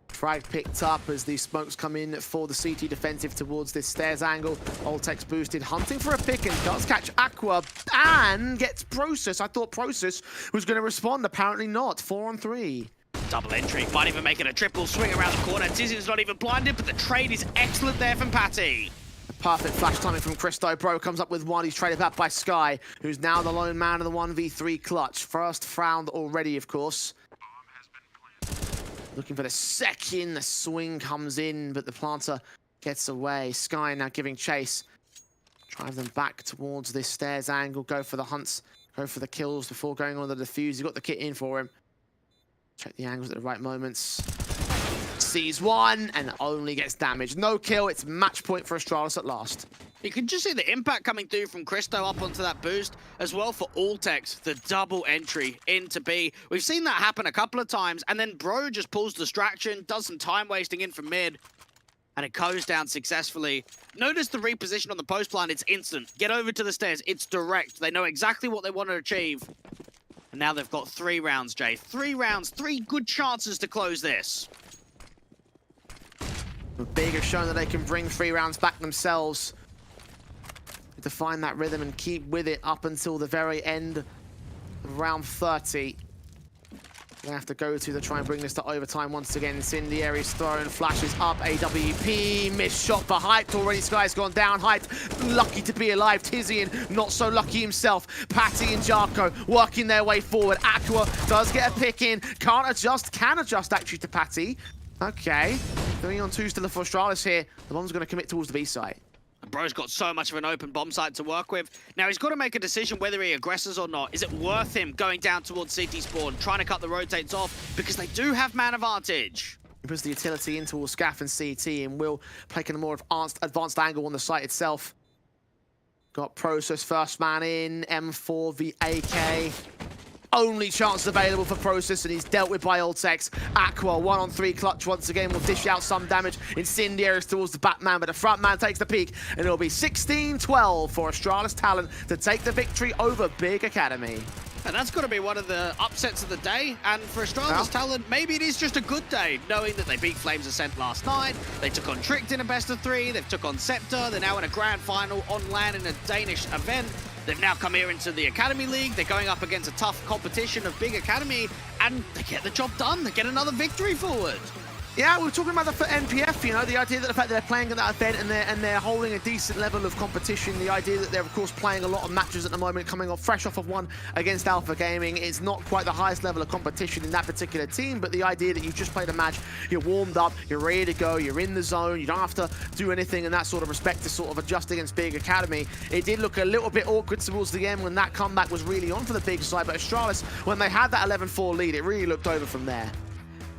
Frag picked up as the smokes come in for the CT defensive towards this stairs angle. Oltex boosted, hunting for a pick and does catch Aqua and gets Process. I thought Process was going to respond, apparently not. 4 on 3. Double entry, might even make it a triple swing around the corner. Tizin's not even blinded, but the trade is excellent there from Patty. Perfect flash timing from Christo. Bro comes up with 1. He's traded back by Sky, who's now the lone man of the 1v3 clutch. First round already, of course. Looking for the second. The swing comes in, but the planter gets away. Sky now giving chase. Drive them back towards this stairs angle. Go for the hunts. Go for the kills before going on the defuse. You got the kit in for him. Check the angles at the right moments. Sees 1 and only gets damaged. No kill. It's match point for Astralis at last. You can just see the impact coming through from Christo up onto that boost, as well for Altex, the double entry into B. We've seen that happen a couple of times, and then Bro just pulls distraction, does some time wasting in from mid, and it goes down successfully. Notice the reposition on the post plan, it's instant. Get over to the stairs, it's direct. They know exactly what they want to achieve. And now they've got 3 rounds, Jay. 3 rounds, 3 good chances to close this. Big have shown that they can bring 3 rounds back themselves. To find that rhythm and keep with it up until the very end of round 30. They have to go to try and bring this to overtime once again. Incendiary's thrown, flashes up, AWP, missed shot for Hyped. Already Sky's gone down. Hyped, lucky to be alive. Tizian, not so lucky himself. Patty and Jarko working their way forward. Aqua does get a pick in, can't adjust, can adjust actually to Patty. Okay, 3 on 2 still for Astralis here. The bomb's going to commit towards the B site. Bro's got so much of an open bomb site to work with. Now he's got to make a decision whether he aggresses or not. Is it worth him going down towards CT spawn, trying to cut the rotates off? Because they do have man advantage. He puts the utility in towards Scaff and CT and will taking a more advanced angle on the site itself. Got Process first man in, M4 v AK. Only chance available for Process, and he's dealt with by Oltex. Aqua, 1 on 3 clutch once again, will dish out some damage. Incendiaries towards the Batman, but the front man takes the peak, and it'll be 16-12 for Astralis Talent to take the victory over Big Academy. And that's got to be one of the upsets of the day. And for Astralis Talent, maybe it is just a good day, knowing that they beat Flames Ascent last night. They took on Tricked in a best of 3. They've took on Scepter. They're now in a grand final on LAN in a Danish event. They've now come here into the Academy League. They're going up against a tough competition of Big Academy, and they get the job done. They get another victory forward. Yeah, we were talking about the NPF, you know, the idea that the fact that they're playing at that event and they're holding a decent level of competition, the idea that they're, of course, playing a lot of matches at the moment, coming off fresh off of one against Alpha Gaming. It's not quite the highest level of competition in that particular team, but the idea that you've just played a match, you're warmed up, you're ready to go, you're in the zone, you don't have to do anything in that sort of respect to sort of adjust against Big Academy. It did look a little bit awkward towards the end when that comeback was really on for the big side, but Astralis, when they had that 11-4 lead, it really looked over from there.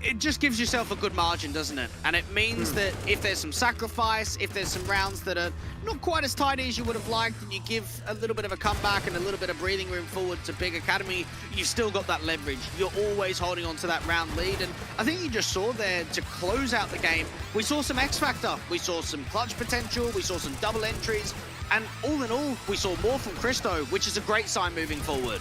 It just gives yourself a good margin, doesn't it? And it means that if there's some sacrifice, if there's some rounds that are not quite as tidy as you would have liked, and you give a little bit of a comeback and a little bit of breathing room forward to Big Academy, you've still got that leverage. You're always holding on to that round lead. And I think you just saw there, to close out the game, we saw some X Factor. We saw some clutch potential. We saw some double entries. And all in all, we saw more from Christo, which is a great sign moving forward.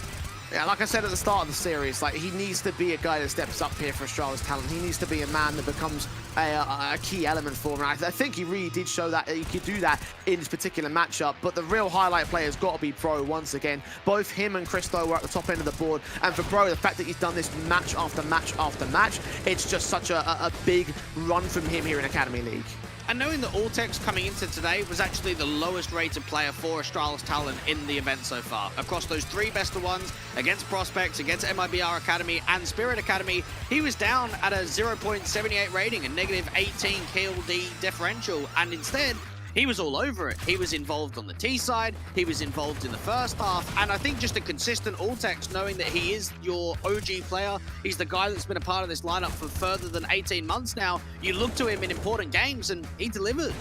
Yeah, like I said at the start of the series, like he needs to be a guy that steps up here for Astralis Talent. He needs to be a man that becomes a key element for him. And I think he really did show that he could do that in this particular matchup. But the real highlight player has got to be Bro once again. Both him and Christo were at the top end of the board. And for Bro, the fact that he's done this match after match after match, it's just such a big run from him here in Academy League. And knowing that Altex coming into today was actually the lowest rated player for Astralis talent in the event so far. Across those 3 best of ones, against Prospects, against MIBR Academy and Spirit Academy, he was down at a 0.78 rating, a negative 18 KD differential, and instead, he was all over it. He was involved on the T side, he was involved in the first half, and I think just a consistent Altex, knowing that he is your OG player, he's the guy that's been a part of this lineup for further than 18 months now. You look to him in important games and he delivered.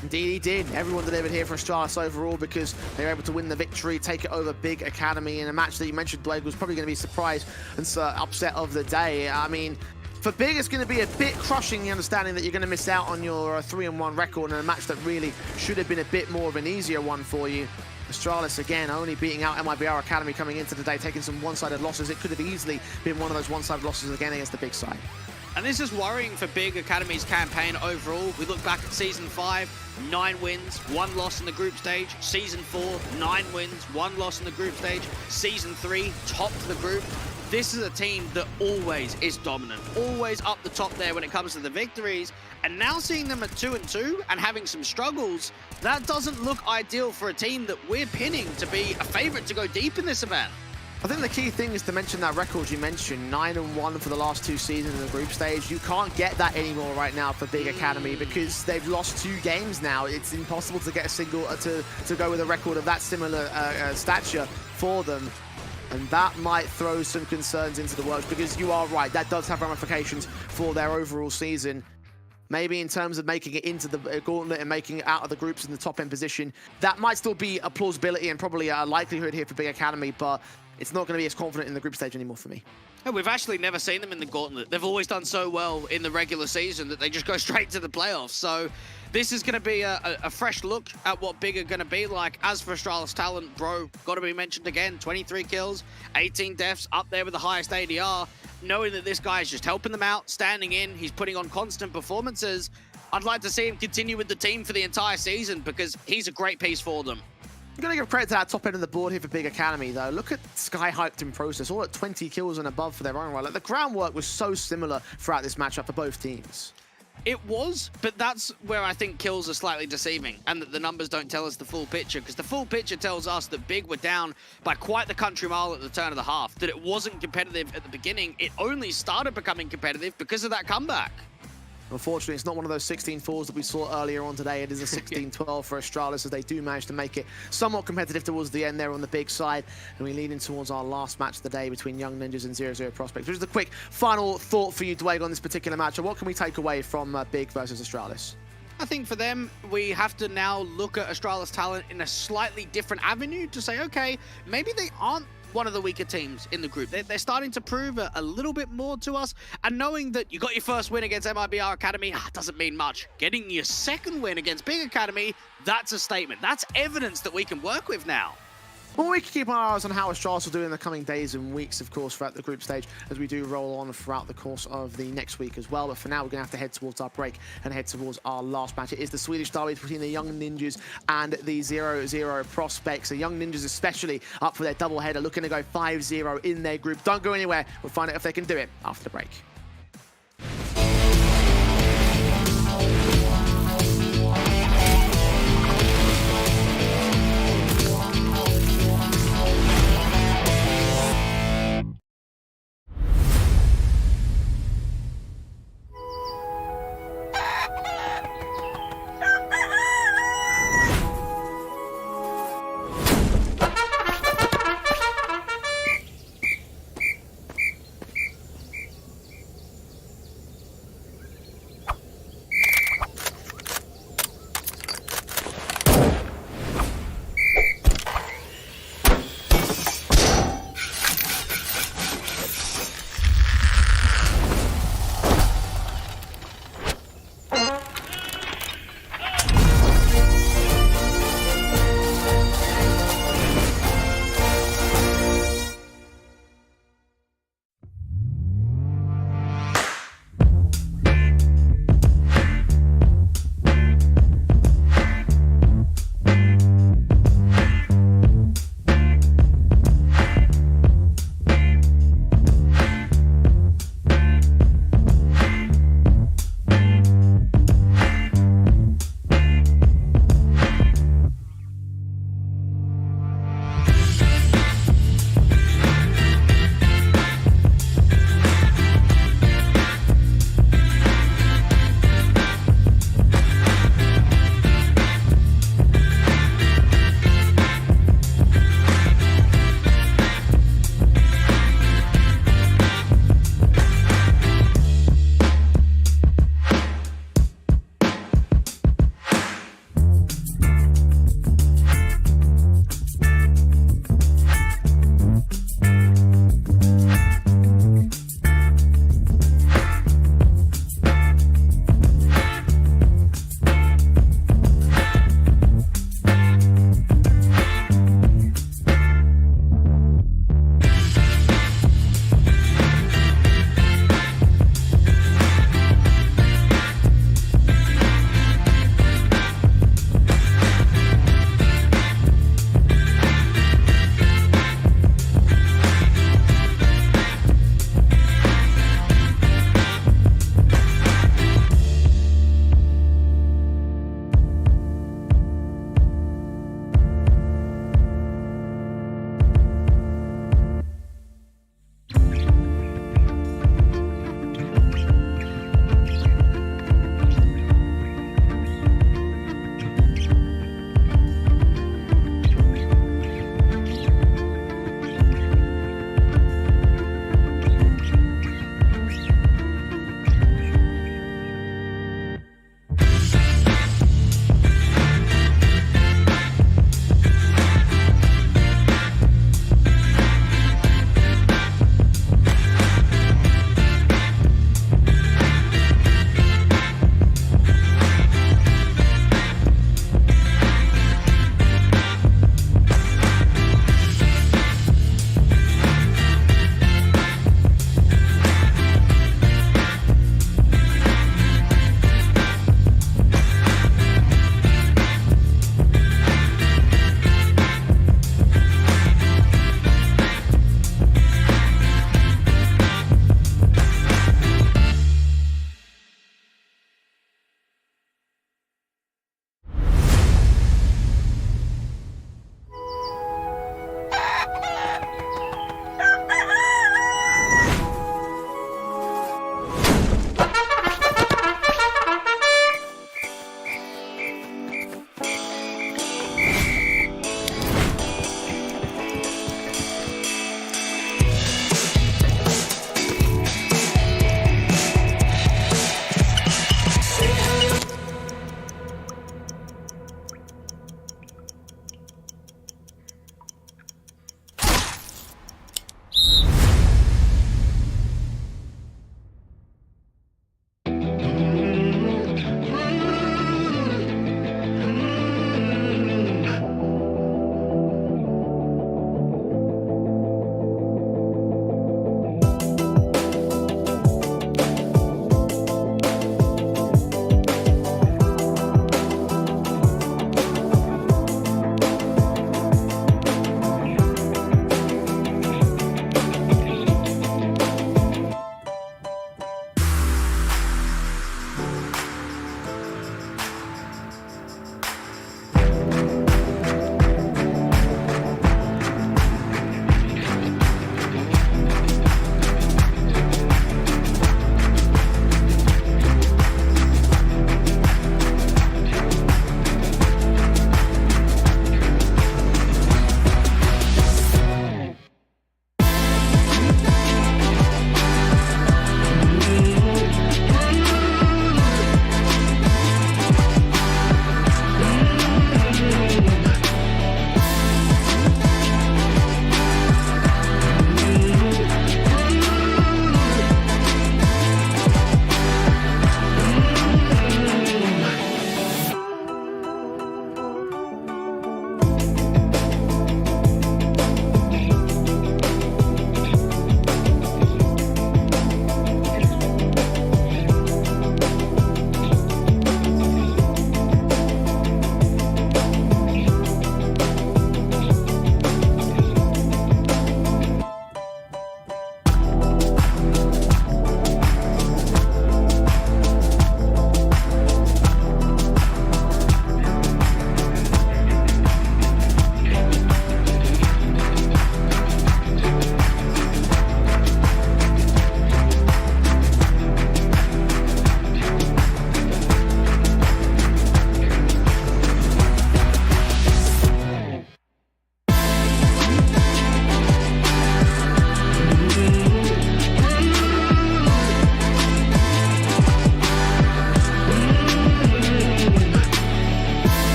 Indeed he did. Everyone delivered here for Astralis overall because they were able to win the victory, take it over Big Academy in a match that you mentioned, Blake, was probably going to be a surprise and upset of the day. I mean, for Big, it's going to be a bit crushing, the understanding that you're going to miss out on your 3-1 record in a match that really should have been a bit more of an easier one for you. Astralis, again, only beating out MIBR Academy coming into the day, taking some one-sided losses. It could have easily been one of those one-sided losses again against the Big side. And this is worrying for Big Academy's campaign overall. We look back at Season 5, 9 wins, 1 loss in the group stage. Season 4, 9 wins, 1 loss in the group stage. Season 3, top of the group. This is a team that always is dominant, always up the top there when it comes to the victories. And now seeing them at 2-2 and having some struggles, that doesn't look ideal for a team that we're pinning to be a favorite to go deep in this event. I think the key thing is to mention that record you mentioned, 9-1 for the last 2 seasons in the group stage. You can't get that anymore right now for Big Academy because they've lost 2 games now. It's impossible to get a single, to go with a record of that similar stature for them. And that might throw some concerns into the works because you are right, that does have ramifications for their overall season. Maybe in terms of making it into the gauntlet and making it out of the groups in the top end position, that might still be a plausibility and probably a likelihood here for Big Academy, but it's not going to be as confident in the group stage anymore for me. We've actually never seen them in the gauntlet. They've always done so well in the regular season that they just go straight to the playoffs. So this is going to be a fresh look at what Big are going to be like. As for Astralis talent, bro, got to be mentioned again. 23 kills, 18 deaths, up there with the highest ADR. Knowing that this guy is just helping them out, standing in, he's putting on constant performances. I'd like to see him continue with the team for the entire season because he's a great piece for them. I'm going to give credit to that top end of the board here for Big Academy, though. Look at Sky Hyped in process, all at 20 kills and above for their own right. Like, the groundwork was so similar throughout this matchup for both teams. It was, but that's where I think kills are slightly deceiving and that the numbers don't tell us the full picture, because the full picture tells us that Big were down by quite the country mile at the turn of the half, that it wasn't competitive at the beginning. It only started becoming competitive because of that comeback. Unfortunately, it's not one of those 16-4s that we saw earlier on today. It is a 16-12 for Astralis as they do manage to make it somewhat competitive towards the end there on the Big side. And we lean in towards our last match of the day between Young Ninjas and 0-0 Prospects. Just a quick final thought for you, Dwayne, on this particular match. What can we take away from Big versus Astralis? I think for them, we have to now look at Astralis talent in a slightly different avenue to say, okay, maybe they aren't one of the weaker teams in the group. They're starting to prove a little bit more to us, and knowing that you got your first win against MIBR Academy doesn't mean much. Getting your second win against Big Academy, that's a statement. That's evidence that we can work with now. Well, we can keep our eyes on how Astralis will do in the coming days and weeks, of course, throughout the group stage, as we do roll on throughout the course of the next week as well. But for now, we're going to have to head towards our break and head towards our last match. It is the Swedish derby between the Young Ninjas and the 0-0 Prospects. The Young Ninjas especially up for their doubleheader, looking to go 5-0 in their group. Don't go anywhere. We'll find out if they can do it after the break.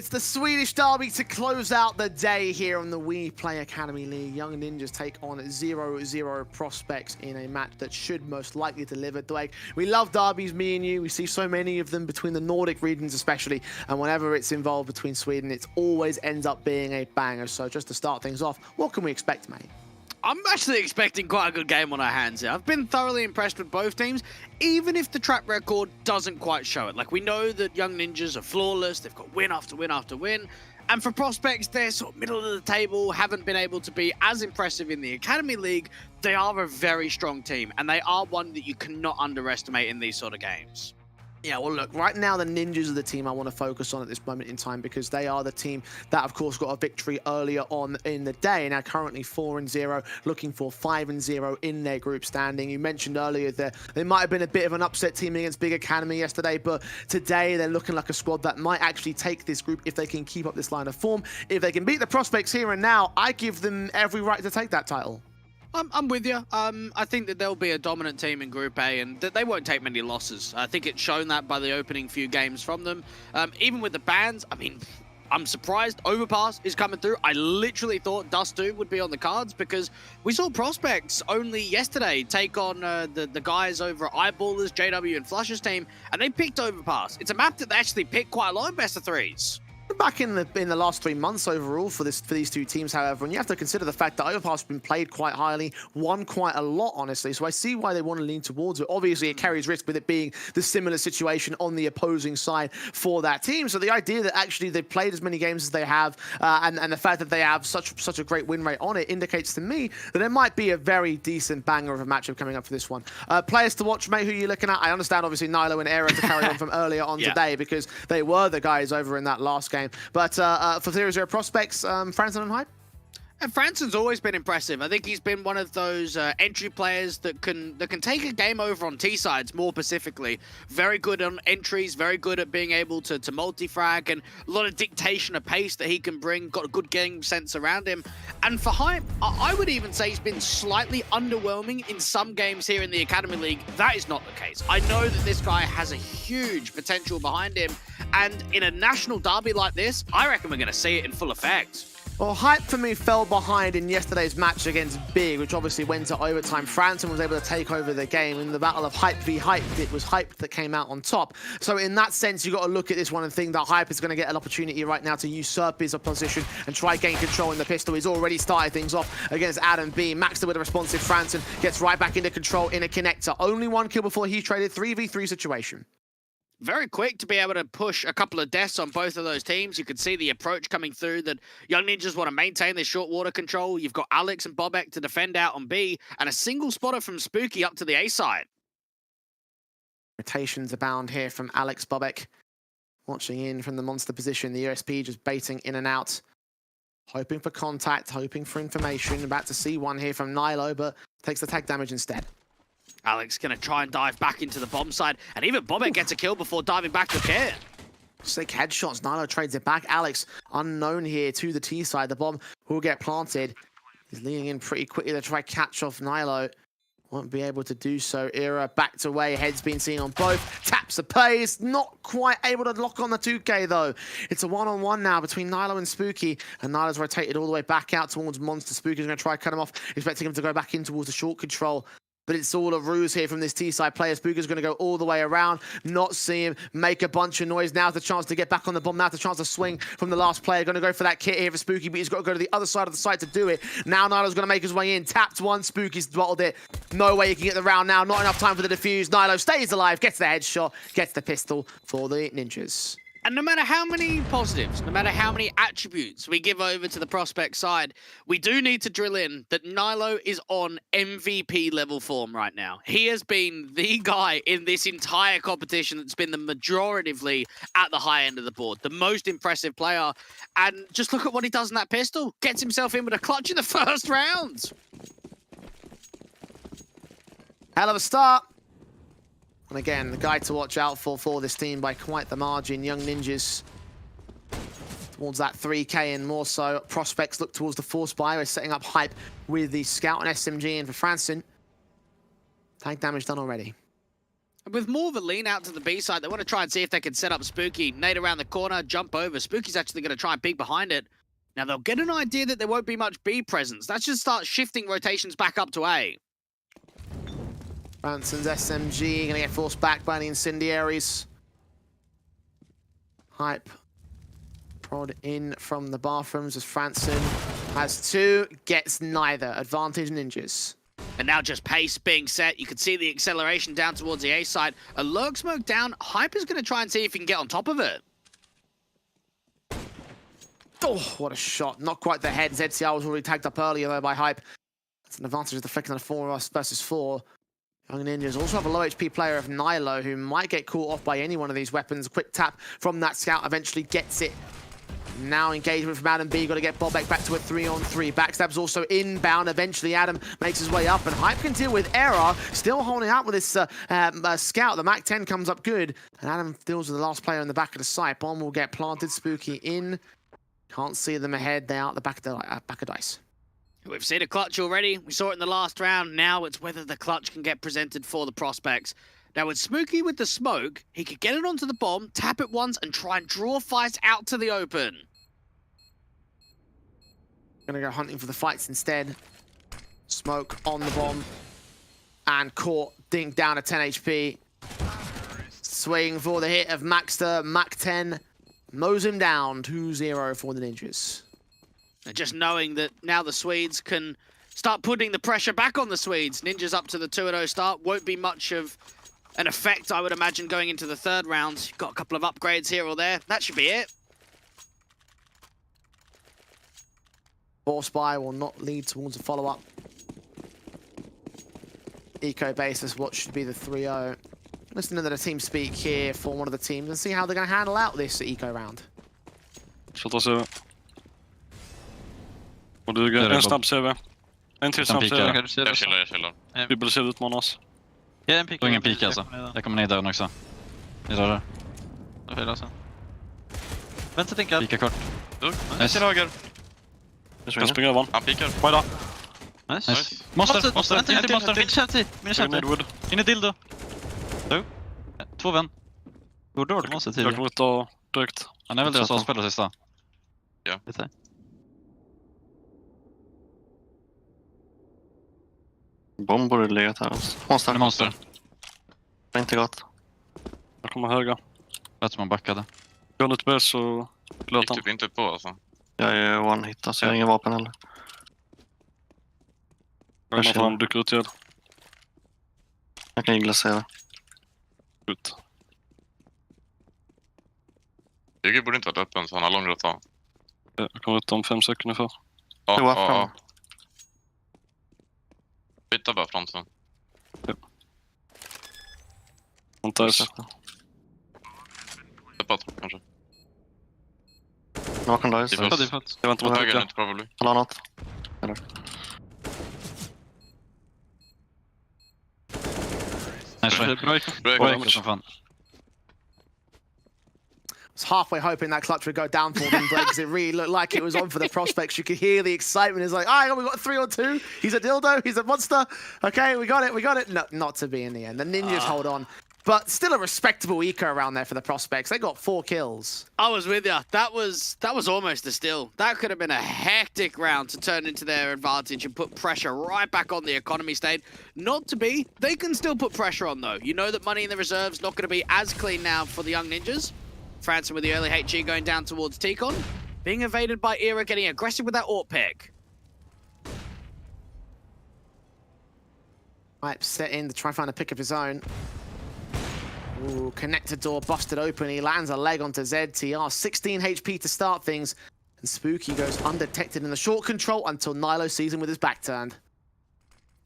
It's the Swedish derby to close out the day here on the WePlay Academy League. Young Ninjas take on 0-0 Prospects in a match that should most likely deliver. Like, we love derbies, me and you. We see so many of them between the Nordic regions especially, and whenever it's involved between Sweden, it always ends up being a banger. So just to start things off, what can we expect, mate? I'm actually expecting quite a good game on our hands here. I've been thoroughly impressed with both teams, even if the track record doesn't quite show it. Like, we know that Young Ninjas are flawless. They've got win after win after win. And for Prospects, they're sort of middle of the table, haven't been able to be as impressive in the Academy League. They are a very strong team, and they are one that you cannot underestimate in these sort of games. Yeah, well, look, right now the Ninjas are the team I want to focus on at this moment in time because they are the team that, of course, got a victory earlier on in the day. Now, currently 4-0, looking for 5-0 in their group standing. You mentioned earlier that they might have been a bit of an upset team against Big Academy yesterday, but today they're looking like a squad that might actually take this group if they can keep up this line of form. If they can beat the Prospects here and now, I give them every right to take that title. I'm with you. I think that they'll be a dominant team in Group A and that they won't take many losses. I think it's shown that by the opening few games from them. Even with the bans, I mean, I'm surprised Overpass is coming through. I literally thought Dust 2 would be on the cards because we saw Prospects only yesterday take on the guys over at Eyeballers, JW and Flush's team, and they picked Overpass. It's a map that they actually picked quite a lot in best of threes. Back in the last 3 months overall for these two teams, however, and you have to consider the fact that Overpass has been played quite highly, won quite a lot, honestly. So I see why they want to lean towards it. Obviously, it carries risk with it being the similar situation on the opposing side for that team. So the idea that actually they've played as many games as they have, and the fact that they have such a great win rate on it indicates to me that it might be a very decent banger of a matchup coming up for this one. Players to watch, mate. Who are you looking at? I understand obviously Nilo and Era to carry on from earlier on today because they were the guys over in that last game. But for 0-0 Prospects, Franson and Hype? And Franson's always been impressive. I think he's been one of those entry players that can take a game over on T-sides more specifically. Very good on entries, very good at being able to multi-frag, and a lot of dictation of pace that he can bring. Got a good game sense around him. And for Hype, I would even say he's been slightly underwhelming in some games here in the Academy League. That is not the case. I know that this guy has a huge potential behind him, and in a national derby like this, I reckon we're going to see it in full effect. Well, Hype for me fell behind in yesterday's match against Big, which obviously went to overtime. Franson was able to take over the game in the battle of Hype v Hype. It was Hype that came out on top. So in that sense, you got to look at this one and think that Hype is going to get an opportunity right now to usurp his position and try gain control in the pistol. He's already started things off against Adam B. Maxed with a responsive Franson, gets right back into control in a connector. Only one kill before he traded. 3v3 situation. Very quick to be able to push a couple of deaths on both of those teams. You can see the approach coming through that Young Ninjas want to maintain their short water control. You've got Alex and Bobek to defend out on B, and a single spotter from Spooky up to the A side. Rotations abound here from Alex Bobek. Watching in from the monster position. The USP just baiting in and out. Hoping for contact, hoping for information. About to see one here from Nilo, but takes the tag damage instead. Alex going to try and dive back into the bomb side, and even Bobek gets a kill before diving back to care. Sick headshots. Nilo trades it back. Alex, unknown here to the T side. The bomb will get planted. He's leaning in pretty quickly to try catch off Nilo. Won't be able to do so. Era backed away. Head's been seen on both. Taps the plays. Not quite able to lock on the 2K though. It's a one-on-one now between Nilo and Spooky. And Nilo's rotated all the way back out towards Monster. Spooky's going to try to cut him off. Expecting him to go back in towards the short control. But it's all a ruse here from this T-side player. Spooker's going to go all the way around, not see him, make a bunch of noise. Now's the chance to get back on the bomb. Now's the chance to swing from the last player. Going to go for that kit here for Spooky, but he's got to go to the other side of the site to do it. Now Nilo's going to make his way in. Tapped one. Spooky's bottled it. No way he can get the round now. Not enough time for the defuse. Nilo stays alive, gets the headshot, gets the pistol for the Ninjas. And no matter how many positives, no matter how many attributes we give over to the Prospect side, we do need to drill in that Nilo is on MVP level form right now. He has been the guy in this entire competition that's been the majoritively at the high end of the board, the most impressive player. And just look at what he does in that pistol. Gets himself in with a clutch in the first round. Hell of a start. And again, the guy to watch out for this team by quite the margin. Young Ninjas towards that 3K and more so. Prospects look towards the Force Bio, setting up Hype with the Scout and SMG in for Franson. Tag damage done already. With more of a lean out to the B side, they want to try and see if they can set up Spooky. Nade around the corner, jump over. Spooky's actually going to try and peek behind it. Now they'll get an idea that there won't be much B presence. That should start shifting rotations back up to A. Branson's SMG going to get forced back by the Incendiaries. Hype prod in from the bathrooms as Franson has 2, gets neither. Advantage Ninjas. And now just pace being set. You can see the acceleration down towards the A side. A lurk smoke down. Hype is going to try and see if he can get on top of it. Oh, what a shot. Not quite the head. ZCR was already tagged up earlier though by Hype. That's an advantage of the flick on a 4 versus 4. Young Ninjas also have a low HP player of Nilo who might get caught off by any one of these weapons. Quick tap from that scout eventually gets it. Now engagement from Adam B. Got to get Bobek back to a 3-on-3. Backstab's also inbound. Eventually Adam makes his way up and Hype can deal with error. Still holding out with this scout. The MAC-10 comes up good. And Adam deals with the last player in the back of the site. Bomb will get planted. Spooky in. Can't see them ahead. They are at the back of dice. We've seen a clutch already. We saw it in the last round. Now it's whether the clutch can get presented for the prospects. Now with Spooky with the smoke, he could get it onto the bomb, tap it once, and try and draw fights out to the open. Gonna go hunting for the fights instead. Smoke on the bomb. And caught. Dink down to 10 HP. Swing for the hit of Maxter. MAC-10 mows him down. 2-0 for the Ninjas. And just knowing that now the Swedes can start putting the pressure back on the Swedes. Ninjas up to the 2-0 start. Won't be much of an effect, I would imagine, going into the third round. Got a couple of upgrades here or there. That should be it. Force buy will not lead towards a follow-up. Eco basis, what should be the 3-0. Listening to the team speak here for one of the teams and see how they're going to handle out this eco round. Sluta CV. Och duger. En snabb CV. En till snabb CV. Jag chillar. Dubbel-CV utmanas. Ja, en pik. Ingen pik alltså. Jag kommer ner dörren också. Vi rör det. Jag filar sen. Vänta, tänka. Pika kort. En till höger. Jag springer över. Han pikar. Wajda. Nice. Monster. En till monster. Min kämpe. In i dildo. 2 vän. Går dåligt. Jag kommer ut och direkt. Han är väl deras avspelare sista. Ja. Lite. Bomb borde legat här. Monster. Monster. Det är inte gott. Jag kommer höga. Lät som han backade. Går lite bäst så låt Gick han. typ inte på alltså. Jag är one-hit, så jag har ingen vapen heller. Jag kommer fram, dyker ut igen. Jag kan igla CV. Ut. Bygget borde inte varit öppen så han har lång rutt av. Jag kommer ut om 5 sekunder för. Ja. Byta bara fronten. Montage. Släppa kanske. Bakom dice. Jag väntar mot Höger höger. inte probably. Han har något. Eller? Nice. Bra Som fan. I was halfway hoping that clutch would go down for them, because it really looked like it was on for the prospects. You could hear the excitement. It's like, we got 3-on-2. He's a dildo. He's a monster. Okay, we got it. No, not to be in the end. The Ninjas hold on. But still a respectable eco around there for the prospects. They got 4 kills. I was with you. That was almost a steal. That could have been a hectic round to turn into their advantage and put pressure right back on the economy state. Not to be. They can still put pressure on, though. You know that money in the reserve's not going to be as clean now for the young Ninjas. Franson with the early HG going down towards Tikon. Being evaded by Era, getting aggressive with that AWP pick. Right, set in to try and find a pick of his own. Ooh, connector door busted open. He lands a leg onto ZTR. 16 HP to start things. And Spooky goes undetected in the short control until Nilo sees him with his back turned.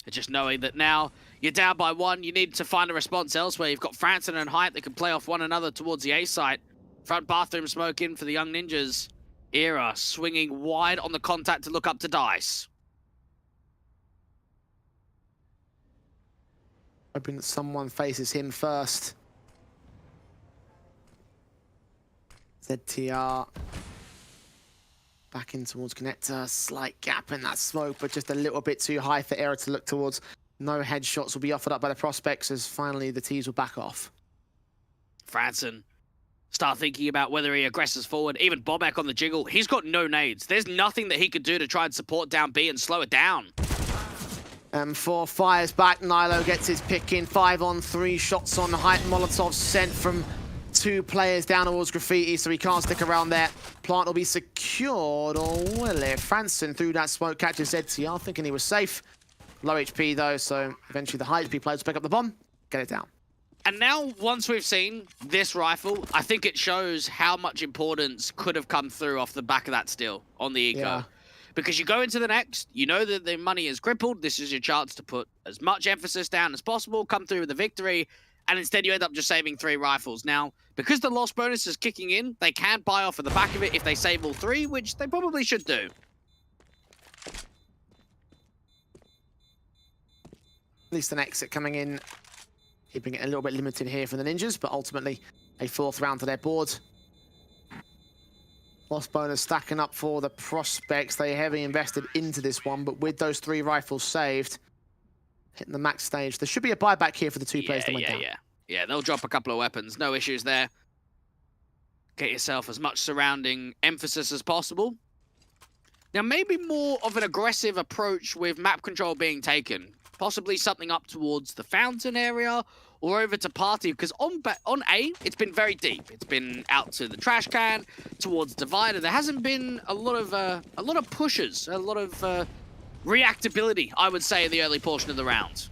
Just knowing that now you're down by 1, you need to find a response elsewhere. You've got Franson and Hype that can play off one another towards the A site. Front bathroom smoke in for the young Ninjas. Era swinging wide on the contact to look up to Dice. Hoping that someone faces him first. ZTR. Back in towards connector. Slight gap in that smoke, but just a little bit too high for Era to look towards. No headshots will be offered up by the prospects as finally the T's will back off. Franson start thinking about whether he aggresses forward. Even Bobak on the jiggle, he's got no nades. There's nothing that he could do to try and support down B and slow it down. M4 fires back. Nilo gets his pick in. 5-on-3 shots on height. Molotov sent from 2 players down towards Graffiti, so he can't stick around there. Plant will be secured, or will it? Franson through that smoke catches ZTR, thinking he was safe. Low HP though, so eventually the high HP players pick up the bomb, get it down. And now, once we've seen this rifle, I think it shows how much importance could have come through off the back of that steal on the eco. Yeah. Because you go into the next, you know that the money is crippled, this is your chance to put as much emphasis down as possible, come through with the victory, and instead you end up just saving 3 rifles. Now, because the loss bonus is kicking in, they can buy off at the back of it if they save all 3, which they probably should do. At least an exit coming in, keeping it a little bit limited here for the Ninjas, but ultimately a 4th round to their board. Loss bonus stacking up for the prospects. They heavily invested into this one, but with those 3 rifles saved, hitting the max stage, there should be a buyback here for the 2 players that went down. Yeah, they'll drop a couple of weapons. No issues there. Get yourself as much surrounding emphasis as possible. Now, maybe more of an aggressive approach with map control being taken. Possibly something up towards the fountain area or over to party, because on A, it's been very deep. It's been out to the trash can, towards divider. There hasn't been a lot of pushes, a lot of reactability, I would say, in the early portion of the round.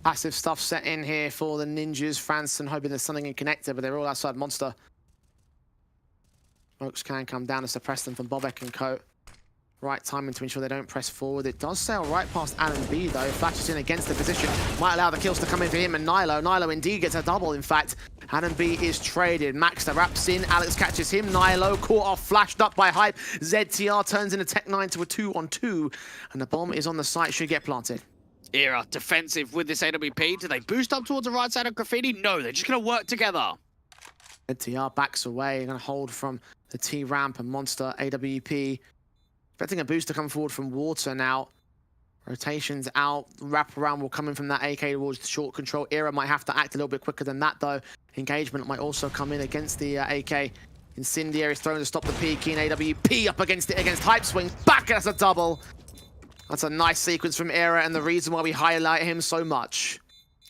Passive stuff set in here for the Ninjas. Franson hoping there's something in connector, but they're all outside Monster. Smokes can come down to suppress them from Bobek and co. Right timing to ensure they don't press forward. It does sail right past Alan B, though. Flashes in against the position. Might allow the kills to come in for him and Nilo. Nilo indeed gets a double, in fact. Alan B is traded. Max the wraps in. Alex catches him. Nilo caught off, flashed up by Hype. ZTR turns into Tech 9 to a 2-on-2. And the bomb is on the site. Should get planted. Era defensive with this AWP. Do they boost up towards the right side of Graffiti? No, they're just going to work together. ZTR backs away. Going to hold from the T-Ramp and Monster AWP. Expecting a boost to come forward from Water now. Rotations out. Wraparound will come in from that AK towards the short control. Era might have to act a little bit quicker than that, though. Engagement might also come in against the AK. Incendiary is thrown to stop the peek. Keen AWP up against it against Hype Swing. Back, that's a double. That's a nice sequence from Era, and the reason why we highlight him so much.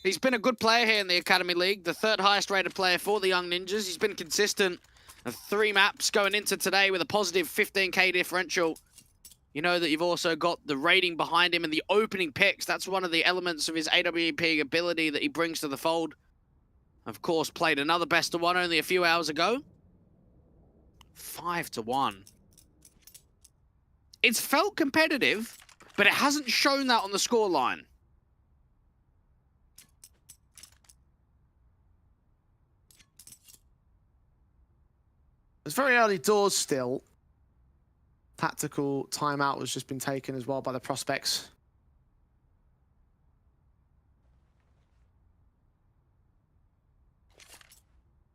He's been a good player here in the Academy League, the 3rd highest rated player for the Young Ninjas. He's been consistent. 3 maps going into today with a positive 15k differential. You know that you've also got the rating behind him and the opening picks. That's one of the elements of his AWP ability that he brings to the fold. Of course, played another best of 1 only a few hours ago. 5-1. It's felt competitive, but it hasn't shown that on the scoreline. It's very early doors still. Tactical timeout has just been taken as well by the prospects.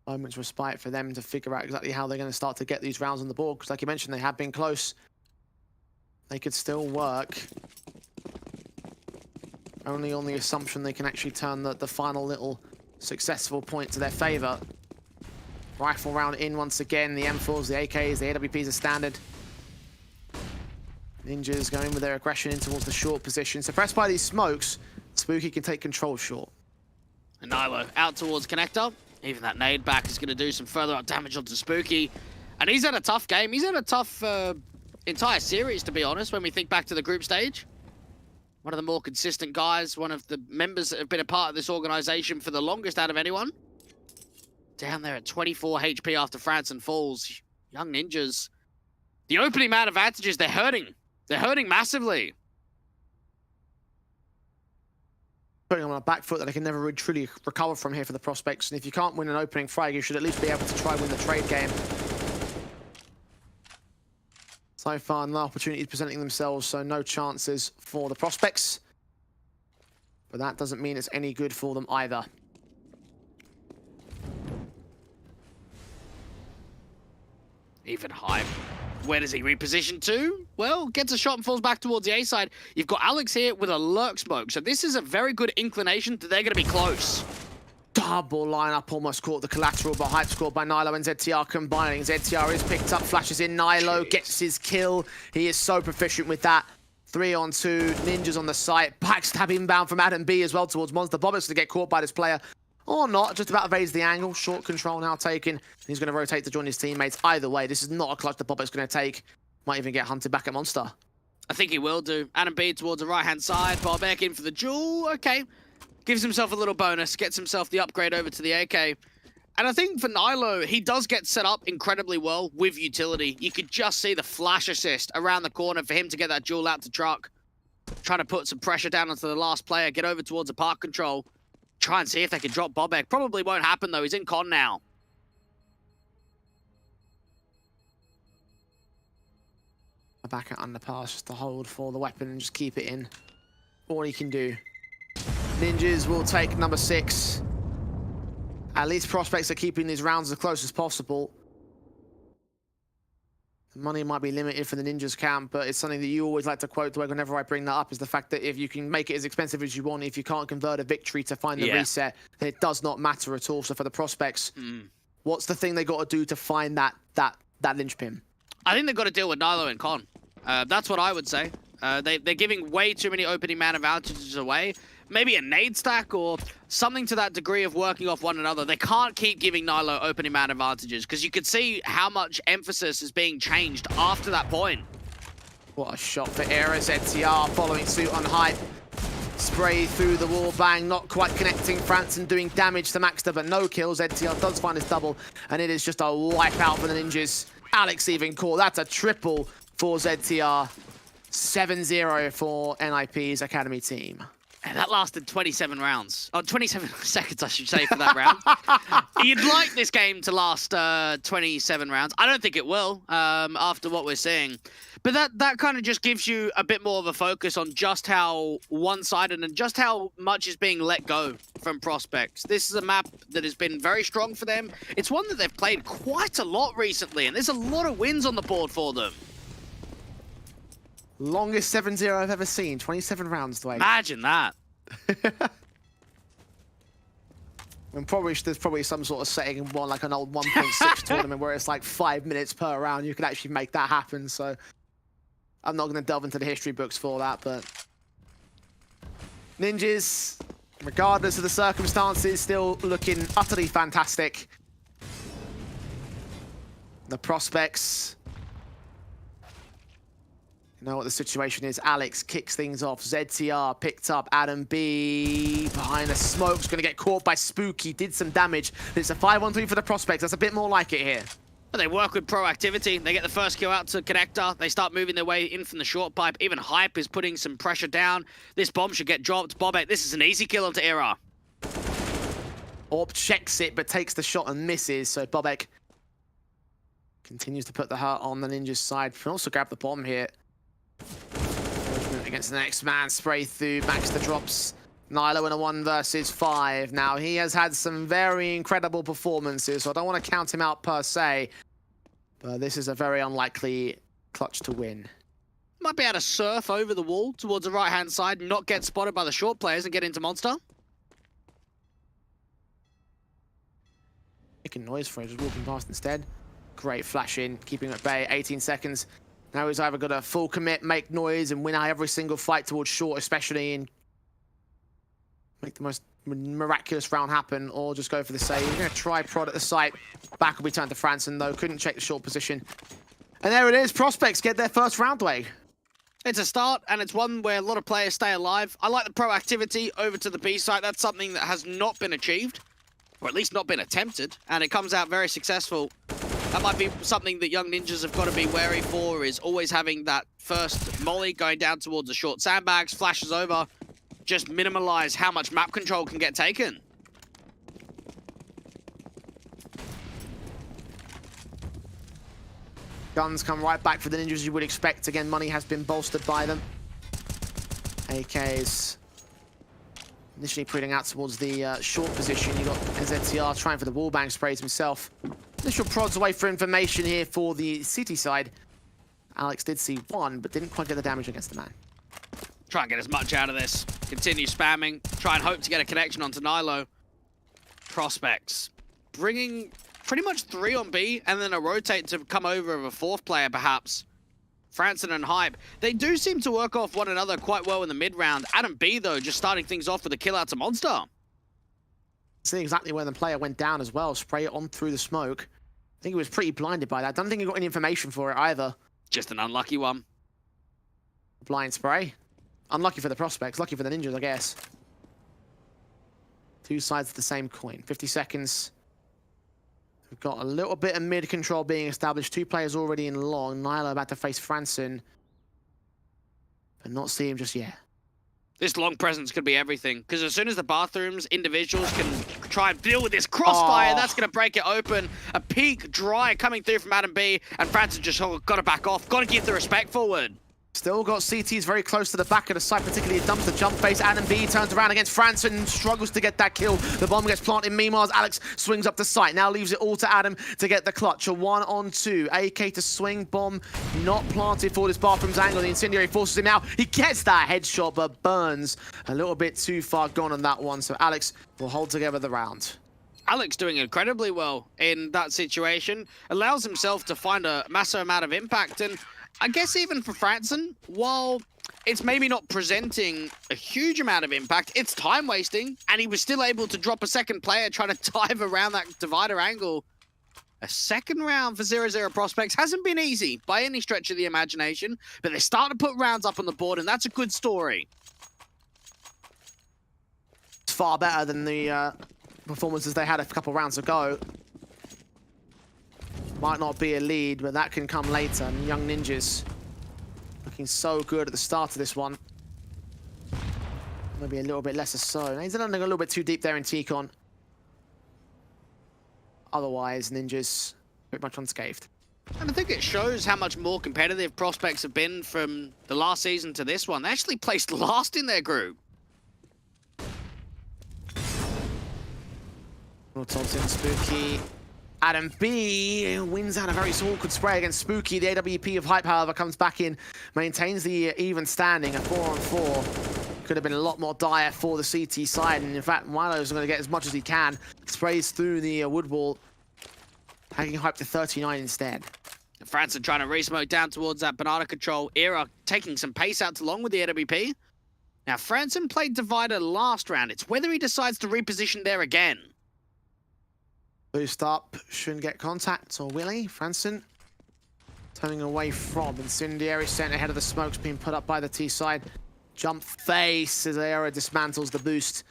Moment's respite for them to figure out exactly how they're going to start to get these rounds on the board, because like you mentioned, they have been close. They could still work. Only on the assumption they can actually turn the final little successful point to their favor. Rifle round in once again. The M4s, the AKs, the AWPs are standard. Ninjas going with their aggression in towards the short position. Suppressed by these smokes, Spooky can take control short. And Nilo out towards connector. Even that nade back is going to do some further damage onto Spooky. And he's had a tough game. He's had a tough entire series, to be honest, when we think back to the group stage. One of the more consistent guys, one of the members that have been a part of this organization for the longest out of anyone. Down there at 24 HP after Franson falls. Young Ninjas. The opening man advantages, they're hurting. They're hurting massively. Putting them on a back foot that they can never really truly recover from here for the prospects. And if you can't win an opening frag, you should at least be able to try win the trade game. So far, no opportunities presenting themselves, so no chances for the prospects. But that doesn't mean it's any good for them either. Even Hype. Where does he reposition to? Well, gets a shot and falls back towards the A side. You've got Alex here with a lurk smoke, so this is a very good inclination that they're going to be close. Double lineup almost caught the collateral, but Hype scored by Nilo and ZTR combining. ZTR is picked up, flashes in. Nilo gets his kill. He is so proficient with that. 3-on-2, Ninjas on the site. Backstab inbound from Adam B as well towards Monster. Bobbit's to get caught by this player. Or not, just about evades the angle. Short control now taken. He's going to rotate to join his teammates. Either way, this is not a clutch that Bobbit's going to take. Might even get hunted back at Monster. I think he will do. Adam B towards the right-hand side. Bobek in for the duel. Okay. Gives himself a little bonus. Gets himself the upgrade over to the AK. And I think for Nilo, he does get set up incredibly well with utility. You could just see the flash assist around the corner for him to get that duel out to truck. Trying to put some pressure down onto the last player. Get over towards the park control. Try and see if they can drop Bobek. Probably won't happen, though. He's in con now. Back at underpass, just to hold for the weapon and just keep it in. All he can do. Ninjas will take number 6. At least prospects are keeping these rounds as close as possible. The money might be limited for the Ninjas camp, but it's something that you always like to quote whenever I bring that up, is the fact that if you can make it as expensive as you want, if you can't convert a victory to find the reset, then it does not matter at all. So for the prospects, what's the thing they got to do to find that linchpin? I think they've got to deal with Nilo and Con. That's what I would say. They're giving way too many opening man advantages away. Maybe a nade stack or something to that degree of working off one another. They can't keep giving Nilo opening man advantages because you could see how much emphasis is being changed after that point. What a shot for Era. ZTR following suit on Hype. Spray through the wall bang, not quite connecting. Franson doing damage to Maxter, but no kills. ZTR does find his double, and it is just a wipeout for the Ninjas. Alex even caught. That's a triple for ZTR. 7-0 for NIP's Academy team. And that lasted 27 rounds. Oh, 27 seconds, I should say, for that round. You'd like this game to last 27 rounds. I don't think it will, after what we're seeing. But that kind of just gives you a bit more of a focus on just how one-sided and just how much is being let go from prospects. This is a map that has been very strong for them. It's one that they've played quite a lot recently, and there's a lot of wins on the board for them. Longest 7-0 I've ever seen. 27 rounds to wait. Imagine that. And there's probably some sort of setting in one, like an old 1.6 tournament where it's like 5 minutes per round. You can actually make that happen. So I'm not going to delve into the history books for that, but Ninjas, regardless of the circumstances, still looking utterly fantastic. The prospects, you know what the situation is. Alex kicks things off. ZTR picked up. Adam B behind the smoke's going to get caught by Spooky. Did some damage. It's a 5-on-3 for the prospects. That's a bit more like it here. They work with proactivity. They get the first kill out to Connector. They start moving their way in from the short pipe. Even Hype is putting some pressure down. This bomb should get dropped. Bobek, this is an easy kill onto Era. Orb checks it, but takes the shot and misses. So Bobek continues to put the hurt on the Ninja's side. Can also grab the bomb here. Against the next man, spray through, Maxter drops Nilo in a 1 versus 5. Now, he has had some very incredible performances, so I don't want to count him out per se, but this is a very unlikely clutch to win. Might be able to surf over the wall towards the right-hand side, not get spotted by the short players and get into Monster. Making noise for it, just walking past instead. Great flash in, keeping it at bay, 18 seconds. Now he's either got to full commit, make noise, and win out every single fight towards short, especially, and make the most miraculous round happen, or just go for the save. He's going to try prod at the site. Back will be turned to Franson, though. Couldn't check the short position. And there it is. Prospects get their first round away. It's a start, and it's one where a lot of players stay alive. I like the proactivity over to the B site. That's something that has not been achieved, or at least not been attempted, and it comes out very successful. That might be something that young Ninjas have got to be wary for, is always having that first molly going down towards the short sandbags, flashes over, just minimize how much map control can get taken. Guns come right back for the Ninjas, you would expect. Again, money has been bolstered by them. AKs initially putting out towards the short position. You got ZTR trying for the wallbang sprays himself. Initial prods away for information here for the city side. Alex did see one, but didn't quite get the damage against the man. Try and get as much out of this. Continue spamming. Try and hope to get a connection onto Nilo. Prospects. Bringing pretty much 3 on B, and then a rotate to come over of a 4th player, perhaps. Franson and Hype. They do seem to work off one another quite well in the mid-round. Adam B, though, just starting things off with a kill out to Monster. See exactly where the player went down as well. Spray it on through the smoke. I think he was pretty blinded by that. Don't think he got any information for it either. Just an unlucky one. Blind spray. Unlucky for the prospects. Lucky for the ninjas, I guess. Two sides of the same coin. 50 seconds. We've got a little bit of mid control being established. 2 players already in long. Nilo about to face Franson. But not see him just yet. This long presence could be everything, because as soon as the bathrooms, individuals can try and deal with this crossfire, that's going to break it open. A peak dry coming through from Adam B, and Franson just got to back off. Got to give the respect forward. Still got CTs very close to the back of the site, particularly dumps the jump face. Adam B turns around against Franson, struggles to get that kill. The bomb gets planted. Meanwhile, Alex swings up the site. Now leaves it all to Adam to get the clutch. A 1-on-2. AK to swing. Bomb not planted for this bathroom's angle. The incendiary forces him out. He gets that headshot, but burns a little bit too far gone on that one. So Alex will hold together the round. Alex doing incredibly well in that situation. Allows himself to find a massive amount of impact, and I guess even for Franson, while it's maybe not presenting a huge amount of impact, it's time wasting, and he was still able to drop a 2nd player trying to dive around that divider angle. A 2nd round for 0-0 prospects hasn't been easy by any stretch of the imagination, but they're starting to put rounds up on the board, and that's a good story. It's far better than the performances they had a couple rounds ago. Might not be a lead, but that can come later. And Young Ninjas looking so good at the start of this one. Maybe a little bit less so. He's landing a little bit too deep there in T-Con. Otherwise, Ninjas pretty much unscathed. And I think it shows how much more competitive prospects have been from the last season to this one. They actually placed last in their group. Thompson, Spooky. Adam B wins out a very awkward spray against Spooky. The AWP of Hype, however, comes back in, maintains the even standing, a 4-on-4. Could have been a lot more dire for the CT side, and in fact, Milo's going to get as much as he can. Sprays through the wood wall, taking Hype to 39 instead. Franson trying to re-smoke down towards that banana control. Era taking some pace out along with the AWP. Now, Franson played Divider last round. It's whether he decides to reposition there again. Boost up, shouldn't get contact, or will he? Franson turning away from incendiary, sent ahead of the smokes being put up by the T side. Jump face as Era dismantles the boost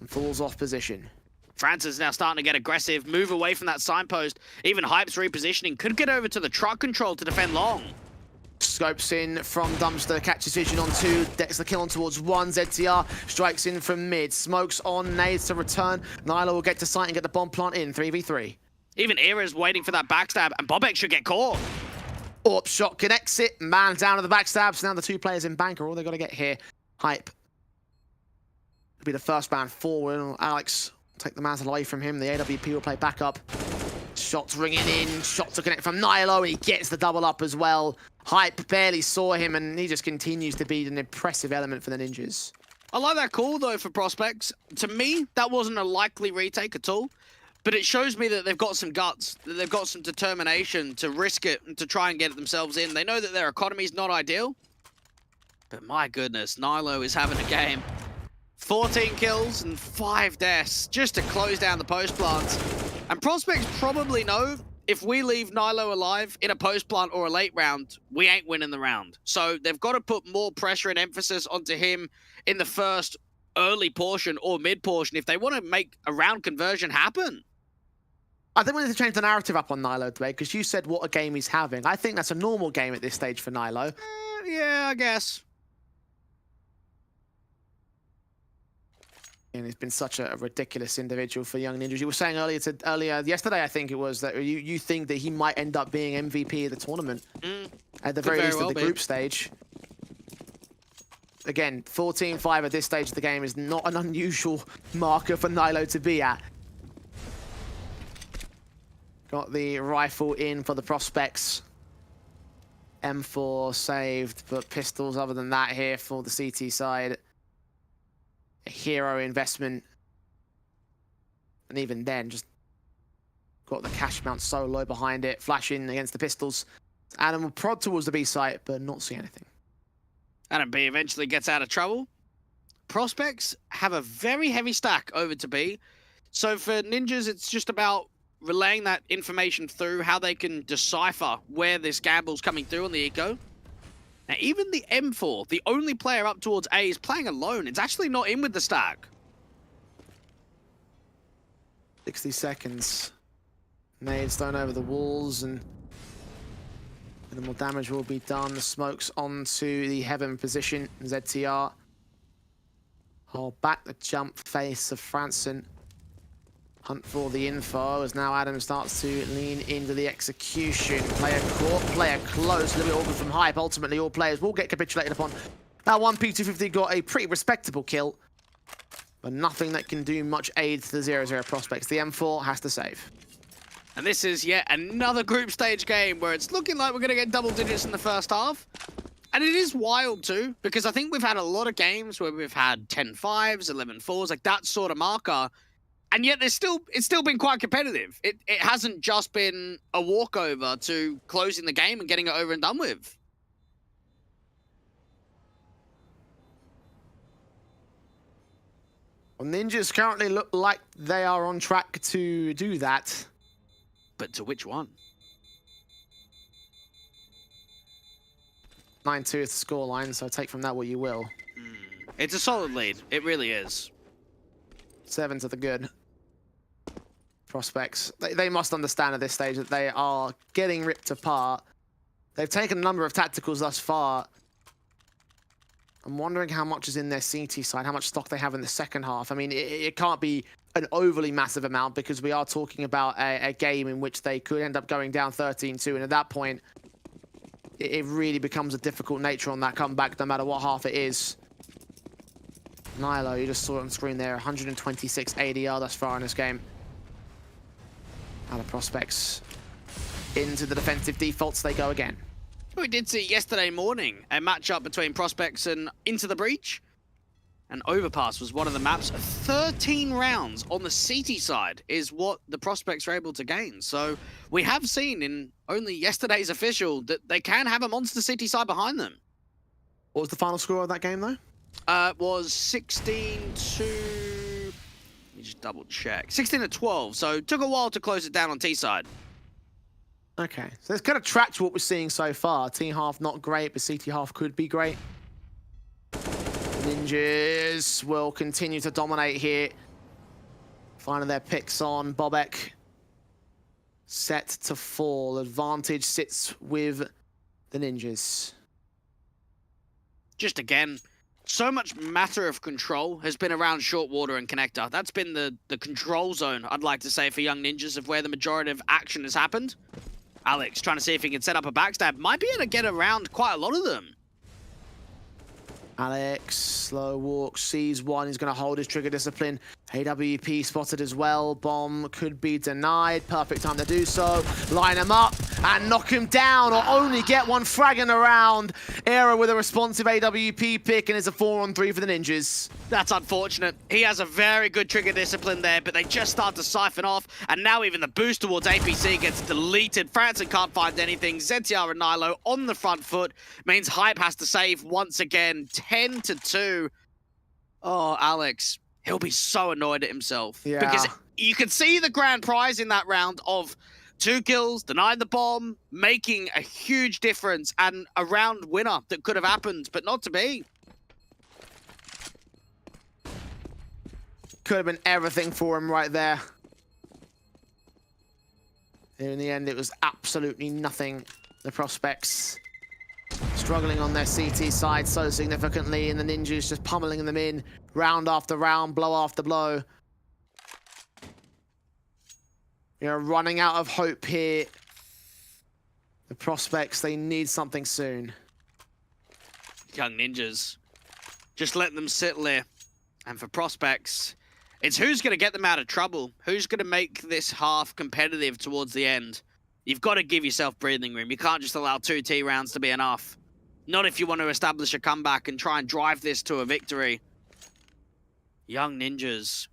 and falls off position. Franson's now starting to get aggressive, move away from that signpost. Even Hype's repositioning, could get over to the truck control to defend long. Scopes in from Dumpster, catches vision on 2, decks the kill on towards 1. ZTR strikes in from mid, smokes on, nades to return. Nilo will get to site and get the bomb plant in, 3v3. Even Era's waiting for that backstab, and Bobek should get caught. Orp shot connects it, man down to the backstab. So now the 2 players in bank are all they've got to get here. Hype will be the first man forward. Alex take the mantle away from him. The AWP will play back up. Shots ringing in, shot to connect from Nilo, and he gets the double up as well. Hype barely saw him, and he just continues to be an impressive element for the Ninjas. I like that call, though, for prospects. To me, that wasn't a likely retake at all, but it shows me that they've got some guts, that they've got some determination to risk it and to try and get it themselves in. They know that their economy's not ideal, but my goodness, Nilo is having a game. 14 kills and 5 deaths just to close down the post plants. And prospects probably know if we leave Nilo alive in a post plant or a late round, we ain't winning the round. So they've got to put more pressure and emphasis onto him in the first early portion or mid portion if they want to make a round conversion happen. I think we need to change the narrative up on Nilo today, because you said what a game he's having. I think that's a normal game at this stage for Nilo. Yeah, I guess. And he's been such a ridiculous individual for Young Ninjas. You were saying earlier yesterday, I think it was, that you think that he might end up being MVP of the tournament. At the very least of the group stage. Again, 14-5 at this stage of the game is not an unusual marker for Nilo to be at. Got the rifle in for the prospects. M4 saved, but pistols other than that here for the CT side. A hero investment. And even then, just got the cash amount so low behind it. Flashing against the pistols. Adam will prod towards the B site, but not see anything. Adam B eventually gets out of trouble. Prospects have a very heavy stack over to B. So for Ninjas, it's just about relaying that information through, how they can decipher where this gamble's coming through on the eco. Now, even the M4, the only player up towards A, is playing alone. It's actually not in with the stack. 60 seconds. Nades thrown over the walls and minimal damage will be done. The smoke's onto the heaven position. ZTR. Hold back the jump face of Franson. Hunt for the info as now Adam starts to lean into the execution. Player caught, player close, a little bit awkward from Hype. Ultimately, all players will get capitulated upon. That one P250 got a pretty respectable kill, but nothing that can do much aid to the 0-0 prospects. The M4 has to save. And this is yet another group stage game where it's looking like we're going to get double digits in the first half. And it is wild too, because I think we've had a lot of games where we've had 10-5s, 11-4s, like that sort of marker. And yet it's still been quite competitive. It hasn't just been a walkover to closing the game and getting it over and done with. Well, Ninjas currently look like they are on track to do that. But to which one? 9-2 is the scoreline, so take from that what you will. It's a solid lead. It really is. 7 to the good. Prospects. They must understand at this stage that they are getting ripped apart. They've taken a number of tacticals thus far. I'm wondering how much is in their CT side, how much stock they have in the second half. I mean, it can't be an overly massive amount because we are talking about a game in which they could end up going down 13-2, and at that point, it really becomes a difficult nature on that comeback, no matter what half it is. Nilo, you just saw it on screen there, 126 ADR thus far in this game. Out of prospects. Into the defensive defaults they go again. We did see yesterday morning a matchup between Prospects and Into the Breach. And Overpass was one of the maps. 13 rounds on the CT side is what the Prospects were able to gain. So we have seen in only yesterday's official that they can have a monster CT side behind them. What was the final score of that game, though? It was 16-2... Let me just double check. 16-12, so it took a while to close it down on T side. Okay, so it's kind of tracked what we're seeing so far. T half not great, but CT half could be great. Ninjas will continue to dominate here. Finding their picks on Bobek. Set to fall. Advantage sits with the Ninjas. Just again, so much matter of control has been around short water and connector. That's been the control zone, I'd like to say, for Young Ninjas of where the majority of action has happened. Alex trying to see if he can set up a backstab. Might be able to get around quite a lot of them. Alex, slow walk, sees one. He's going to hold his trigger discipline. AWP spotted as well. Bomb could be denied. Perfect time to do so. Line him up and knock him down, or only get one fragging around. Era with a responsive AWP pick, and it's a 4-on-3 for the Ninjas. That's unfortunate. He has a very good trigger discipline there, but they just start to siphon off, and now even the boost towards APC gets deleted. Franson can't find anything. ZTR and Nilo on the front foot means Hype has to save once again. 10-2. Oh, Alex, he'll be so annoyed at himself. Yeah. Because you could see the grand prize in that round of 2 kills, denied the bomb, making a huge difference, and a round winner that could have happened, but not to be. Could have been everything for him right there. In the end, it was absolutely nothing. The Prospects struggling on their CT side so significantly, and the Ninjas just pummeling them in round after round, blow after blow. You're running out of hope here. The Prospects, they need something soon. Young Ninjas, just let them sit there. And for Prospects, It's who's going to get them out of trouble. Who's going to make this half competitive towards the end. You've got to give yourself breathing room. You can't just allow 2 T rounds to be enough. Not if you want to establish a comeback and try and drive this to a victory. Young Ninjas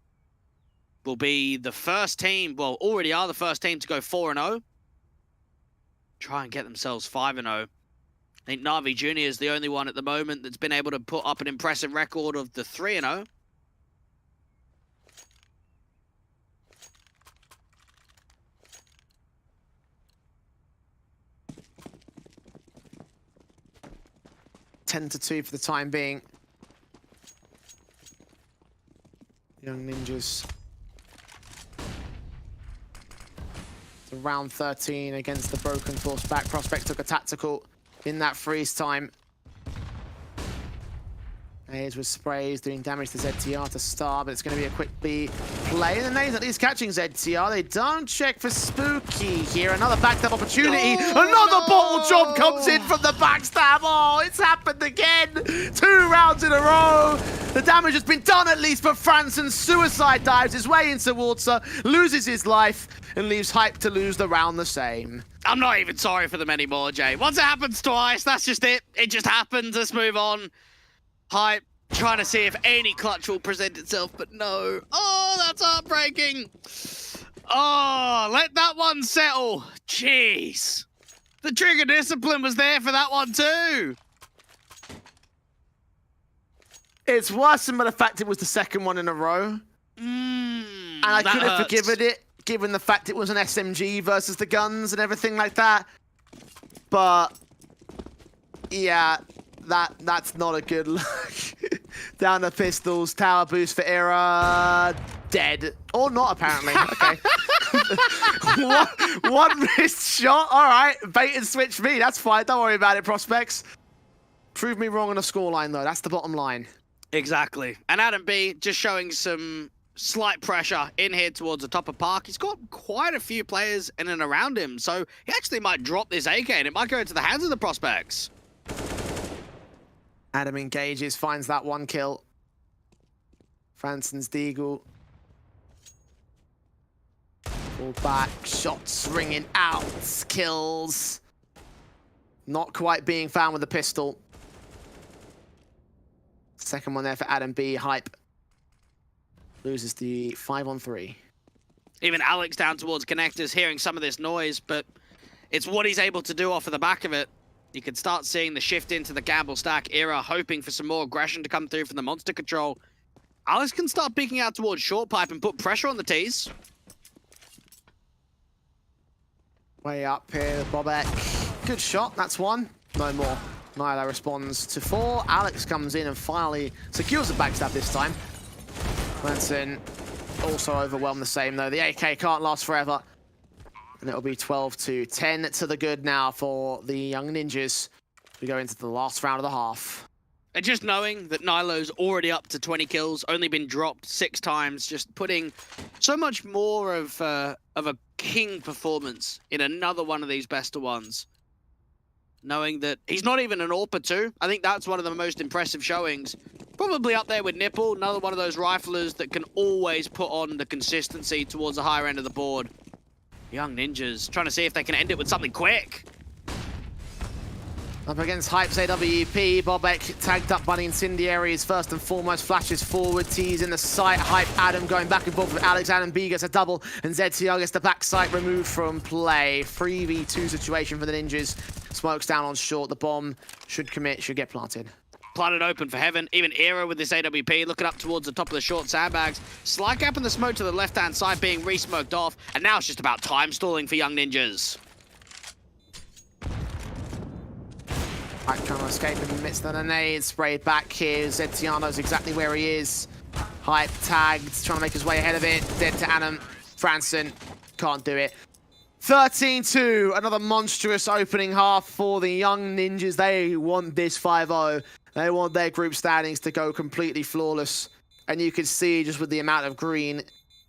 will be the first team, well, already are the first team to go 4-0. Try and get themselves 5-0. I think NAVI Junior is the only one at the moment that's been able to put up an impressive record of the 3-0. (10-2) for the time being. Young Ninjas. So round 13 against the Broken Force back. Prospect took a tactical in that freeze time. Naze with sprays, doing damage to ZTR to start, but it's going to be a quick B play. And the Naze at least catching ZTR. They don't check for Spooky here. Another backstab opportunity. Another bottle job comes in from the backstab. Oh, it's happened again. 2 rounds in a row. The damage has been done at least, but Franson suicide dives his way into water, loses his life, and leaves Hype to lose the round the same. I'm not even sorry for them anymore, Jay. Once it happens twice, that's just it. It just happens. Let's move on. Hype trying to see if any clutch will present itself, but no. Oh, that's heartbreaking. Oh, let that one settle. Jeez. The trigger discipline was there for that one too. It's worse than the fact it was the second one in a row. And I could have forgiven it, given the fact it was an SMG versus the guns and everything like that. But yeah, that's not a good look. Down the pistols, tower boost for Era, dead. Or not, apparently. Okay. one missed shot, all right. Bait and switch me, that's fine. Don't worry about it, Prospects. Prove me wrong on a scoreline, though. That's the bottom line. Exactly. And Adam B just showing some slight pressure in here towards the top of Park. He's got quite a few players in and around him, so he actually might drop this AK and it might go into the hands of the Prospects. Adam engages, finds that 1 kill. Franson's Deagle. Pull back, shots ringing out, kills. Not quite being found with the pistol. Second one there for Adam B. Hype loses the 5-on-3. Even Alex down towards connectors, hearing some of this noise, but it's what he's able to do off of the back of it. You can start seeing the shift into the gamble stack era, hoping for some more aggression to come through from the monster control. Alex can start peeking out towards short pipe and put pressure on the T's. Way up here, Bobek. Good shot, that's 1. No more. Nyla responds to 4. Alex comes in and finally secures the backstab this time. Manson also overwhelmed the same, though. The AK can't last forever. And it'll be 12-10 to the good now for the Young Ninjas. We go into the last round of the half. And just knowing that Nilo's already up to 20 kills, only been dropped 6 times, just putting so much more of a king performance in another one of these best of ones. Knowing that he's not even an AWP 2. I think that's one of the most impressive showings. Probably up there with Nipple, another one of those riflers that can always put on the consistency towards the higher end of the board. Young Ninjas trying to see if they can end it with something quick. Up against Hype's AWP, Bobek tagged up by the Incendiaries first and foremost, flashes forward, T's in the sight, Hype, Adam going back and forth with Alex, Adam B gets a double, and ZTR gets the back sight removed from play. 3v2 situation for the Ninjas. Smokes down on short, the bomb should commit, should get planted. Planted open for Heaven, even Era with this AWP, looking up towards the top of the short sandbags. Slight gap in the smoke to the left-hand side being re-smoked off, and now it's just about time stalling for Young Ninjas. Hype trying to escape in the midst of the nade, sprayed back here. ZTR knows exactly where he is. Hype tagged, trying to make his way ahead of it. Dead to Adam. Franson can't do it. 13-2, another monstrous opening half for the Young Ninjas. They want this 5-0. They want their group standings to go completely flawless. And you can see just with the amount of green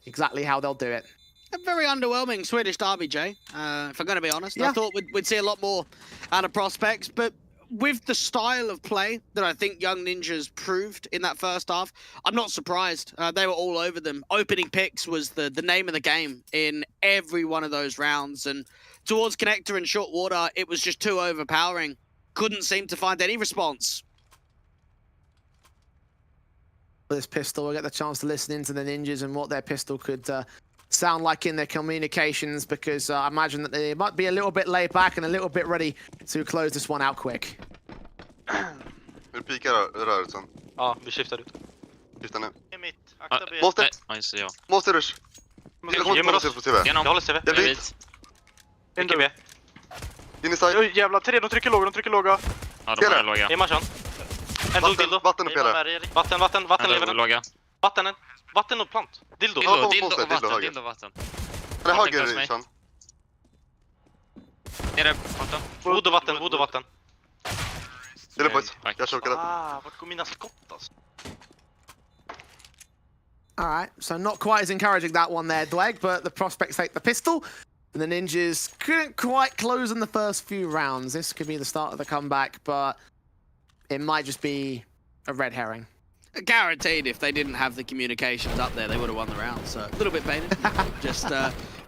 exactly how they'll do it. A very underwhelming Swedish derby, Jay, if I'm going to be honest. Yeah. I thought we'd see a lot more out of Prospects, but with the style of play that I think Young Ninjas proved in that first half, I'm not surprised. They were all over them. Opening picks was the name of the game in every one of those rounds. And towards Connector and Short Water, it was just too overpowering. Couldn't seem to find any response. This pistol, we'll get the chance to listen into the Ninjas and what their pistol could sound like in their communications, because I imagine that they might be a little bit laid back and a little bit ready to close this one out quick. Vill pika rörelsen. Ja, vi skiftar ut. Skifta nu. I mitt. Akta B. Måste. Nice, ja. Måste rush. Jag kommer inte på TV. Jag håller CV. Jag vet. En GB. In i side. Oj jävlar, 3, de trycker låga. Ja, de är låga. I marschen. En dildo. Vatten och pelare. Vatten lever den. Låga. Vatten och plant. Dildo. Dildo och vatten. Han är höger i Sean. Nere, vatten. Wood och vatten. Det är boys. Jag chokade. Vart går mina skott alltså? All right, so not quite as encouraging that one there, Dweg, but the prospects take the pistol. And the Ninjas couldn't quite close in the first few rounds. This could be the start of the comeback, but it might just be a red herring. Guaranteed, if they didn't have the communications up there, they would have won the round. So a little bit baited. Just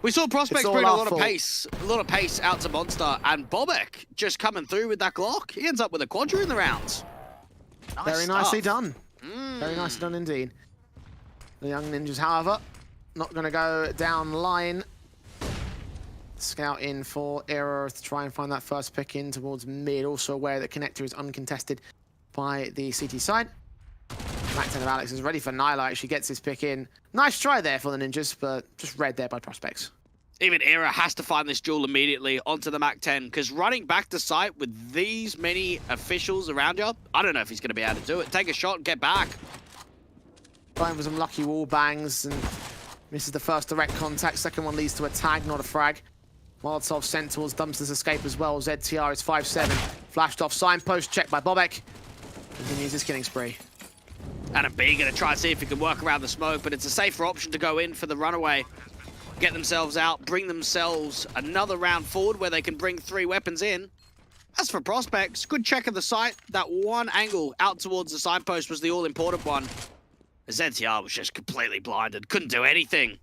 we saw prospects bring a lot of pace out to Monster, and Bobek just coming through with that Glock. He ends up with a quadra in the rounds. Very nicely done. Very nicely done indeed. The Young Ninjas, however, not going to go down line. Scout in for Error to try and find that first pick in towards mid. Also aware that Connector is uncontested by the CT side. Mac 10 of Alex is ready for Nyla. She gets his pick in. Nice try there for the Ninjas, but just read there by prospects. Even Era has to find this duel immediately onto the Mac 10, because running back to site with these many officials around you, I don't know if he's going to be able to do it. Take a shot and get back. Going for some lucky wall bangs and misses the first direct contact. Second one leads to a tag, not a frag. Molotov sent towards Dumpster's escape as well. ZTR is 5-7. Flashed off signpost, checked by Bobek. Continues his killing spree. And a B going to try and see if he can work around the smoke, but it's a safer option to go in for the runaway. Get themselves out, bring themselves another round forward where they can bring 3 weapons in. As for prospects, good check of the site. That one angle out towards the signpost was the all-important one. ZTR was just completely blinded, couldn't do anything.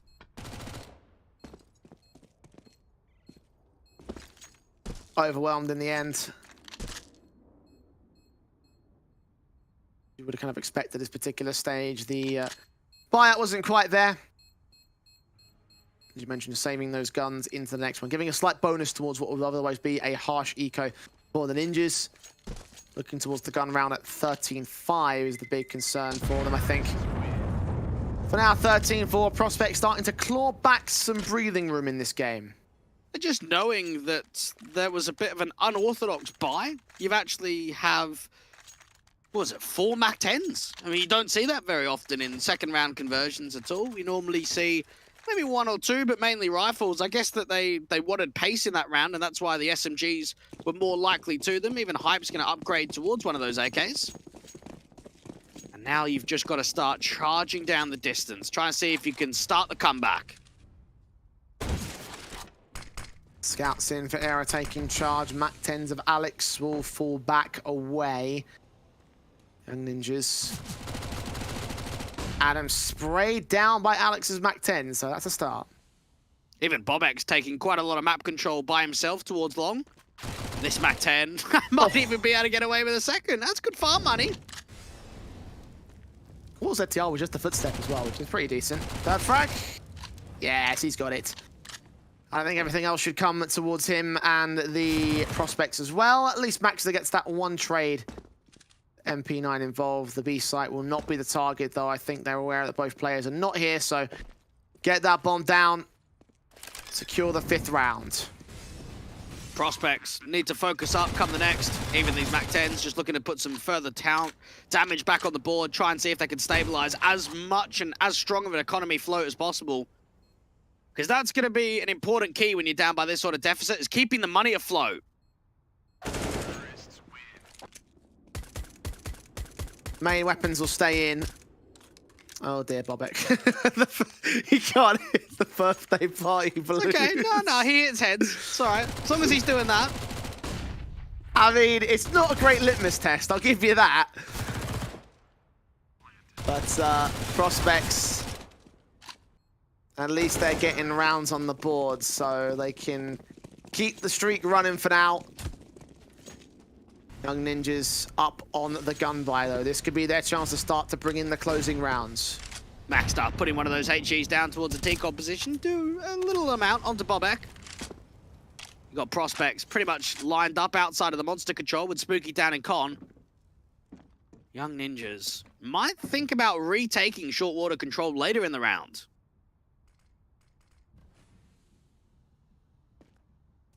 Overwhelmed in the end. You would have kind of expected this particular stage. The buyout wasn't quite there. As you mentioned, saving those guns into the next one, giving a slight bonus towards what would otherwise be a harsh eco for the Ninjas. Looking towards the gun round at 13-5 is the big concern for them, I think. For now, 13-4, prospects starting to claw back some breathing room in this game. Just knowing that there was a bit of an unorthodox buy, you've actually have, what was it, 4 Mac 10s? I mean, you don't see that very often in second round conversions at all. You normally see maybe 1 or 2, but mainly rifles. I guess that they wanted pace in that round, and that's why the SMGs were more likely to them. Even Hype's going to upgrade towards one of those AKs. And now you've just got to start charging down the distance. Try and see if you can start the comeback. Scouts in for Era taking charge. Mac 10s of Alex will fall back away. Young Ninjas. Adam sprayed down by Alex's Mac 10, so that's a start. Even Bobek's taking quite a lot of map control by himself towards long. This Mac 10 might even be able to get away with a second. That's good farm money. Cool, ZTR was just a footstep as well, which is pretty decent. Third frag. Yes, he's got it. I think everything else should come towards him and the prospects as well. At least Max gets that one trade. MP9 involved. The B site will not be the target, though. I think they're aware that both players are not here, so get that bomb down. Secure the 5th round. Prospects need to focus up come the next. Even these Mac 10s just looking to put some further damage back on the board, try and see if they can stabilize as much and as strong of an economy float as possible. Because that's going to be an important key when you're down by this sort of deficit, is keeping the money afloat. Main weapons will stay in. Oh dear, Bobek. He can't hit the birthday party balloon. Okay, no, he hits heads. It's all right. As long as he's doing that. I mean, it's not a great litmus test, I'll give you that. But Prospects, at least they're getting rounds on the board, so they can keep the streak running for now. Young Ninjas up on the gun buy, though. This could be their chance to start to bring in the closing rounds. Maxstar putting one of those HGs down towards the T-Cob position. Do a little amount onto Bobek. You got Prospects pretty much lined up outside of the monster control with Spooky down in con. Young Ninjas might think about retaking short water control later in the round.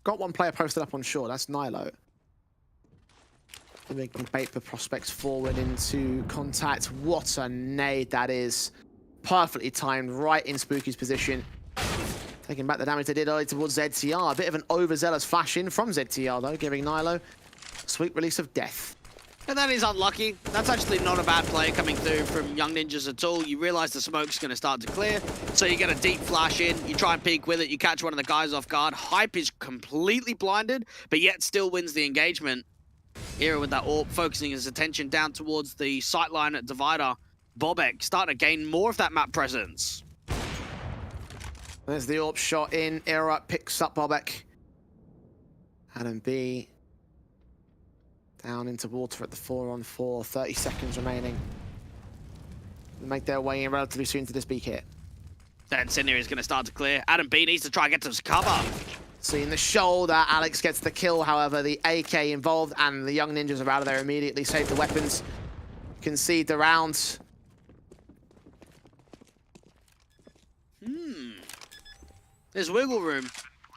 Got one player posted up on shore, that's Nilo. They can bait the Prospects forward into contact. What a nade that is. Perfectly timed, right in Spooky's position. Taking back the damage they did early towards ZTR. A bit of an overzealous flash in from ZTR, though, giving Nilo a sweet release of death. And that is unlucky. That's actually not a bad play coming through from Young Ninjas at all. You realize the smoke's going to start to clear, so you get a deep flash in, you try and peek with it, you catch one of the guys off guard. Hype is completely blinded, but yet still wins the engagement. Era with that AWP, focusing his attention down towards the sightline at Divider. Bobek starting to gain more of that map presence. There's the AWP shot in. Era picks up Bobek. Adam B down into water at the 4-on-4. 30 seconds remaining. They'll make their way in relatively soon to this B kit. Then Senior is going to start to clear. Adam B needs to try and get some cover. Seeing the shoulder, Alex gets the kill, however, the AK involved, and the Young Ninjas are out of there immediately. Save the weapons, concede the rounds. There's wiggle room.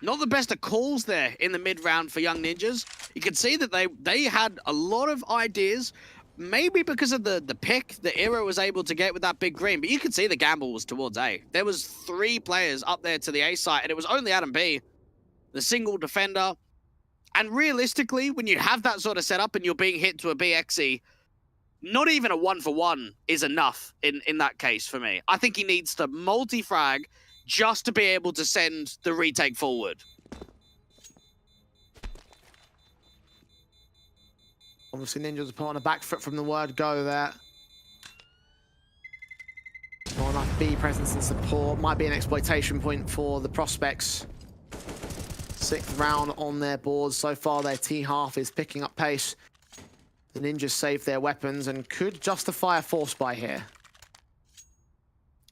Not the best of calls there in the mid-round for Young Ninjas. You can see that they had a lot of ideas, maybe because of the pick the Era was able to get with that big green, but you can see the gamble was towards A. There was 3 players up there to the A site, and it was only Adam B, the single defender. And realistically, when you have that sort of setup and you're being hit to a BXE, not even a 1-for-1 is enough in that case for me. I think he needs to multi-frag just to be able to send the retake forward. Obviously, Ninjas are put on a back foot from the word go there. Not enough B presence and support. Might be an exploitation point for the Prospects. 6th round on their board. So far, their T-half is picking up pace. The Ninjas saved their weapons and could justify a force buy here.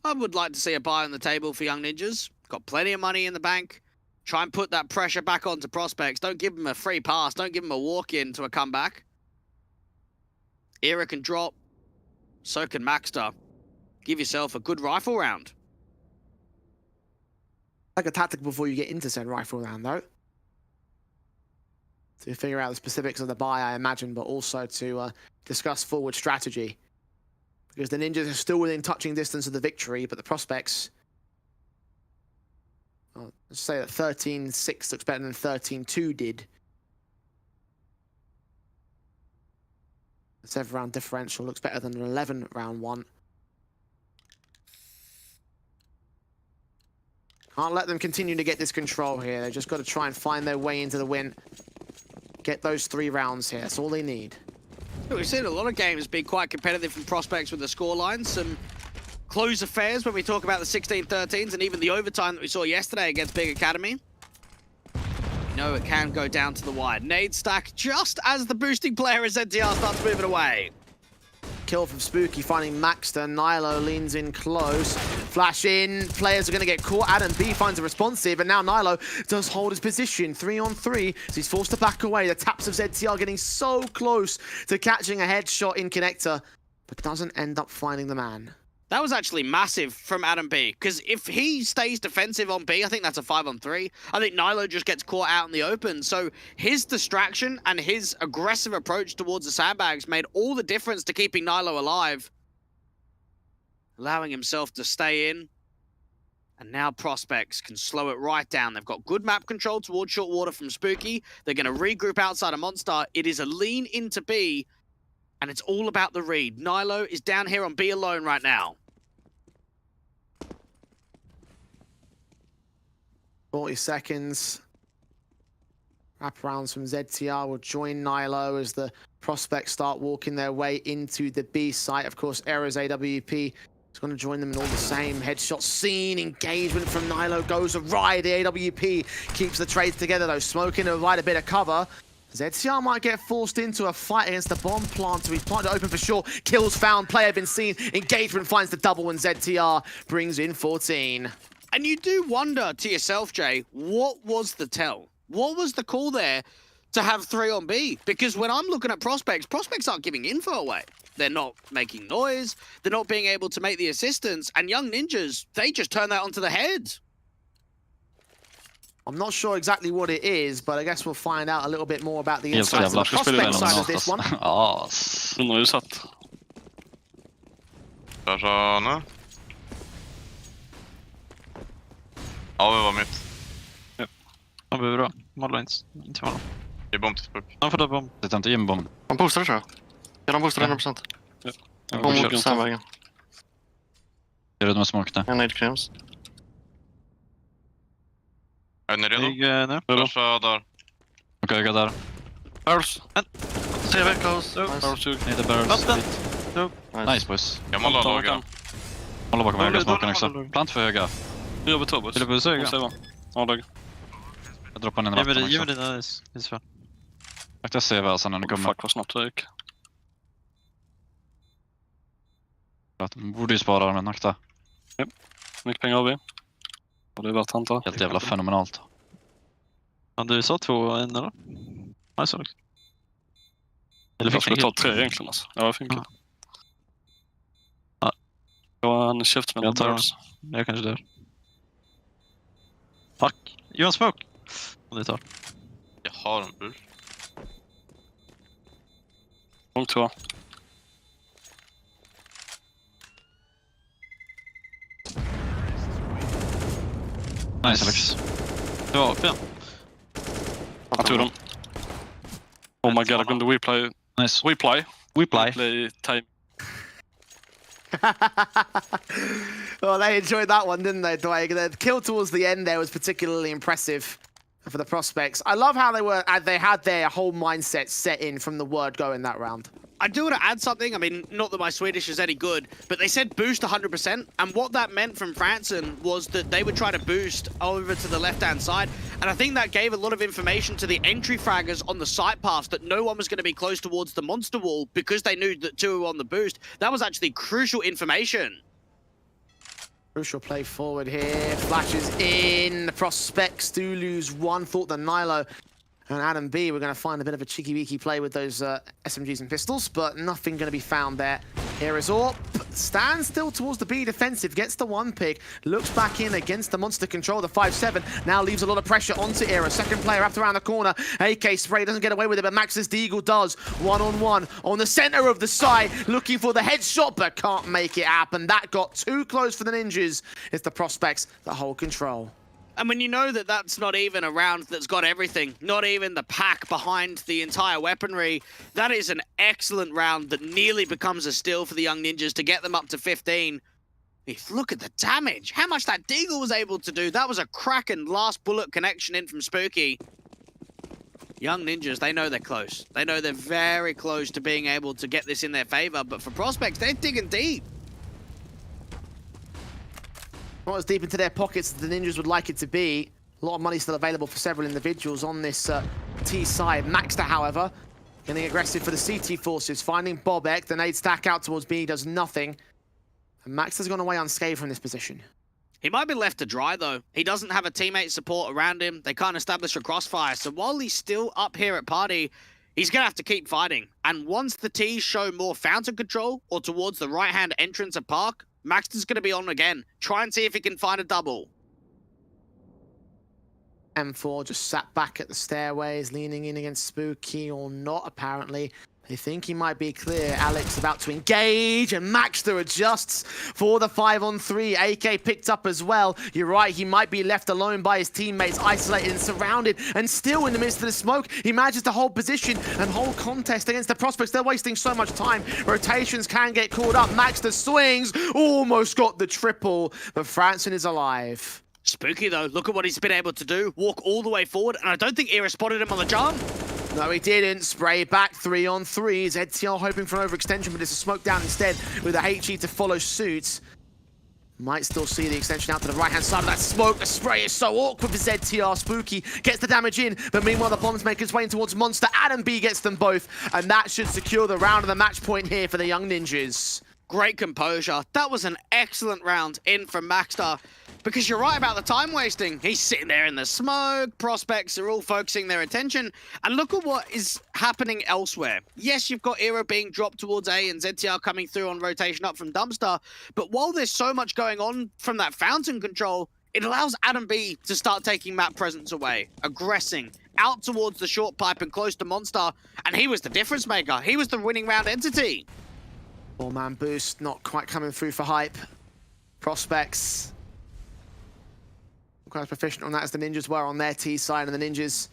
I would like to see a buy on the table for Young Ninjas. Got plenty of money in the bank. Try and put that pressure back onto Prospects. Don't give them a free pass. Don't give them a walk-in to a comeback. Era can drop. So can Maxter. Give yourself a good rifle round. Like a tactic before you get into said rifle round, though. To figure out the specifics of the buy, I imagine, but also to discuss forward strategy. Because the Ninjas are still within touching distance of the victory, but the Prospects... Well, let's say that 13-6 looks better than 13-2 did. The 7-round differential looks better than an 11-round one. Can't let them continue to get this control here. They've just got to try and find their way into the win. Get those 3 rounds here. That's all they need. We've seen a lot of games be quite competitive from Prospects with the scorelines. Some close affairs when we talk about the 16-13s and even the overtime that we saw yesterday against Big Academy. No, it can go down to the wide. Nade stack just as the boosting player at ZTR starts moving away. Kill from Spooky, finding Maxter. Nilo leans in close. Flash in. Players are going to get caught. Adam B finds a responsive, and now Nilo does hold his position. 3-on-3, so he's forced to back away. The taps of ZTR getting so close to catching a headshot in connector, but doesn't end up finding the man. That was actually massive from Adam B, because if he stays defensive on B, I think that's a 5-on-3. I think Nilo just gets caught out in the open. So his distraction and his aggressive approach towards the sandbags made all the difference to keeping Nilo alive. Allowing himself to stay in. And now Prospects can slow it right down. They've got good map control towards short water from Spooky. They're going to regroup outside of Monster. It is a lean into B. And it's all about the read. Nilo is down here on B alone right now. 40 seconds. Wraparounds from ZTR will join Nilo as the prospects start walking their way into the B site. Of course, Era's AWP is going to join them in all the same. Headshot scene, engagement from Nilo goes awry. The AWP keeps the trades together though, smoking to provide a bit of cover. ZTR might get forced into a fight against the bomb planter. He's planted open for sure. Kills found, player been seen. Engagement finds the double and ZTR brings in 14. And you do wonder to yourself, Jay, what was the tell? What was the call there to have 3 on B? Because when I'm looking at prospects aren't giving info away. They're not making noise. They're not being able to make the assistance. And Young Ninjas, they just turn that onto the head. I'm not sure exactly what it is, but I guess we'll find out a little bit more about the insights of the prospect side of this one. Undrar hur du satt. Där sa nu. Ja, vi var mitt. Han behöver bra. Måla inte måla. Det är bomb till spuk. Han får ta bomb. Det tar inte in bomb. Han boostar tror jag. Ja, de boostar 100%. Bomb mot sandvägen. Gör du med smoke där? En nade creams. Är ni redo? Nu. Flasha där. Okej, jag går där. Barrels. CV close. Barrels tog. Need the barrels. Nice. Nice boys. Jag målar laga. Håller bakom högra smoken också. Plant för höga. Vi jobbar 2 boys. Vill du bussa höga? Jag droppar ner en vatten Ge mig också. dina isfall. Jag ser vad sen när det kommer. Fuck vad snabbt det gick. De borde ju spara den akta. Mycket pengar har vi. Och det är värt antal. Helt jävla fenomenalt. Ja, du sa 2 en eller? Nej, så. Eller jag skulle ta 3 egentligen alltså. Ja, det funkar. Ja. Jag har en käftsmäll. Jag tar Barrels. Jag kanske dör. Fuck. Johan smoke. Om det tar. Jag har en bur. Långt 2. Nice Alex. Ja, fin. Han tog dem. Oh my god, jag kunde WePlay. Nice. WePlay. WePlay. Time. Well, they enjoyed that one, didn't they, Dwight? The kill towards the end there was particularly impressive for the prospects. I love how they had their whole mindset set in from the word go in that round. I do want to add something. I mean, not that my Swedish is any good, but they said boost 100%. And what that meant from Franson was that they would try to boost over to the left-hand side. And I think that gave a lot of information to the entry fraggers on the side paths that no one was going to be close towards the monster wall because they knew that 2 were on the boost. That was actually crucial information. Crucial play forward here. Flashes in. The prospects do lose 1. Thought that Nilo and Adam B were going to find a bit of a cheeky-weeky play with those SMGs and pistols, but nothing going to be found there. Here is Orp. Stands still towards the B defensive, gets the 1 pick, looks back in against the monster control, the 5-7, now leaves a lot of pressure onto Era. Second player wrapped around the corner. AK spray doesn't get away with it, but Max's Deagle does. 1-on-1 on the center of the side, looking for the headshot, but can't make it happen. That got too close for the Ninjas. It's the prospects that hold control. And when you know that that's not even a round that's got everything, not even the pack behind the entire weaponry, that is an excellent round that nearly becomes a steal for the Young Ninjas to get them up to 15. Look at the damage. How much that Deagle was able to do. That was a cracking last bullet connection in from Spooky. Young Ninjas, they know they're close. They know they're very close to being able to get this in their favor. But for prospects, they're digging deep. Not as deep into their pockets as the Ninjas would like it to be. A lot of money still available for several individuals on this T side. Maxter, however, getting aggressive for the CT forces, finding Bobek. The nade stack out towards B, does nothing. And Maxter's gone away unscathed from this position. He might be left to dry, though. He doesn't have a teammate support around him. They can't establish a crossfire. So while he's still up here at party, he's going to have to keep fighting. And once the T's show more fountain control or towards the right-hand entrance of Park, Maxter's going to be on again. Try and see if he can find a double. M4 just sat back at the stairways, leaning in against Spooky or not, apparently. They think he might be clear. Alex about to engage, and Maxter adjusts for the 5-on-3. AK picked up as well. You're right, he might be left alone by his teammates, isolated and surrounded, and still in the midst of the smoke. He manages to hold position and hold contest against the prospects. They're wasting so much time. Rotations can get caught up. Maxter swings, almost got the triple, but Franson is alive. Spooky, though, look at what he's been able to do. Walk all the way forward, and I don't think Era spotted him on the jump. No, he didn't. Spray back 3-on-3. ZTR hoping for an overextension, but it's a smoke down instead with a HE to follow suit. Might still see the extension out to the right-hand side of that smoke. The spray is so awkward for ZTR. Spooky gets the damage in, but meanwhile the bombs make its way in towards Monster. Adam B gets them both, and that should secure the round of the match point here for the Young Ninjas. Great composure. That was an excellent round in from Maxstar. Because you're right about the time wasting. He's sitting there in the smoke. Prospects are all focusing their attention. And look at what is happening elsewhere. Yes, you've got Era being dropped towards A and ZTR coming through on rotation up from Dumpster. But while there's so much going on from that fountain control, it allows Adam B to start taking map presence away, aggressing out towards the short pipe and close to Monster. And he was the difference maker. He was the winning round entity. 4-man boost, not quite coming through for hype. Prospects. Quite as proficient on that as the Ninjas were on their T side, and the Ninjas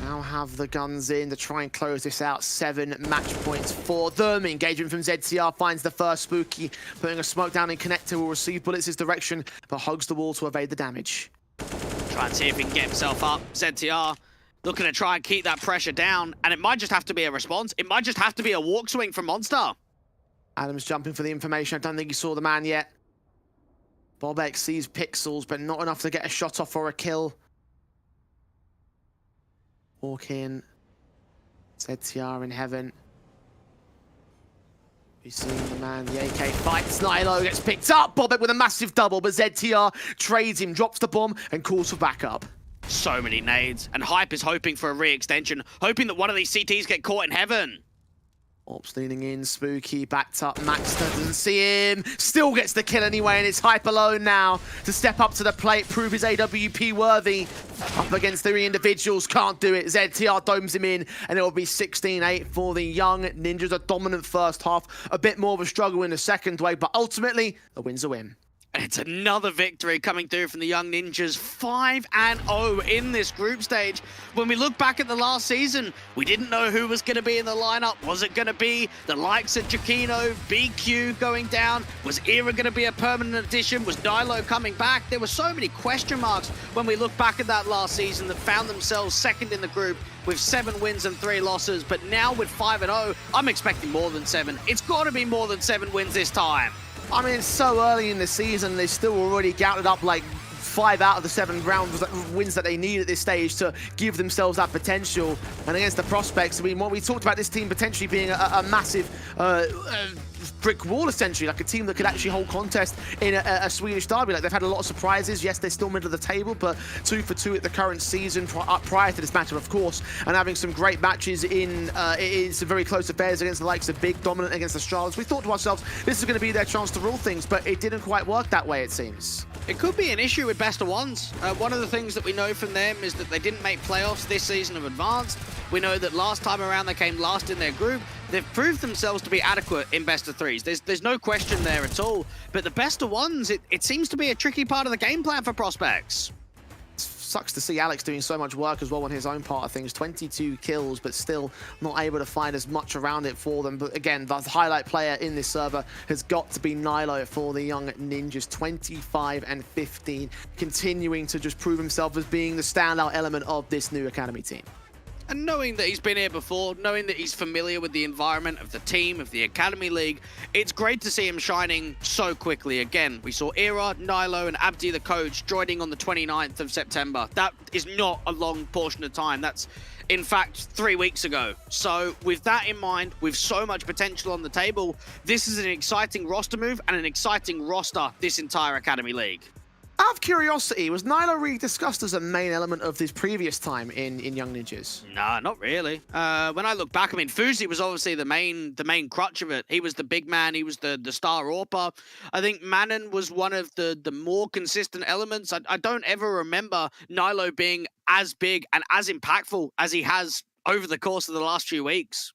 now have the guns in to try and close this out. 7 match points for them. Engagement from ZTR finds the first Spooky, putting a smoke down in connector, will receive bullets his direction, but hugs the wall to evade the damage. Try and see if he can get himself up. ZTR looking to try and keep that pressure down, and it might just have to be a response. It might just have to be a walk swing from Monster. Adams jumping for the information. I don't think he saw the man yet. Bobek sees pixels, but not enough to get a shot off or a kill. Walk in. ZTR in heaven. You see the man, the AK fights. Nilo gets picked up. Bobek with a massive double, but ZTR trades him, drops the bomb, and calls for backup. So many nades, and Hype is hoping for a re-extension, hoping that one of these CTs get caught in heaven. Ops leaning in, Spooky, backed up, Maxter doesn't see him, still gets the kill anyway, and it's Hype alone now to step up to the plate, prove his AWP worthy. Up against 3 individuals, can't do it. ZTR domes him in, and it will be 16-8 for the Young Ninjas. A dominant first half, a bit more of a struggle in the second wave, but ultimately, the win's a win. And it's another victory coming through from the Young Ninjas, 5-0 in this group stage. When we look back at the last season, we didn't know who was going to be in the lineup. Was it going to be the likes of Giacchino, BQ going down? Was Era going to be a permanent addition? Was Nilo coming back? There were so many question marks when we look back at that last season that found themselves second in the group with 7 wins and 3 losses. But now with 5-0, I'm expecting more than 7. It's got to be more than 7 wins this time. I mean, it's so early in the season, they're still already counted up like 5 out of the 7 wins that they need at this stage to give themselves that potential. And against the Prospects, I mean, what we talked about this team potentially being a massive brick wall, essentially, like a team that could actually hold contest in a Swedish derby. Like, they've had a lot of surprises. Yes, they're still middle of the table, but 2 for 2 at the current season prior to this matchup, of course, and having some great matches in some very close affairs against the likes of Big, dominant against Astralis. We thought to ourselves, this is going to be their chance to rule things, but it didn't quite work that way, it seems. It could be an issue with best of ones. One of the things that we know from them is that they didn't make playoffs this season of Advanced. We know that last time around they came last in their group. They've proved themselves to be adequate in best of 3s. There's no question there at all. But the best of ones, it seems to be a tricky part of the game plan for Prospects. Sucks to see Alex doing so much work as well on his own part of things. 22 kills, but still not able to find as much around it for them. But again, the highlight player in this server has got to be Nilo for the Young Ninjas. 25-15, continuing to just prove himself as being the standout element of this new Academy team. And knowing that he's been here before, knowing that he's familiar with the environment of the team, of the Academy League, it's great to see him shining so quickly. Again, we saw Era, Nilo, and Abdi, the coach, joining on the 29th of September. That is not a long portion of time. That's, in fact, 3 weeks ago. So with that in mind, with so much potential on the table, this is an exciting roster move and an exciting roster this entire Academy League. Out of curiosity, was Nilo really discussed as a main element of this previous time in Young Ninjas? Nah, not really. When I look back, I mean, Fuzi was obviously the main crutch of it. He was the big man. He was the star AWPer. I think Manon was one of the more consistent elements. I don't ever remember Nilo being as big and as impactful as he has over the course of the last few weeks.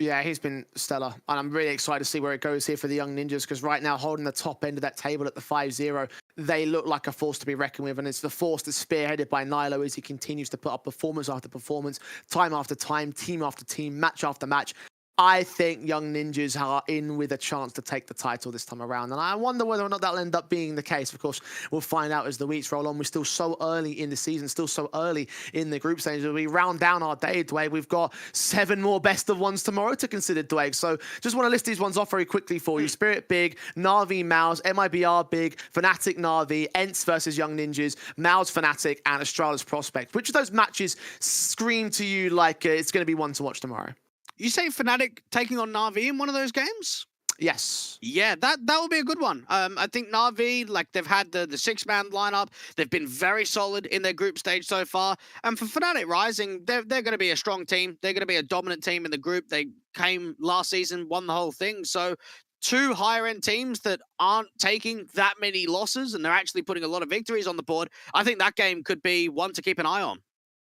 Yeah, he's been stellar, and I'm really excited to see where it goes here for the Young Ninjas, because right now, holding the top end of that table at the 5-0, they look like a force to be reckoned with, and it's the force that's spearheaded by Nilo as he continues to put up performance after performance, time after time, team after team, match after match. I think Young Ninjas are in with a chance to take the title this time around. And I wonder whether or not that'll end up being the case. Of course, we'll find out as the weeks roll on. We're still so early in the season, still so early in the group stage. As we round down our day, Dwayne, we've got 7 more best of ones tomorrow to consider, Dwayne. So just want to list these ones off very quickly for you. Spirit big, Navi MOUZ, MIBR big, Fnatic Navi, ENCE versus Young Ninjas, MOUZ Fnatic, and Astralis Prospect. Which of those matches scream to you like it's going to be one to watch tomorrow? You say Fnatic taking on Navi in one of those games? Yes. Yeah, that will be a good one. I think Navi, like, they've had the 6-man lineup. They've been very solid in their group stage so far. And for Fnatic Rising, they're going to be a strong team. They're going to be a dominant team in the group. They came last season, won the whole thing. So 2 higher-end teams that aren't taking that many losses, and they're actually putting a lot of victories on the board. I think that game could be one to keep an eye on.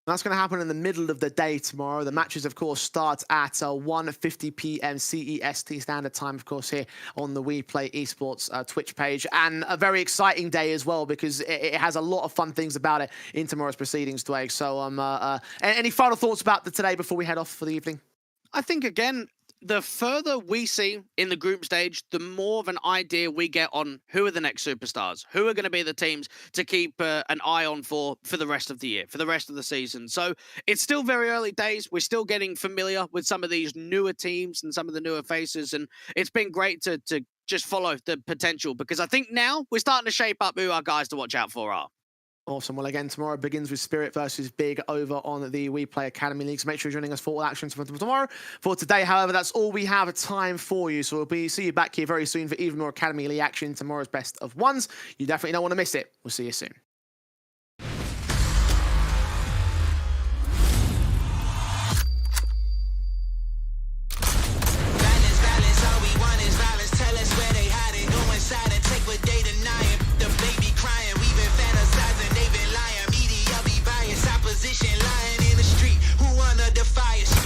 That's going to happen in the middle of the day tomorrow. The matches, of course, start at 1:50 p.m. CEST Standard Time, of course, here on the WePlay Esports Twitch page. And a very exciting day as well, because it has a lot of fun things about it in tomorrow's proceedings, Dwayne. So any final thoughts about today before we head off for the evening? I think, again, the further we see in the group stage, the more of an idea we get on who are the next superstars, who are going to be the teams to keep an eye on for the rest of the year, for the rest of the season. So it's still very early days. We're still getting familiar with some of these newer teams and some of the newer faces. And it's been great to just follow the potential, because I think now we're starting to shape up who our guys to watch out for are. Awesome. Well, again, tomorrow begins with Spirit versus Big over on the WePlay Academy League. So make sure you're joining us for all actions for tomorrow. For today, however, that's all we have time for you. So we'll see you back here very soon for even more Academy League action. Tomorrow's best of ones. You definitely don't want to miss it. We'll see you soon. Violence, all we want is violence. Tell us where they hide it. Go inside and take what they denying. The baby crying, we've been fantasizing, they've been lying. Media be biased, opposition lying in the street. Who wanna defy us?